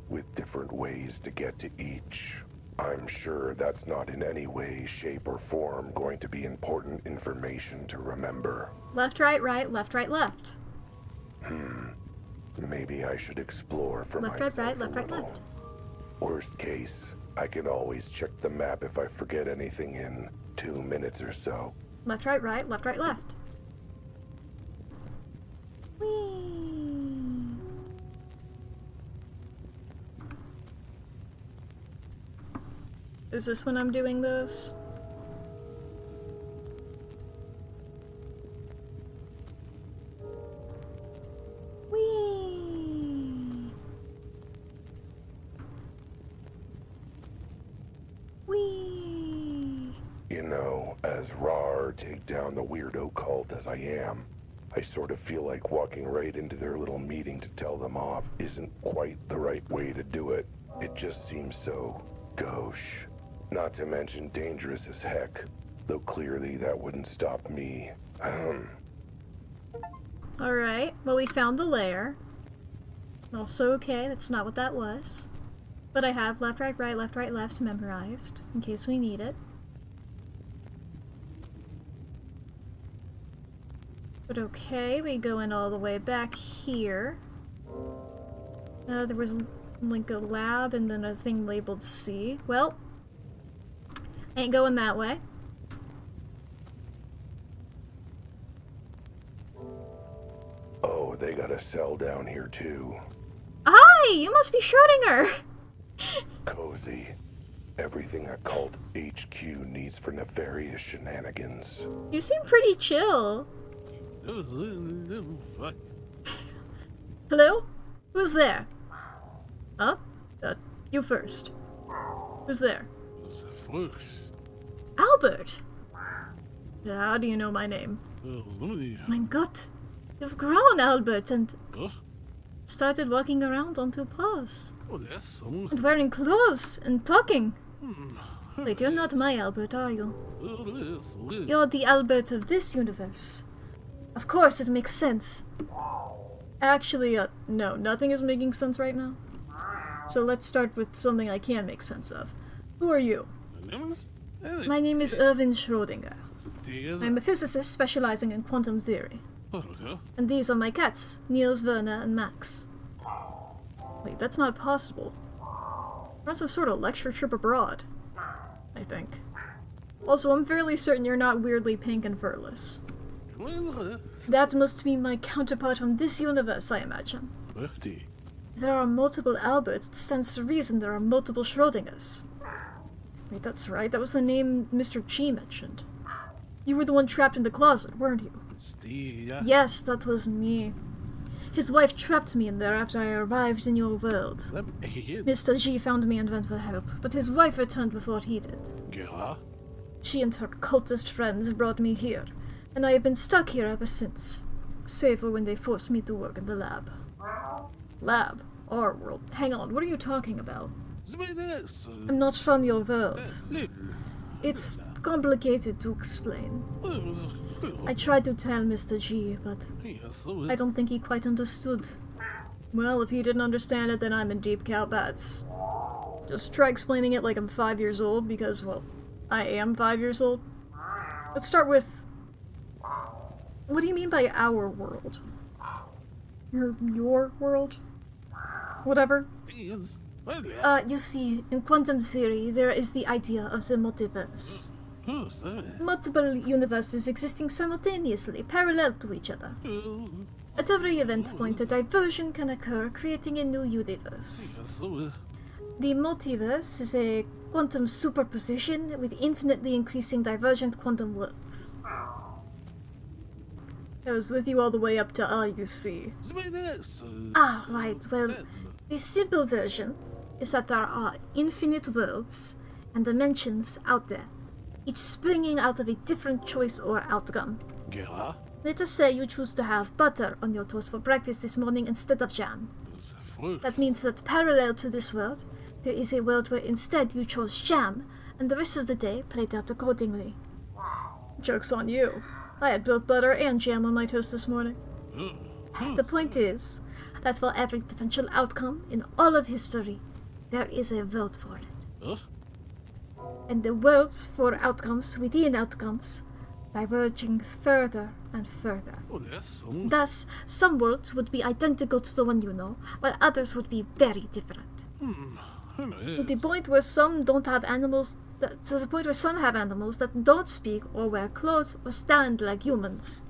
S2: with different ways to get to each. I'm sure that's not in any way, shape, or form going to be important information to remember.
S1: Left, right, right, left, right, left.
S2: Maybe I should explore for
S1: Left,
S2: myself
S1: right, right, left,
S2: a
S1: right,
S2: little.
S1: left.
S2: Worst case, I can always check the map if I forget anything in 2 minutes or so.
S1: Left, right, right, left, right, left. Whee! Is this when I'm doing this? Whee! Whee!
S2: You know, as raw take down the weirdo cult as I am, I sort of feel like walking right into their little meeting to tell them off isn't quite the right way to do it. It just seems so gauche. Not to mention dangerous as heck, though clearly that wouldn't stop me.
S1: Alright, well we found the lair. Also okay, that's not what that was. But I have left, right, right, left, right, left memorized, in case we need it. But okay, we go in all the way back here. There was like a lab and then a thing labeled C. Well, ain't going that way.
S2: Oh, they got a cell down here too.
S1: Hi! You must be Schrodinger!
S2: Cozy. Everything a cult HQ needs for nefarious shenanigans.
S1: You seem pretty chill. Hello? Who's there? Huh? You first. Who's there? Albert! How do you know my name? My God. You've grown, Albert, and started walking around on two paws. And wearing clothes and talking. Wait, you're not my Albert, are you? You're the Albert of this universe. Of course, it makes sense. Actually, no, nothing is making sense right now. So let's start with something I can make sense of. Who are you? My name is Erwin Schrödinger. I'm a physicist specializing in quantum theory. And these are my cats, Niels, Werner, and Max. Wait, that's not possible. We're on some sort of lecture trip abroad, I think. Also, I'm fairly certain you're not weirdly pink and furless. That must be my counterpart from this universe, I imagine. If there are multiple Alberts, it stands to reason there are multiple Schrödingers. Wait, that's right, that was the name Mr. G mentioned. You were the one trapped in the closet, weren't you? Yes, that was me. His wife trapped me in there after I arrived in your world. Mr. G found me and went for help, but his wife returned before he did. She and her cultist friends brought me here, and I have been stuck here ever since. Save for when they forced me to work in the lab. Lab? Our world? Hang on, what are you talking about? I'm not from your world. It's complicated to explain. I tried to tell Mr. G, but I don't think he quite understood. Well, if he didn't understand it, then I'm in deep cow bats. Just try explaining it like I'm 5 years old, because, well, I am 5 years old. Let's start with... What do you mean by our world? Your world? Whatever. You see, in quantum theory, there is the idea of the multiverse. Multiple universes existing simultaneously, parallel to each other. At every event point, a diversion can occur, creating a new universe. The multiverse is a quantum superposition with infinitely increasing divergent quantum worlds. I was with you all the way up to you see. Ah, right, well, the simple version is that there are infinite worlds and dimensions out there, each springing out of a different choice or outcome. Let us say you choose to have butter on your toast for breakfast this morning instead of jam. That means that parallel to this world, there is a world where instead you chose jam, and the rest of the day played out accordingly. Joke's on you.
S4: I had both butter and jam on my toast this morning. The point is that for every potential outcome in all of history, there is a vote for it. And the votes for outcomes within outcomes diverging further and further. Thus, some worlds would be identical to the one you know, while others would be very different. To the point where some don't have animals, to the point where some have animals that don't speak or wear clothes or stand like humans.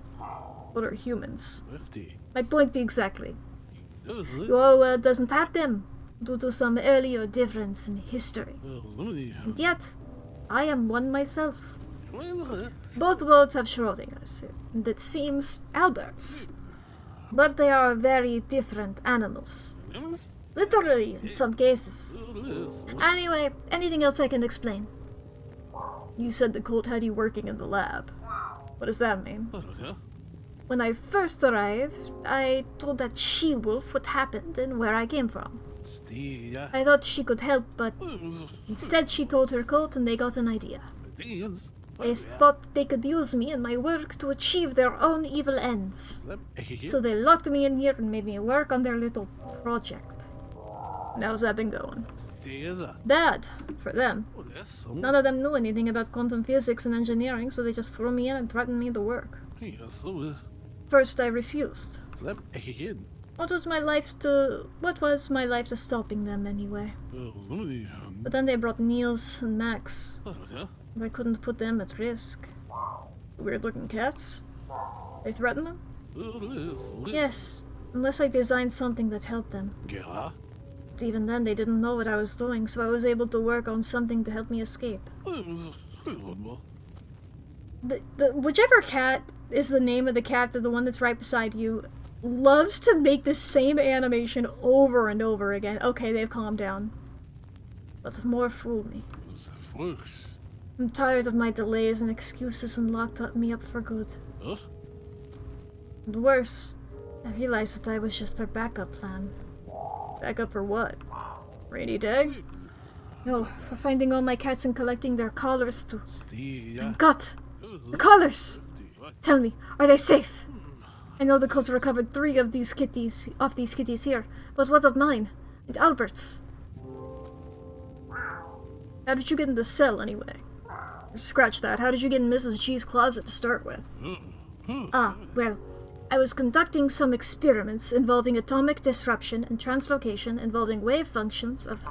S4: Or are humans. My point exactly. Your world doesn't have them, due to some earlier difference in history. And yet, I am one myself. Both worlds have Schrodinger's, and it seems Albert's. But they are very different animals. Literally, in some cases. Anyway, anything else I can explain? You said the cult had you working in the lab. What does that mean? When I first arrived, I told that she-wolf what happened and where I came from. I thought she could help, but instead she told her cult and they got an idea. They thought they could use me and my work to achieve their own evil ends. So they locked me in here and made me work on their little project. And how's that been going? Bad, for them. None of them knew anything about quantum physics and engineering, so they just threw me in and threatened me to work. First I refused. What was my life to stopping them anyway? But then they brought Niels and Max. And I couldn't put them at risk. Weird looking cats? They threatened them? Yes, unless I designed something that helped them. But even then they didn't know what I was doing, so I was able to work on something to help me escape. Whichever cat is the name of the cat, the one that's right beside you, loves to make the same animation over and over again. Okay, they've calmed down. But more fool me. I'm tired of my delays and excuses and locked me up for good. And worse, I realized that I was just their backup plan. Backup for what? Rainy day? No, for finding all my cats and collecting their collars too. Got the collars! Tell me, are they safe? I know the cult recovered 3 of these kitties, here, but what of mine? And Albert's? How did you get in the cell, anyway? Scratch that, how did you get in Mrs. G's closet to start with? Well, I was conducting some experiments involving atomic disruption and translocation involving wave functions of...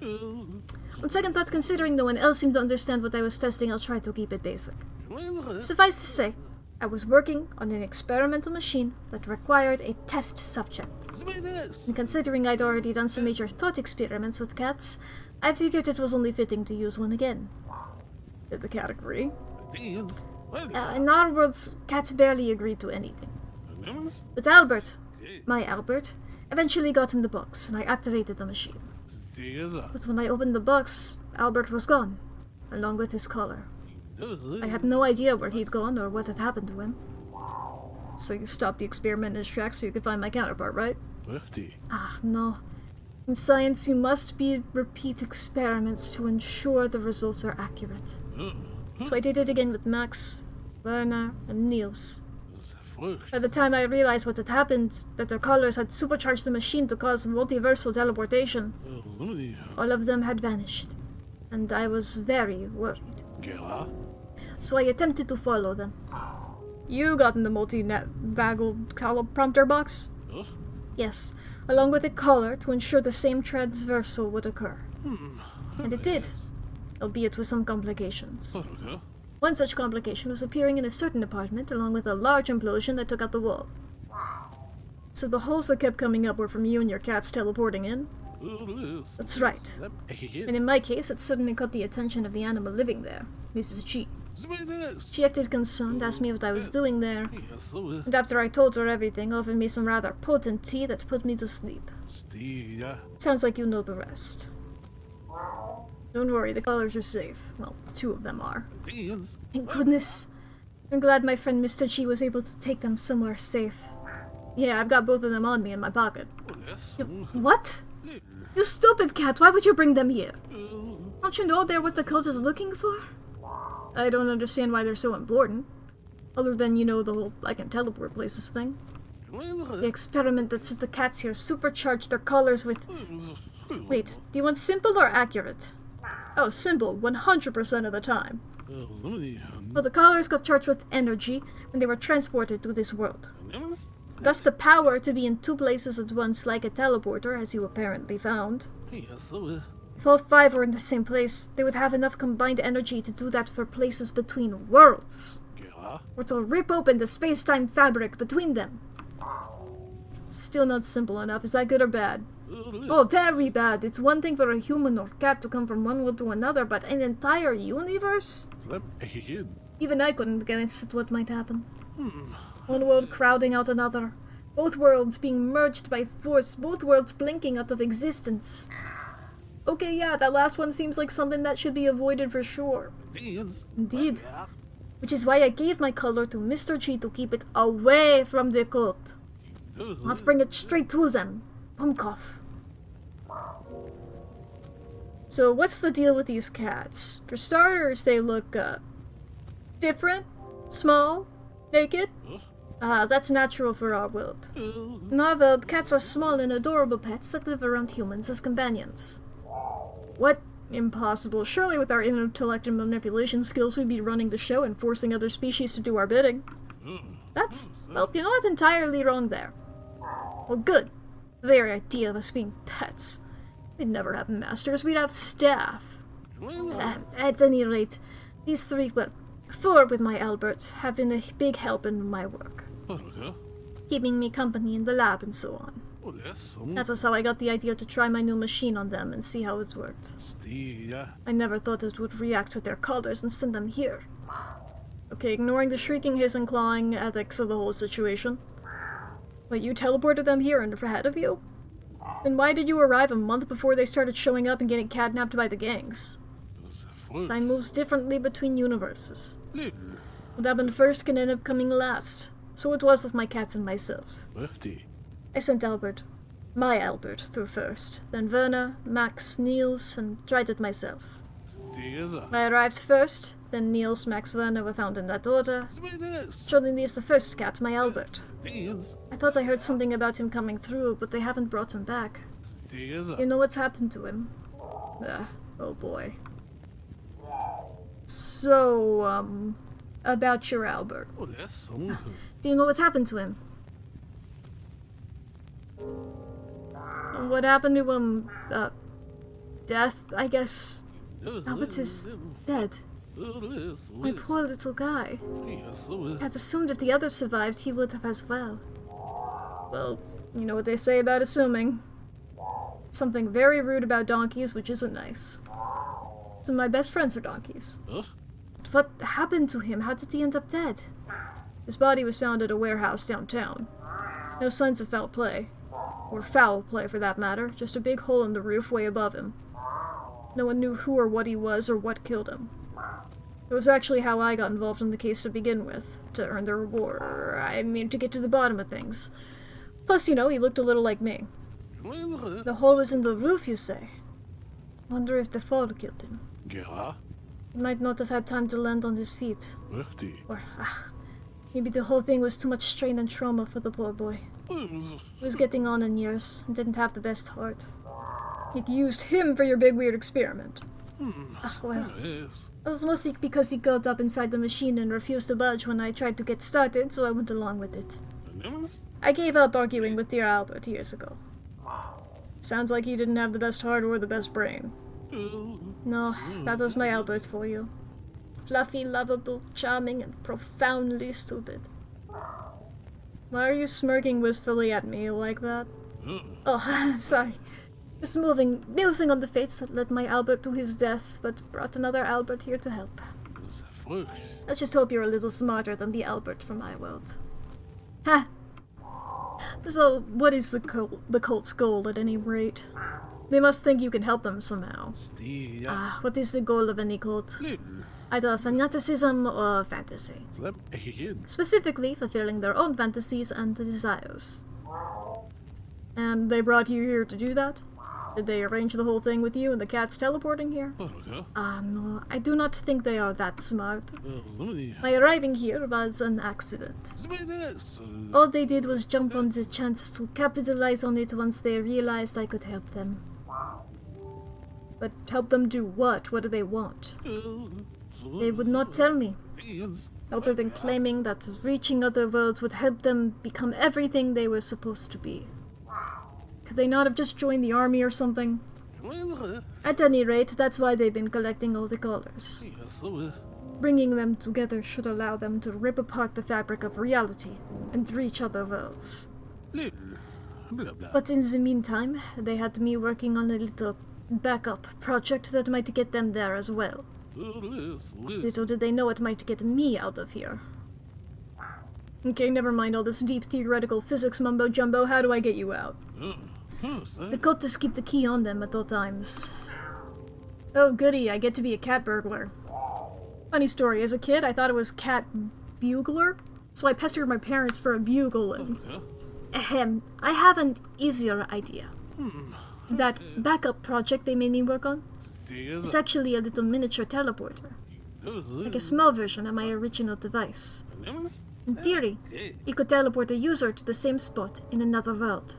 S4: On second thought, considering no one else seemed to understand what I was testing, I'll try to keep it basic. Suffice to say, I was working on an experimental machine that required a test subject. And considering I'd already done some major thought experiments with cats, I figured it was only fitting to use one again. Did the cat agree? In our worlds, cats barely agreed to anything. But Albert, my Albert, eventually got in the box, and I activated the machine. But when I opened the box, Albert was gone, along with his collar. I had no idea where he'd gone or what had happened to him. So you stopped the experiment in its tracks so you could find my counterpart, right? No. In science, you must repeat experiments to ensure the results are accurate. So I did it again with Max, Werner, and Niels. By the time I realized what had happened, that their collars had supercharged the machine to cause multiversal teleportation, all of them had vanished, and I was very worried. So I attempted to follow them. You got in the multi-net-baggled teleprompter box? Yes, along with a collar to ensure the same transversal would occur. And it did, albeit with some complications. One such complication was appearing in a certain apartment, along with a large implosion that took out the wall. So the holes that kept coming up were from you and your cats teleporting in? That's right. And in my case, it suddenly caught the attention of the animal living there, Mrs. G. She acted concerned, asked me what I was doing there, and after I told her everything, offered me some rather potent tea that put me to sleep. Sounds like you know the rest. Don't worry, the collars are safe. Well, 2 of them are. Thank goodness. I'm glad my friend Mr. G was able to take them somewhere safe. Yeah, I've got both of them on me in my pocket. What? You stupid cat, why would you bring them here? Don't you know they're what the cult is looking for? I don't understand why they're so important. Other than, you know, the whole I can teleport places thing. The experiment that sent the cats here supercharged their colors with... Wait, do you want simple or accurate? Oh, simple, 100% of the time. Well, the colors got charged with energy when they were transported to this world. Thus the power to be in two places at once like a teleporter, as you apparently found. If all five were in the same place, they would have enough combined energy to do that for places between worlds. Or to rip open the space-time fabric between them. Still not simple enough. Is that good or bad? Oh, very bad. It's one thing for a human or cat to come from one world to another, but an entire universe? Even I couldn't guess at what might happen. One world crowding out another. Both worlds being merged by force. Both worlds blinking out of existence. Okay, yeah, that last one seems like something that should be avoided for sure. Indeed. Which is why I gave my color to Mr. G to keep it away from the cult. Let's bring it straight to them. Pumpkoff. So what's the deal with these cats? For starters, they look, different, small, naked. That's natural for our world. In our world, cats are small and adorable pets that live around humans as companions. What? Impossible. Surely with our intellect and manipulation skills, we'd be running the show and forcing other species to do our bidding. That's, well, you're not entirely wrong there. Well, good. The very idea of us being pets. We'd never have masters, we'd have staff. At any rate, these three, well, four with my Albert, have been a big help in my work. Keeping me company in the lab and so on. That was how I got the idea to try my new machine on them and see how it worked. I never thought it would react to their colors and send them here. Okay, ignoring the shrieking, hissing, clawing ethics of the whole situation. Wait, you teleported them here and ahead of you? Then why did you arrive a month before they started showing up and getting kidnapped by the gangs? Time moves differently between universes. What happened first can end up coming last. So it was with my cats and myself. I sent Albert, my Albert, through first. Then Werner, Max, Niels, and tried it myself. I arrived first, then Niels, Max, Werner were found in that order. Jordan is the first cat, my Albert. I thought I heard something about him coming through, but they haven't brought him back. You know what's happened to him? Oh boy. So, about your Albert. Do you know what happened to him? What happened to him? Death, I guess. Albert is dead. My poor little guy. I had assumed if the others survived, he would have as well. Well, you know what they say about assuming. Something very rude about donkeys, which isn't nice. So my best friends are donkeys. But what happened to him? How did he end up dead? His body was found at a warehouse downtown. No signs of foul play. Or foul play, for that matter. Just a big hole in the roof way above him. No one knew who or what he was or what killed him. It was actually how I got involved in the case to begin with. To earn the reward. I mean, to get to the bottom of things. Plus, you know, he looked a little like me. The hole was in the roof, you say? Wonder if the fall killed him. He might not have had time to land on his feet. Or, maybe the whole thing was too much strain and trauma for the poor boy. He was getting on in years and didn't have the best heart. You'd used him for your big weird experiment. Well, it was mostly because he got up inside the machine and refused to budge when I tried to get started, so I went along with it. I gave up arguing with dear Albert years ago. Sounds like he didn't have the best heart or the best brain. No, that was my Albert for you. Fluffy, lovable, charming, and profoundly stupid. Why are you smirking wistfully at me like that? Oh, sorry. Just musing on the fates that led my Albert to his death, but brought another Albert here to help. Let's just hope you're a little smarter than the Albert from my world. Ha! So, what is the cult's goal at any rate? They must think you can help them somehow. What is the goal of any cult? Either fanaticism or fantasy. Specifically, fulfilling their own fantasies and desires. And they brought you here to do that? Did they arrange the whole thing with you and the cats teleporting here? No, I do not think they are that smart. My arriving here was an accident. All they did was jump on the chance to capitalize on it once they realized I could help them. But help them do what? What do they want? They would not tell me, other than claiming that reaching other worlds would help them become everything they were supposed to be. Could they not have just joined the army or something? At any rate, that's why they've been collecting all the collars. Bringing them together should allow them to rip apart the fabric of reality and reach other worlds. But in the meantime, they had me working on a little backup project that might get them there as well. Little did they know it might get me out of here. Okay, never mind all this deep theoretical physics mumbo-jumbo. How do I get you out? The cultists keep the key on them at all times. Oh, goody, I get to be a cat burglar. Funny story, as a kid, I thought it was cat bugler, so I pestered my parents for a bugle and... I have an easier idea. That backup project they made me work on, it's actually a little miniature teleporter. Like a small version of my original device. In theory, it could teleport a user to the same spot in another world.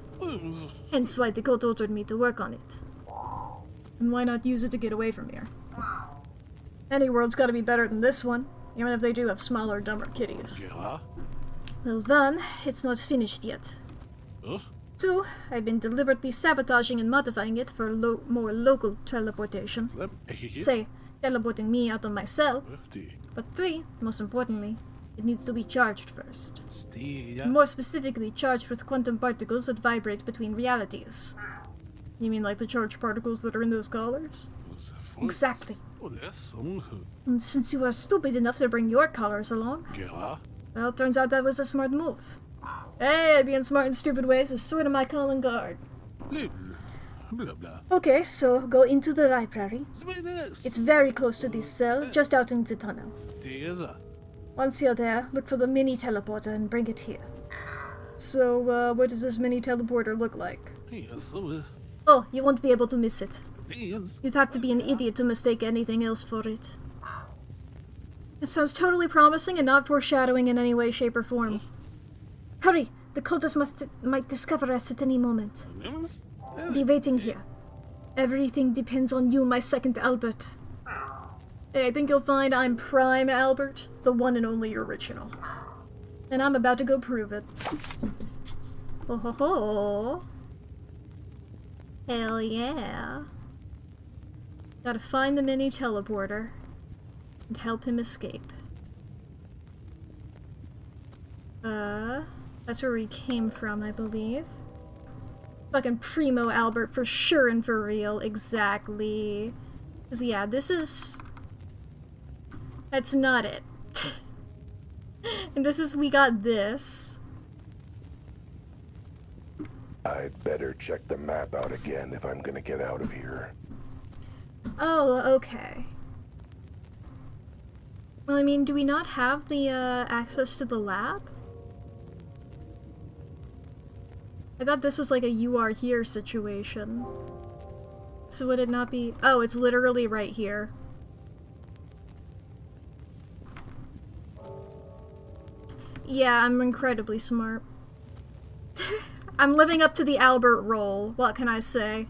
S4: Hence why the cult ordered me to work on it. And why not use it to get away from here? Any world's gotta be better than this one, even if they do have smaller, dumber kitties.
S3: Well, one, it's not finished yet. 2, I've been deliberately sabotaging and modifying it for more local teleportation. Say, teleporting me out of my cell. But 3, most importantly, it needs to be charged first. More specifically, charged with quantum particles that vibrate between realities.
S4: You mean like the charged particles that are in those collars?
S3: Exactly. And since you were stupid enough to bring your collars along, well, turns out that was a smart move.
S4: Hey, being smart in stupid ways is sort of my calling card.
S3: Okay, so go into the library. It's very close to this cell, just out in the tunnel. Once you're there, look for the mini teleporter and bring it here.
S4: So, what does this mini teleporter look like?
S3: Oh, you won't be able to miss it. You'd have to be an idiot to mistake anything else for it.
S4: It sounds totally promising and not foreshadowing in any way, shape, or form.
S3: Hurry! The cultists might discover us at any moment. Be waiting here. Everything depends on you, my second Albert.
S4: Hey, I think you'll find I'm Prime Albert, the one and only original. And I'm about to go prove it.
S3: Ho ho ho! Hell yeah.
S4: Gotta find the mini teleporter and help him escape. That's where we came from, I believe. Fucking Primo Albert for sure and for real, exactly. 'Cause yeah, this is... That's not it. And this is, we got this.
S2: I'd better check the map out again if I'm gonna get out of here.
S4: Oh, okay. Well, I mean, do we not have the, access to the lab? I thought this was like a you are here situation. So would it not be... Oh, it's literally right here. Yeah, I'm incredibly smart. I'm living up to the Albert role. What can I say?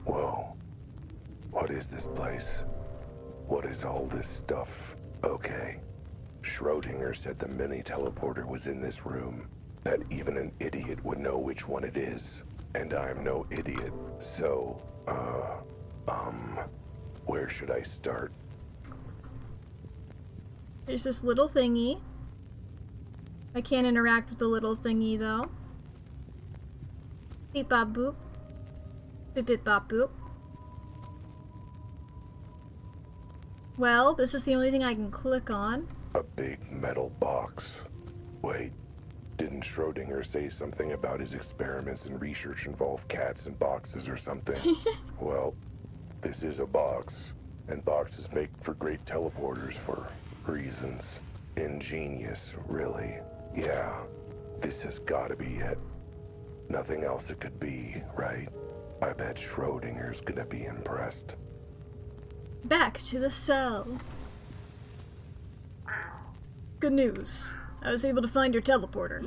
S2: Whoa. What is this place? What is all this stuff? Okay. Schrodinger said the mini teleporter was in this room. That even an idiot would know which one it is. And I'm no idiot. So, where should I start?
S4: There's this little thingy. I can't interact with the little thingy, though. Beep bop boop. Beep beep bop boop. Well, this is the only thing I can click on.
S2: A big metal box. Wait, didn't Schrodinger say something about his experiments and research involve cats and boxes or something? Well, this is a box, and boxes make for great teleporters for reasons. Ingenious, really. Yeah, this has gotta be it. Nothing else it could be, right? I bet Schrodinger's gonna be impressed.
S4: Back to the cell. Good news. I was able to find your teleporter.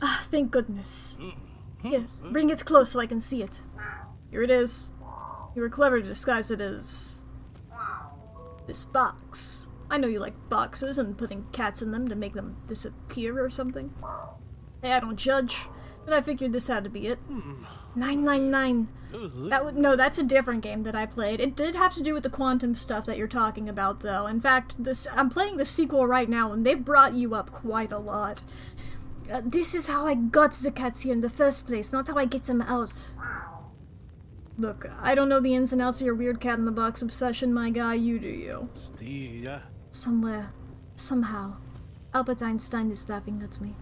S4: Ah, thank goodness. Here, bring it close so I can see it. Here it is. You were clever to disguise it as this box. I know you like boxes and putting cats in them to make them disappear or something. Hey, I don't judge, but I figured this had to be it. 999. No, that's a different game that I played. It did have to do with the quantum stuff that you're talking about, though. In fact, I'm playing the sequel right now, and they've brought you up quite a lot. This is how I got the cats here in the first place, not how I get them out. Look, I don't know the ins and outs of your weird cat-in-the-box obsession, my guy. You do you. Somewhere, somehow, Albert Einstein is laughing at me.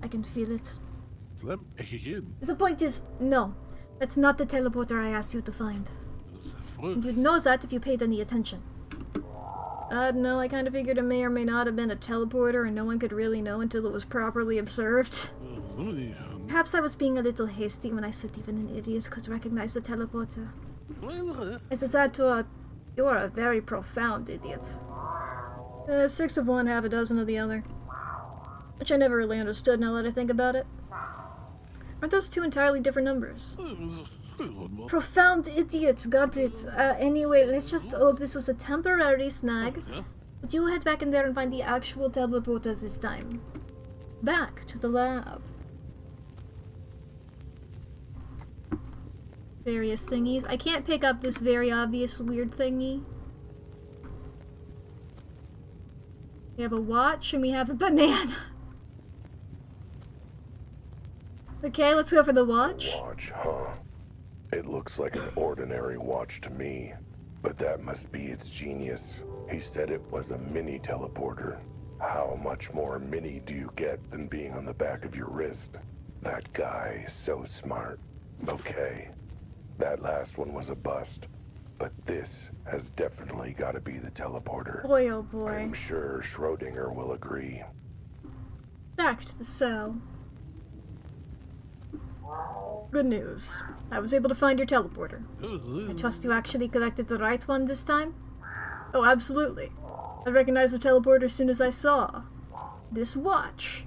S4: I can feel it. The point is, no, that's not the teleporter I asked you to find. And you'd know that if you paid any attention. No, I kind of figured it may or may not have been a teleporter and no one could really know until it was properly observed. Perhaps I was being a little hasty when I said even an idiot could recognize the teleporter. As a sad to you're a very profound idiot. 6 of one, half a dozen of the other. Which I never really understood now that I think about it. Aren't those two entirely different numbers? Profound idiot, got it. Anyway, let's just hope this was a temporary snag. But you head back in there and find the actual teleporter this time. Back to the lab. Various thingies. I can't pick up this very obvious weird thingy. We have a watch and we have a banana. Okay, let's go for the watch.
S2: Watch, huh? It looks like an ordinary watch to me, but that must be its genius. He said it was a mini teleporter. How much more mini do you get than being on the back of your wrist? That guy is so smart. Okay, that last one was a bust, but this has definitely got to be the teleporter.
S4: Boy, oh boy.
S2: I'm sure Schrodinger will agree.
S4: Back to the cell. Good news. I was able to find your teleporter. I trust you actually collected the right one this time? Oh, absolutely. I recognized the teleporter as soon as I saw this watch.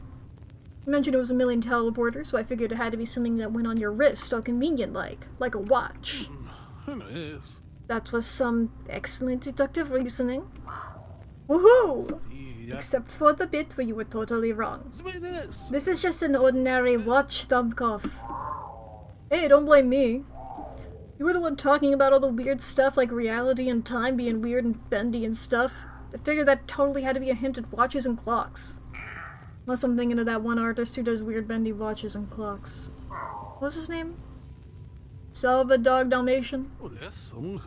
S4: You mentioned it was a million teleporters, so I figured it had to be something that went on your wrist, all convenient like a watch. That was some excellent deductive reasoning. Woohoo! Except for the bit where you were totally wrong. This is just an ordinary watch thumbcuff. Hey, don't blame me. You were the one talking about all the weird stuff like reality and time being weird and bendy and stuff. I figured that totally had to be a hint at watches and clocks. Unless I'm thinking of that one artist who does weird bendy watches and clocks. What's his name? Salvador Dalmatian?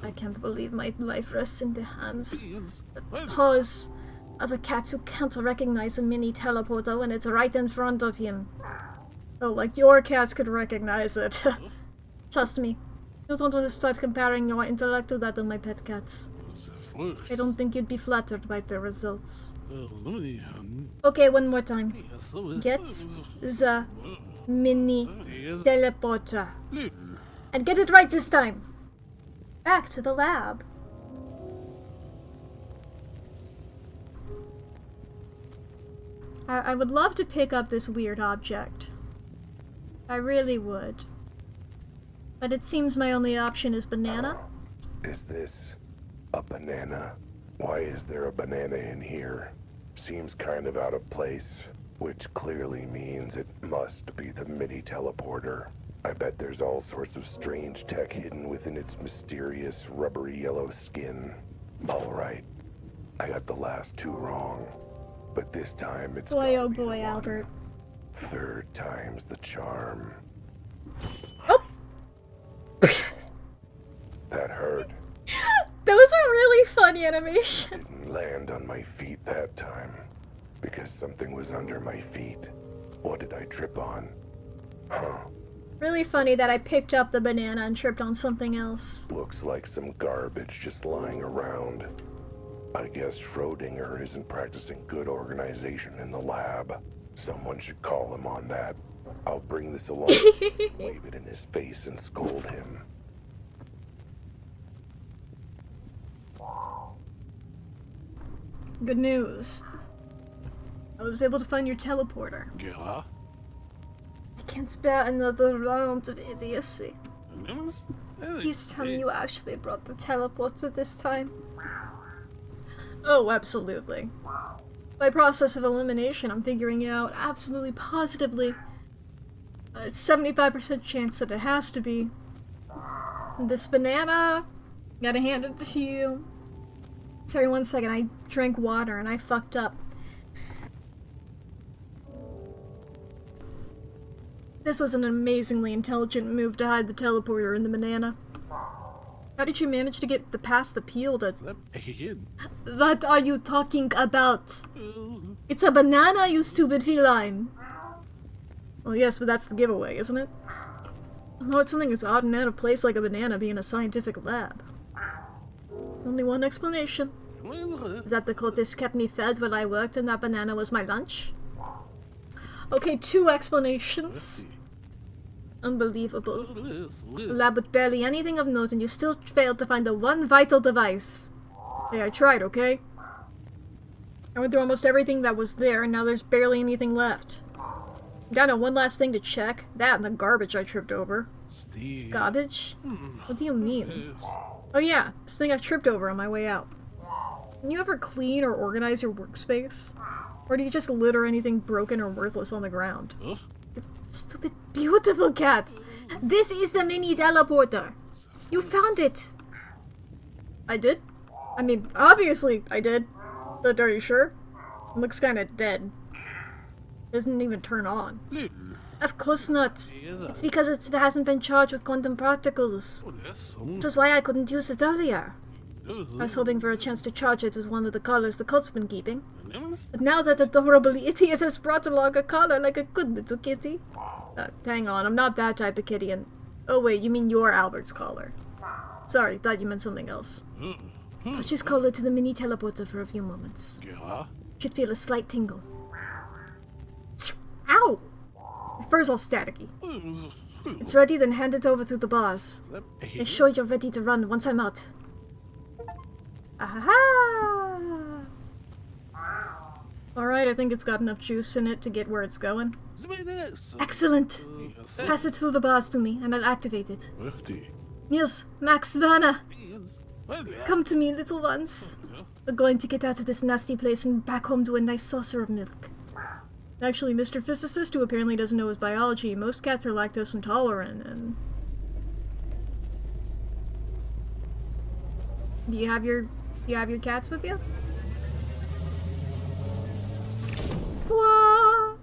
S4: I can't believe my life rests in the hands, the paws of a cat who can't recognize a mini teleporter when it's right in front of him. Oh, like your cats could recognize it. Trust me, you don't want to start comparing your intellect to that of my pet cats. I don't think you'd be flattered by the results. Okay, one more time. Get the mini teleporter. And get it right this time. Back to the lab. I would love to pick up this weird object. I really would. But it seems my only option is banana.
S2: Is this a banana? Why is there a banana in here? Seems kind of out of place, which clearly means it must be the mini teleporter. I bet there's all sorts of strange tech hidden within its mysterious rubbery yellow skin. All right, I got the last two wrong, but this time it's
S4: boy, oh boy, Albert.
S2: Third time's the charm.
S4: Oh!
S2: That hurt.
S4: That was a really funny animation.
S2: Didn't land on my feet that time, because something was under my feet. What did I trip on? Huh.
S4: Really funny that I picked up the banana and tripped on something else.
S2: Looks like some garbage just lying around. I guess Schrodinger isn't practicing good organization in the lab. Someone should call him on that. I'll bring this along, wave it in his face and scold him.
S4: Good news. I was able to find your teleporter.
S5: Yeah.
S4: I can't bear another round of idiocy. Please tell me you actually brought the teleporter this time. Oh, absolutely. By process of elimination, I'm figuring out absolutely positively a 75% chance that it has to be. This banana, gotta hand it to you. Sorry, 1 second, I drank water and I fucked up. This was an amazingly intelligent move to hide the teleporter in the banana. How did you manage to get past the peel to... What are you talking about? It's a banana, you stupid feline! Well, yes, but that's the giveaway, isn't it? Oh, it's something as odd and out of place like a banana being in a scientific lab. Only one explanation. Is that the cultist kept me fed while I worked and that banana was my lunch? Okay, 2 explanations. Unbelievable. A lab with barely anything of note and you still failed to find the one vital device. Hey, I tried, okay? I went through almost everything that was there and now there's barely anything left. Down to one last thing to check. That and the garbage I tripped over. Garbage? What do you mean? Oh yeah, this thing I tripped over on my way out. Can you ever clean or organize your workspace? Or do you just litter anything broken or worthless on the ground? Stupid, beautiful cat! This is the mini teleporter! You found it! I did? I mean, obviously I did. But are you sure? It looks kinda dead. Doesn't even turn on. Of course not. It's because it hasn't been charged with quantum particles. Which was why I couldn't use it earlier. I was hoping for a chance to charge it with one of the collars the cult's been keeping. But now that adorable idiot has brought along a collar like a good little kitty. Hang on, I'm not that type of kitty and... Oh wait, you mean your Albert's collar. Sorry, thought you meant something else. Touch his collar to the mini teleporter for a few moments. Should feel a slight tingle. Ow! My fur's all staticky. It's ready, then hand it over through the bars. Make sure you're ready to run once I'm out. Aha! Alright, I think it's got enough juice in it to get where it's going. Excellent! Pass it through the bars to me, and I'll activate it. Yes, Max, Vanna! Come to me, little ones. We're going to get out of this nasty place and back home to a nice saucer of milk. Actually, Mr. Physicist, who apparently doesn't know his biology, most cats are lactose intolerant, and... Do you have your cats with you? Whoa!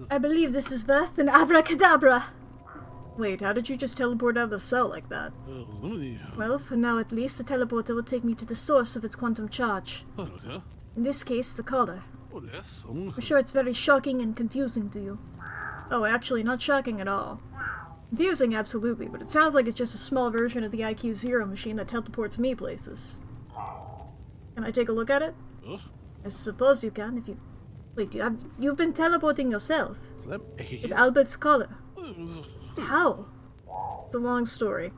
S4: I believe this is Beth and Abracadabra! Wait, how did you just teleport out of the cell like that? Well, for now at least, the teleporter will take me to the source of its quantum charge. In this case, the collar. I'm sure it's very shocking and confusing to you. Oh, actually, not shocking at all. Confusing, absolutely, but it sounds like it's just a small version of the IQ-0 machine that teleports me places. Can I take a look at it? I suppose you can, if you... Wait, you've been teleporting yourself? With Albert's collar? How? It's a long story.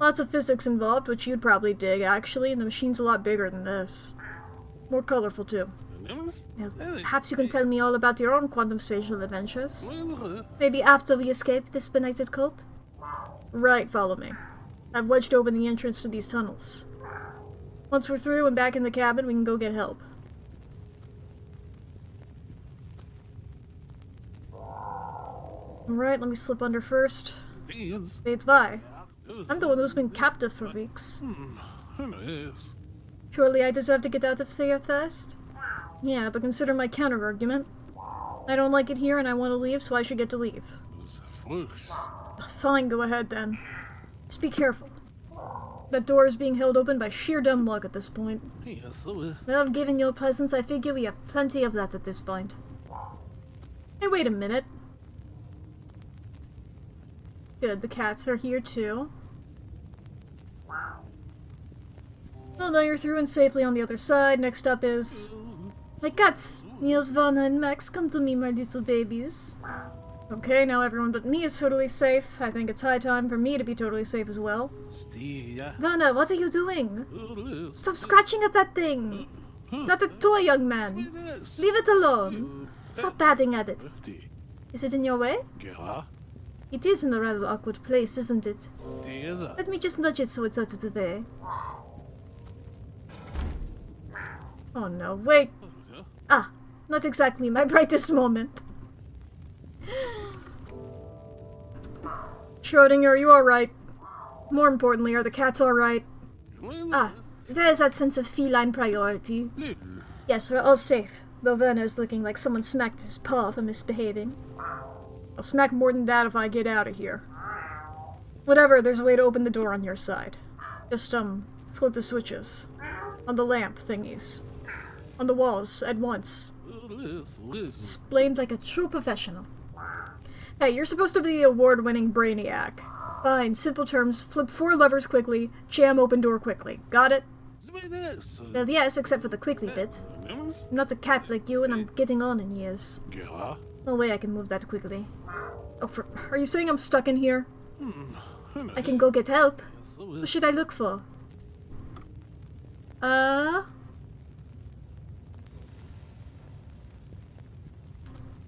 S4: Lots of physics involved, which you'd probably dig, actually, and the machine's a lot bigger than this. More colorful, too. Now, perhaps you can tell me all about your own quantum spatial adventures. Maybe after we escape this benighted cult? Right, follow me. I've wedged open the entrance to these tunnels. Once we're through and back in the cabin, we can go get help. Alright, let me slip under first. Wait, why? I'm the one who's been captive for weeks. Surely I deserve to get out of here first? Yeah, but consider my counter-argument. I don't like it here and I want to leave, so I should get to leave. Fine, go ahead then. Just be careful. That door is being held open by sheer dumb luck at this point. Well, given your presence, I figure we have plenty of that at this point. Hey, wait a minute. Good, the cats are here too. Well, now you're through and safely on the other side. Next up is... my cats! Niels, Vanna, and Max, come to me, my little babies. Okay, now everyone but me is totally safe. I think it's high time for me to be totally safe as well. Vanna, what are you doing? Stop scratching at that thing! It's not a toy, young man. Leave it alone. Stop batting at it. Is it in your way? It is in a rather awkward place, isn't it? Let me just nudge it so it's out of the way. Oh no, wait. Ah, not exactly my brightest moment. Schrodinger, are you alright? More importantly, are the cats alright? Ah, there's that sense of feline priority. Yes, we're all safe, though Verna is looking like someone smacked his paw for misbehaving. I'll smack more than that if I get out of here. Whatever, there's a way to open the door on your side. Just, flip the switches. On the lamp thingies. On the walls, at once. Explained like a true professional. Hey, you're supposed to be the award-winning brainiac. Fine, simple terms, flip 4 levers quickly, jam open door quickly. Got it? Well, yes, except for the quickly bit. I'm not a cat like you, and I'm getting on in years. No way I can move that quickly. Oh, are you saying I'm stuck in here? I can go get help. Who should I look for?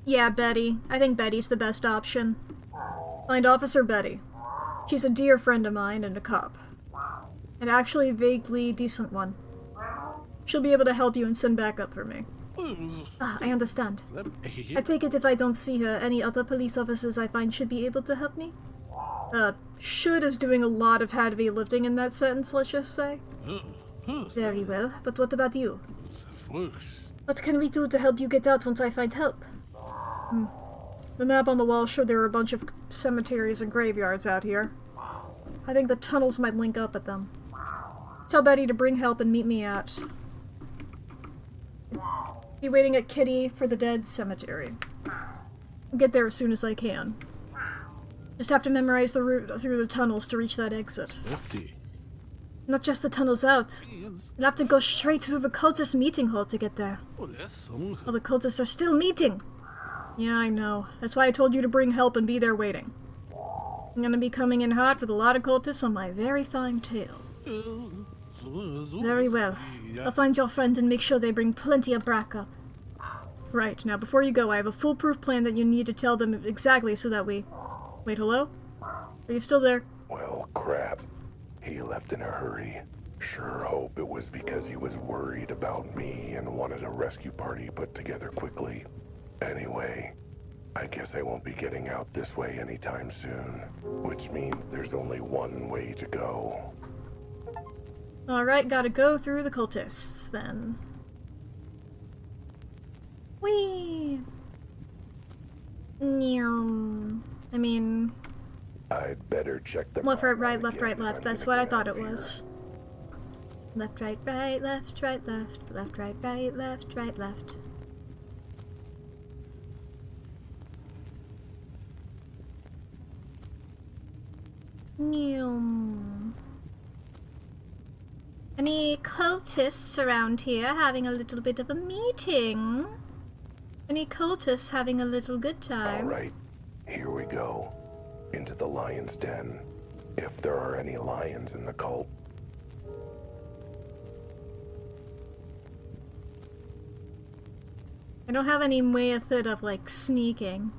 S4: Yeah, Betty. I think Betty's the best option. Find Officer Betty. She's a dear friend of mine and a cop. An actually vaguely decent one. She'll be able to help you and send backup for me. Ah, I understand. I take it if I don't see her, any other police officers I find should be able to help me? Should is doing a lot of heavy lifting in that sentence, let's just say. Very well, but what about you? What can we do to help you get out once I find help? The map on the wall showed there were a bunch of cemeteries and graveyards out here. I think the tunnels might link up at them. Tell Betty to bring help and meet me at... be waiting at Kitty for the Dead cemetery. I'll get there as soon as I can. Just have to memorize the route through the tunnels to reach that exit. Not just the tunnels out. You'll have to go straight through the cultist meeting hall to get there. Well, the cultists are still meeting! Yeah, I know. That's why I told you to bring help and be there waiting. I'm gonna be coming in hot with a lot of cultists on my very fine tail. Very well. I'll find your friend and make sure they bring plenty of backup. Right, now before you go, I have a foolproof plan that you need to tell them exactly so that we... Wait, hello? Are you still there?
S2: Well, crap. He left in a hurry. Sure hope it was because he was worried about me and wanted a rescue party put together quickly. Anyway, I guess I won't be getting out this way anytime soon, which means there's only one way to go.
S4: Alright, gotta go through the cultists, then. Whee! I mean...
S2: I'd better check the...
S4: Left, right, left. That's what I thought it was. Left, right, left. Left, right, left. Any cultists around here having a little bit of a meeting? Any cultists having a little good time?
S2: Alright, here we go. Into the lion's den. If there are any lions in the cult.
S4: I don't have any method of, like, sneaking.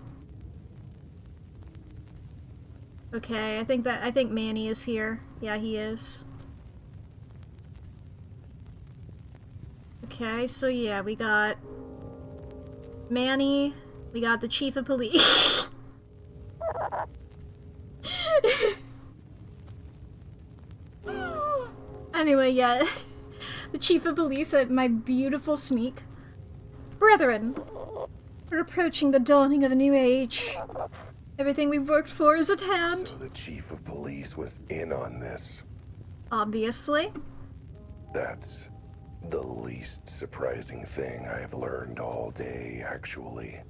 S4: Okay, I think Manny is here. Yeah, he is. Okay, so yeah, we got Manny, we got the chief of police. Anyway, yeah, the chief of police at my beautiful sneak. Brethren, we're approaching the dawning of a new age. Everything we've worked for is at hand.
S2: So the chief of police was in on this.
S4: Obviously.
S2: That's the least surprising thing I've learned all day, actually.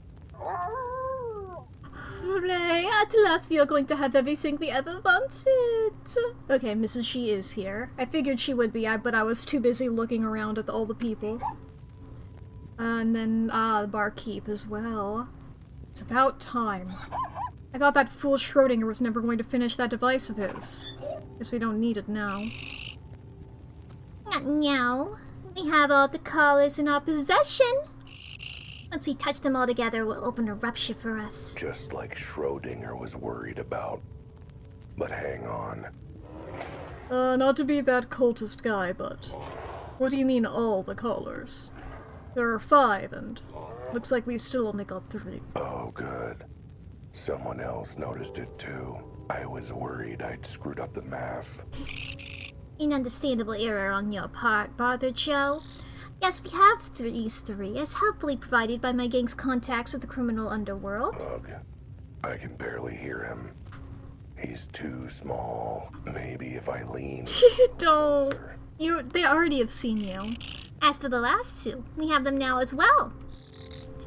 S4: Hooray, at last we are going to have everything we ever wanted. Okay, Mrs. She is here. I figured she would be, but I was too busy looking around at all the people. And then, the barkeep as well. It's about time. I thought that fool Schrodinger was never going to finish that device of his. Guess we don't need it now.
S3: Not now. We have all the collars in our possession. Once we touch them all together, we'll open a rupture for us.
S2: Just like Schrodinger was worried about. But hang on.
S4: Not to be that cultist guy, but... What do you mean, all the collars? There are 5, and... looks like we've still only got 3.
S2: Oh, good. Someone else noticed it too. I was worried I'd screwed up the math.
S3: An understandable error on your part, Barther Joe. Yes, we have these 3, as helpfully provided by my gang's contacts with the criminal underworld.
S2: Ugh. I can barely hear him. He's too small. Maybe if I lean...
S4: Don't... They already have seen you.
S3: As for the last 2, we have them now as well.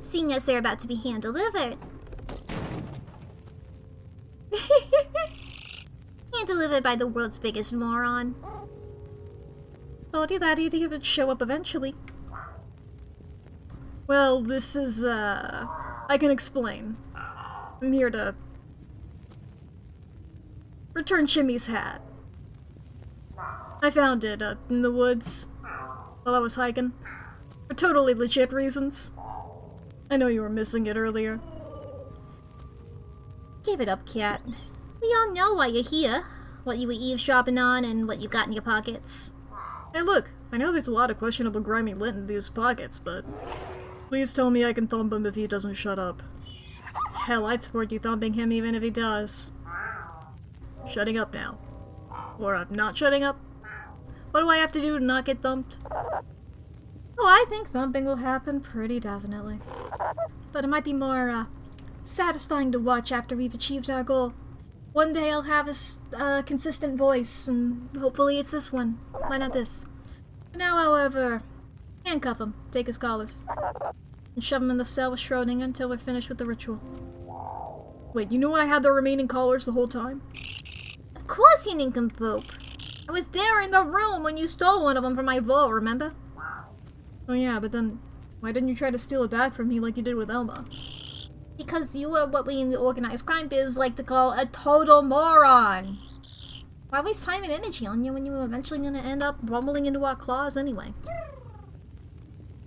S3: Seeing as they're about to be hand-delivered. Hand-delivered by the world's biggest moron.
S4: Told you that idiot would show up eventually. Well, this is, I can explain. I'm here to... return Chimmy's hat. I found it, in the woods, while I was hiking. For totally legit reasons. I know you were missing it earlier.
S3: Give it up, Cat. We all know why you're here, what you were eavesdropping on, and what you got in your pockets.
S4: Hey look, I know there's a lot of questionable grimy lint in these pockets, but... please tell me I can thump him if he doesn't shut up. Hell, I'd support you thumping him even if he does. Shutting up now. Or I'm not shutting up? What do I have to do to not get thumped? Oh, I think thumping will happen pretty definitely. But it might be more, satisfying to watch after we've achieved our goal. One day I'll have a consistent voice, and hopefully it's this one. Why not this? For now, however, handcuff him, take his collars, and shove him in the cell with Schrodinger until we're finished with the ritual. Wait, you knew I had the remaining collars the whole time?
S3: Of course, you nincompoop. I was there in the room when you stole one of them from my vault, remember?
S4: Oh yeah, but then why didn't you try to steal it back from me like you did with Elma?
S3: Because you were what we in the organized crime biz like to call a total moron. Why waste time and energy on you when you were eventually going to end up rumbling into our claws anyway?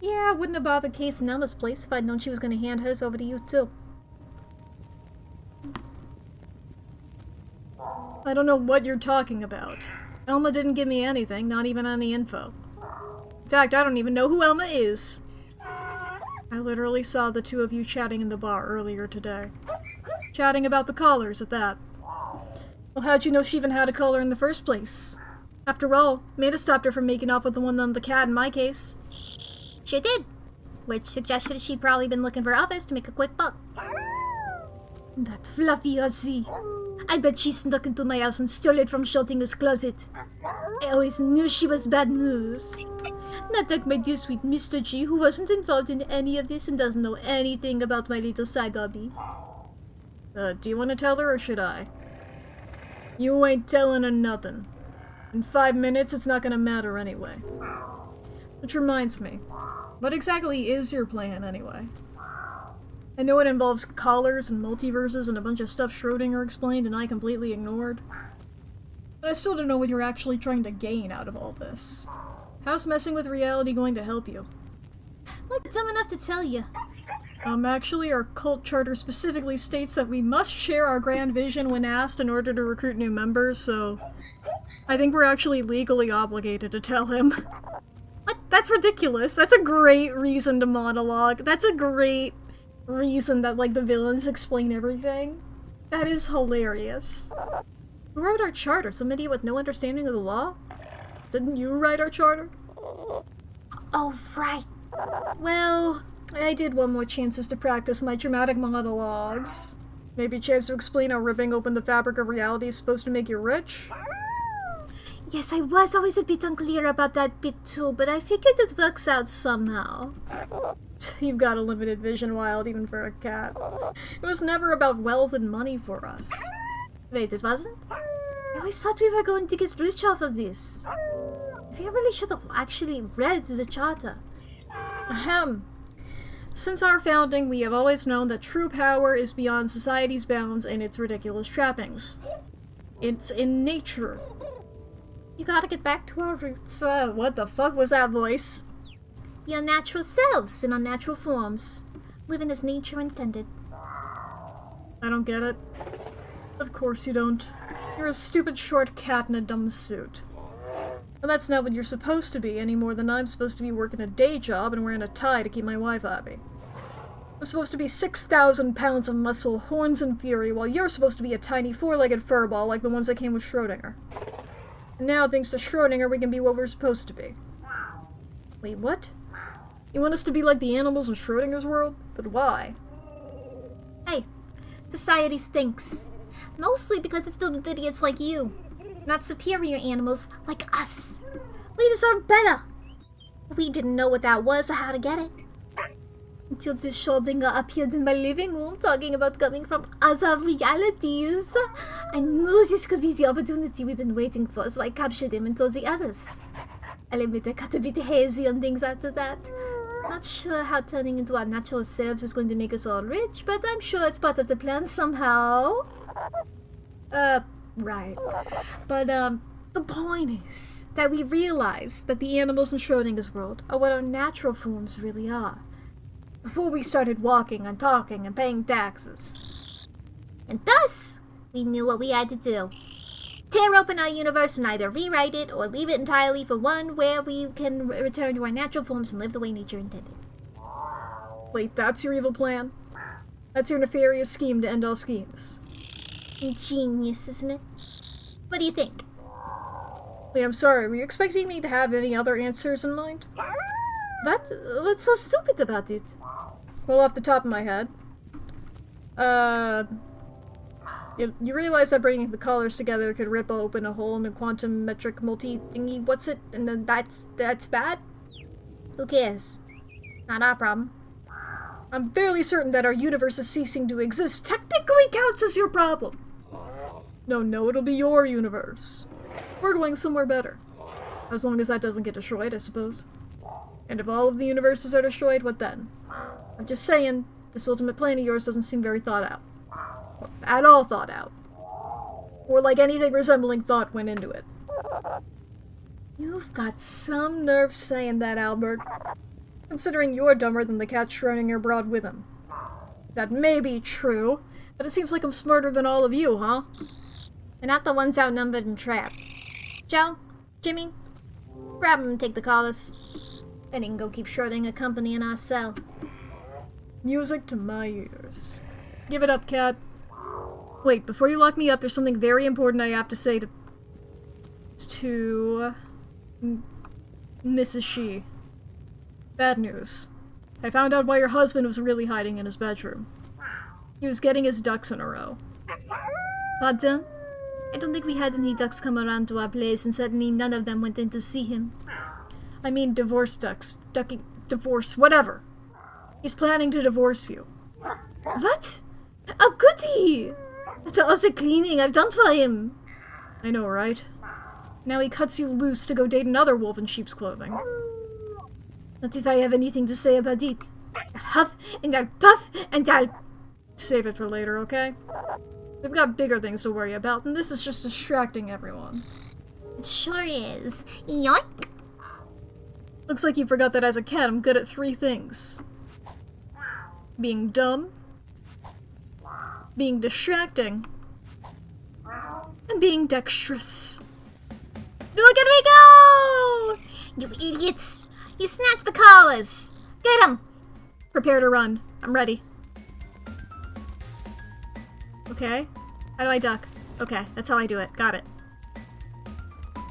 S4: Yeah, I wouldn't have bothered casing Elma's place if I'd known she was going to hand hers over to you too. I don't know what you're talking about. Elma didn't give me anything, not even any info. In fact, I don't even know who Elma is. I literally saw the 2 of you chatting in the bar earlier today. Chatting about the collars at that. Well, how'd you know she even had a collar in the first place? After all, Mantis stopped her from making off with the one on the cat in my case.
S3: She did. Which suggested she'd probably been looking for others to make a quick buck.
S4: That fluffy Aussie. I bet she snuck into my house and stole it from Schultinger's closet. I always knew she was bad news. Not like my dear sweet Mr. G, who wasn't involved in any of this and doesn't know anything about my little side hobby. Do you want to tell her or should I? You ain't telling her nothing. In 5 minutes, it's not gonna matter anyway. Which reminds me, what exactly is your plan anyway? I know it involves collars and multiverses and a bunch of stuff Schrodinger explained and I completely ignored. But I still don't know what you're actually trying to gain out of all this. How's messing with reality going to help you?
S3: I'm dumb enough to tell you.
S4: Actually, our cult charter specifically states that we must share our grand vision when asked in order to recruit new members, so... I think we're actually legally obligated to tell him. What? That's ridiculous. That's a great reason to monologue. That's a great reason that, like, the villains explain everything. That is hilarious. Who wrote our charter? Some idiot with no understanding of the law? Didn't you write our charter?
S3: Oh, right.
S4: Well, I did want more chances to practice my dramatic monologues. Maybe a chance to explain how ripping open the fabric of reality is supposed to make you rich?
S3: Yes, I was always a bit unclear about that bit too, but I figured it works out somehow.
S4: You've got a limited vision, Wilde, even for a cat. It was never about wealth and money for us.
S3: Wait, it wasn't? I always thought we were going to get rich off of this. We really should have actually read the charter.
S4: Ahem. Since our founding, we have always known that true power is beyond society's bounds and its ridiculous trappings. It's in nature.
S3: You gotta get back to our roots.
S4: What the fuck was that voice?
S3: Be our natural selves in our natural forms. Living as nature intended.
S4: I don't get it. Of course you don't. You're a stupid short cat in a dumb suit. And that's not what you're supposed to be, any more than I'm supposed to be working a day job and wearing a tie to keep my wife happy. I'm supposed to be 6,000 pounds of muscle, horns and fury, while you're supposed to be a tiny four-legged furball like the ones that came with Schrodinger. And now, thanks to Schrodinger, we can be what we're supposed to be. Wait, what? You want us to be like the animals in Schrodinger's world? But why?
S3: Hey, society stinks. Mostly because it's filled with idiots like you. Not superior animals like us. We deserve better. We didn't know what that was or how to get it. Until this Schrodinger appeared in my living room talking about coming from other realities. I knew this could be the opportunity we've been waiting for, so I captured him and told the others. I'll admit I got a bit hazy on things after that. Not sure how turning into our natural selves is going to make us all rich, but I'm sure it's part of the plan somehow.
S4: Right. But, the point is that we realized that the animals in Schrodinger's world are what our natural forms really are. Before we started walking and talking and paying taxes.
S3: And thus, we knew what we had to do. Tear open our universe and either rewrite it or leave it entirely for one where we can return to our natural forms and live the way nature intended.
S4: Wait, that's your evil plan? That's your nefarious scheme to end all schemes?
S3: Genius, isn't it? What do you think?
S4: Wait, I'm sorry, were you expecting me to have any other answers in mind?
S3: What's so stupid about it?
S4: Well, off the top of my head. You realize that bringing the collars together could rip open a hole in a quantum metric multi-thingy, what's it? And then that's bad?
S3: Who cares? Not our problem.
S4: I'm fairly certain that our universe's ceasing to exist technically counts as your problem. No, it'll be your universe. We're going somewhere better. As long as that doesn't get destroyed, I suppose. And if all of the universes are destroyed, what then? I'm just saying, this ultimate plan of yours doesn't seem very thought out. Or at all thought out. Or like anything resembling thought went into it. You've got some nerve saying that, Albert. Considering you're dumber than the cat Schrodinger brought with him. That may be true, but it seems like I'm smarter than all of you, huh?
S3: We're not the ones outnumbered and trapped. Joe, Jimmy, grab him and take the collars. Then he can go keep Schrodinger company in our cell.
S4: Music to my ears. Give it up, cat. Wait, before you lock me up, there's something very important I have to say to Mrs. She. Bad news. I found out why your husband was really hiding in his bedroom. He was getting his ducks in a row.
S3: Pardon? I don't think we had any ducks come around to our place, and suddenly none of them went in to see him.
S4: I mean divorce ducks. Divorce, whatever. He's planning to divorce you.
S3: What? Oh, goody! After all the cleaning I've done for him.
S4: I know, right? Now he cuts you loose to go date another wolf in sheep's clothing.
S3: Not if I have anything to say about it. I'll huff and I'll puff and I'll...
S4: Save it for later, okay? We've got bigger things to worry about, and this is just distracting everyone.
S3: It sure is. Yoink!
S4: Looks like you forgot that as a cat I'm good at 3 things. Being dumb, being distracting, and being dexterous.
S3: Look at me go! You idiots! You snatched the collars! Get him!
S4: Prepare to run. I'm ready. Okay. How do I duck? Okay, that's how I do it. Got it.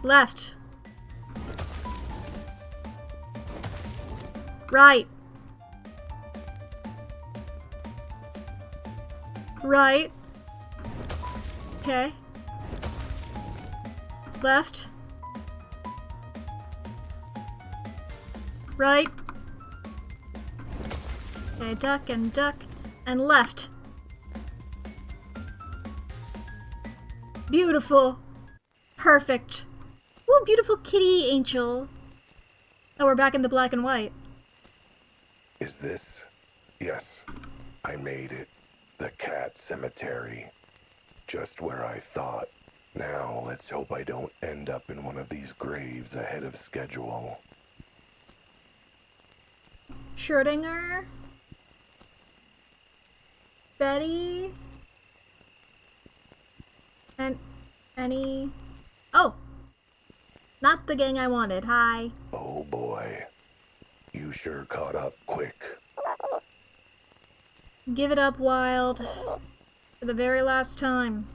S4: Left. Right. Right. Okay. Left. right? Okay, duck and duck and left. Beautiful. Perfect.
S3: Ooh, beautiful kitty angel.
S4: Oh, we're back in the black and white.
S2: Is this? Yes, I made it. The cat cemetery. Just where I thought. Now, let's hope I don't end up in one of these graves ahead of schedule.
S4: Schrodinger? Betty? And any... Oh! Not the gang I wanted. Hi.
S2: Oh boy. You sure caught up quick.
S4: Give it up, Wilde. For the very last time.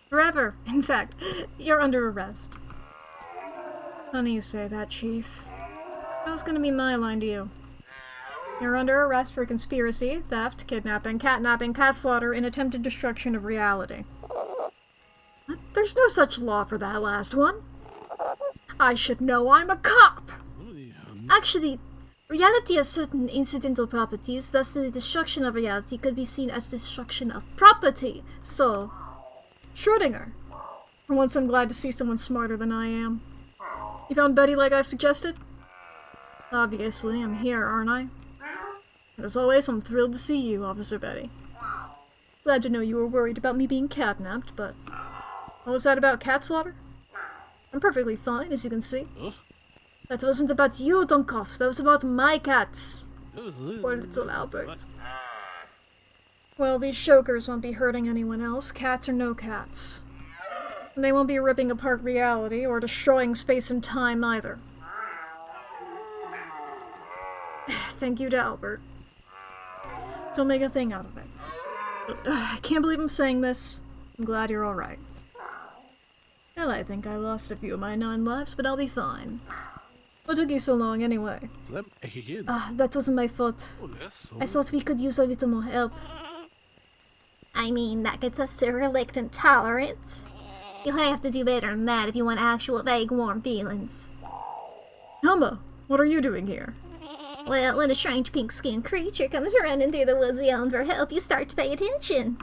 S4: Forever. In fact, you're under arrest. Funny you say that, Chief. That was gonna be my line to you. You're under arrest for conspiracy, theft, kidnapping, catnapping, cat slaughter, and attempted destruction of reality. But there's no such law for that last one. I should know, I'm a cop!
S3: Actually, reality has certain incidental properties, thus the destruction of reality could be seen as destruction of property. So,
S4: Schrodinger. For once I'm glad to see someone smarter than I am. You found Betty like I've suggested? Obviously, I'm here, aren't I? And as always, I'm thrilled to see you, Officer Betty. Glad to know you were worried about me being catnapped, but... What was that about cat slaughter? I'm perfectly fine, as you can see.
S3: that wasn't about you, Dunkov. That was about my cats. Poor little Albert.
S4: Well, these chokers won't be hurting anyone else, cats or no cats. And they won't be ripping apart reality or destroying space and time either. Thank you to Albert. Don't make a thing out of it. I can't believe I'm saying this. I'm glad you're alright. Well, I think I lost a few of my 9 lives, but I'll be fine. What took you so long, anyway?
S3: That wasn't my fault. I thought we could use a little more help. I mean, that gets us to reluctant tolerance. You'll have to do better than that if you want actual vague warm feelings.
S4: Helma, what are you doing here?
S3: Well, when a strange pink-skinned creature comes running through the woods yelling for help, you start to pay attention.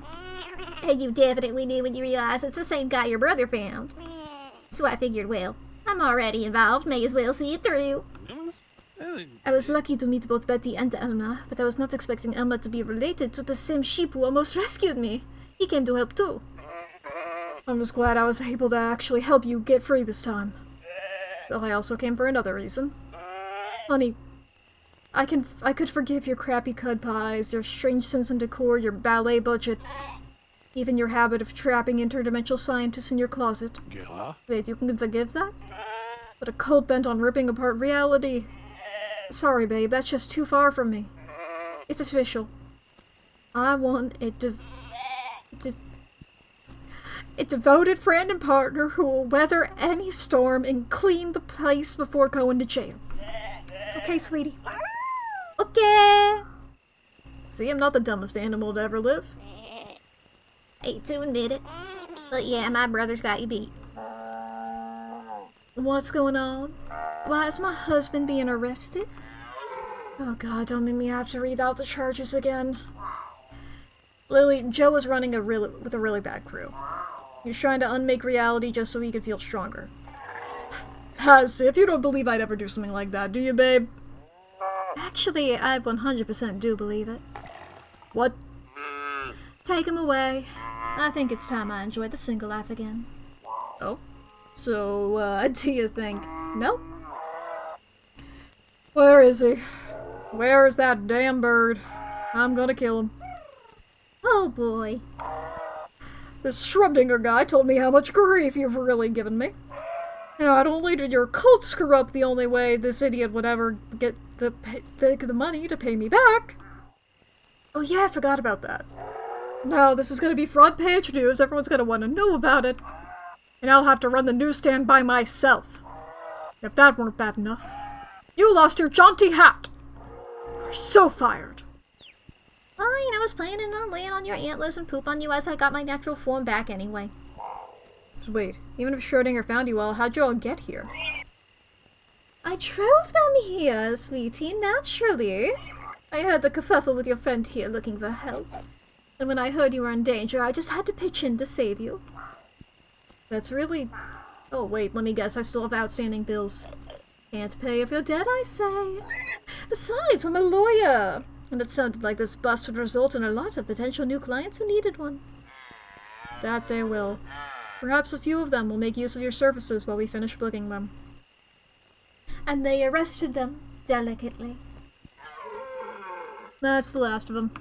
S3: And you definitely knew when you realized it's the same guy your brother found. So I figured, well, I'm already involved, may as well see it through. I was lucky to meet both Betty and Elma, but I was not expecting Elma to be related to the same sheep who almost rescued me. He came to help too.
S4: I'm just glad I was able to actually help you get free this time. Though I also came for another reason. Honey, I could forgive your crappy cud pies, your strange sense and decor, your ballet budget, even your habit of trapping interdimensional scientists in your closet. Wait, you can forgive that? But a cult bent on ripping apart reality? Sorry, babe, that's just too far from me. It's official. I want a devoted friend and partner who will weather any storm and clean the place before going to jail. Okay, sweetie?
S3: Okay.
S4: See, I'm not the dumbest animal to ever live.
S3: Hate to admit it, but yeah, my brother's got you beat.
S4: What's going on? Why is my husband being arrested? Oh god, don't make me have to read out the charges again. Lily, Joe was running with a really bad crew. He was trying to unmake reality just so he could feel stronger. As if you don't believe I'd ever do something like that, do you, babe?
S3: Actually, I 100% do believe it.
S4: What?
S3: Take him away. I think it's time I enjoyed the single life again.
S4: Oh? So, do you think... No? Where is he? Where is that damn bird? I'm gonna kill him.
S3: Oh boy.
S4: This Schrodinger guy told me how much grief you've really given me. You know, not only did your cult screw up the only way this idiot would ever get the money to pay me back. Oh yeah, I forgot about that. Now, this is gonna be front page news, everyone's gonna want to know about it. And I'll have to run the newsstand by myself. If that weren't bad enough. You lost your jaunty hat! You're so fired.
S3: Fine, I was planning on laying on your antlers and poop on you as I got my natural form back anyway.
S4: Wait, even if Schrodinger found you all, how'd you all get here?
S1: I drove them here, sweetie, naturally. I heard the kerfuffle with your friend here looking for help. And when I heard you were in danger, I just had to pitch in to save you. That's really... Oh, wait, let me guess. I still have outstanding bills. Can't pay if you're dead, I say. Besides, I'm a lawyer. And it sounded like this bust would result in a lot of potential new clients who needed one. That they will. Perhaps a few of them will make use of your services while we finish booking them.
S3: And they arrested them delicately.
S1: That's the last of them.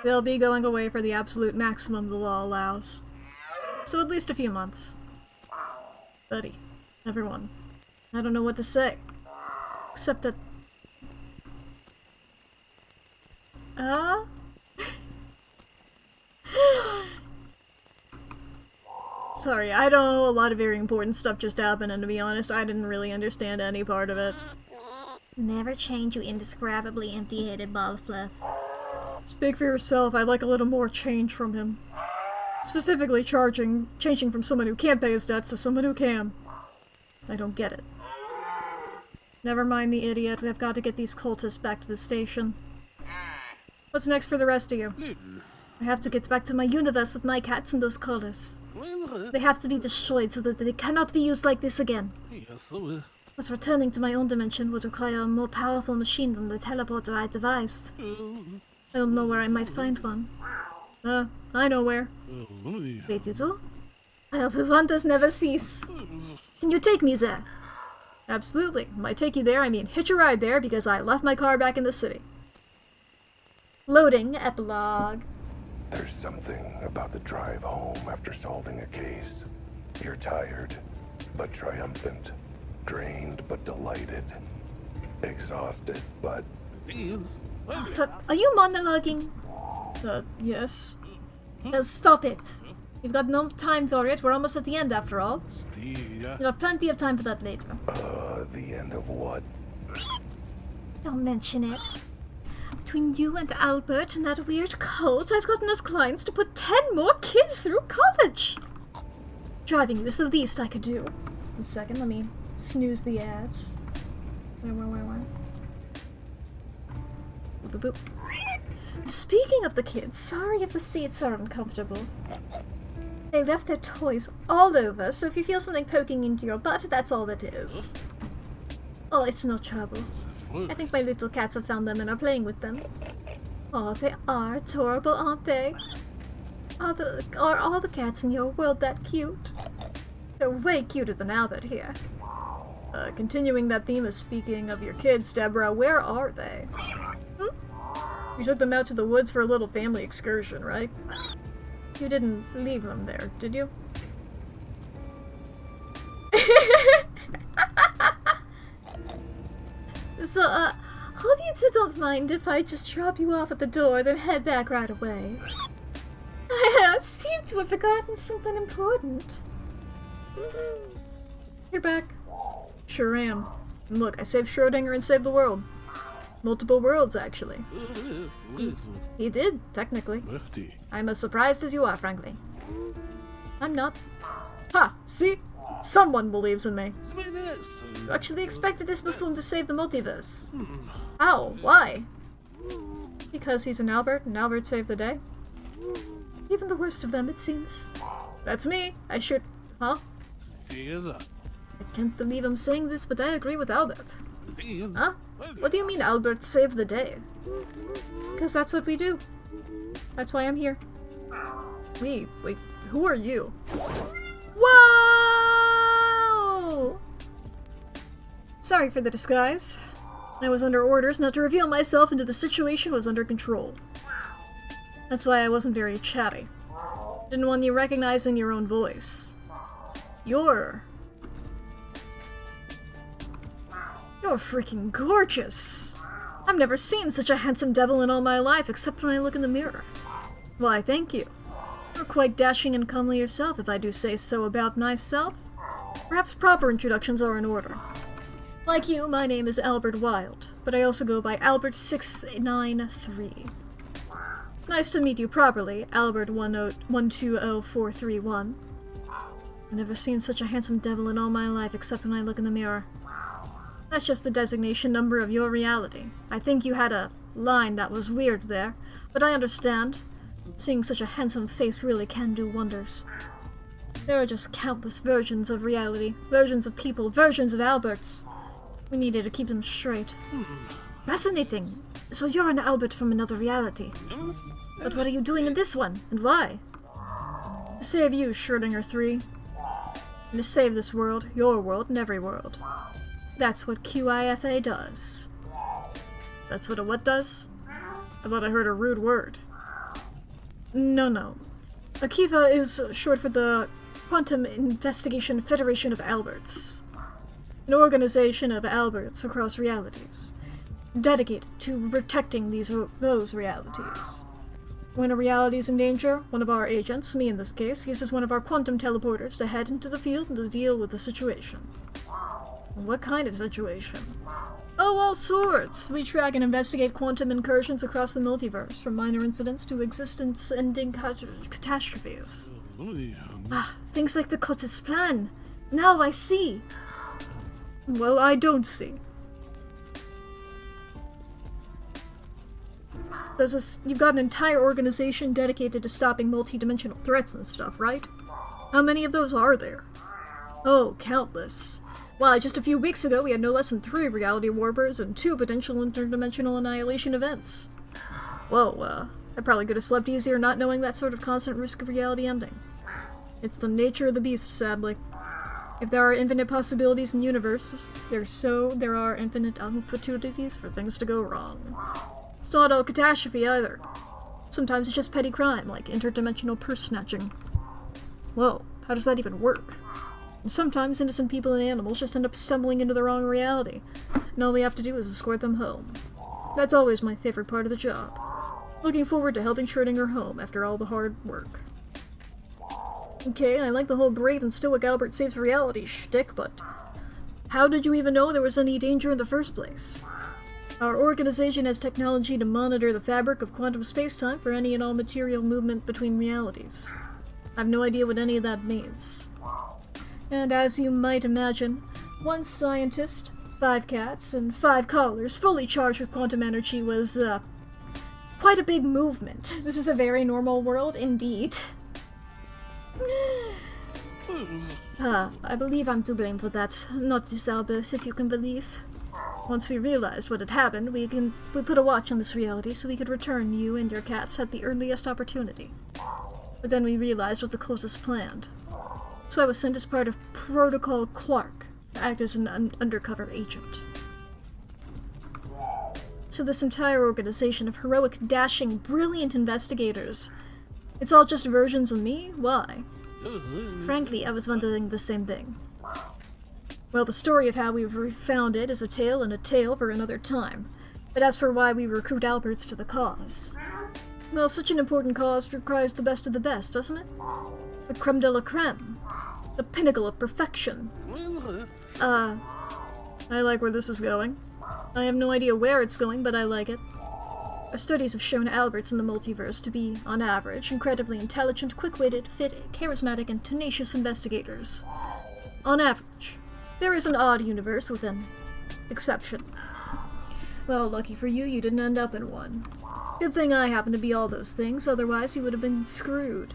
S1: They'll be going away for the absolute maximum the law allows. So at least a few months. Buddy, everyone, I don't know what to say. Except that... Sorry, I know a lot of very important stuff just happened, and to be honest, I didn't really understand any part of it.
S3: Never change, you indescribably empty-headed ball of fluff.
S1: Speak for yourself, I'd like a little more change from him. Specifically changing from someone who can't pay his debts to someone who can. I don't get it. Never mind the idiot, we've got to get these cultists back to the station. What's next for the rest of you? I have to get back to my universe with my cats and those cultists. They have to be destroyed so that they cannot be used like this again. But returning to my own dimension would require a more powerful machine than the teleporter I devised. I don't know where I might find one. I know where. Wait, you do? Well, the wonders never cease. Can you take me there? Absolutely. By take you there, I mean hitch a ride there because I left my car back in the city. Loading epilogue.
S2: There's something about the drive home after solving a case. You're tired, but triumphant. Drained, but delighted. Exhausted, but...
S1: Are you monologuing? Yes. Stop it. You've got no time for it. We're almost at the end, after all. You'll have plenty of time for that later.
S2: The end of what?
S3: Don't mention it.
S1: Between you and Albert and that weird cult, I've got enough clients to put 10 more kids through college. Driving you is the least I could do. 1 second, let me snooze the ads. Where? Boop, boop. Speaking of the kids, sorry if the seats are uncomfortable. They left their toys all over, so if you feel something poking into your butt, that's all that is. Oh, it's no trouble. I think my little cats have found them and are playing with them. Oh, they are adorable, aren't they? Are all the cats in your world that cute? They're way cuter than Albert here. Continuing that theme of speaking of your kids, Deborah, where are they? You took them out to the woods for a little family excursion, right? You didn't leave them there, did you? So, hope you two don't mind if I just drop you off at the door, then head back right away. I seem to have forgotten something important. You're back. Sure am. And look, I saved Schrodinger and saved the world. Multiple worlds, actually. He did, technically. I'm as surprised as you are, frankly. I'm not. Ha! See? Someone believes in me. You actually expected this buffoon to save the multiverse. How? Why? Because he's an Albert, and Albert saved the day. Even the worst of them, it seems. That's me. I should... Huh? I can't believe I'm saying this, but I agree with Albert. Huh? What do you mean Albert saved the day? Because that's what we do. That's why I'm here. Wait, who are you? Whoa! Sorry for the disguise. I was under orders not to reveal myself until the situation was under control. That's why I wasn't very chatty. Didn't want you recognizing your own voice. You're freaking gorgeous! I've never seen such a handsome devil in all my life, except when I look in the mirror. Why, thank you. You're quite dashing and comely yourself, if I do say so about myself. Perhaps proper introductions are in order. Like you, my name is Albert Wilde, but I also go by Albert693. Nice to meet you properly, Albert120431. I've never seen such a handsome devil in all my life, except when I look in the mirror.
S4: That's just the designation number of your reality. I think you had a line that was weird there, but I understand. Seeing such a handsome face really can do wonders. There are just countless versions of reality, versions of people, versions of Alberts. We needed to keep them straight. Fascinating. So you're an Albert from another reality. But what are you doing in this one, and why? To save you, Schrödinger 3. And to save this world, your world, and every world. That's what QIFA does. That's what a what does? I thought I heard a rude word. No. Akiva is short for the Quantum Investigation Federation of Alberts. An organization of Alberts across realities, dedicated to protecting those realities. When a reality is in danger, one of our agents, me in this case, uses one of our quantum teleporters to head into the field and to deal with the situation. What kind of situation? Oh, all sorts! We track and investigate quantum incursions across the multiverse, from minor incidents to existence-ending catastrophes. Things like the cultist's plan. Now I see! Well, I don't see. You've got an entire organization dedicated to stopping multi-dimensional threats and stuff, right? How many of those are there? Oh, countless. Why, just a few weeks ago we had no less than 3 reality warpers and 2 potential interdimensional annihilation events. Whoa, I probably could have slept easier not knowing that sort of constant risk of reality ending. It's the nature of the beast, sadly. If there are infinite possibilities in universes, there are infinite opportunities for things to go wrong. It's not all catastrophe either. Sometimes it's just petty crime, like interdimensional purse snatching. Whoa, how does that even work? And sometimes innocent people and animals just end up stumbling into the wrong reality, and all we have to do is escort them home. That's always my favorite part of the job. Looking forward to helping Schrödinger home after all the hard work. Okay, I like the whole brave and stoic Albert saves reality shtick, but how did you even know there was any danger in the first place? Our organization has technology to monitor the fabric of quantum spacetime for any and all material movement between realities. I have no idea what any of that means. And as you might imagine, 1 scientist, 5 cats, and 5 collars fully charged with quantum energy was, quite a big movement. This is a very normal world indeed. I believe I'm to blame for that. Not this Albert, if you can believe. Once we realized what had happened, we put a watch on this reality so we could return you and your cats at the earliest opportunity. But then we realized what the cultists planned. So I was sent as part of Protocol Clark to act as an undercover agent. So this entire organization of heroic, dashing, brilliant investigators, it's all just versions of me? Why? Frankly, I was wondering the same thing. Well, the story of how we were founded is a tale and a tale for another time. But as for why we recruit Alberts to the cause, well, such an important cause requires the best of the best, doesn't it? The creme de la creme. The pinnacle of perfection. I like where this is going. I have no idea where it's going, but I like it. Our studies have shown Alberts in the multiverse to be, on average, incredibly intelligent, quick-witted, fit, charismatic, and tenacious investigators. On average. There is an odd universe with an exception. Well, lucky for you, you didn't end up in one. Good thing I happen to be all those things, otherwise you would have been screwed.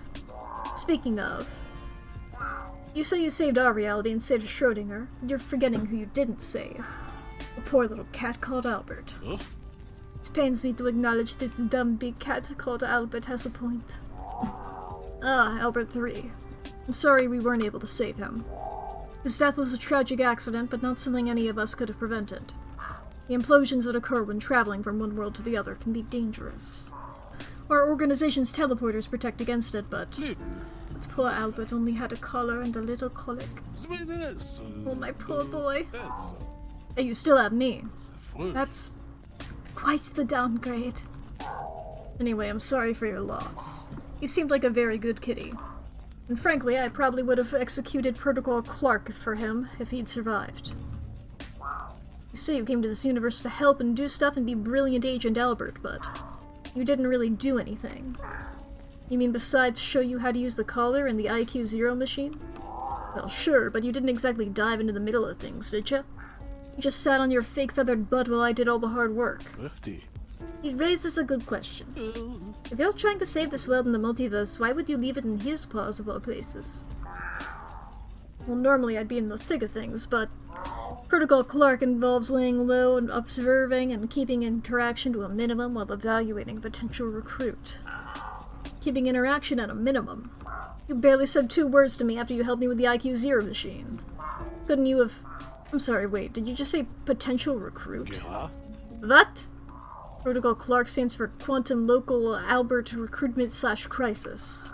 S4: Speaking of, you say you saved our reality and saved Schrödinger, and you're forgetting who you didn't save. A poor little cat called Albert.
S5: Huh?
S4: It pains me to acknowledge that this dumb big cat called Albert has a point. Albert 3. I'm sorry we weren't able to save him. His death was a tragic accident, but not something any of us could have prevented. The implosions that occur when traveling from one world to the other can be dangerous. Our organization's teleporters protect against it, but poor Albert only had a collar and a little colic. Oh, my poor boy. Hey, you still have me. That's quite the downgrade. Anyway, I'm sorry for your loss. He seemed like a very good kitty. And frankly, I probably would have executed Protocol Clark for him if he'd survived. You say you came to this universe to help and do stuff and be brilliant Agent Albert, but you didn't really do anything. You mean besides show you how to use the collar and the IQ-0 machine? Well, sure, but you didn't exactly dive into the middle of things, did you? You just sat on your fake feathered butt while I did all the hard work.
S5: Lefty.
S4: He raises a good question. If you're trying to save this world in the multiverse, why would you leave it in his paws of all places? Well, normally I'd be in the thick of things, but Protocol Clark involves laying low and observing and keeping interaction to a minimum while evaluating a potential recruit. Keeping interaction at a minimum. You barely said 2 words to me after you helped me with the IQ Zero machine. Couldn't you have... I'm sorry, wait, did you just say potential recruit?
S5: Yeah.
S4: What? Protocol Clark stands for Quantum Local Albert Recruitment/Crisis.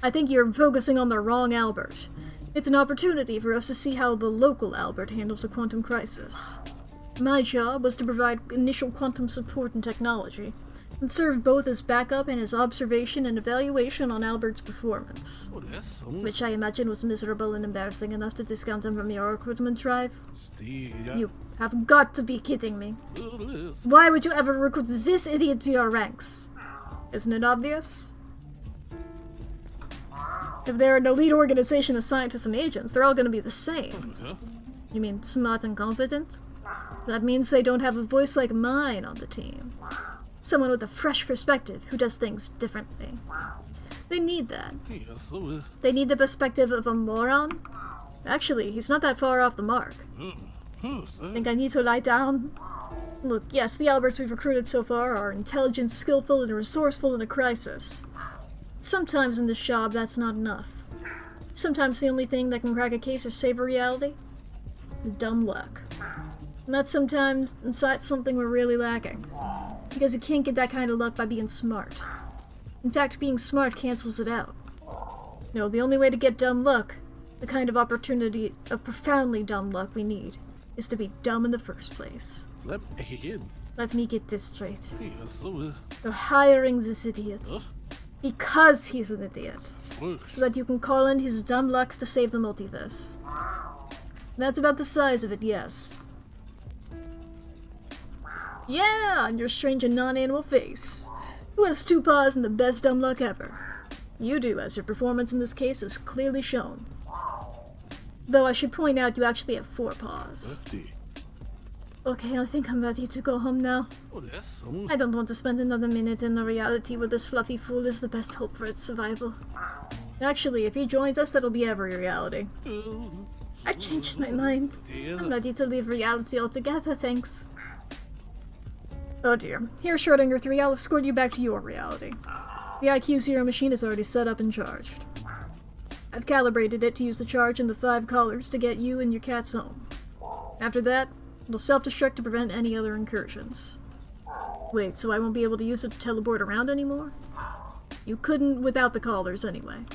S4: I think you're focusing on the wrong Albert. It's an opportunity for us to see how the local Albert handles a quantum crisis. My job was to provide initial quantum support and technology, and serve both as backup and as observation and evaluation on Albert's performance.
S5: Oh, that's some.
S4: Which I imagine was miserable and embarrassing enough to discount him from your recruitment drive. You have got to be kidding me. Why would you ever recruit this idiot to your ranks? Isn't it obvious? If they're an elite organization of scientists and agents, they're all going to be the same. You mean smart and confident? That means they don't have a voice like mine on the team. Someone with a fresh perspective who does things differently. They need that. They need the perspective of a moron. Actually, he's not that far off the mark. Think I need to lie down? Look, yes, the Alberts we've recruited so far are intelligent, skillful, and resourceful in a crisis. Sometimes in this job, that's not enough. Sometimes the only thing that can crack a case or save a reality? Dumb luck. And that's sometimes inside something we're really lacking. Because you can't get that kind of luck by being smart. In fact, being smart cancels it out. No, the only way to get dumb luck, the kind of opportunity of profoundly dumb luck we need, is to be dumb in the first place. Let me get this straight. You're hiring this idiot. Because he's an idiot. So that you can call in his dumb luck to save the multiverse. That's about the size of it, yes. Yeah, on your strange and non-animal face. Who has 2 paws and the best dumb luck ever? You do, as your performance in this case is clearly shown. Though I should point out you actually have 4 paws. Okay, I think I'm ready to go home now. I don't want to spend another minute in a reality where this fluffy fool is the best hope for its survival. Actually, if he joins us, that'll be every reality. I changed my mind. I'm ready to leave reality altogether, thanks. Oh dear. Here, Schrodinger 3, I'll escort you back to your reality. The IQ Zero machine is already set up and charged. I've calibrated it to use the charge in the 5 collars to get you and your cats home. After that, it'll self-destruct to prevent any other incursions. Wait, so I won't be able to use it to teleport around anymore? You couldn't without the collars anyway.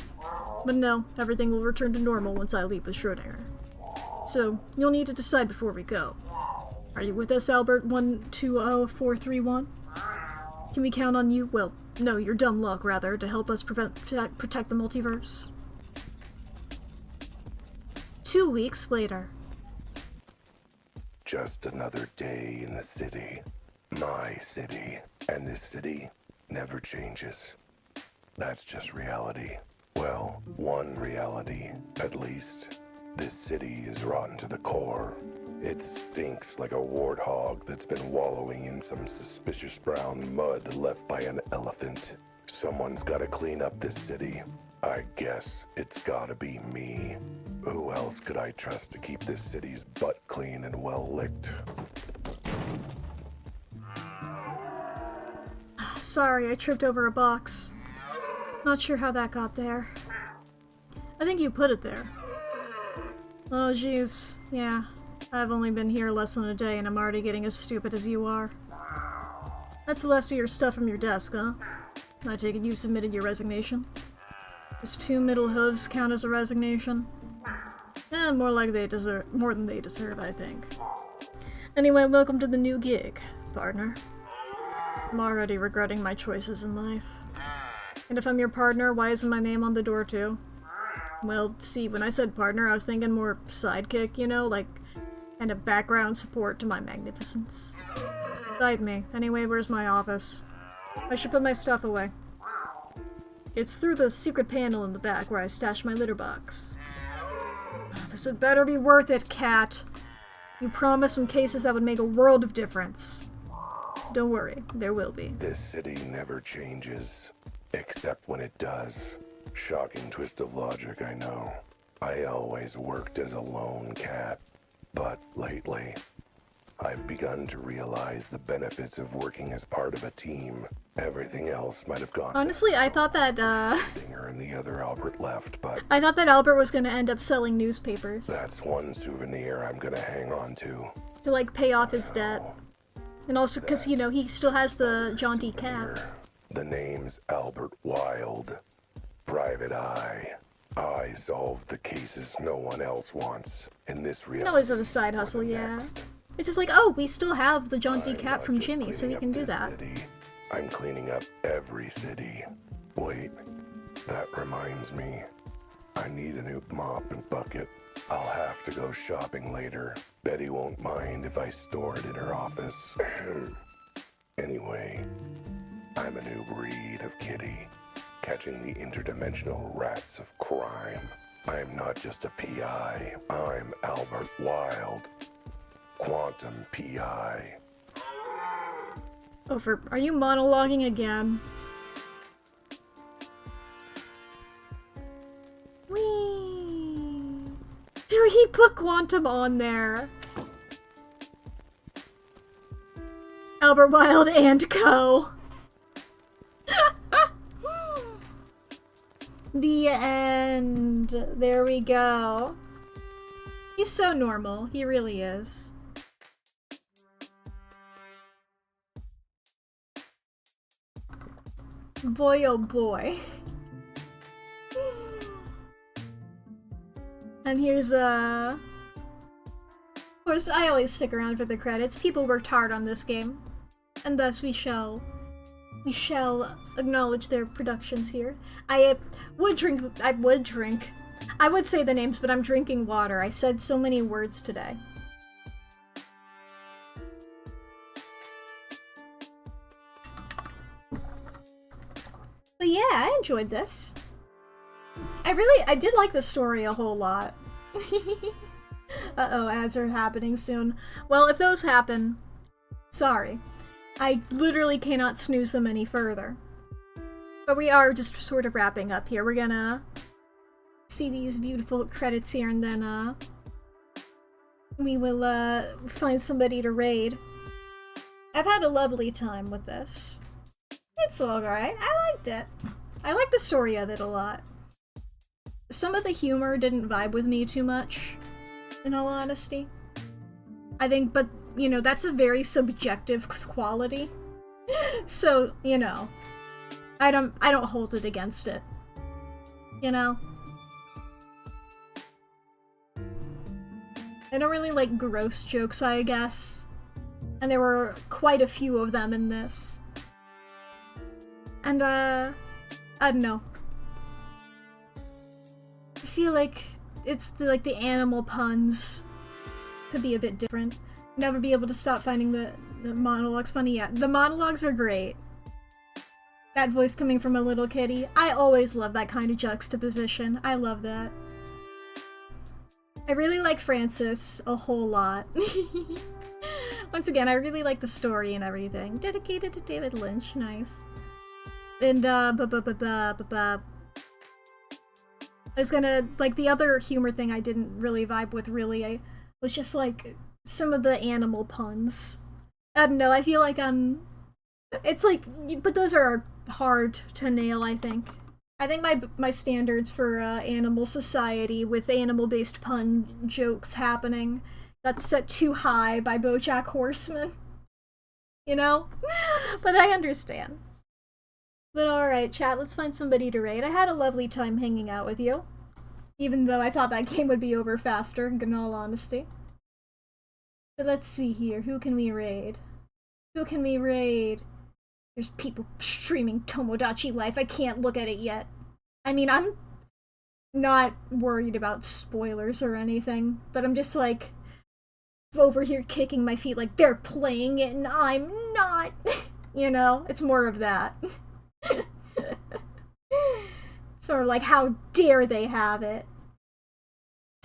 S4: But no, everything will return to normal once I leave with Schrodinger. So, you'll need to decide before we go. Are you with us, Albert 120431? Can we count on you? Well, no, your dumb luck, rather, to help us protect the multiverse. 2 weeks later.
S2: Just another day in the city. My city. And this city never changes. That's just reality. Well, one reality, at least. This city is rotten to the core. It stinks like a warthog that's been wallowing in some suspicious brown mud left by an elephant. Someone's gotta clean up this city. I guess it's gotta be me. Who else could I trust to keep this city's butt clean and well licked?
S4: Sorry, I tripped over a box. Not sure how that got there. I think you put it there. Oh jeez, yeah. I've only been here less than a day and I'm already getting as stupid as you are. That's the last of your stuff from your desk, huh? I take it you submitted your resignation? Does 2 middle hooves count as a resignation? More than they deserve, I think. Anyway, welcome to the new gig, partner. I'm already regretting my choices in life. And if I'm your partner, why isn't my name on the door too? Well, see, when I said partner, I was thinking more sidekick, you know, like kind of background support to my magnificence. Guide me. Anyway, where's my office? I should put my stuff away. It's through the secret panel in the back where I stash my litter box. This had better be worth it, Cat. You promised some cases that would make a world of difference. Don't worry, there will be.
S2: This city never changes, except when it does. Shocking twist of logic, I know. I always worked as a lone cat, but lately, I've begun to realize the benefits of working as part of a team. Everything else might have gone.
S4: Honestly, I thought that,
S2: Dinger and the other Albert left, but
S4: I thought that Albert was gonna end up selling newspapers
S2: that's one souvenir I'm gonna hang on to.
S4: to, like, pay off his debt. And also because, you know, he still has the jaunty cap.
S2: The name's Albert Wilde. Private Eye. I solve the cases no one else wants. In this
S4: You
S2: reality.
S4: can always have a side hustle, yeah. It's just like, oh, we still have the jaunty cap from Jimmy, so we can do that.
S2: I'm cleaning up every city. Wait, that reminds me. I need a new mop and bucket. I'll have to go shopping later. Betty won't mind if I store it in her office. Anyway, I'm a new breed of kitty, catching the interdimensional rats of crime. I'm not just a PI. I'm Albert Wilde. Quantum PI.
S4: Oh, are you monologuing again? Whee! Dude, he put Quantum on there. Albert Wilde and Co. The end. There we go. He's so normal. He really is. Boy, oh boy. And here's of course, I always stick around for the credits. People worked hard on this game, and thus we shall acknowledge their productions here. I would say the names, but I'm drinking water. I said so many words today. But yeah, I enjoyed this. I did like the story a whole lot. Uh-oh, ads are happening soon. Well, if those happen, sorry. I literally cannot snooze them any further. But we are just sort of wrapping up here. We're gonna see these beautiful credits here, and then, we will, find somebody to raid. I've had a lovely time with this. It's alright. I liked it. I like the story of it a lot. Some of the humor didn't vibe with me too much, in all honesty. I think, but, you know, that's a very subjective quality. So, you know, I don't hold it against it. You know? I don't really like gross jokes, I guess. And there were quite a few of them in this. And, I don't know. I feel like it's the animal puns could be a bit different. Never be able to stop finding the monologues funny. Yeah, the monologues are great. That voice coming from a little kitty. I always love that kind of juxtaposition. I love that. I really like Francis a whole lot. Once again, I really like the story and everything. Dedicated to David Lynch. Nice. And, I was gonna, like, the other humor thing I didn't really vibe with, really, was just, like, some of the animal puns. I don't know, I feel like it's like, but those are hard to nail, I think. I think my standards for, Animal Society with animal-based pun jokes happening got set too high by BoJack Horseman. You know? But I understand. But alright, chat, let's find somebody to raid. I had a lovely time hanging out with you. Even though I thought that game would be over faster, in all honesty. But let's see here, who can we raid? Who can we raid? There's people streaming Tomodachi Life, I can't look at it yet. I mean, I'm not worried about spoilers or anything, but I'm just like, over here kicking my feet like they're playing it and I'm not. You know, it's more of that. Sort of like, how dare they have it?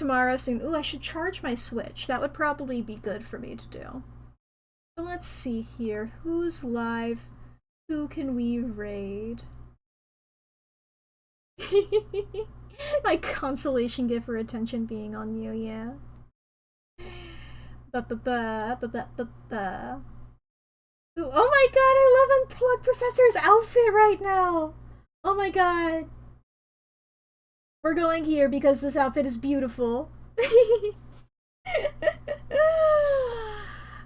S1: tomorrow soon. Ooh, I should charge my Switch. That would probably be good for me to do. But let's see here. Who's live? Who can we raid? My consolation gift for attention being on you, yeah. Ba-ba-ba, ba-ba-ba-ba. Ooh, oh my god, I love Unplugged Professor's outfit right now! Oh my god. We're going here because this outfit is beautiful.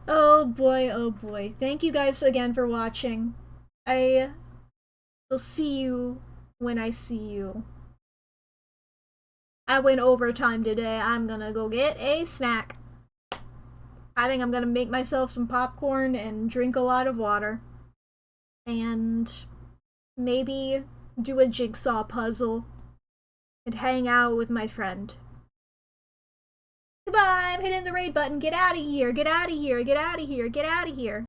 S1: Oh boy, oh boy. Thank you guys again for watching. I will see you when I see you. I went overtime today. I'm gonna go get a snack. I think I'm gonna make myself some popcorn and drink a lot of water. And maybe do a jigsaw puzzle and hang out with my friend. Goodbye! I'm hitting the raid button. Get out of here! Get out of here! Get out of here! Get out of here!